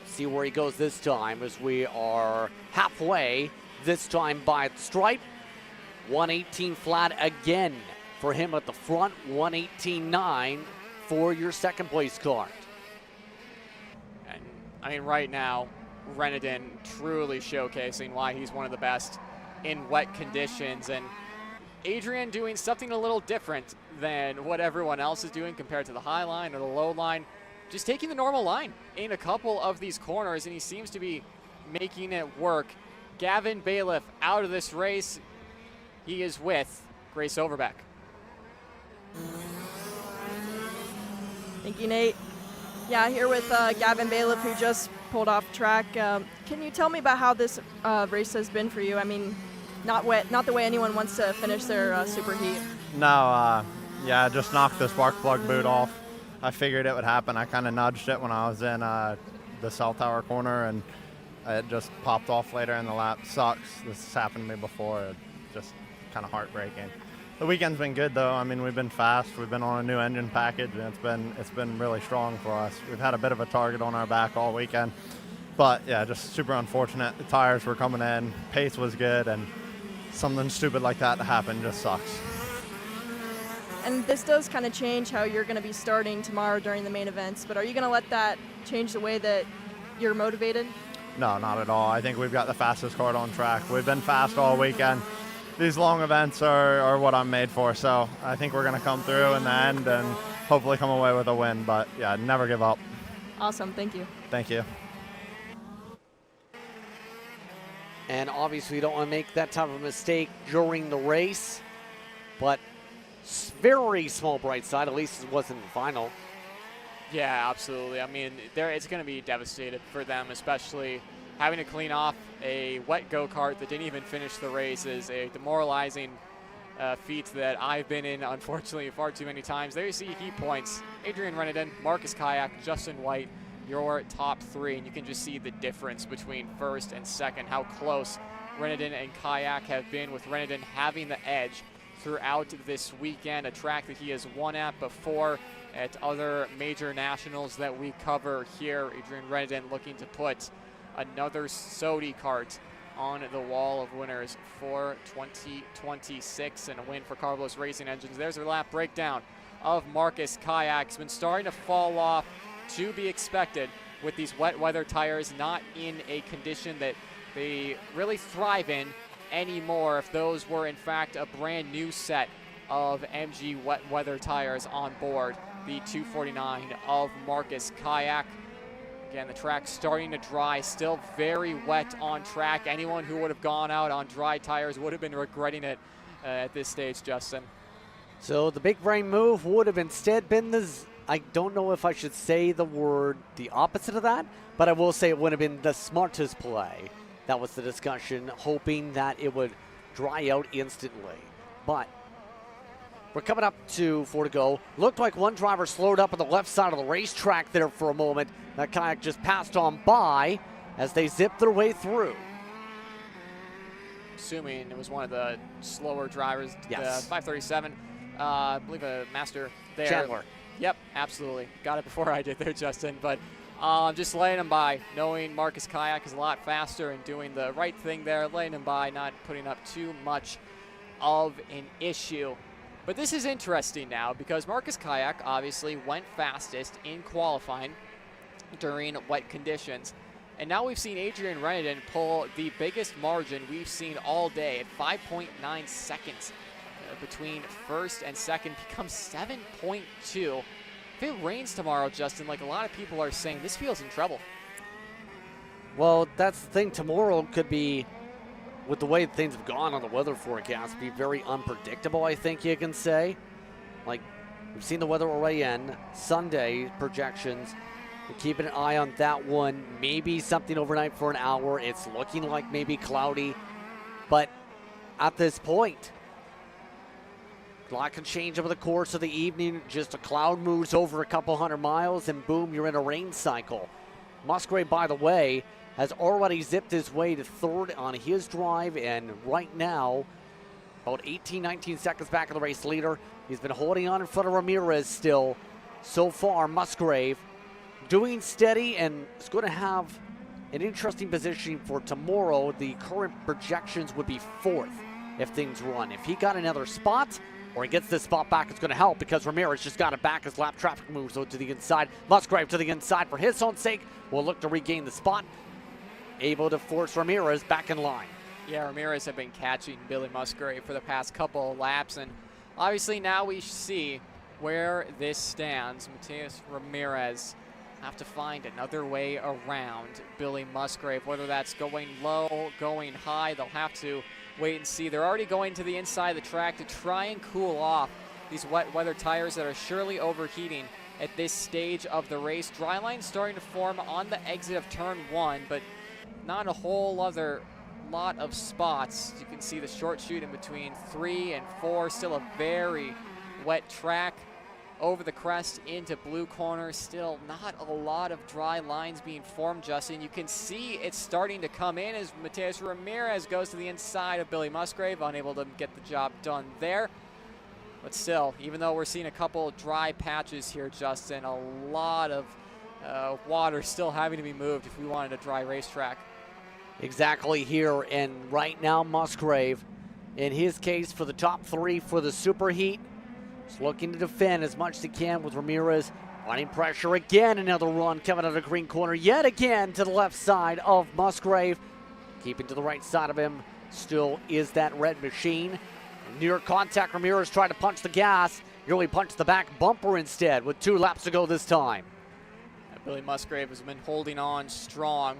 See where he goes this time as we are halfway this time by the stripe. 118 flat again for him at the front. 118.9 for your second place Kart. And I mean, right now, Renenden truly showcasing why he's one of the best in wet conditions. And Adrian doing something a little different than what everyone else is doing compared to the high line or the low line. Just taking the normal line in a couple of these corners, and he seems to be making it work. Gavin Bailiff out of this race. He is with Grace Overbeck. Thank you, Nate. Yeah, here with Gavin Bailiff, who just pulled off track. Can you tell me about how this race has been for you? I mean, not the way anyone wants to finish their SuperHeat. No, yeah, I just knocked the spark plug boot off. I figured it would happen. I kind of nudged it when I was in the cell tower corner, and it just popped off later in the lap. Sucks. This has happened to me before. It just kind of heartbreaking. The weekend's been good though. I mean, we've been fast. We've been on a new engine package, and it's been really strong for us. We've had a bit of a target on our back all weekend, but yeah, just super unfortunate. The tires were coming in, pace was good, and something stupid like that to happen just sucks. And this does kind of change how you're going to be starting tomorrow during the main events, but are you going to let that change the way that you're motivated? No, not at all. I think we've got the fastest kart on track. We've been fast all weekend. These long events are what I'm made for, so I think we're going to come through in the end and hopefully come away with a win. But yeah, never give up. Awesome, thank you. Thank you. And obviously you don't want to make that type of mistake during the race, but very small bright side, at least it wasn't the final. Yeah, absolutely. I mean, it's going to be devastated for them, especially having to clean off a wet go-kart that didn't even finish the race is a demoralizing feat that I've been in, unfortunately, far too many times. There you see heat points. Adrian Reneden, Marcus Kayak, Justin White, your top three, and you can just see the difference between first and second, how close Reneden and Kayak have been, with Reneden having the edge throughout this weekend, a track that he has won at before at other major nationals that we cover here. Adrian Reneden looking to put another SoDi kart on the wall of winners for 2026 and a win for Carlos Racing Engines. There's their lap breakdown of Marcus Kayak. He's been starting to fall off, to be expected with these wet weather tires, not in a condition that they really thrive in anymore. If those were in fact a brand new set of MG wet weather tires on board the 249 of Marcus Kayak. Again, the track starting to dry, still very wet on track. Anyone who would have gone out on dry tires would have been regretting it at this stage, Justin. So the big brain move would have instead been I don't know if I should say the opposite of that, but I will say it would have been the smartest play. That was the discussion, hoping that it would dry out instantly. But we're coming up to 4 to go. Looked like one driver slowed up on the left side of the racetrack there for a moment. That Kayak just passed on by as they zipped their way through. Assuming it was one of the slower drivers, yes. The 537, I believe a master there. Chandler. Yep, absolutely. Got it before I did there, Justin. But just laying him by, knowing Marcus Kayak is a lot faster and doing the right thing there, laying him by, not putting up too much of an issue. But this is interesting now because Marcus Kayak obviously went fastest in qualifying during wet conditions. And now we've seen Adrian Reneden pull the biggest margin we've seen all day at 5.9 seconds between first and second, becomes 7.2. If it rains tomorrow, Justin, like a lot of people are saying, this field's in trouble. Well, that's the thing. Tomorrow could be, with the way things have gone on the weather forecast, be very unpredictable, I think you can say. Like, we've seen the weather already in. Sunday projections, we're keeping an eye on that one. Maybe something overnight for an hour. It's looking like maybe cloudy. But at this point, a lot can change over the course of the evening. Just a cloud moves over a couple hundred miles, and boom, you're in a rain cycle. Musgrave, by the way, has already zipped his way to third on his drive, and right now, about 18, 19 seconds back of the race leader. He's been holding on in front of Ramirez still. So far, Musgrave doing steady, and it's going to have an interesting position for tomorrow. The current projections would be fourth if things run. If he got another spot, or he gets this spot back, it's going to help because Ramirez just got it back as lap traffic moves to the inside. Musgrave to the inside for his own sake will look to regain the spot, able to force Ramirez back in line. Yeah, Ramirez have been catching Billy Musgrave for the past couple of laps, and obviously now we see where this stands. Mateus Ramirez have to find another way around Billy Musgrave, whether that's going low, going high. They'll have to wait and see. They're already going to the inside of the track to try and cool off these wet weather tires that are surely overheating at this stage of the race. Dry line starting to form on the exit of turn 1, but not a whole other lot of spots. You can see the short chute in between 3 and 4. Still a very wet track. Over the crest into blue corner. Still not a lot of dry lines being formed, Justin. You can see it's starting to come in as Mateus Ramirez goes to the inside of Billy Musgrave, unable to get the job done there. But still, even though we're seeing a couple dry patches here, Justin, a lot of water still having to be moved if we wanted a dry racetrack. Exactly here, and right now Musgrave, in his case for the top 3 for the SuperHeat, is looking to defend as much as he can with Ramirez. Finding pressure again, another run coming out of the green corner yet again to the left side of Musgrave. Keeping to the right side of him still is that red machine. Near contact, Ramirez tried to punch the gas. Nearly punched the back bumper instead with 2 laps to go this time. Billy Musgrave has been holding on strong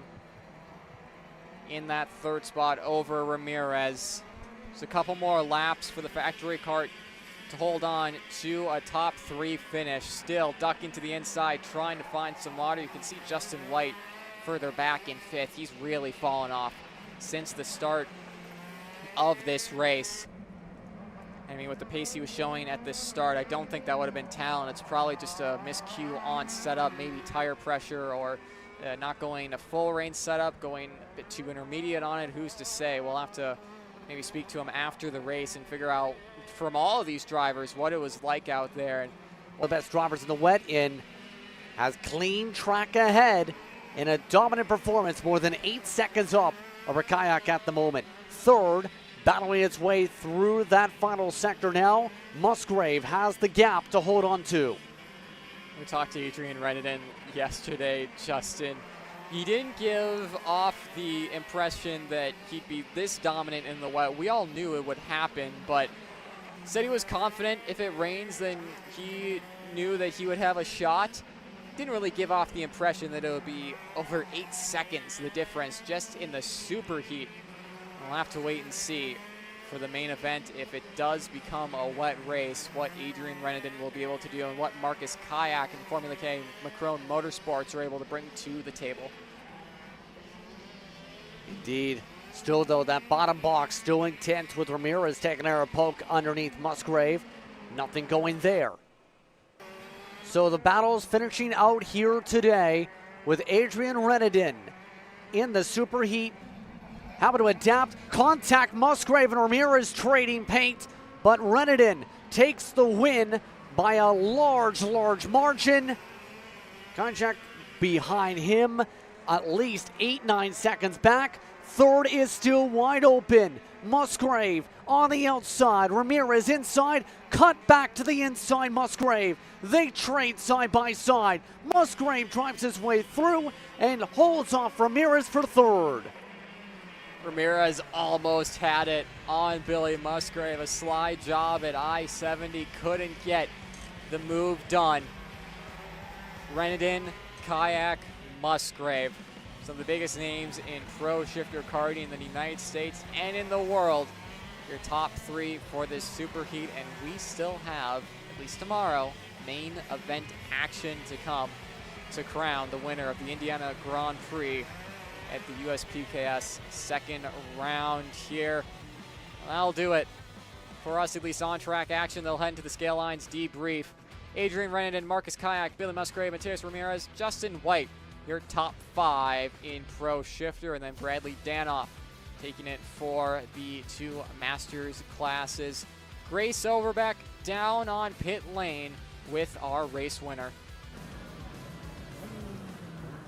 in that 3rd spot over Ramirez. There's a couple more laps for the factory kart to hold on to a top 3 finish. Still ducking to the inside, trying to find some water. You can see Justin White further back in 5th. He's really fallen off since the start of this race. I mean, with the pace he was showing at this start, I don't think that would have been talent. It's probably just a miscue on setup, maybe tire pressure, or not going a full range setup, going a bit too intermediate on it. Who's to say? We'll have to maybe speak to him after the race and figure out from all of these drivers what it was like out there. And one of the best drivers in the wet has clean track ahead in a dominant performance, more than 8 seconds up over Kayak at the moment. 3rd, battling its way through that final sector now. Musgrave has the gap to hold on to. We talked to Adrian Reneden yesterday, Justin. He didn't give off the impression that he'd be this dominant in the wet. We all knew it would happen, but said he was confident if it rains, then he knew that he would have a shot. Didn't really give off the impression that it would be over 8 seconds, the difference just in the SuperHeat. We'll have to wait and see for the main event if it does become a wet race, what Adrian Reneden will be able to do and what Marcus Kayak and Formula K Macron Motorsports are able to bring to the table. Indeed. Still, though, that bottom box still intense with Ramirez taking a poke underneath Musgrave. Nothing going there. So the battle's finishing out here today with Adrian Reneden in the SuperHeat. Having to adapt, contact Musgrave and Ramirez trading paint, but Reneden takes the win by a large margin. Konchak behind him, at least 8-9 seconds back. 3rd is still wide open. Musgrave on the outside, Ramirez inside, cut back to the inside Musgrave. They trade side by side. Musgrave drives his way through and holds off Ramirez for 3rd. Ramirez almost had it on Billy Musgrave. A slide job at I-70, couldn't get the move done. Reneden, Kayak, Musgrave. Some of the biggest names in pro shifter karting in the United States and in the world. Your top 3 for this SuperHeat, and we still have, at least tomorrow, main event action to come to crown the winner of the Indiana Grand Prix at the USPKS 2nd round here. That'll do it for us, at least on track action. They'll head into the scale lines debrief. Adrian Reneden, Marcus Kayak, Billy Musgrave, Matthias Ramirez, Justin White, your top 5 in pro shifter, and then Bradley Danoff taking it for the 2 Masters classes. Grace Overbeck down on pit lane with our race winner.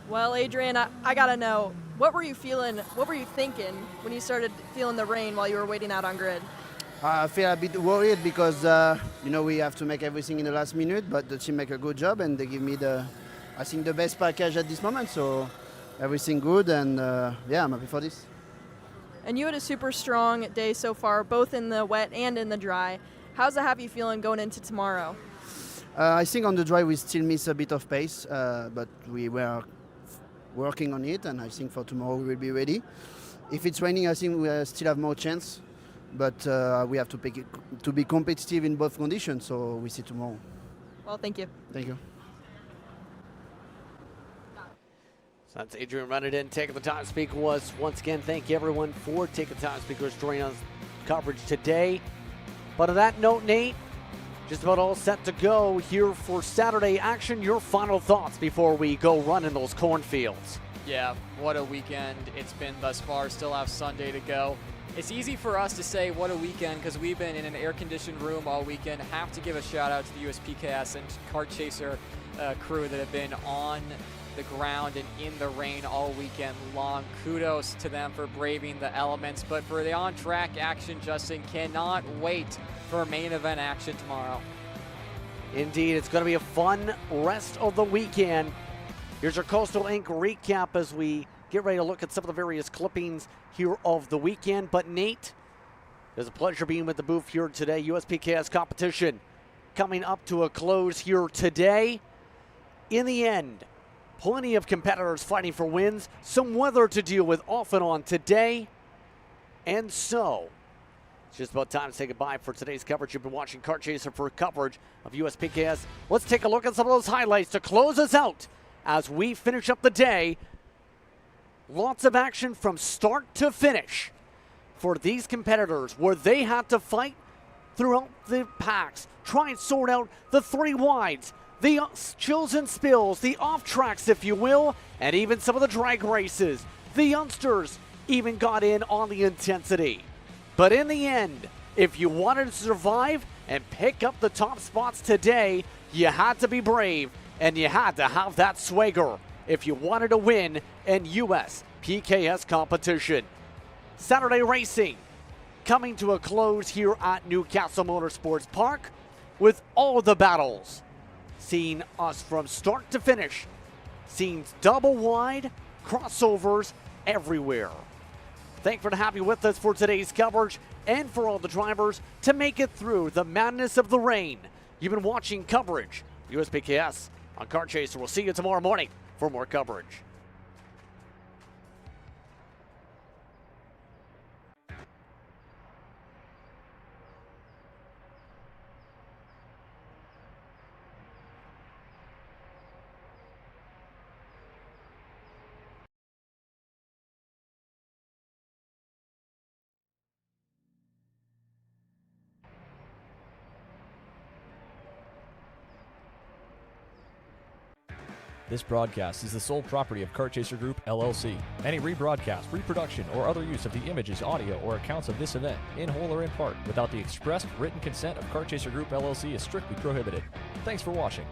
Well, Adrian, I gotta know, what were you feeling, what were you thinking when you started feeling the rain while you were waiting out on grid? I feel a bit worried because, we have to make everything in the last minute, but the team make a good job and they give me I think the best package at this moment, so everything good, and I'm happy for this. And you had a super strong day so far, both in the wet and in the dry. How's it have you feeling going into tomorrow? I think on the dry we still miss a bit of pace, but we were working on it, and I think for tomorrow we will be ready. If it's raining, I think we still have more chance, but we have to be competitive in both conditions, so we see tomorrow. Well, thank you. Thank you. So that's Adrian Reneden taking the time to speak with us. Once again, thank you everyone for taking the time to speak with us during us coverage today. But on that note, Nate, just about all set to go here for Saturday action. Your final thoughts before we go run in those cornfields. Yeah, what a weekend it's been thus far. Still have Sunday to go. It's easy for us to say what a weekend because we've been in an air-conditioned room all weekend. Have to give a shout-out to the USPKS and Kart Chaser crew that have been on the ground and in the rain all weekend long. Kudos to them for braving the elements. But for the on-track action, Justin, cannot wait for main event action tomorrow. Indeed, it's going to be a fun rest of the weekend. Here's our Coastal Inc. recap as we get ready to look at some of the various clippings here of the weekend. But Nate, it's a pleasure being with the booth here today. USPKS competition coming up to a close here today. In the end, plenty of competitors fighting for wins, some weather to deal with off and on today. And so, it's just about time to say goodbye for today's coverage. You've been watching Kart Chaser for coverage of USPKS. Let's take a look at some of those highlights to close us out as we finish up the day. Lots of action from start to finish for these competitors where they had to fight throughout the packs, try and sort out the three wides, the chills and spills, the off tracks, if you will, and even some of the drag races. The youngsters even got in on the intensity. But in the end, if you wanted to survive and pick up the top spots today, you had to be brave and you had to have that swagger if you wanted to win in USPKS competition. Saturday racing coming to a close here at Newcastle Motorsports Park with all the battles. Seeing us from start to finish, seeing double wide crossovers everywhere. Thankful to have you with us for today's coverage and for all the drivers to make it through the madness of the rain. You've been watching coverage, USPKS on Kart Chaser. We'll see you tomorrow morning for more coverage. This broadcast is the sole property of Kart Chaser Group, LLC. Any rebroadcast, reproduction, or other use of the images, audio, or accounts of this event, in whole or in part, without the expressed written consent of Kart Chaser Group, LLC is strictly prohibited. Thanks for watching.